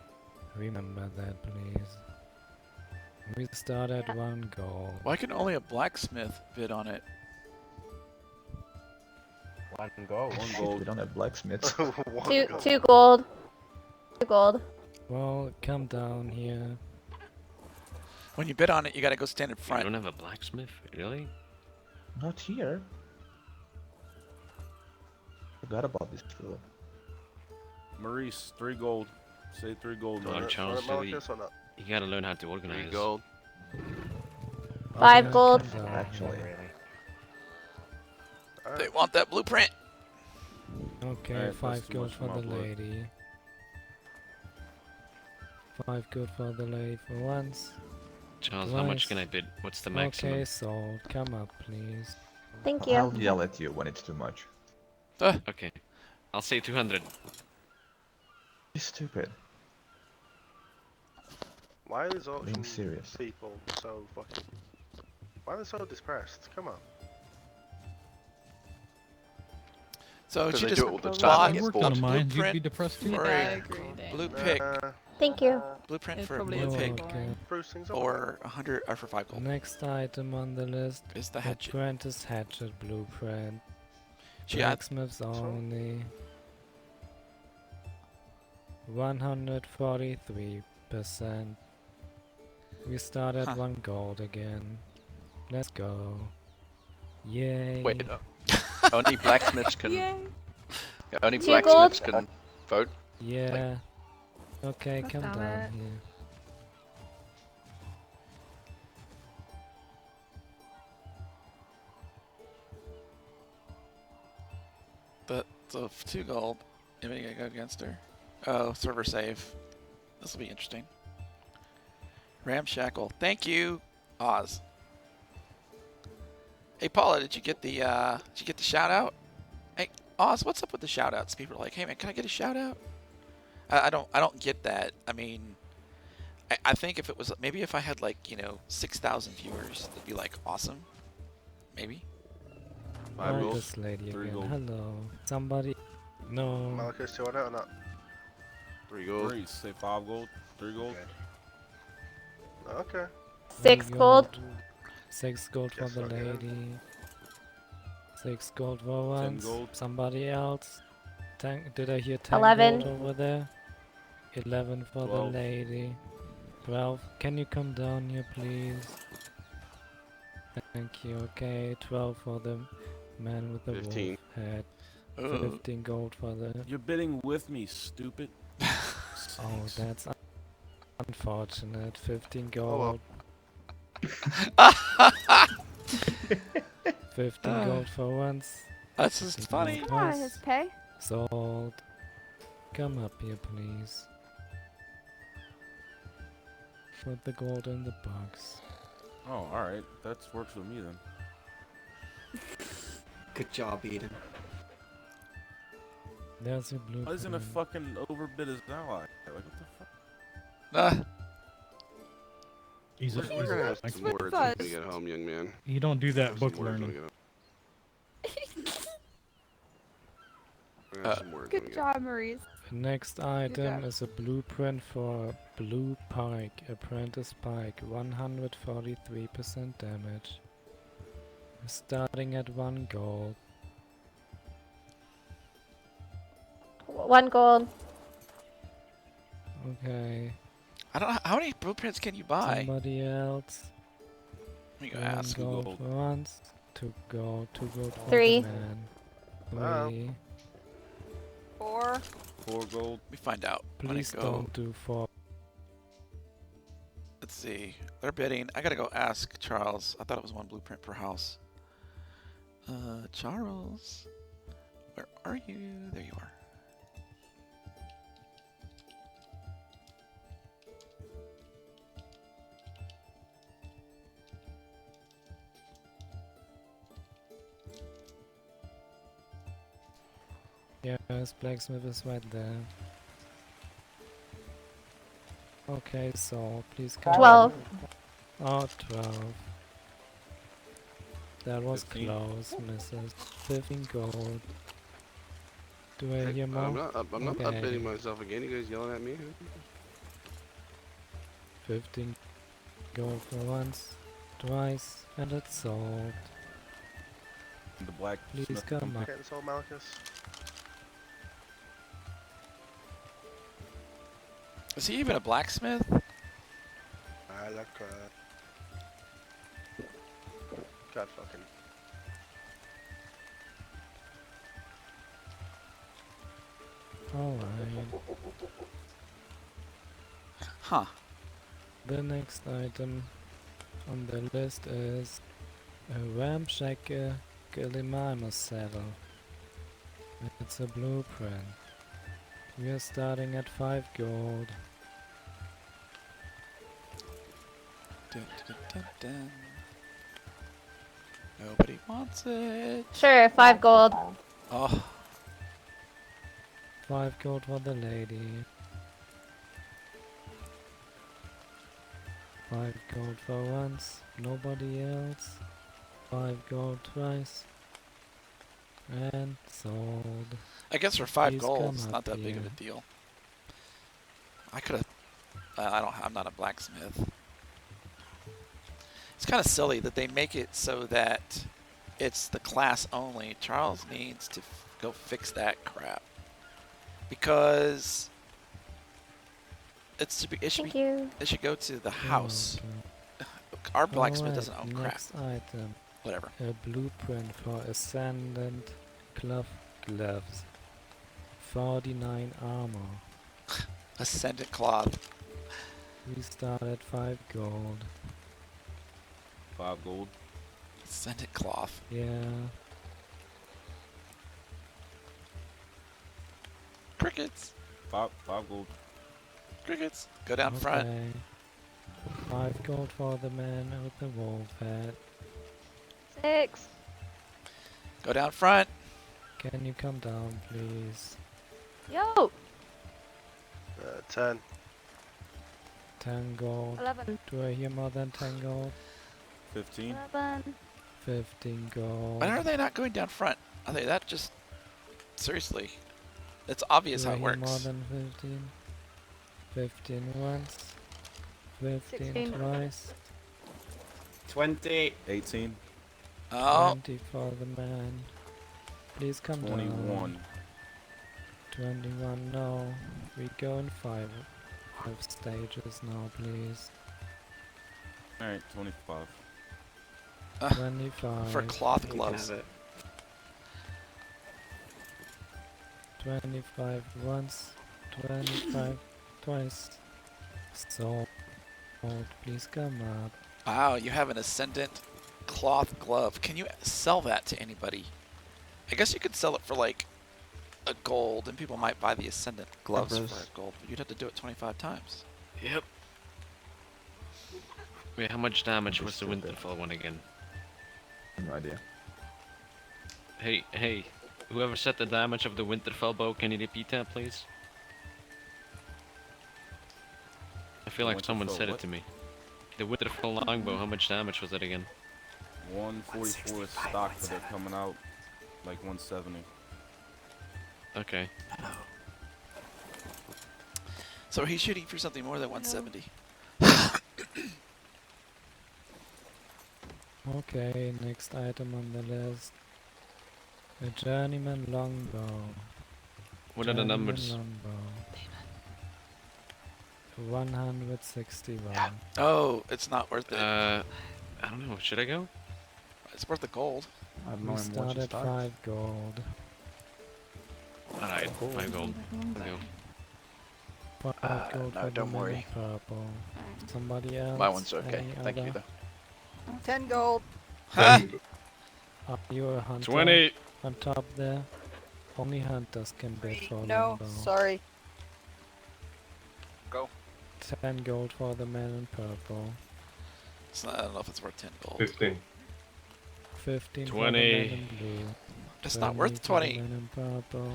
Speaker 12: Remember that, please. We start at 1 gold.
Speaker 1: Why can only a blacksmith bid on it?
Speaker 3: One gold.
Speaker 10: We don't have blacksmiths.
Speaker 7: Two gold. 2 gold.
Speaker 12: Well, come down here.
Speaker 1: When you bid on it, you gotta go stand in
Speaker 8: You
Speaker 1: front.
Speaker 8: don't have a blacksmith, really?
Speaker 10: Not here. Forgot about this rule.
Speaker 3: Maurice, 3 gold. Say 3 gold.
Speaker 8: Come on,
Speaker 3: man.
Speaker 8: Charles.
Speaker 14: Marcus or not?
Speaker 8: You gotta learn how to organize.
Speaker 17: 3 gold.
Speaker 7: 5 gold.
Speaker 12: Come down
Speaker 10: Actually.
Speaker 12: here.
Speaker 1: They want that blueprint.
Speaker 12: Okay,
Speaker 3: Alright,
Speaker 12: 5
Speaker 3: that's too
Speaker 12: gold
Speaker 3: much
Speaker 12: for
Speaker 3: for
Speaker 12: the
Speaker 3: my blood.
Speaker 12: lady. 5 gold for the lady for once.
Speaker 8: Charles, how much
Speaker 12: Twice.
Speaker 8: can I bid? What's the maximum?
Speaker 12: Okay, sold. Come up, please.
Speaker 7: Thank
Speaker 10: I'll
Speaker 7: you.
Speaker 10: yell at you when it's too much.
Speaker 8: Okay. I'll say 200.
Speaker 10: You're stupid.
Speaker 14: Why are these auction
Speaker 10: Being serious.
Speaker 14: people so fucking... Why are they so depressed? Come on.
Speaker 1: So
Speaker 17: Because
Speaker 1: she
Speaker 17: they
Speaker 1: just
Speaker 17: do it all the time.
Speaker 1: bought
Speaker 17: They
Speaker 12: I
Speaker 17: get
Speaker 12: worked
Speaker 17: bored.
Speaker 12: on mine. You'd be
Speaker 1: blueprint
Speaker 12: depressed too.
Speaker 1: for
Speaker 18: I
Speaker 1: a
Speaker 18: agree, Dave.
Speaker 1: blue pick.
Speaker 7: Thank you.
Speaker 1: Blueprint
Speaker 18: It
Speaker 1: for a
Speaker 18: probably
Speaker 1: blue
Speaker 18: is
Speaker 1: pick
Speaker 18: boring.
Speaker 12: Okay.
Speaker 14: Bruce things up.
Speaker 1: for 100 or for 5 gold.
Speaker 12: Next item on the list.
Speaker 1: Is the hatchet.
Speaker 12: Apprentice hatchet blueprint.
Speaker 1: She had
Speaker 12: Blacksmiths only. 143%. We start at 1 gold again. Let's go. Yay.
Speaker 17: Wait, only blacksmiths can.
Speaker 18: Yay.
Speaker 17: Yeah, only
Speaker 7: 2
Speaker 17: blacksmiths
Speaker 7: gold?
Speaker 17: can vote.
Speaker 12: Yeah. Okay,
Speaker 18: Let's
Speaker 12: come
Speaker 18: have
Speaker 12: down
Speaker 18: it.
Speaker 12: here.
Speaker 1: So 2 gold. NVidia go against her. Oh, server save. This will be interesting. Ramshackle. Thank you, Oz. Hey Paula, did you get the shout out? Hey Oz, what's up with the shout outs? People are like, hey man, can I get a shout out? I don't get that. I mean, I think if it was maybe if I had like 6,000 viewers, it'd be like awesome. Maybe.
Speaker 3: 5
Speaker 12: Oh,
Speaker 3: gold.
Speaker 12: this lady
Speaker 3: 3
Speaker 12: again.
Speaker 3: gold.
Speaker 12: Hello. Somebody. No.
Speaker 14: Marcus, do you want it or not?
Speaker 17: 3 gold.
Speaker 3: Maurice, say 5 gold. 3 gold.
Speaker 14: Okay.
Speaker 7: 6
Speaker 12: 3
Speaker 7: gold.
Speaker 12: 6 gold for
Speaker 14: Guess
Speaker 12: the
Speaker 14: I'll get it.
Speaker 12: lady. 6 gold for once.
Speaker 3: gold.
Speaker 12: Somebody else. Did I hear 10
Speaker 7: 11.
Speaker 12: gold over there? 11 for
Speaker 3: 12.
Speaker 12: the lady. 12. Can you come down here, please? Thank you. Okay, 12 for the man with the
Speaker 17: 15.
Speaker 12: wolf head.
Speaker 1: Ooh.
Speaker 12: 15 gold for the.
Speaker 3: You're bidding with me, stupid.
Speaker 12: Oh, that's unfortunate. 15
Speaker 14: well.
Speaker 12: gold. 15 gold for once.
Speaker 1: That's just funny.
Speaker 7: Come on, his pay.
Speaker 12: Sold. Come up here, please. Put the gold in the box.
Speaker 3: Oh, alright. That works with me then.
Speaker 13: Good job, Eden.
Speaker 12: There's your blue.
Speaker 3: Why isn't a fucking overbid his ally? Like, what the fuck?
Speaker 12: He's
Speaker 17: We're gonna have some words when we get home, young man.
Speaker 12: You don't do that
Speaker 17: Some
Speaker 12: book
Speaker 17: words when
Speaker 12: learning.
Speaker 17: we get home. We're gonna have some words when we
Speaker 18: Good
Speaker 17: get home.
Speaker 18: job, Maurice.
Speaker 12: The next item
Speaker 18: job.
Speaker 12: is a blueprint for blue pike, apprentice pike, 143% damage. Starting at 1 gold.
Speaker 7: 1 gold.
Speaker 12: Okay.
Speaker 1: I don't know how many blueprints can you buy.
Speaker 12: Somebody else.
Speaker 1: Let me go
Speaker 12: 1
Speaker 1: ask.
Speaker 12: gold
Speaker 3: gold.
Speaker 12: for once. 2 gold. 2 gold for
Speaker 7: 3.
Speaker 12: the man.
Speaker 14: Wow.
Speaker 12: 3.
Speaker 9: 4.
Speaker 3: 4 gold.
Speaker 1: Let me find out. I'm gonna
Speaker 12: Please
Speaker 1: go.
Speaker 12: don't do 4.
Speaker 1: Let's see. They're bidding. I gotta go ask Charles. I thought it was 1 blueprint per house. Charles, where are you? There you are.
Speaker 12: Yes, blacksmith is right there. Okay, so please come.
Speaker 7: 12.
Speaker 12: Oh, 12. That was
Speaker 3: 15.
Speaker 12: close, misses. 15 gold. Do I hear more?
Speaker 17: I'm not updating myself again. You guys yelling at me?
Speaker 12: 15 gold for once, twice, and it's sold.
Speaker 3: The black.
Speaker 12: Please come up.
Speaker 14: Getting sold, Malchus.
Speaker 1: Is he even a blacksmith?
Speaker 14: I like God fucking.
Speaker 12: Alright.
Speaker 1: Huh.
Speaker 12: The next item on the list is a ramshackle Gillimanus saddle. It's a blueprint. We are starting at 5 gold.
Speaker 1: Dun, dun, dun, dun. Nobody wants it.
Speaker 7: Sure, 5 gold.
Speaker 1: Oh,
Speaker 12: 5 gold for the lady. 5 gold for once, nobody else. 5 gold twice. And sold.
Speaker 1: I guess for 5
Speaker 12: Please
Speaker 1: gold,
Speaker 12: come
Speaker 1: it's
Speaker 12: up
Speaker 1: not that big of
Speaker 12: here.
Speaker 1: a deal. I could have. I'm not a blacksmith. It's kind of silly that they make it so that it's the class only. Charles needs to go fix that crap because it should go to the house. Our blacksmith doesn't own crap.
Speaker 12: Next item.
Speaker 1: Whatever.
Speaker 12: A blueprint for Ascendant Cloth Gloves. 49 armor.
Speaker 1: Ascendant cloth.
Speaker 12: We start at 5 gold.
Speaker 3: 5 gold.
Speaker 1: Ascendant cloth.
Speaker 12: Yeah.
Speaker 1: Crickets.
Speaker 3: 5 gold.
Speaker 1: Crickets. Go down front.
Speaker 12: 5 gold for the man with the wolf hat.
Speaker 7: 6.
Speaker 1: Go down front.
Speaker 12: Can you come down, please?
Speaker 7: Yo!
Speaker 14: 10.
Speaker 12: 10 gold.
Speaker 7: 11.
Speaker 12: Do I hear more than 10 gold?
Speaker 3: 15.
Speaker 7: 11.
Speaker 12: 15 gold.
Speaker 1: Why are they not going down front? Are they that just... Seriously. It's obvious
Speaker 12: Do
Speaker 1: how
Speaker 12: I
Speaker 1: it
Speaker 12: hear
Speaker 1: works.
Speaker 12: more than 15? 15 once. 15
Speaker 7: 16.
Speaker 12: twice.
Speaker 13: 20.
Speaker 3: 18.
Speaker 1: Oh.
Speaker 12: 20 for the man. Please come
Speaker 3: 21.
Speaker 12: down. 21, no. We go in 5 stages now, please.
Speaker 3: Alright, 25.
Speaker 12: 25.
Speaker 1: For cloth gloves.
Speaker 12: 25 once. 25 twice. Sold. Please come up.
Speaker 1: Wow, you have an Ascendant cloth glove. Can you sell that to anybody? I guess you could sell it for like a gold, and people might buy the Ascendant gloves for a gold, but you'd have to do it 25 times.
Speaker 8: Yep. Wait, how much damage was the Winterfell one again?
Speaker 10: No idea.
Speaker 8: Hey, whoever set the damage of the Winterfell bow, can you repeat that, please? I feel like someone said it to me. The Winterfell longbow, how much damage was it again?
Speaker 3: 144 is stock, but they're coming out like 170.
Speaker 8: Okay.
Speaker 1: So he's shooting for something more than 170.
Speaker 12: Okay, next item on the list. A journeyman longbow.
Speaker 8: What are the numbers?
Speaker 12: Longbow. 161.
Speaker 1: Oh, it's not worth it.
Speaker 8: I don't know. Should I go?
Speaker 1: It's worth the gold.
Speaker 12: We start at 5 gold.
Speaker 8: Alright, 5 gold. Let's go.
Speaker 12: 5 gold
Speaker 1: no,
Speaker 12: for
Speaker 1: don't
Speaker 12: the
Speaker 1: worry.
Speaker 12: purple. Somebody else?
Speaker 1: My one's okay.
Speaker 12: Any
Speaker 1: Thank you,
Speaker 12: other?
Speaker 1: though.
Speaker 9: 10 gold.
Speaker 1: Huh?
Speaker 12: Are you a hunter?
Speaker 8: 20.
Speaker 12: On top there. Only hunters can bid for
Speaker 9: No,
Speaker 12: longbow.
Speaker 9: sorry.
Speaker 19: Go.
Speaker 12: 10 gold for the man in purple.
Speaker 1: I don't know if it's worth 10 gold.
Speaker 20: 15.
Speaker 12: 15 for the
Speaker 8: 20.
Speaker 12: man in blue.
Speaker 1: It's not worth
Speaker 12: for the
Speaker 1: 20.
Speaker 12: man in purple.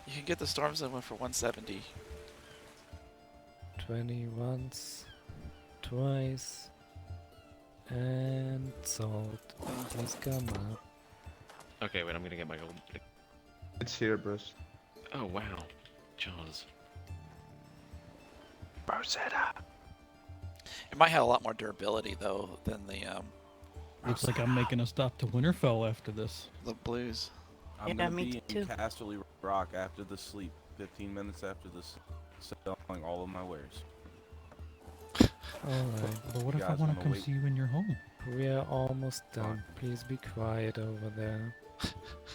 Speaker 1: You can get the Storm Zone one for 170.
Speaker 12: 20 once, twice, and sold. Please come up.
Speaker 8: Okay, wait, I'm gonna get my gold.
Speaker 10: It's here, Bruce.
Speaker 8: Oh, wow. Jaws.
Speaker 1: Rosetta. It might have a lot more durability though than the
Speaker 21: Looks like I'm making a stop to Winterfell after this.
Speaker 1: the blues.
Speaker 9: Yeah,
Speaker 3: I'm gonna
Speaker 9: me
Speaker 3: be
Speaker 9: too.
Speaker 3: in Casterly Rock after the sleep. 15 minutes after this, selling all of my wares.
Speaker 12: Alright.
Speaker 21: But what if I
Speaker 3: Guys,
Speaker 21: want
Speaker 3: I'm
Speaker 21: to come
Speaker 3: awake.
Speaker 21: see you when you're home?
Speaker 12: We are almost done. Please be quiet over there.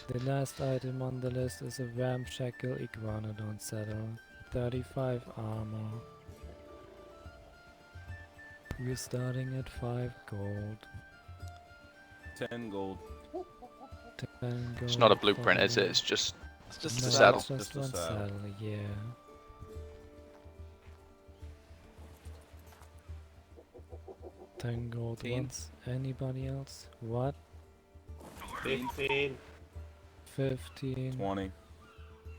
Speaker 12: The last item on the list is a ramshackle iguanodon saddle. 35 armor. We're starting at 5 gold.
Speaker 3: 10 gold.
Speaker 12: 10 gold.
Speaker 19: It's not a
Speaker 12: for
Speaker 19: blueprint,
Speaker 12: the-
Speaker 19: is it? It's just
Speaker 1: the
Speaker 12: No,
Speaker 1: saddle.
Speaker 12: it's just one saddle, yeah. $10 gold
Speaker 13: 15.
Speaker 12: once. Anybody else? What?
Speaker 13: 15.
Speaker 12: 15.
Speaker 3: 20.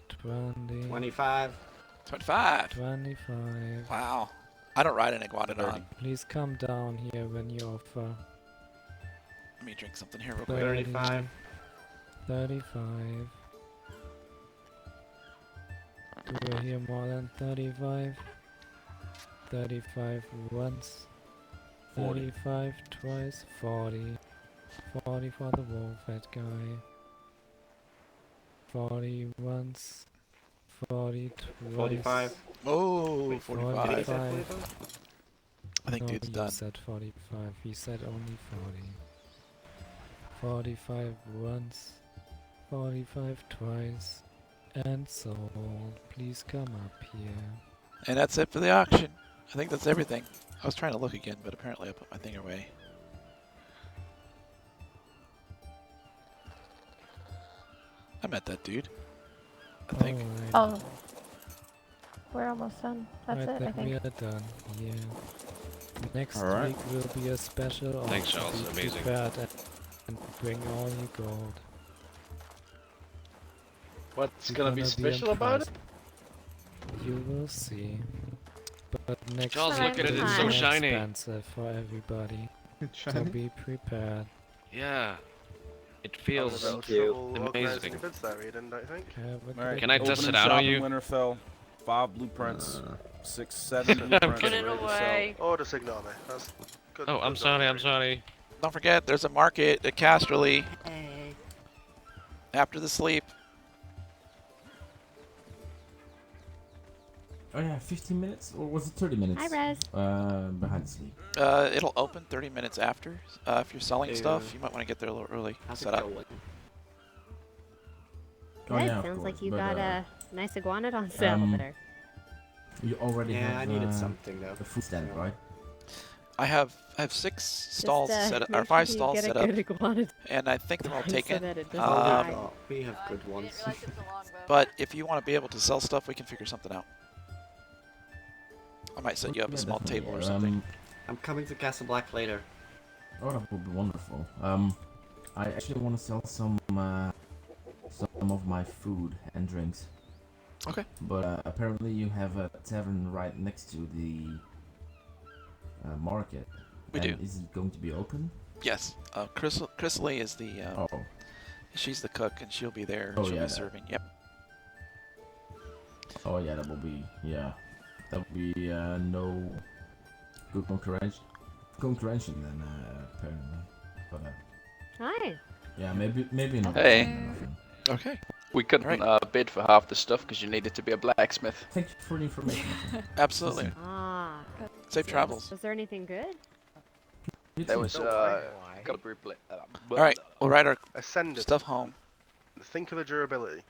Speaker 12: 20.
Speaker 13: 25.
Speaker 1: 25.
Speaker 12: 25.
Speaker 1: Wow. I don't ride an iguanodon.
Speaker 12: Please come down here when you offer.
Speaker 1: Let me drink something here real quick.
Speaker 13: 35.
Speaker 12: 35. Do I hear more than 35? 35 once.
Speaker 3: 40.
Speaker 12: 35 twice. 40. 40 for the wolf-head guy. 40 once. 40 twice.
Speaker 13: 45.
Speaker 1: Oh, 45.
Speaker 12: 45.
Speaker 1: I think
Speaker 12: No,
Speaker 1: dude's
Speaker 12: you
Speaker 1: done.
Speaker 12: said 45. He said only 40. 45 once. 45 twice. And sold. Please come up here.
Speaker 1: And that's it for the auction. I think that's everything. I was trying to look again, but apparently I put my thing away. I met that dude. I think.
Speaker 7: Oh. We're almost done. That's
Speaker 12: I
Speaker 7: it, I
Speaker 12: think we
Speaker 7: think.
Speaker 12: are done. Yeah. Next
Speaker 10: Alright.
Speaker 12: week will be a special
Speaker 8: Thanks,
Speaker 12: auction.
Speaker 8: Charles.
Speaker 12: Be
Speaker 8: Amazing.
Speaker 12: prepared and bring all your gold.
Speaker 19: what's
Speaker 12: It's
Speaker 19: gonna be special about it?
Speaker 12: You will see. But next
Speaker 8: Charles,
Speaker 12: week
Speaker 8: look at it,
Speaker 12: will
Speaker 8: it's
Speaker 12: be
Speaker 8: so shiny.
Speaker 12: expensive for everybody. So be prepared.
Speaker 8: Yeah. It feels amazing.
Speaker 14: Bids there, Eden, don't you think?
Speaker 3: Alright,
Speaker 8: Can I test
Speaker 3: opening
Speaker 8: it out
Speaker 3: shop
Speaker 8: on
Speaker 3: in
Speaker 8: you?
Speaker 3: Winterfell. 5 blueprints. 6, 7 blueprints
Speaker 9: Put it
Speaker 3: ready to
Speaker 9: away.
Speaker 14: Or just ignore me. That's good.
Speaker 8: Oh, I'm
Speaker 14: good
Speaker 8: sorry,
Speaker 14: done.
Speaker 8: I'm sorry.
Speaker 1: Don't forget, there's a market at Casterly
Speaker 9: Hey.
Speaker 1: after the sleep.
Speaker 22: Oh yeah, 15 minutes? Or was it 30 minutes?
Speaker 7: Hi, Rez.
Speaker 22: Behind sleep.
Speaker 1: It'll open 30 minutes after. If you're selling
Speaker 22: Yeah.
Speaker 1: stuff, you might want to get there a little early. Set up.
Speaker 22: Oh,
Speaker 7: Red,
Speaker 22: yeah, of
Speaker 7: sounds
Speaker 22: course,
Speaker 7: like you
Speaker 22: but,
Speaker 7: got a nice iguanodon sale there.
Speaker 22: You already
Speaker 13: Yeah,
Speaker 22: have
Speaker 13: I needed something though.
Speaker 22: the food stand, right?
Speaker 1: I have 6 stalls set up,
Speaker 7: make
Speaker 1: or 5
Speaker 7: sure you
Speaker 1: stalls
Speaker 7: get a
Speaker 1: set up,
Speaker 7: good iguanodon.
Speaker 1: and I think they're all
Speaker 7: So
Speaker 1: taken.
Speaker 7: that it doesn't
Speaker 1: Um,
Speaker 7: die.
Speaker 13: We have good ones.
Speaker 1: but if you want to be able to sell stuff, we can figure something out. I might set you up a
Speaker 22: Yeah,
Speaker 1: small
Speaker 22: definitely.
Speaker 1: table or something.
Speaker 13: I'm coming to Castle Black later.
Speaker 22: Oh, that would be wonderful. I actually want to sell some of my food and drinks.
Speaker 1: Okay.
Speaker 22: But apparently you have a tavern right next to the market.
Speaker 1: We
Speaker 22: And
Speaker 1: do.
Speaker 22: Is it going to be open?
Speaker 1: Yes. Chrysalie is the.
Speaker 22: Oh.
Speaker 1: She's the cook, and she'll be there.
Speaker 22: Oh,
Speaker 1: she'll
Speaker 22: yeah.
Speaker 1: be serving. Yep.
Speaker 22: Oh yeah, that will be that will be no good concurrention then apparently. But
Speaker 7: Hi.
Speaker 22: yeah, maybe not.
Speaker 19: Hey.
Speaker 1: Okay.
Speaker 19: We couldn't bid for half the stuff because you needed to be a blacksmith.
Speaker 22: Thank you for the information.
Speaker 1: Absolutely.
Speaker 7: Ah.
Speaker 1: Safe travels.
Speaker 7: Was there anything good?
Speaker 19: There was a couple of
Speaker 1: All right, we'll ride our
Speaker 14: Ascended.
Speaker 1: stuff home.
Speaker 14: Think of the durability.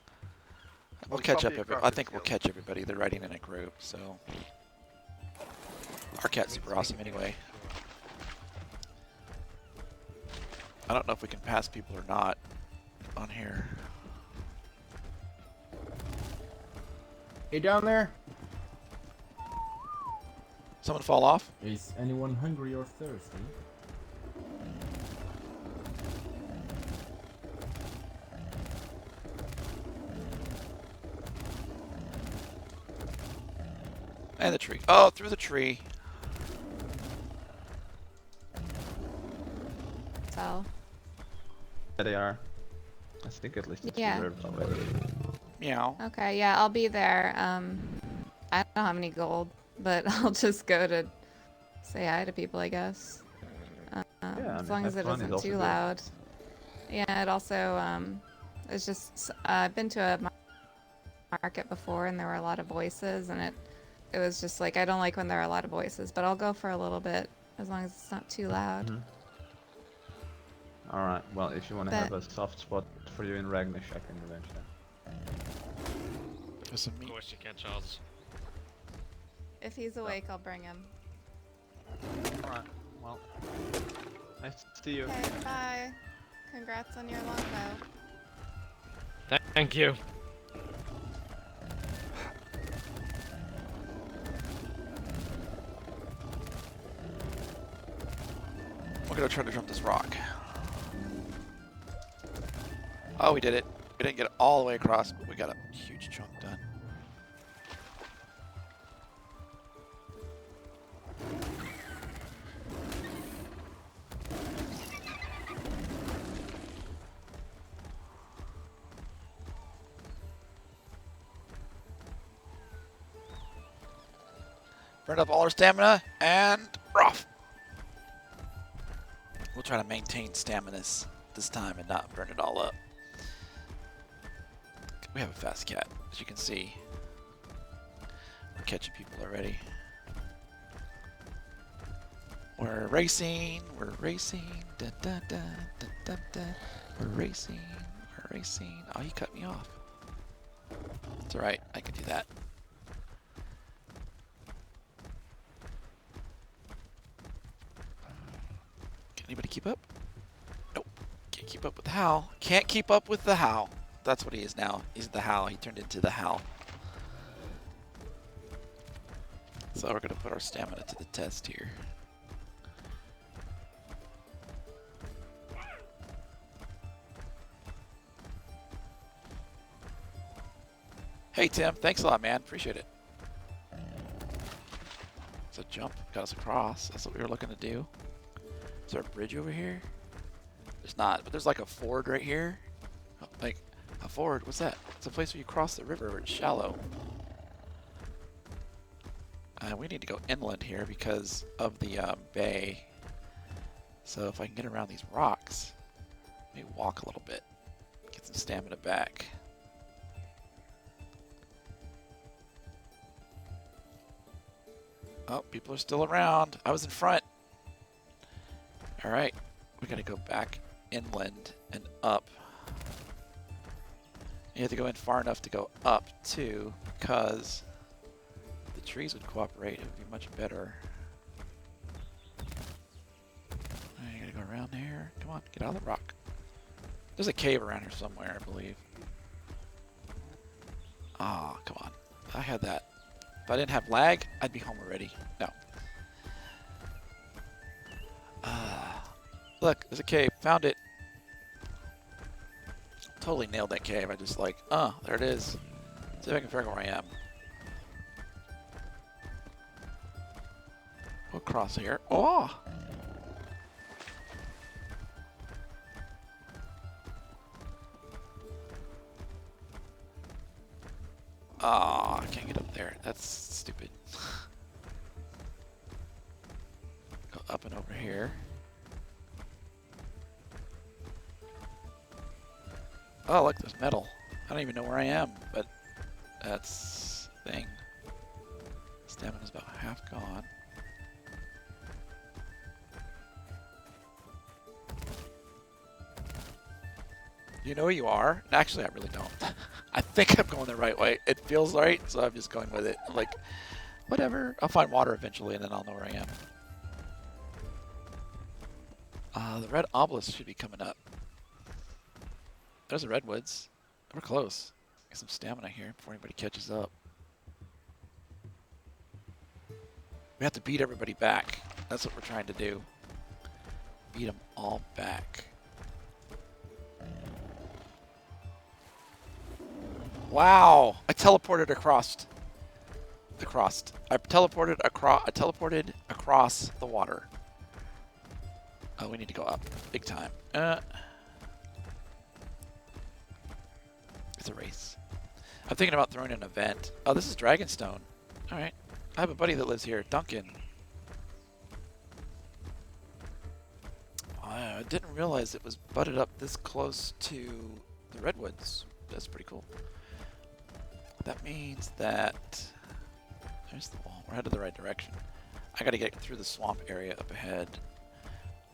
Speaker 1: We'll
Speaker 14: On
Speaker 1: catch
Speaker 14: top
Speaker 1: up.
Speaker 14: of your
Speaker 1: I
Speaker 14: crafting
Speaker 1: think we'll
Speaker 14: skills.
Speaker 1: catch everybody. They're riding in a group, so our cat's super awesome anyway. I don't know if we can pass people or not on here.
Speaker 4: Hey, down there?
Speaker 1: Someone fall off?
Speaker 22: Is anyone hungry or thirsty?
Speaker 1: And the tree. Oh, through the tree.
Speaker 7: So.
Speaker 10: There they are. I think at least it's
Speaker 7: Yeah.
Speaker 10: reserved already.
Speaker 1: Meow.
Speaker 7: Okay, yeah, I'll be there. I don't have any gold, but I'll just go to say hi to people, I guess. As long as it isn't too loud. Yeah, it also, it's just, I've been to a market before and there were a lot of voices, and it was just like, I don't like when there are a lot of voices, but I'll go for a little bit as long as it's not too loud.
Speaker 10: Alright, well, if you want to have a soft spot for you in Ragnish, I can arrange that.
Speaker 8: Of course you can, Charles.
Speaker 7: If he's awake, I'll bring him.
Speaker 10: Alright, well, nice to see you.
Speaker 7: Okay, bye. Congrats on your longbow.
Speaker 8: Thank you.
Speaker 1: We're gonna try to jump this rock. Oh, we did it. We didn't get it all the way across, but we got a huge chunk done. Burn up all our stamina and rough. We'll try to maintain stamina this time and not burn it all up. We have a fast cat, as you can see. We're catching people already. We're racing, we're racing, da da da da da da. We're racing, we're racing. Oh, you cut me off. It's alright, I can do that. Can anybody keep up? Nope. Can't keep up with the Hal. Can't keep up with the Hal. That's what he is now. He's the Hal. He turned into the Hal. So we're gonna put our stamina to the test here. Hey Tim, thanks a lot, man. Appreciate it. It's a jump, got us across. That's what we were looking to do. Is there a bridge over here? There's not, but there's like a ford right here. Like a ford, what's that? It's a place where you cross the river where it's shallow. We need to go inland here because of the bay. So if I can get around these rocks, maybe walk a little bit, get some stamina back. Oh, people are still around. I was in front. All right, we gotta go back inland and up. You have to go in far enough to go up too, because the trees would cooperate. It would be much better. You gotta go around here. Come on, get out of the rock. There's a cave around here somewhere, I believe. Ah, come on. I had that. If I didn't have lag, I'd be home already. No. Look, there's a cave. Found it. Totally nailed that cave. I just like, there it is. See if I can figure out where I am. We'll cross here. Oh! Oh, I can't get up there. That's stupid. Go up and over here. Oh, look, there's metal. I don't even know where I am, but that's the thing. Stamina's about half gone. You know where you are? Actually, I really don't. I think I'm going the right way. It feels right, so I'm just going with it. I'm like, whatever. I'll find water eventually, and then I'll know where I am. The red obelisk should be coming up. There's the redwoods. We're close. Get some stamina here before anybody catches up. We have to beat everybody back. That's what we're trying to do. Beat them all back. Wow! I teleported across. I teleported across the water. Oh, we need to go up. Big time. It's a race. I'm thinking about throwing an event. Oh, this is Dragonstone. Alright. I have a buddy that lives here, Duncan. I didn't realize it was butted up this close to the redwoods. That's pretty cool. That means that... There's the wall. We're headed the right direction. I gotta get through the swamp area up ahead.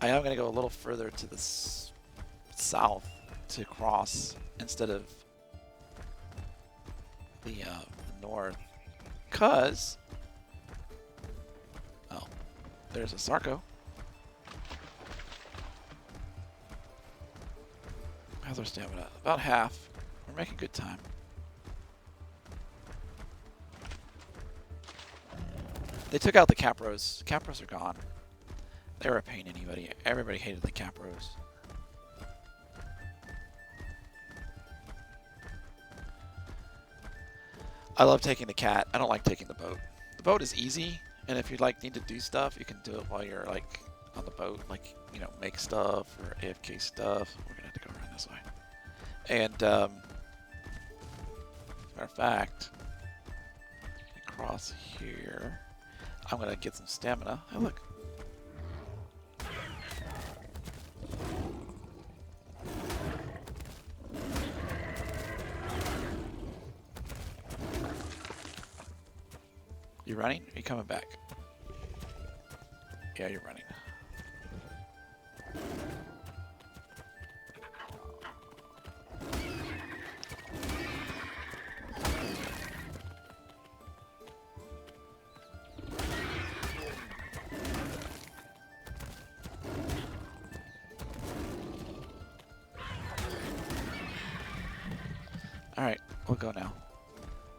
Speaker 1: I am gonna go a little further to the south to cross instead of the north. Cause... Oh. There's a Sarco. How's our stamina? About half. We're making good time. They took out the Capros. Capros are gone. They were a pain anybody. Everybody hated the Capros. I love taking the cat. I don't like taking the boat. The boat is easy, and if you like need to do stuff, you can do it while you're like on the boat, like, you know, make stuff or AFK stuff. We're gonna have to go around this way. And as a matter of fact, across here, I'm gonna get some stamina. Oh look. You running? Are you coming back? Yeah, you're running. Alright, we'll go now.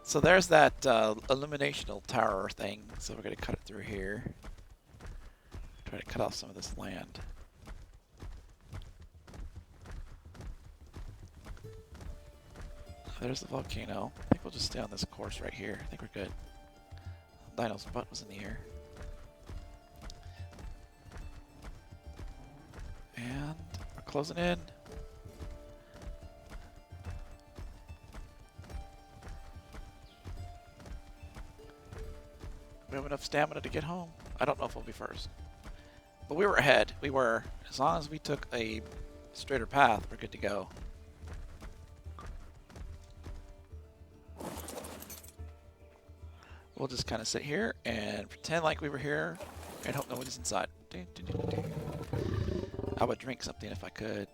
Speaker 1: So there's that illuminational tower thing, so we're going to cut it through here. Try to cut off some of this land. There's the volcano. I think we'll just stay on this course right here. I think we're good. Dino's butt was in the air. And we're closing in. We have enough stamina to get home. I don't know if we'll be first. But we were ahead. We were. As long as we took a straighter path, we're good to go. We'll just kind of sit here and pretend like we were here and hope nobody's inside. I would drink something if I could.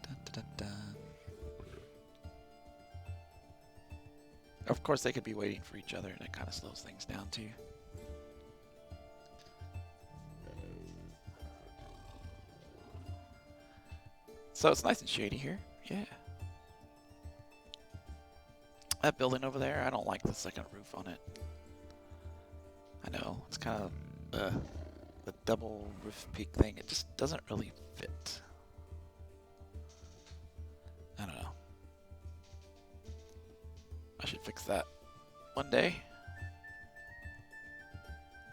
Speaker 1: Dun, dun, dun, dun. Of course, they could be waiting for each other, and it kind of slows things down too. So it's nice and shady here. Yeah. That building over there, I don't like the second roof on it. I know, it's kind of the double roof peak thing. It just doesn't really fit. I don't know. I should fix that one day.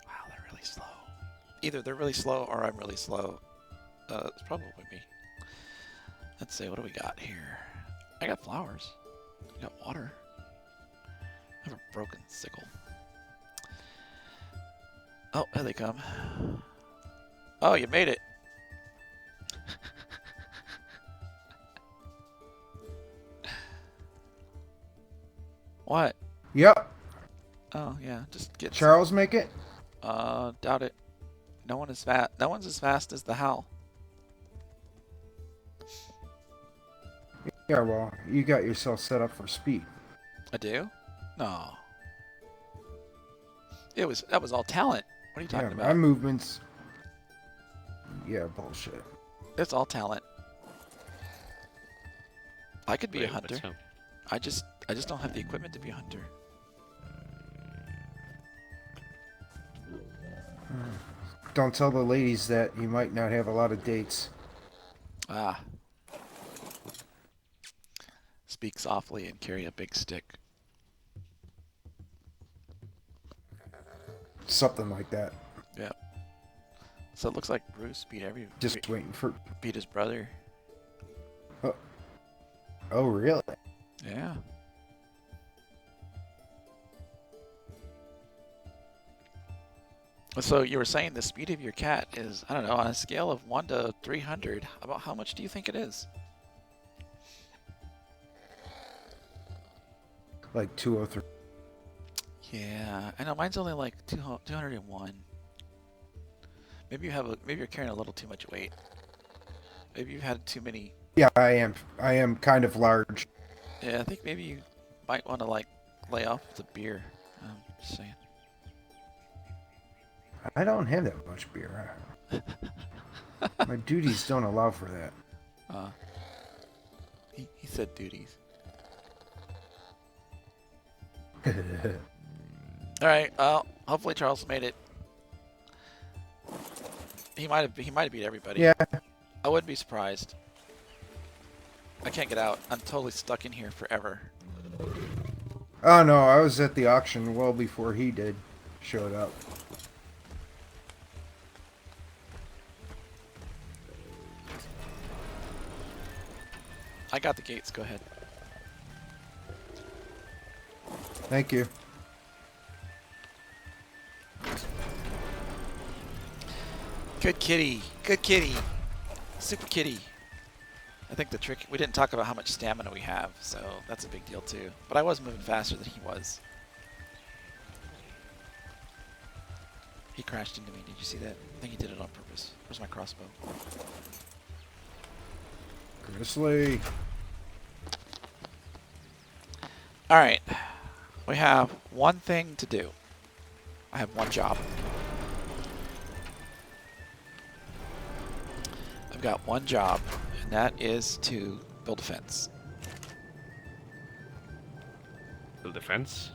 Speaker 1: Wow, they're really slow. Either they're really slow or I'm really slow. It's probably me. Let's see, what do we got here? I got flowers. I got water. I have a broken sickle. Oh, there they come. Oh, you made it. What?
Speaker 4: Yep.
Speaker 1: Oh yeah, just get
Speaker 4: Charles make it?
Speaker 1: Doubt it. No one is fast. No one's as fast as the Hal.
Speaker 4: Yeah, well, you got yourself set up for speed.
Speaker 1: I do? No. That was all talent. What are you talking about?
Speaker 4: My movements. Yeah, bullshit.
Speaker 1: It's all talent. I could be a
Speaker 8: Wait,
Speaker 1: hunter.
Speaker 8: what's up?
Speaker 1: I just don't have the equipment to be a hunter.
Speaker 4: Don't tell the ladies that you might not have a lot of dates.
Speaker 1: Ah. Speak softly and carry a big stick.
Speaker 4: Something like that.
Speaker 1: Yeah. So it looks like Bruce
Speaker 4: Just waiting for...
Speaker 1: beat his brother.
Speaker 4: Oh, really?
Speaker 1: Yeah. So you were saying the speed of your cat is, I don't know, on a scale of 1 to 300, about how much do you think it is?
Speaker 4: Like 203.
Speaker 1: Yeah, I know mine's only like 201. Maybe you're carrying a little too much weight. Maybe you've had too many.
Speaker 4: Yeah, I am. I am kind of large.
Speaker 1: Yeah, I think maybe you might want to like lay off the beer. Just saying.
Speaker 4: I don't have that much beer. My duties don't allow for that.
Speaker 1: He said duties. All right. Well, hopefully Charles made it. He might have beat everybody.
Speaker 4: Yeah.
Speaker 1: I wouldn't be surprised. I can't get out. I'm totally stuck in here forever.
Speaker 4: Oh no, I was at the auction well before he showed up.
Speaker 1: I got the gates. Go ahead.
Speaker 4: Thank you.
Speaker 1: Good kitty. Good kitty. Super kitty. I think the trick, we didn't talk about how much stamina we have, so that's a big deal too. But I was moving faster than he was. He crashed into me. Did you see that? I think he did it on purpose. Where's my crossbow?
Speaker 4: Grizzly.
Speaker 1: Alright. We have one thing to do. I have one job. I've got one job, and that is to build a fence.
Speaker 8: Build a fence?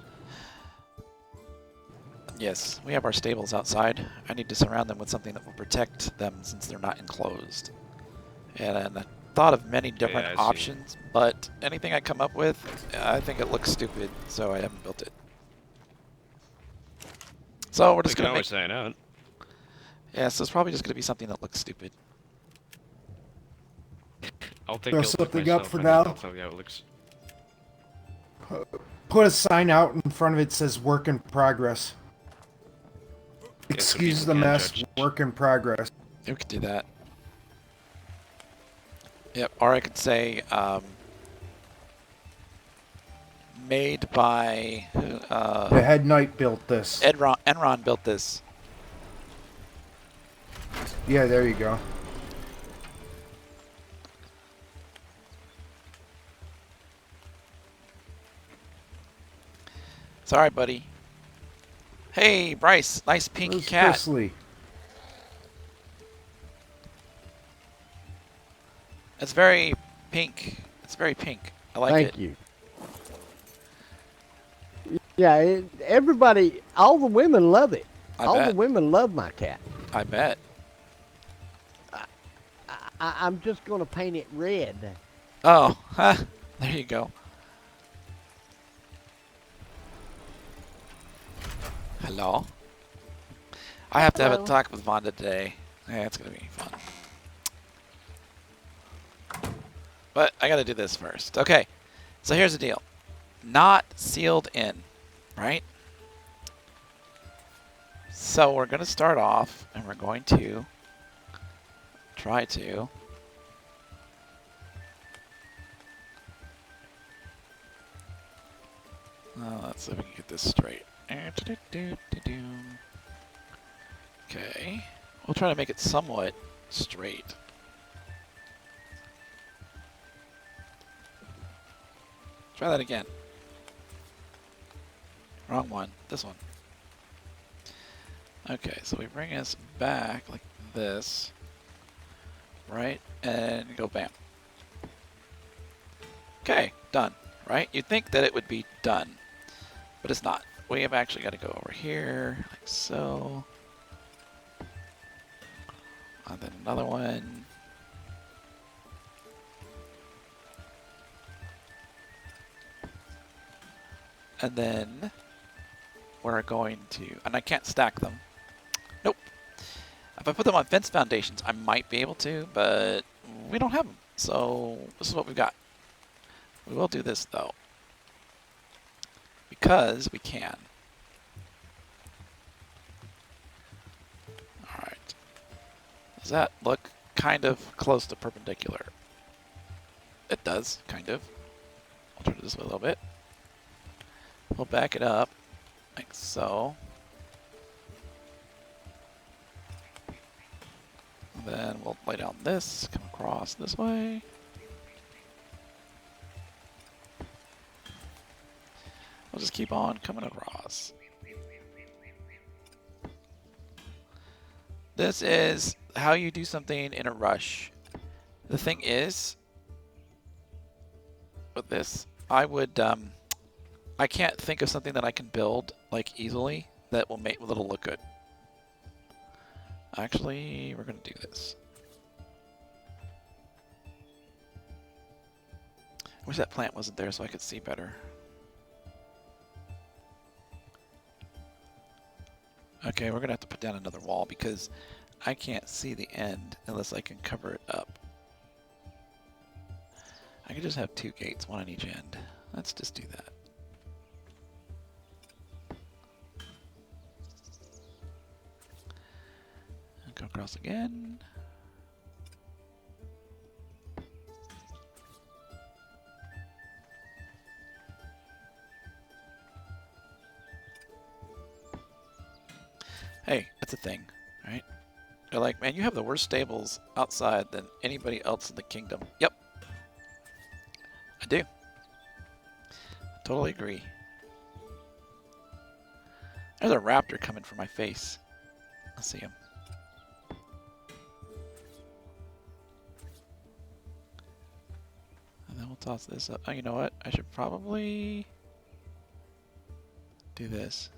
Speaker 1: Yes, we have our stables outside. I need to surround them with something that will protect them since they're not enclosed. And I thought of many different
Speaker 8: I see.
Speaker 1: options, but anything I come up with, I think it looks stupid, so I haven't built it. So we're just
Speaker 8: We can
Speaker 1: gonna
Speaker 8: always
Speaker 1: make...
Speaker 8: sign out.
Speaker 1: Yeah, so it's probably just gonna be something that looks stupid.
Speaker 8: I'll take
Speaker 4: Throw
Speaker 8: a look
Speaker 4: something
Speaker 8: myself
Speaker 4: up for
Speaker 8: and
Speaker 4: now.
Speaker 8: I'll tell you how it looks.
Speaker 4: Put a sign out in front of it that says work in progress.
Speaker 8: so
Speaker 4: Excuse
Speaker 8: people
Speaker 4: the
Speaker 8: can't
Speaker 4: mess,
Speaker 8: judge.
Speaker 4: work in progress.
Speaker 1: Yeah, we could do that. Yep, or I could say, made by...
Speaker 4: The head knight built this.
Speaker 1: Enron built this.
Speaker 4: Yeah, there you go.
Speaker 1: Sorry, buddy. Hey, Bryce, nice pink
Speaker 4: Where's
Speaker 1: cat.
Speaker 4: Grizzly?
Speaker 1: It's very pink. It's very pink. I like it.
Speaker 6: Thank you. Yeah, everybody, all the women love it. All the women love my cat.
Speaker 1: I bet.
Speaker 6: I'm just going to paint it red.
Speaker 1: Oh, huh. There you go. Hello? I have to have a
Speaker 5: Hello.
Speaker 1: talk with Vonda today. Yeah, it's going to be fun. But I got to do this first. Okay, so here's the deal. Not sealed in, right? So we're going to start off, and we're going to try to... let's see if we can get this straight. Okay. We'll try to make it somewhat straight. Try that again. Wrong one. This one. Okay, so we bring us back like this. right? And go bam. Okay, done, right? You'd think that it would be done, but it's not. We have actually got to go over here, like so. And then another one. And then we're going to, and I can't stack them. Nope. If I put them on fence foundations, I might be able to, but we don't have them. So this is what we've got. We will do this though, because we can. All right. Does that look kind of close to perpendicular? It does, kind of. I'll turn it this way a little bit. We'll back it up, like so. And then we'll lay down this, come across this way. We'll just keep on coming across. This is how you do something in a rush. The thing is, with this, I can't think of something that I can build like easily that will make it'll look good. Actually, we're gonna do this. I wish that plant wasn't there so I could see better. Okay, we're gonna have to put down another wall because I can't see the end unless I can cover it up. I could just have 2 gates, one on each end. Let's just do that. And go across again. Hey, that's a thing, right? They're like, man, you have the worst stables outside than anybody else in the kingdom. Yep. I do. I totally agree. There's a raptor coming for my face. I see him. And then we'll toss this up. Oh, you know what? I should probably do this.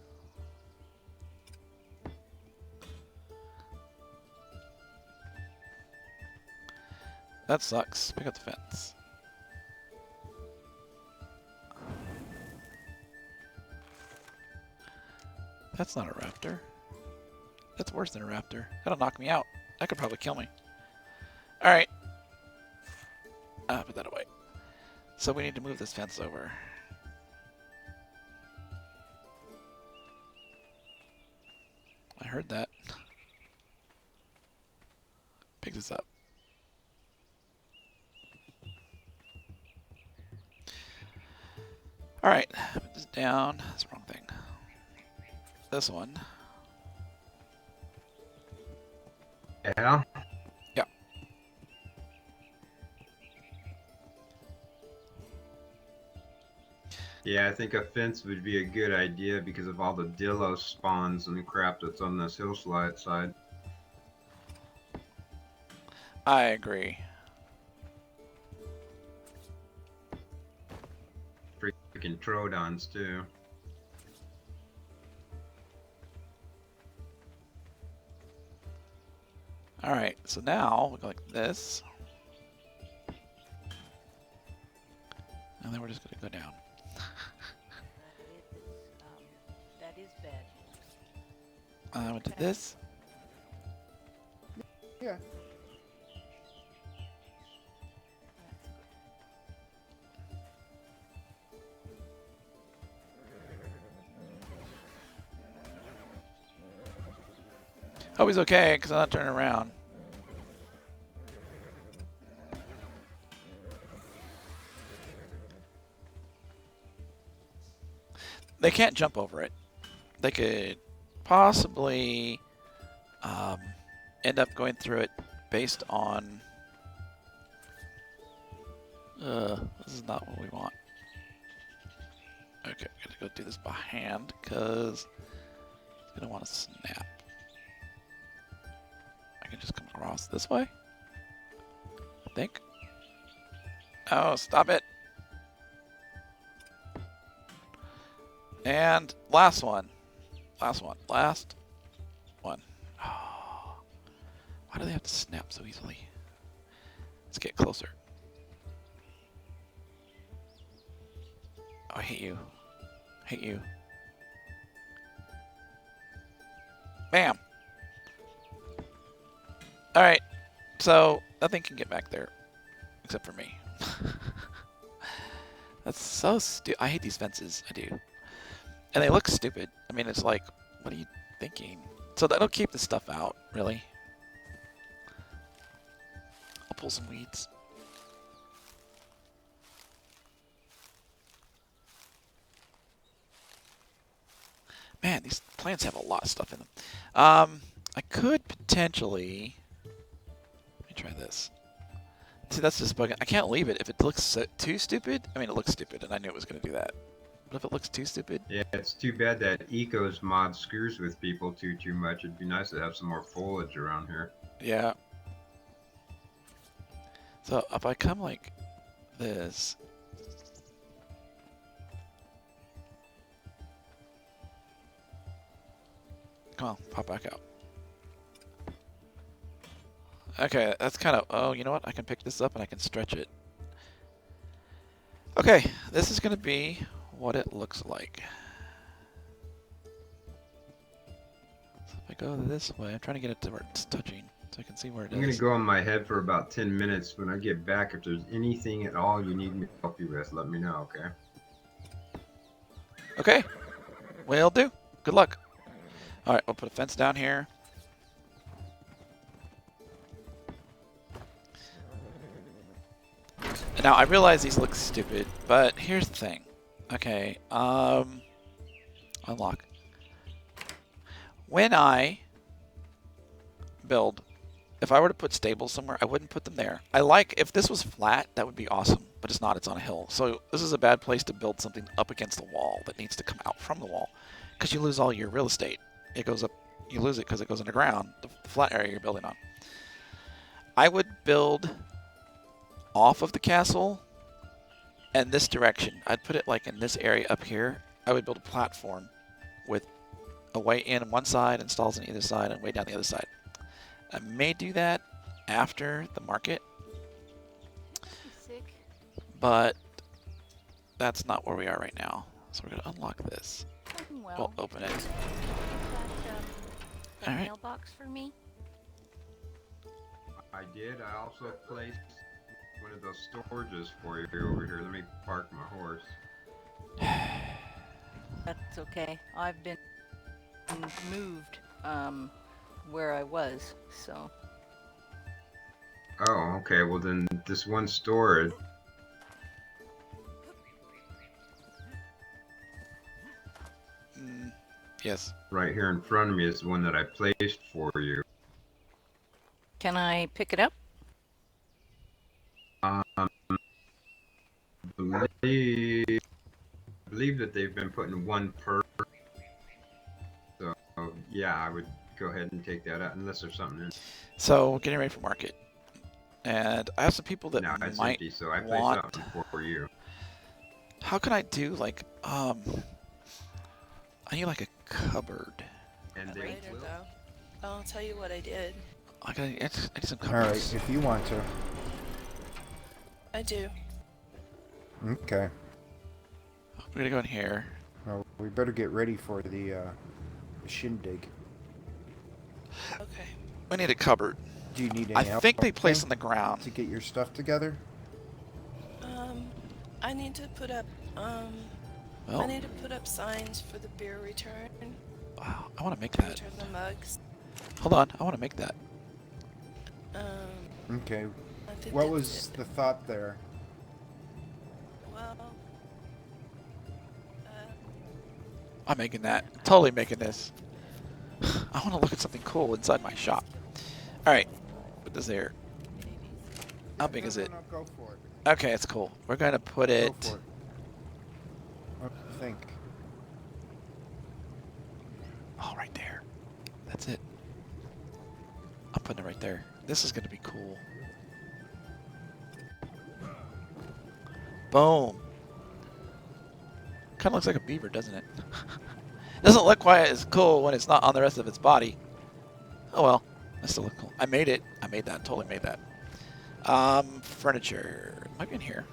Speaker 1: That sucks. Pick up the fence. That's not a raptor. That's worse than a raptor. That'll knock me out. That could probably kill me. Alright. Put that away. So we need to move this fence over. I heard that. Pick this up. Alright, put this down. That's the wrong thing. This one.
Speaker 2: Yeah?
Speaker 1: Yeah.
Speaker 2: Yeah, I think a fence would be a good idea because of all the Dillo spawns and crap that's on this hillside side.
Speaker 1: I agree.
Speaker 2: Freaking Trodons too.
Speaker 1: Alright, so now we go like this. And then we're just going to go down.
Speaker 20: That is bad news.
Speaker 1: I went to this.
Speaker 4: Yeah.
Speaker 1: Hope he's okay, because I'm not turning around. They can't jump over it. They could possibly end up going through it based on... this is not what we want. Okay, I'm going to go do this by hand, because it's going to want to snap. I can just come across this way. think. Oh, stop it. And last one. Last one. Last one. Oh. Why do they have to snap so easily? Let's get closer. Oh, I hate you. Hate you. Bam! Alright. So, nothing can get back there. Except for me. That's so stupid. I hate these fences. I do. And they look stupid. I mean, it's like, what are you thinking? So that'll keep the stuff out, really. I'll pull some weeds. Man, these plants have a lot of stuff in them. I could potentially... Let me try this. See, that's just bugging. I can't leave it. If it looks too stupid, I mean, it looks stupid, and I knew it was going to do that. But if it looks too stupid...
Speaker 2: Yeah, it's too bad that Eco's mod screws with people too much. It'd be nice to have some more foliage around here.
Speaker 1: Yeah. So if I come like this... Come on, pop back out. Okay, that's kind of... Oh, you know what? I can pick this up and I can stretch it. Okay, this is going to be what it looks like. So if I go this way, I'm trying to get it to where it's touching so I can see where it is.
Speaker 2: I'm going to go on my head for about 10 minutes. When I get back, if there's anything at all you need me to help you with, let me know, okay?
Speaker 1: Okay, will do. Good luck. Alright, we'll put a fence down here. Now, I realize these look stupid, but here's the thing. Okay, unlock. When I build, if I were to put stables somewhere, I wouldn't put them there. If this was flat, that would be awesome, but it's not, it's on a hill. So this is a bad place to build something up against the wall that needs to come out from the wall, because you lose all your real estate. It goes up, you lose it because it goes underground, the flat area you're building on. I would build off of the castle and this direction. I'd put it like in this area up here. I would build a platform with a way in on one side and stalls on either side and way down the other side. I may do that after the market, but that's not where we are right now. So we're going to unlock this.
Speaker 9: Well,
Speaker 1: We'll open it.
Speaker 9: that
Speaker 1: All right.
Speaker 9: mailbox for me?
Speaker 2: I did. I also placed one of those storages for you over here. Let me park my horse.
Speaker 9: That's okay. I've been moved where I was, so.
Speaker 2: Oh, okay. Well, then this one storage.
Speaker 1: Yes.
Speaker 2: Right here in front of me is the one that I placed for you.
Speaker 9: Can I pick it up?
Speaker 2: Believe that they've been putting one per. So yeah, I would go ahead and take that out unless there's something in.
Speaker 1: So we're getting ready for market, and I have some people that
Speaker 2: No, it's
Speaker 1: might
Speaker 2: empty, so I placed
Speaker 1: want.
Speaker 2: something for you.
Speaker 1: How can I do like I need like a cupboard.
Speaker 2: And they
Speaker 5: Later, though. I'll tell you what I did.
Speaker 1: I need some
Speaker 4: All
Speaker 1: cupboards.
Speaker 4: right, if you want to.
Speaker 5: I do.
Speaker 4: Okay.
Speaker 1: We're gonna go in here.
Speaker 4: Well, we better get ready for the shindig.
Speaker 5: Okay.
Speaker 1: We need a cupboard.
Speaker 4: Do you need any
Speaker 1: I
Speaker 4: help
Speaker 1: think they place on the ground.
Speaker 4: to get your stuff together?
Speaker 5: I need to put up,
Speaker 1: Well,
Speaker 5: I need to put up signs for the beer return.
Speaker 1: wow, I want to make that.
Speaker 5: Return the mugs.
Speaker 1: Hold on, I want to make that.
Speaker 4: Okay.
Speaker 5: I think
Speaker 4: What
Speaker 5: that's
Speaker 4: was
Speaker 5: it.
Speaker 4: the thought there?
Speaker 5: Well,
Speaker 1: I'm making that. Totally making this. I want to look at something cool inside my shop. All right, put this there. How big is it?
Speaker 4: No, go for it.
Speaker 1: Okay, it's cool. We're gonna put
Speaker 4: Go
Speaker 1: it.
Speaker 4: for it. What do you think?
Speaker 1: Oh, right there. That's it. I'm putting it right there. This is gonna be cool. Boom. Kind of looks like a beaver, doesn't it? Doesn't look quite as cool when it's not on the rest of its body. Oh well, that still look cool. I made it. I made that. Totally made that. Furniture. Might be in here.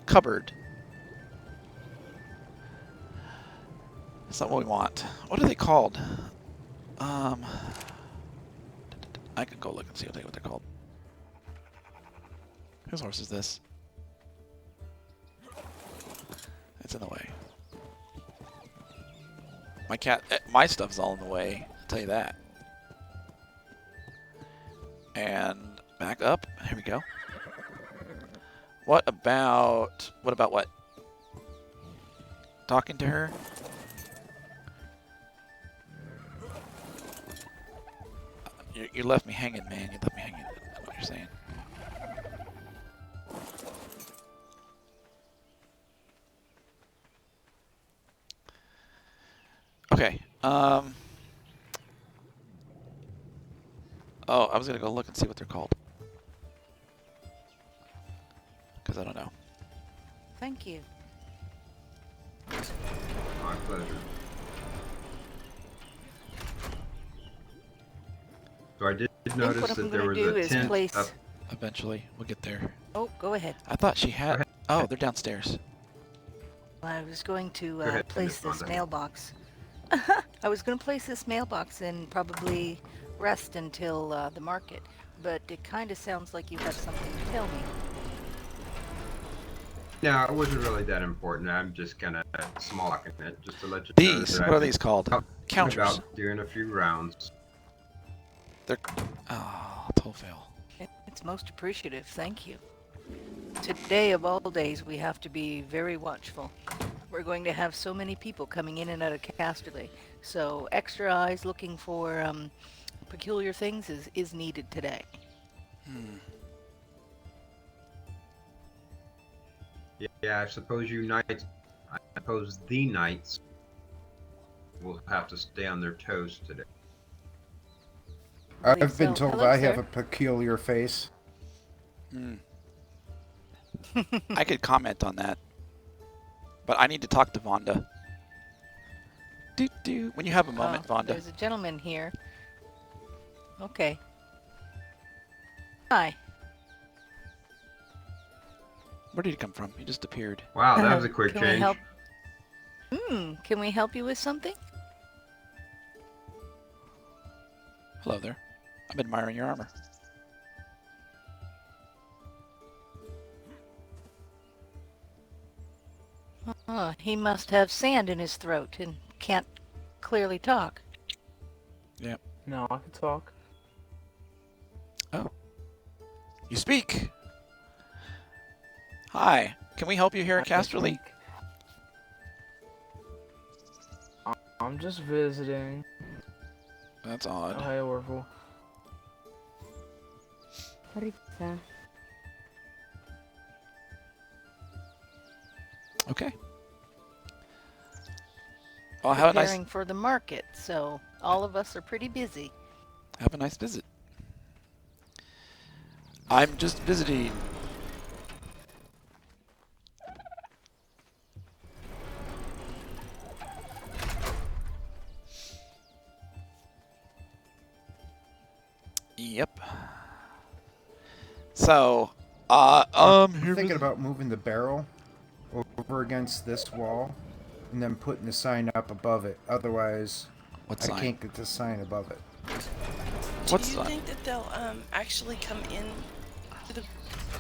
Speaker 1: Cupboard. That's not what we want. What are they called? I could go look and see what they're called. Whose horse is this? It's in the way. My stuff's all in the way, I'll tell you that. And back up. Here we go. What about what? Talking to her? You left me hanging, man. You left me hanging. That's what you're saying. Okay. Oh, I was gonna go look and see what they're called. Because I don't know.
Speaker 9: Thank you.
Speaker 2: My pleasure. So I did notice that there was a tent up.
Speaker 1: Eventually, we'll get there.
Speaker 9: Oh, go ahead.
Speaker 1: I thought she had. Oh, they're downstairs.
Speaker 9: I was going to
Speaker 2: ahead,
Speaker 9: place
Speaker 2: Miss
Speaker 9: this
Speaker 2: Fonda.
Speaker 9: mailbox. I was going to place this mailbox and probably rest until the market, but it kind of sounds like you have something to tell me.
Speaker 2: No, it wasn't really that important. I'm just kind of small talking it, just to let you know.
Speaker 1: These.
Speaker 2: that
Speaker 1: What are
Speaker 2: I've
Speaker 1: these called?
Speaker 2: been
Speaker 1: Counters.
Speaker 2: About doing a few rounds.
Speaker 1: They're. Oh, total fail.
Speaker 9: It's most appreciative, thank you. Today of all days, we have to be very watchful. We're going to have so many people coming in and out of Casterly, so extra eyes looking for peculiar things is needed today.
Speaker 2: Yeah, I suppose the knights will have to stay on their toes today.
Speaker 4: I've been told
Speaker 9: Hello,
Speaker 4: I
Speaker 9: sir.
Speaker 4: have a peculiar face.
Speaker 1: I could comment on that, but I need to talk to Vonda. When you have a moment, Vonda.
Speaker 9: There's a gentleman here. Okay. Hi.
Speaker 1: Where did he come from? He just appeared.
Speaker 2: Wow, that was a quick
Speaker 9: Can
Speaker 2: change.
Speaker 9: we help? Can we help you with something?
Speaker 1: Hello there. I'm admiring your armor.
Speaker 9: He must have sand in his throat and can't clearly talk.
Speaker 1: Yep.
Speaker 11: No, I can talk.
Speaker 1: Oh. You speak. Hi. Can we help you here at Casterly?
Speaker 11: I'm just visiting.
Speaker 1: That's odd.
Speaker 11: Hi, Orville.
Speaker 1: Okay. Well, have a nice.
Speaker 9: Preparing for the market, so all of us are pretty busy.
Speaker 1: Have a nice visit. I'm just visiting. Yep. So,
Speaker 4: I'm
Speaker 1: here
Speaker 4: thinking about moving the barrel over against this wall and then putting the sign up above it. Otherwise,
Speaker 1: What
Speaker 4: I
Speaker 1: sign?
Speaker 4: can't get the sign above it.
Speaker 5: Do you think that they'll actually come in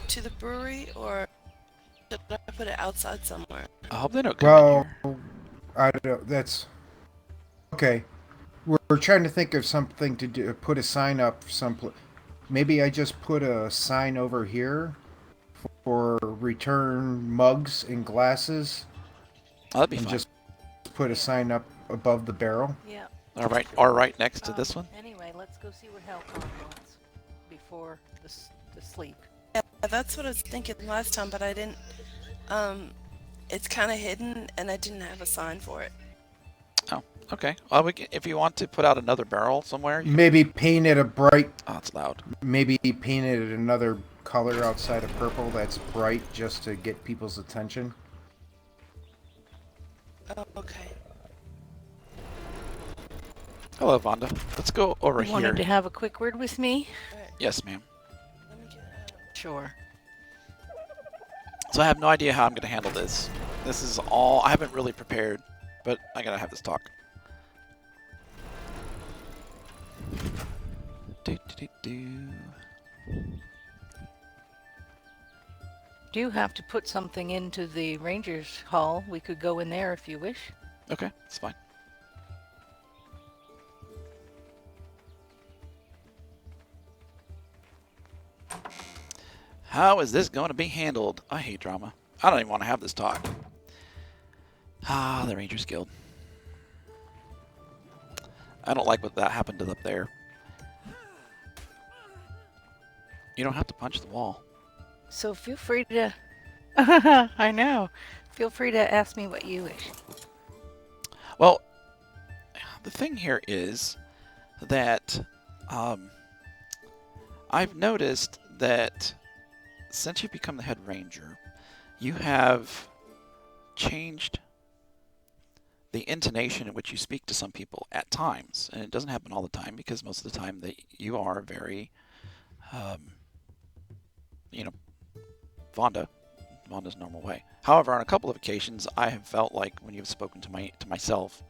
Speaker 5: to the brewery, or should I put it outside somewhere?
Speaker 1: I hope they don't come in here.
Speaker 4: I don't know. That's okay. We're trying to think of something to do. Put a sign up someplace. Maybe I just put a sign over here for return mugs and glasses.
Speaker 1: Oh, that'd be
Speaker 4: and
Speaker 1: fine.
Speaker 4: just put a sign up above the barrel.
Speaker 9: Yeah.
Speaker 1: All right, or right next to this one.
Speaker 9: Anyway, let's go see what Halkhan wants before the sleep.
Speaker 5: Yeah, that's what I was thinking last time, but I didn't. It's kind of hidden, and I didn't have a sign for it.
Speaker 1: Oh, okay. Well, if you want to put out another barrel somewhere.
Speaker 4: Maybe paint it a bright.
Speaker 1: Oh, it's loud.
Speaker 4: Maybe paint it another color outside of purple that's bright just to get people's attention.
Speaker 5: Oh, okay.
Speaker 1: Hello, Vonda. Let's go over
Speaker 9: You
Speaker 1: here.
Speaker 9: wanted to have a quick word with me?
Speaker 1: Yes, ma'am.
Speaker 9: Sure.
Speaker 1: So I have no idea how I'm going to handle this. This is all, I haven't really prepared, but I got to have this talk.
Speaker 9: Do you have to put something into the Rangers Hall? We could go in there if you wish.
Speaker 1: Okay, it's fine. How is this going to be handled? I hate drama. I don't even want to have this talk. Ah, the Rangers Guild. I don't like what that happened to up there. You don't have to punch the wall.
Speaker 9: So feel free to... I know. Feel free to ask me what you wish.
Speaker 1: Well, the thing here is that I've noticed that since you've become the head ranger, you have changed the intonation in which you speak to some people at times. And it doesn't happen all the time because most of the time that you are very, you know, Vonda's normal way. However, on a couple of occasions, I have felt like when you've spoken to myself,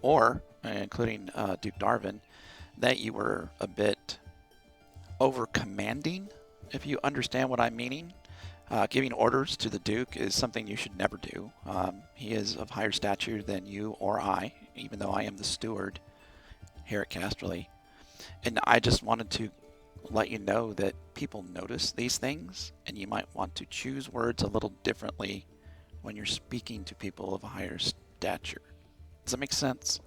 Speaker 1: or including Duke Darvin, that you were a bit over commanding, if you understand what I'm meaning. Giving orders to the Duke is something you should never do. He is of higher stature than you or I, even though I am the steward here at Casterly. And I just wanted to let you know that people notice these things, and you might want to choose words a little differently when you're speaking to people of a higher stature. Does that make sense?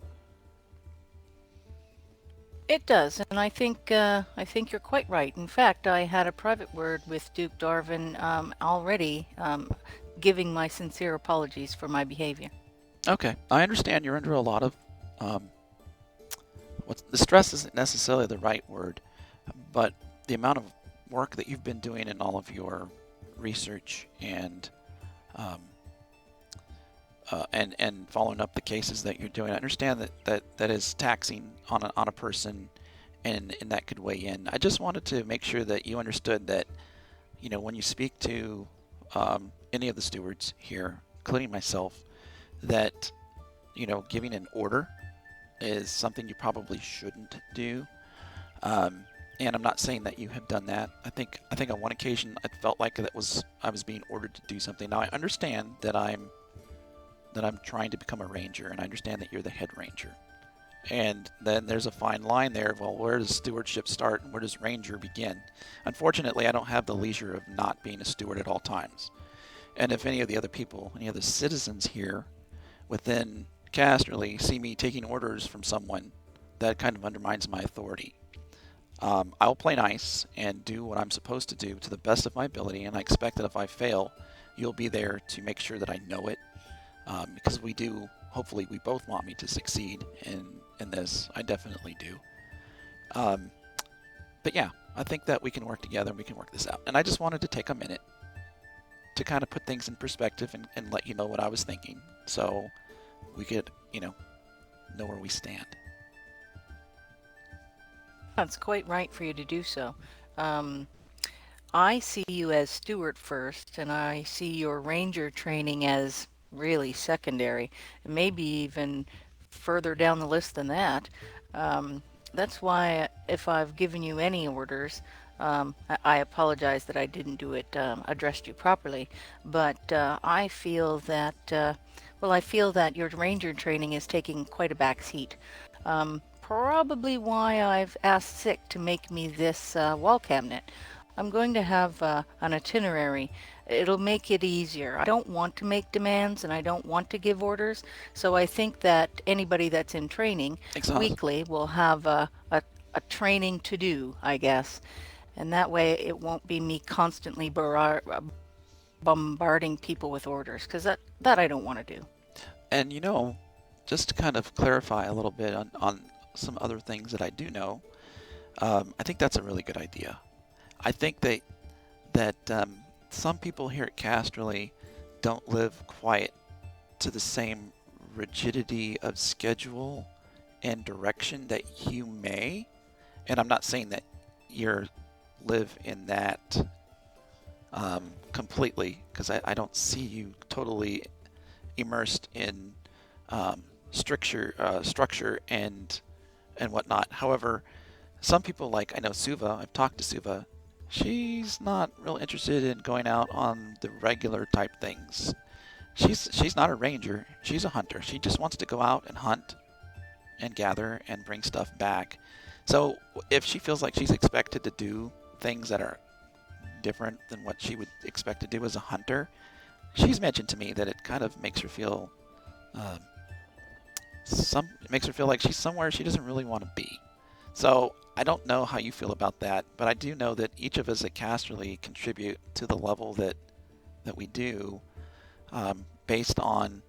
Speaker 9: It does, and I think you're quite right. In fact, I had a private word with Duke Darvin already, giving my sincere apologies for my behavior.
Speaker 1: Okay, I understand you're under a lot of the stress isn't necessarily the right word, but the amount of work that you've been doing in all of your research and following up the cases that you're doing, I understand that is taxing on a person, and that could weigh in. I just wanted to make sure that you understood that, you know, when you speak to any of the stewards here, including myself, that, you know, giving an order is something you probably shouldn't do. And I'm not saying that you have done that. I think on one occasion I felt like I was being ordered to do something. Now I understand that I'm trying to become a ranger, and I understand that you're the head ranger. And then there's a fine line there. Well, where does stewardship start and where does ranger begin? Unfortunately, I don't have the leisure of not being a steward at all times. And if any of the other people, any of the citizens here within Casterly see me taking orders from someone, that kind of undermines my authority. I'll play nice and do what I'm supposed to do to the best of my ability, and I expect that if I fail, you'll be there to make sure that I know it. Because hopefully we both want me to succeed in this. I definitely do. But yeah, I think that we can work together and we can work this out. And I just wanted to take a minute to kind of put things in perspective and let you know what I was thinking, so we could, you know where we stand.
Speaker 9: That's quite right for you to do so. I see you as steward first, and I see your ranger training as really secondary, maybe even further down the list than that. That's why if I've given you any orders, I apologize that I didn't do it, addressed you properly, but I feel that, I feel that your ranger training is taking quite a back seat. Probably why I've asked Sick to make me this wall cabinet. I'm going to have an itinerary. It'll make it easier. I don't want to make demands and I don't want to give orders, so I think that anybody that's in training weekly will have a training to do, I guess. And that way it won't be me constantly bombarding people with orders, because that I don't want to do.
Speaker 1: And just to kind of clarify a little bit on some other things that I do know, I think that's a really good idea. I think that that some people here at Casterly don't live quite to the same rigidity of schedule and direction that you may. And I'm not saying that you live in that completely, because I don't see you totally immersed in structure and whatnot. However, some people, like I know Suva, I've talked to Suva, she's not real interested in going out on the regular type things. She's not a ranger, she's a hunter. She just wants to go out and hunt and gather and bring stuff back. So if she feels like she's expected to do things that are different than what she would expect to do as a hunter, she's mentioned to me that it kind of makes her feel it makes her feel like she's somewhere she doesn't really want to be. So I don't know how you feel about that, but I do know that each of us at Casterly contribute to the level that we do based on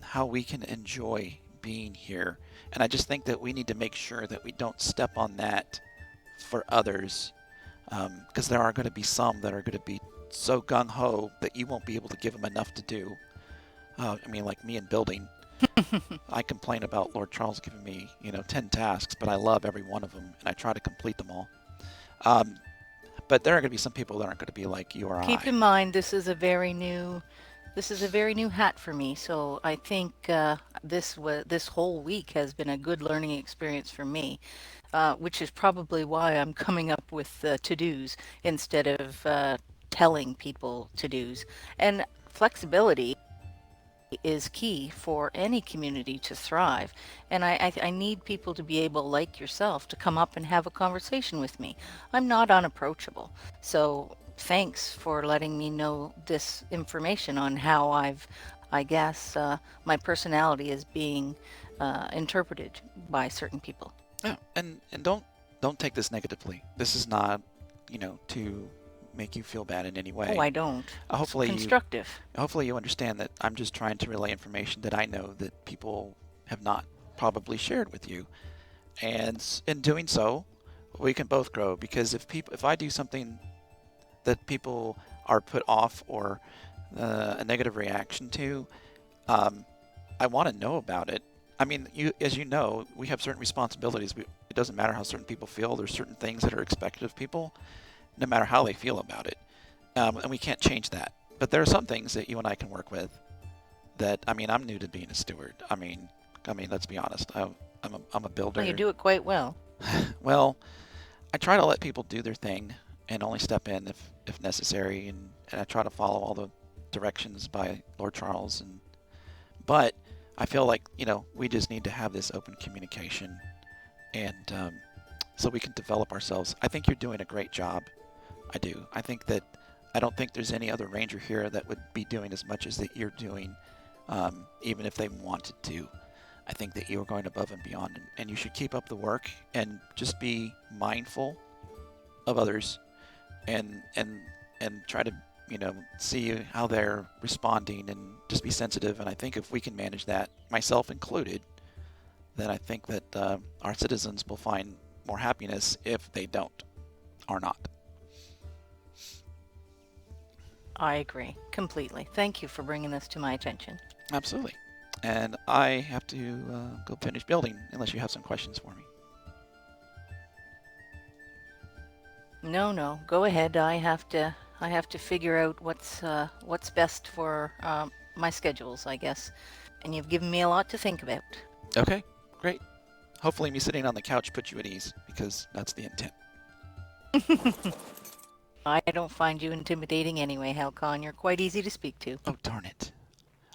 Speaker 1: how we can enjoy being here. And I just think that we need to make sure that we don't step on that for others, because there are going to be some that are going to be so gung-ho that you won't be able to give them enough to do. I mean, like me in building. I complain about Lord Charles giving me, 10 tasks, but I love every one of them, and I try to complete them all. But there are going to be some people that aren't going to be like you or I.
Speaker 9: Keep in mind, this is a very new hat for me. So I think this whole week has been a good learning experience for me, which is probably why I'm coming up with to-dos instead of telling people to-dos. And flexibility is key for any community to thrive, and I need people to be able, like yourself, to come up and have a conversation with me. I'm not unapproachable, so thanks for letting me know this information on how I guess my personality is being interpreted by certain people.
Speaker 1: Yeah, and don't take this negatively. This is not, to make you feel bad in any way.
Speaker 9: Oh, I don't.
Speaker 1: Hopefully
Speaker 9: it's constructive.
Speaker 1: Hopefully you understand that I'm just trying to relay information that I know that people have not probably shared with you. And in doing so, we can both grow, because if I do something that people are put off or a negative reaction to, I want to know about it. I mean, as you know, we have certain responsibilities. It doesn't matter how certain people feel. There's certain things that are expected of people, no matter how they feel about it. And we can't change that. But there are some things that you and I can work with that, I'm new to being a steward. I mean, let's be honest. I'm a builder.
Speaker 9: Well, you do it quite well.
Speaker 1: Well, I try to let people do their thing and only step in if necessary. And I try to follow all the directions by Lord Charles. But I feel like, we just need to have this open communication, and so we can develop ourselves. I think you're doing a great job. I do. I don't think there's any other ranger here that would be doing as much as that you're doing, even if they wanted to. I think that you are going above and beyond, and you should keep up the work and just be mindful of others, and try to see how they're responding, and just be sensitive. And I think if we can manage that, myself included, then I think that our citizens will find more happiness if they don't or not.
Speaker 9: I agree completely. Thank you for bringing this to my attention.
Speaker 1: Absolutely. And I have to go finish building, unless you have some questions for me.
Speaker 9: No, go ahead. I have to figure out what's best for my schedules, I guess. And you've given me a lot to think about.
Speaker 1: Okay, great. Hopefully me sitting on the couch puts you at ease, because that's the intent.
Speaker 9: I don't find you intimidating anyway, Halkhan. You're quite easy to speak to.
Speaker 1: Oh, darn it.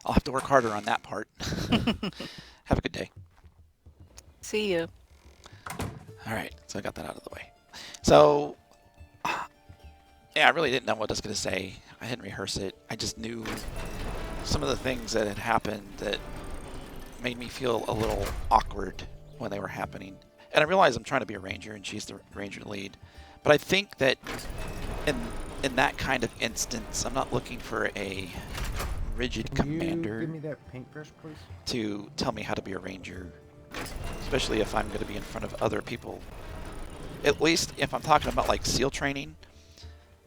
Speaker 1: I'll have to work harder on that part. Have a good day.
Speaker 9: See you.
Speaker 1: All right, so I got that out of the way. So, yeah, I really didn't know what I was going to say. I didn't rehearse it. I just knew some of the things that had happened that made me feel a little awkward when they were happening. And I realize I'm trying to be a ranger, and she's the ranger lead. But I think that in that kind of instance, I'm not looking for a rigid commander.
Speaker 4: Give me that paintbrush, please.
Speaker 1: To tell me how to be a ranger, especially if I'm going to be in front of other people. At least if I'm talking about like SEAL training,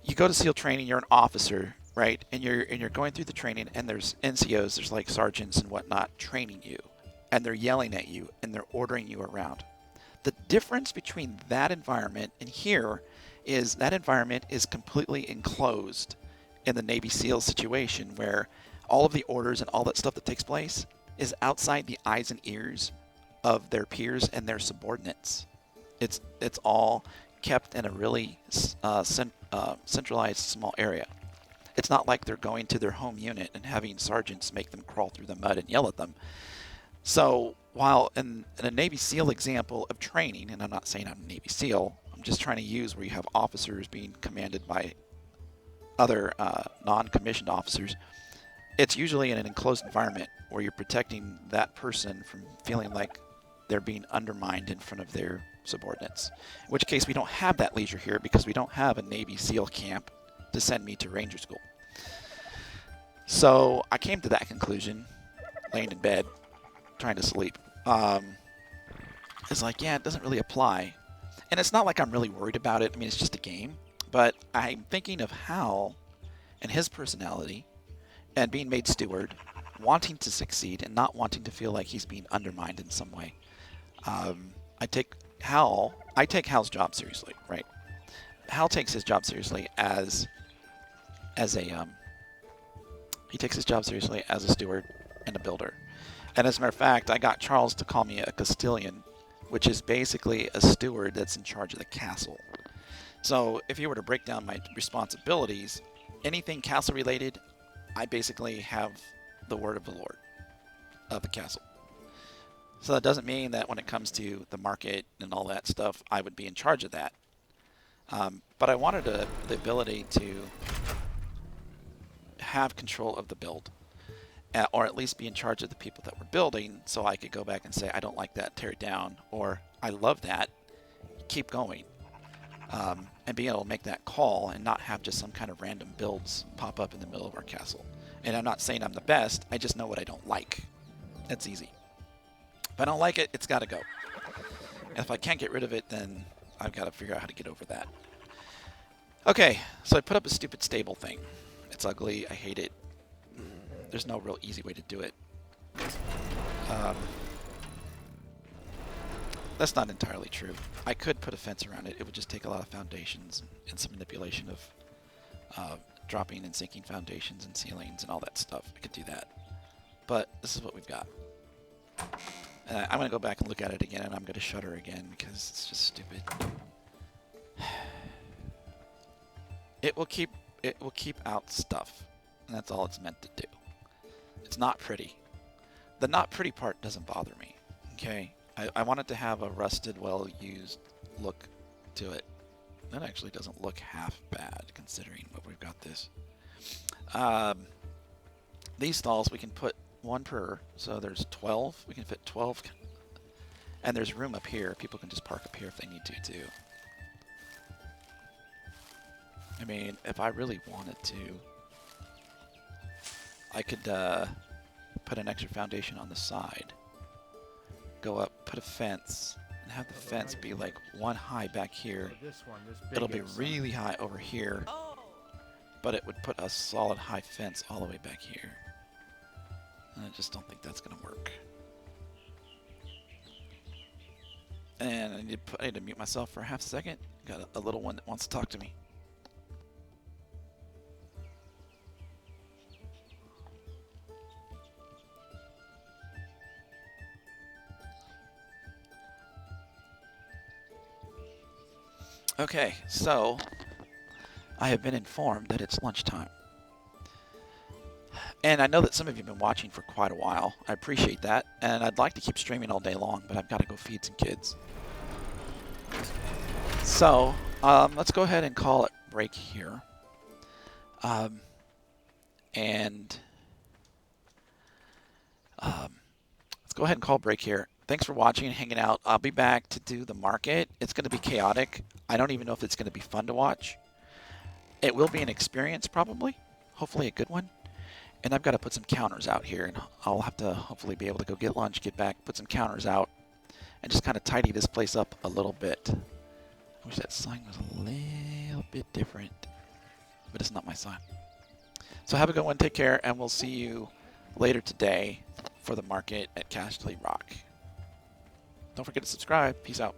Speaker 1: you go to SEAL training, you're an officer, right? And you're going through the training, and there's NCOs, there's like sergeants and whatnot training you, and they're yelling at you and they're ordering you around. The difference between that environment and here is that environment is completely enclosed in the Navy SEAL situation, where all of the orders and all that stuff that takes place is outside the eyes and ears of their peers and their subordinates. It's all kept in a really centralized small area. It's not like they're going to their home unit and having sergeants make them crawl through the mud and yell at them. So while in a Navy SEAL example of training, and I'm not saying I'm a Navy SEAL, I'm just trying to use where you have officers being commanded by other non-commissioned officers, it's usually in an enclosed environment where you're protecting that person from feeling like they're being undermined in front of their subordinates. In which case we don't have that leisure here because we don't have a Navy SEAL camp to send me to Ranger School. So I came to that conclusion, laying in bed, trying to sleep. It's like, yeah, it doesn't really apply. And it's not like I'm really worried about it. I mean, it's just a game. But I'm thinking of Hal and his personality and being made steward, wanting to succeed and not wanting to feel like he's being undermined in some way. I take Hal's job seriously, right? Hal takes his job seriously as a steward and a builder. And as a matter of fact, I got Charles to call me a Castilian, which is basically a steward that's in charge of the castle. So if you were to break down my responsibilities, anything castle related, I basically have the word of the Lord of the castle. So that doesn't mean that when it comes to the market and all that stuff, I would be in charge of that. But I wanted the ability to have control of the build, or at least be in charge of the people that were building, so I could go back and say, I don't like that, tear it down, or I love that, keep going. And being able to make that call and not have just some kind of random builds pop up in the middle of our castle. And I'm not saying I'm the best, I just know what I don't like. It's easy. If I don't like it, it's got to go. And if I can't get rid of it, then I've got to figure out how to get over that. Okay, so I put up a stupid stable thing. It's ugly, I hate it. There's no real easy way to do it. That's not entirely true. I could put a fence around it. It would just take a lot of foundations and some manipulation of dropping and sinking foundations and ceilings and all that stuff. I could do that. But this is what we've got. I'm going to go back and look at it again, and I'm going to shudder again because it's just stupid. It will keep out stuff, and that's all it's meant to do. It's not pretty. The not pretty part doesn't bother me. Okay? I want it to have a rusted, well-used look to it. That actually doesn't look half bad, considering what we've got this. These stalls, we can put one per, so there's 12. We can fit 12. And there's room up here. People can just park up here if they need to, too. I mean, if I really wanted to, I could put an extra foundation on the side. Go up, put a fence, and have the fence be like one high back here. It'll be really high over here, but it would put a solid high fence all the way back here. And I just don't think that's going to work. And I need to mute myself for a half second. Got a little one that wants to talk to me. Okay, so I have been informed that it's lunchtime. And I know that some of you have been watching for quite a while. I appreciate that. And I'd like to keep streaming all day long, but I've got to go feed some kids. So, let's go ahead and call it break here. Let's go ahead and call break here. Thanks for watching and hanging out. I'll be back to do the market. It's going to be chaotic. I don't even know if it's going to be fun to watch. It will be an experience, probably. Hopefully a good one. And I've got to put some counters out here. And I'll have to hopefully be able to go get lunch, get back, put some counters out, and just kind of tidy this place up a little bit. I wish that sign was a little bit different. but it's not my sign. So have a good one. Take care, and we'll see you later today for the market at Castley Rock. Don't forget to subscribe. Peace out.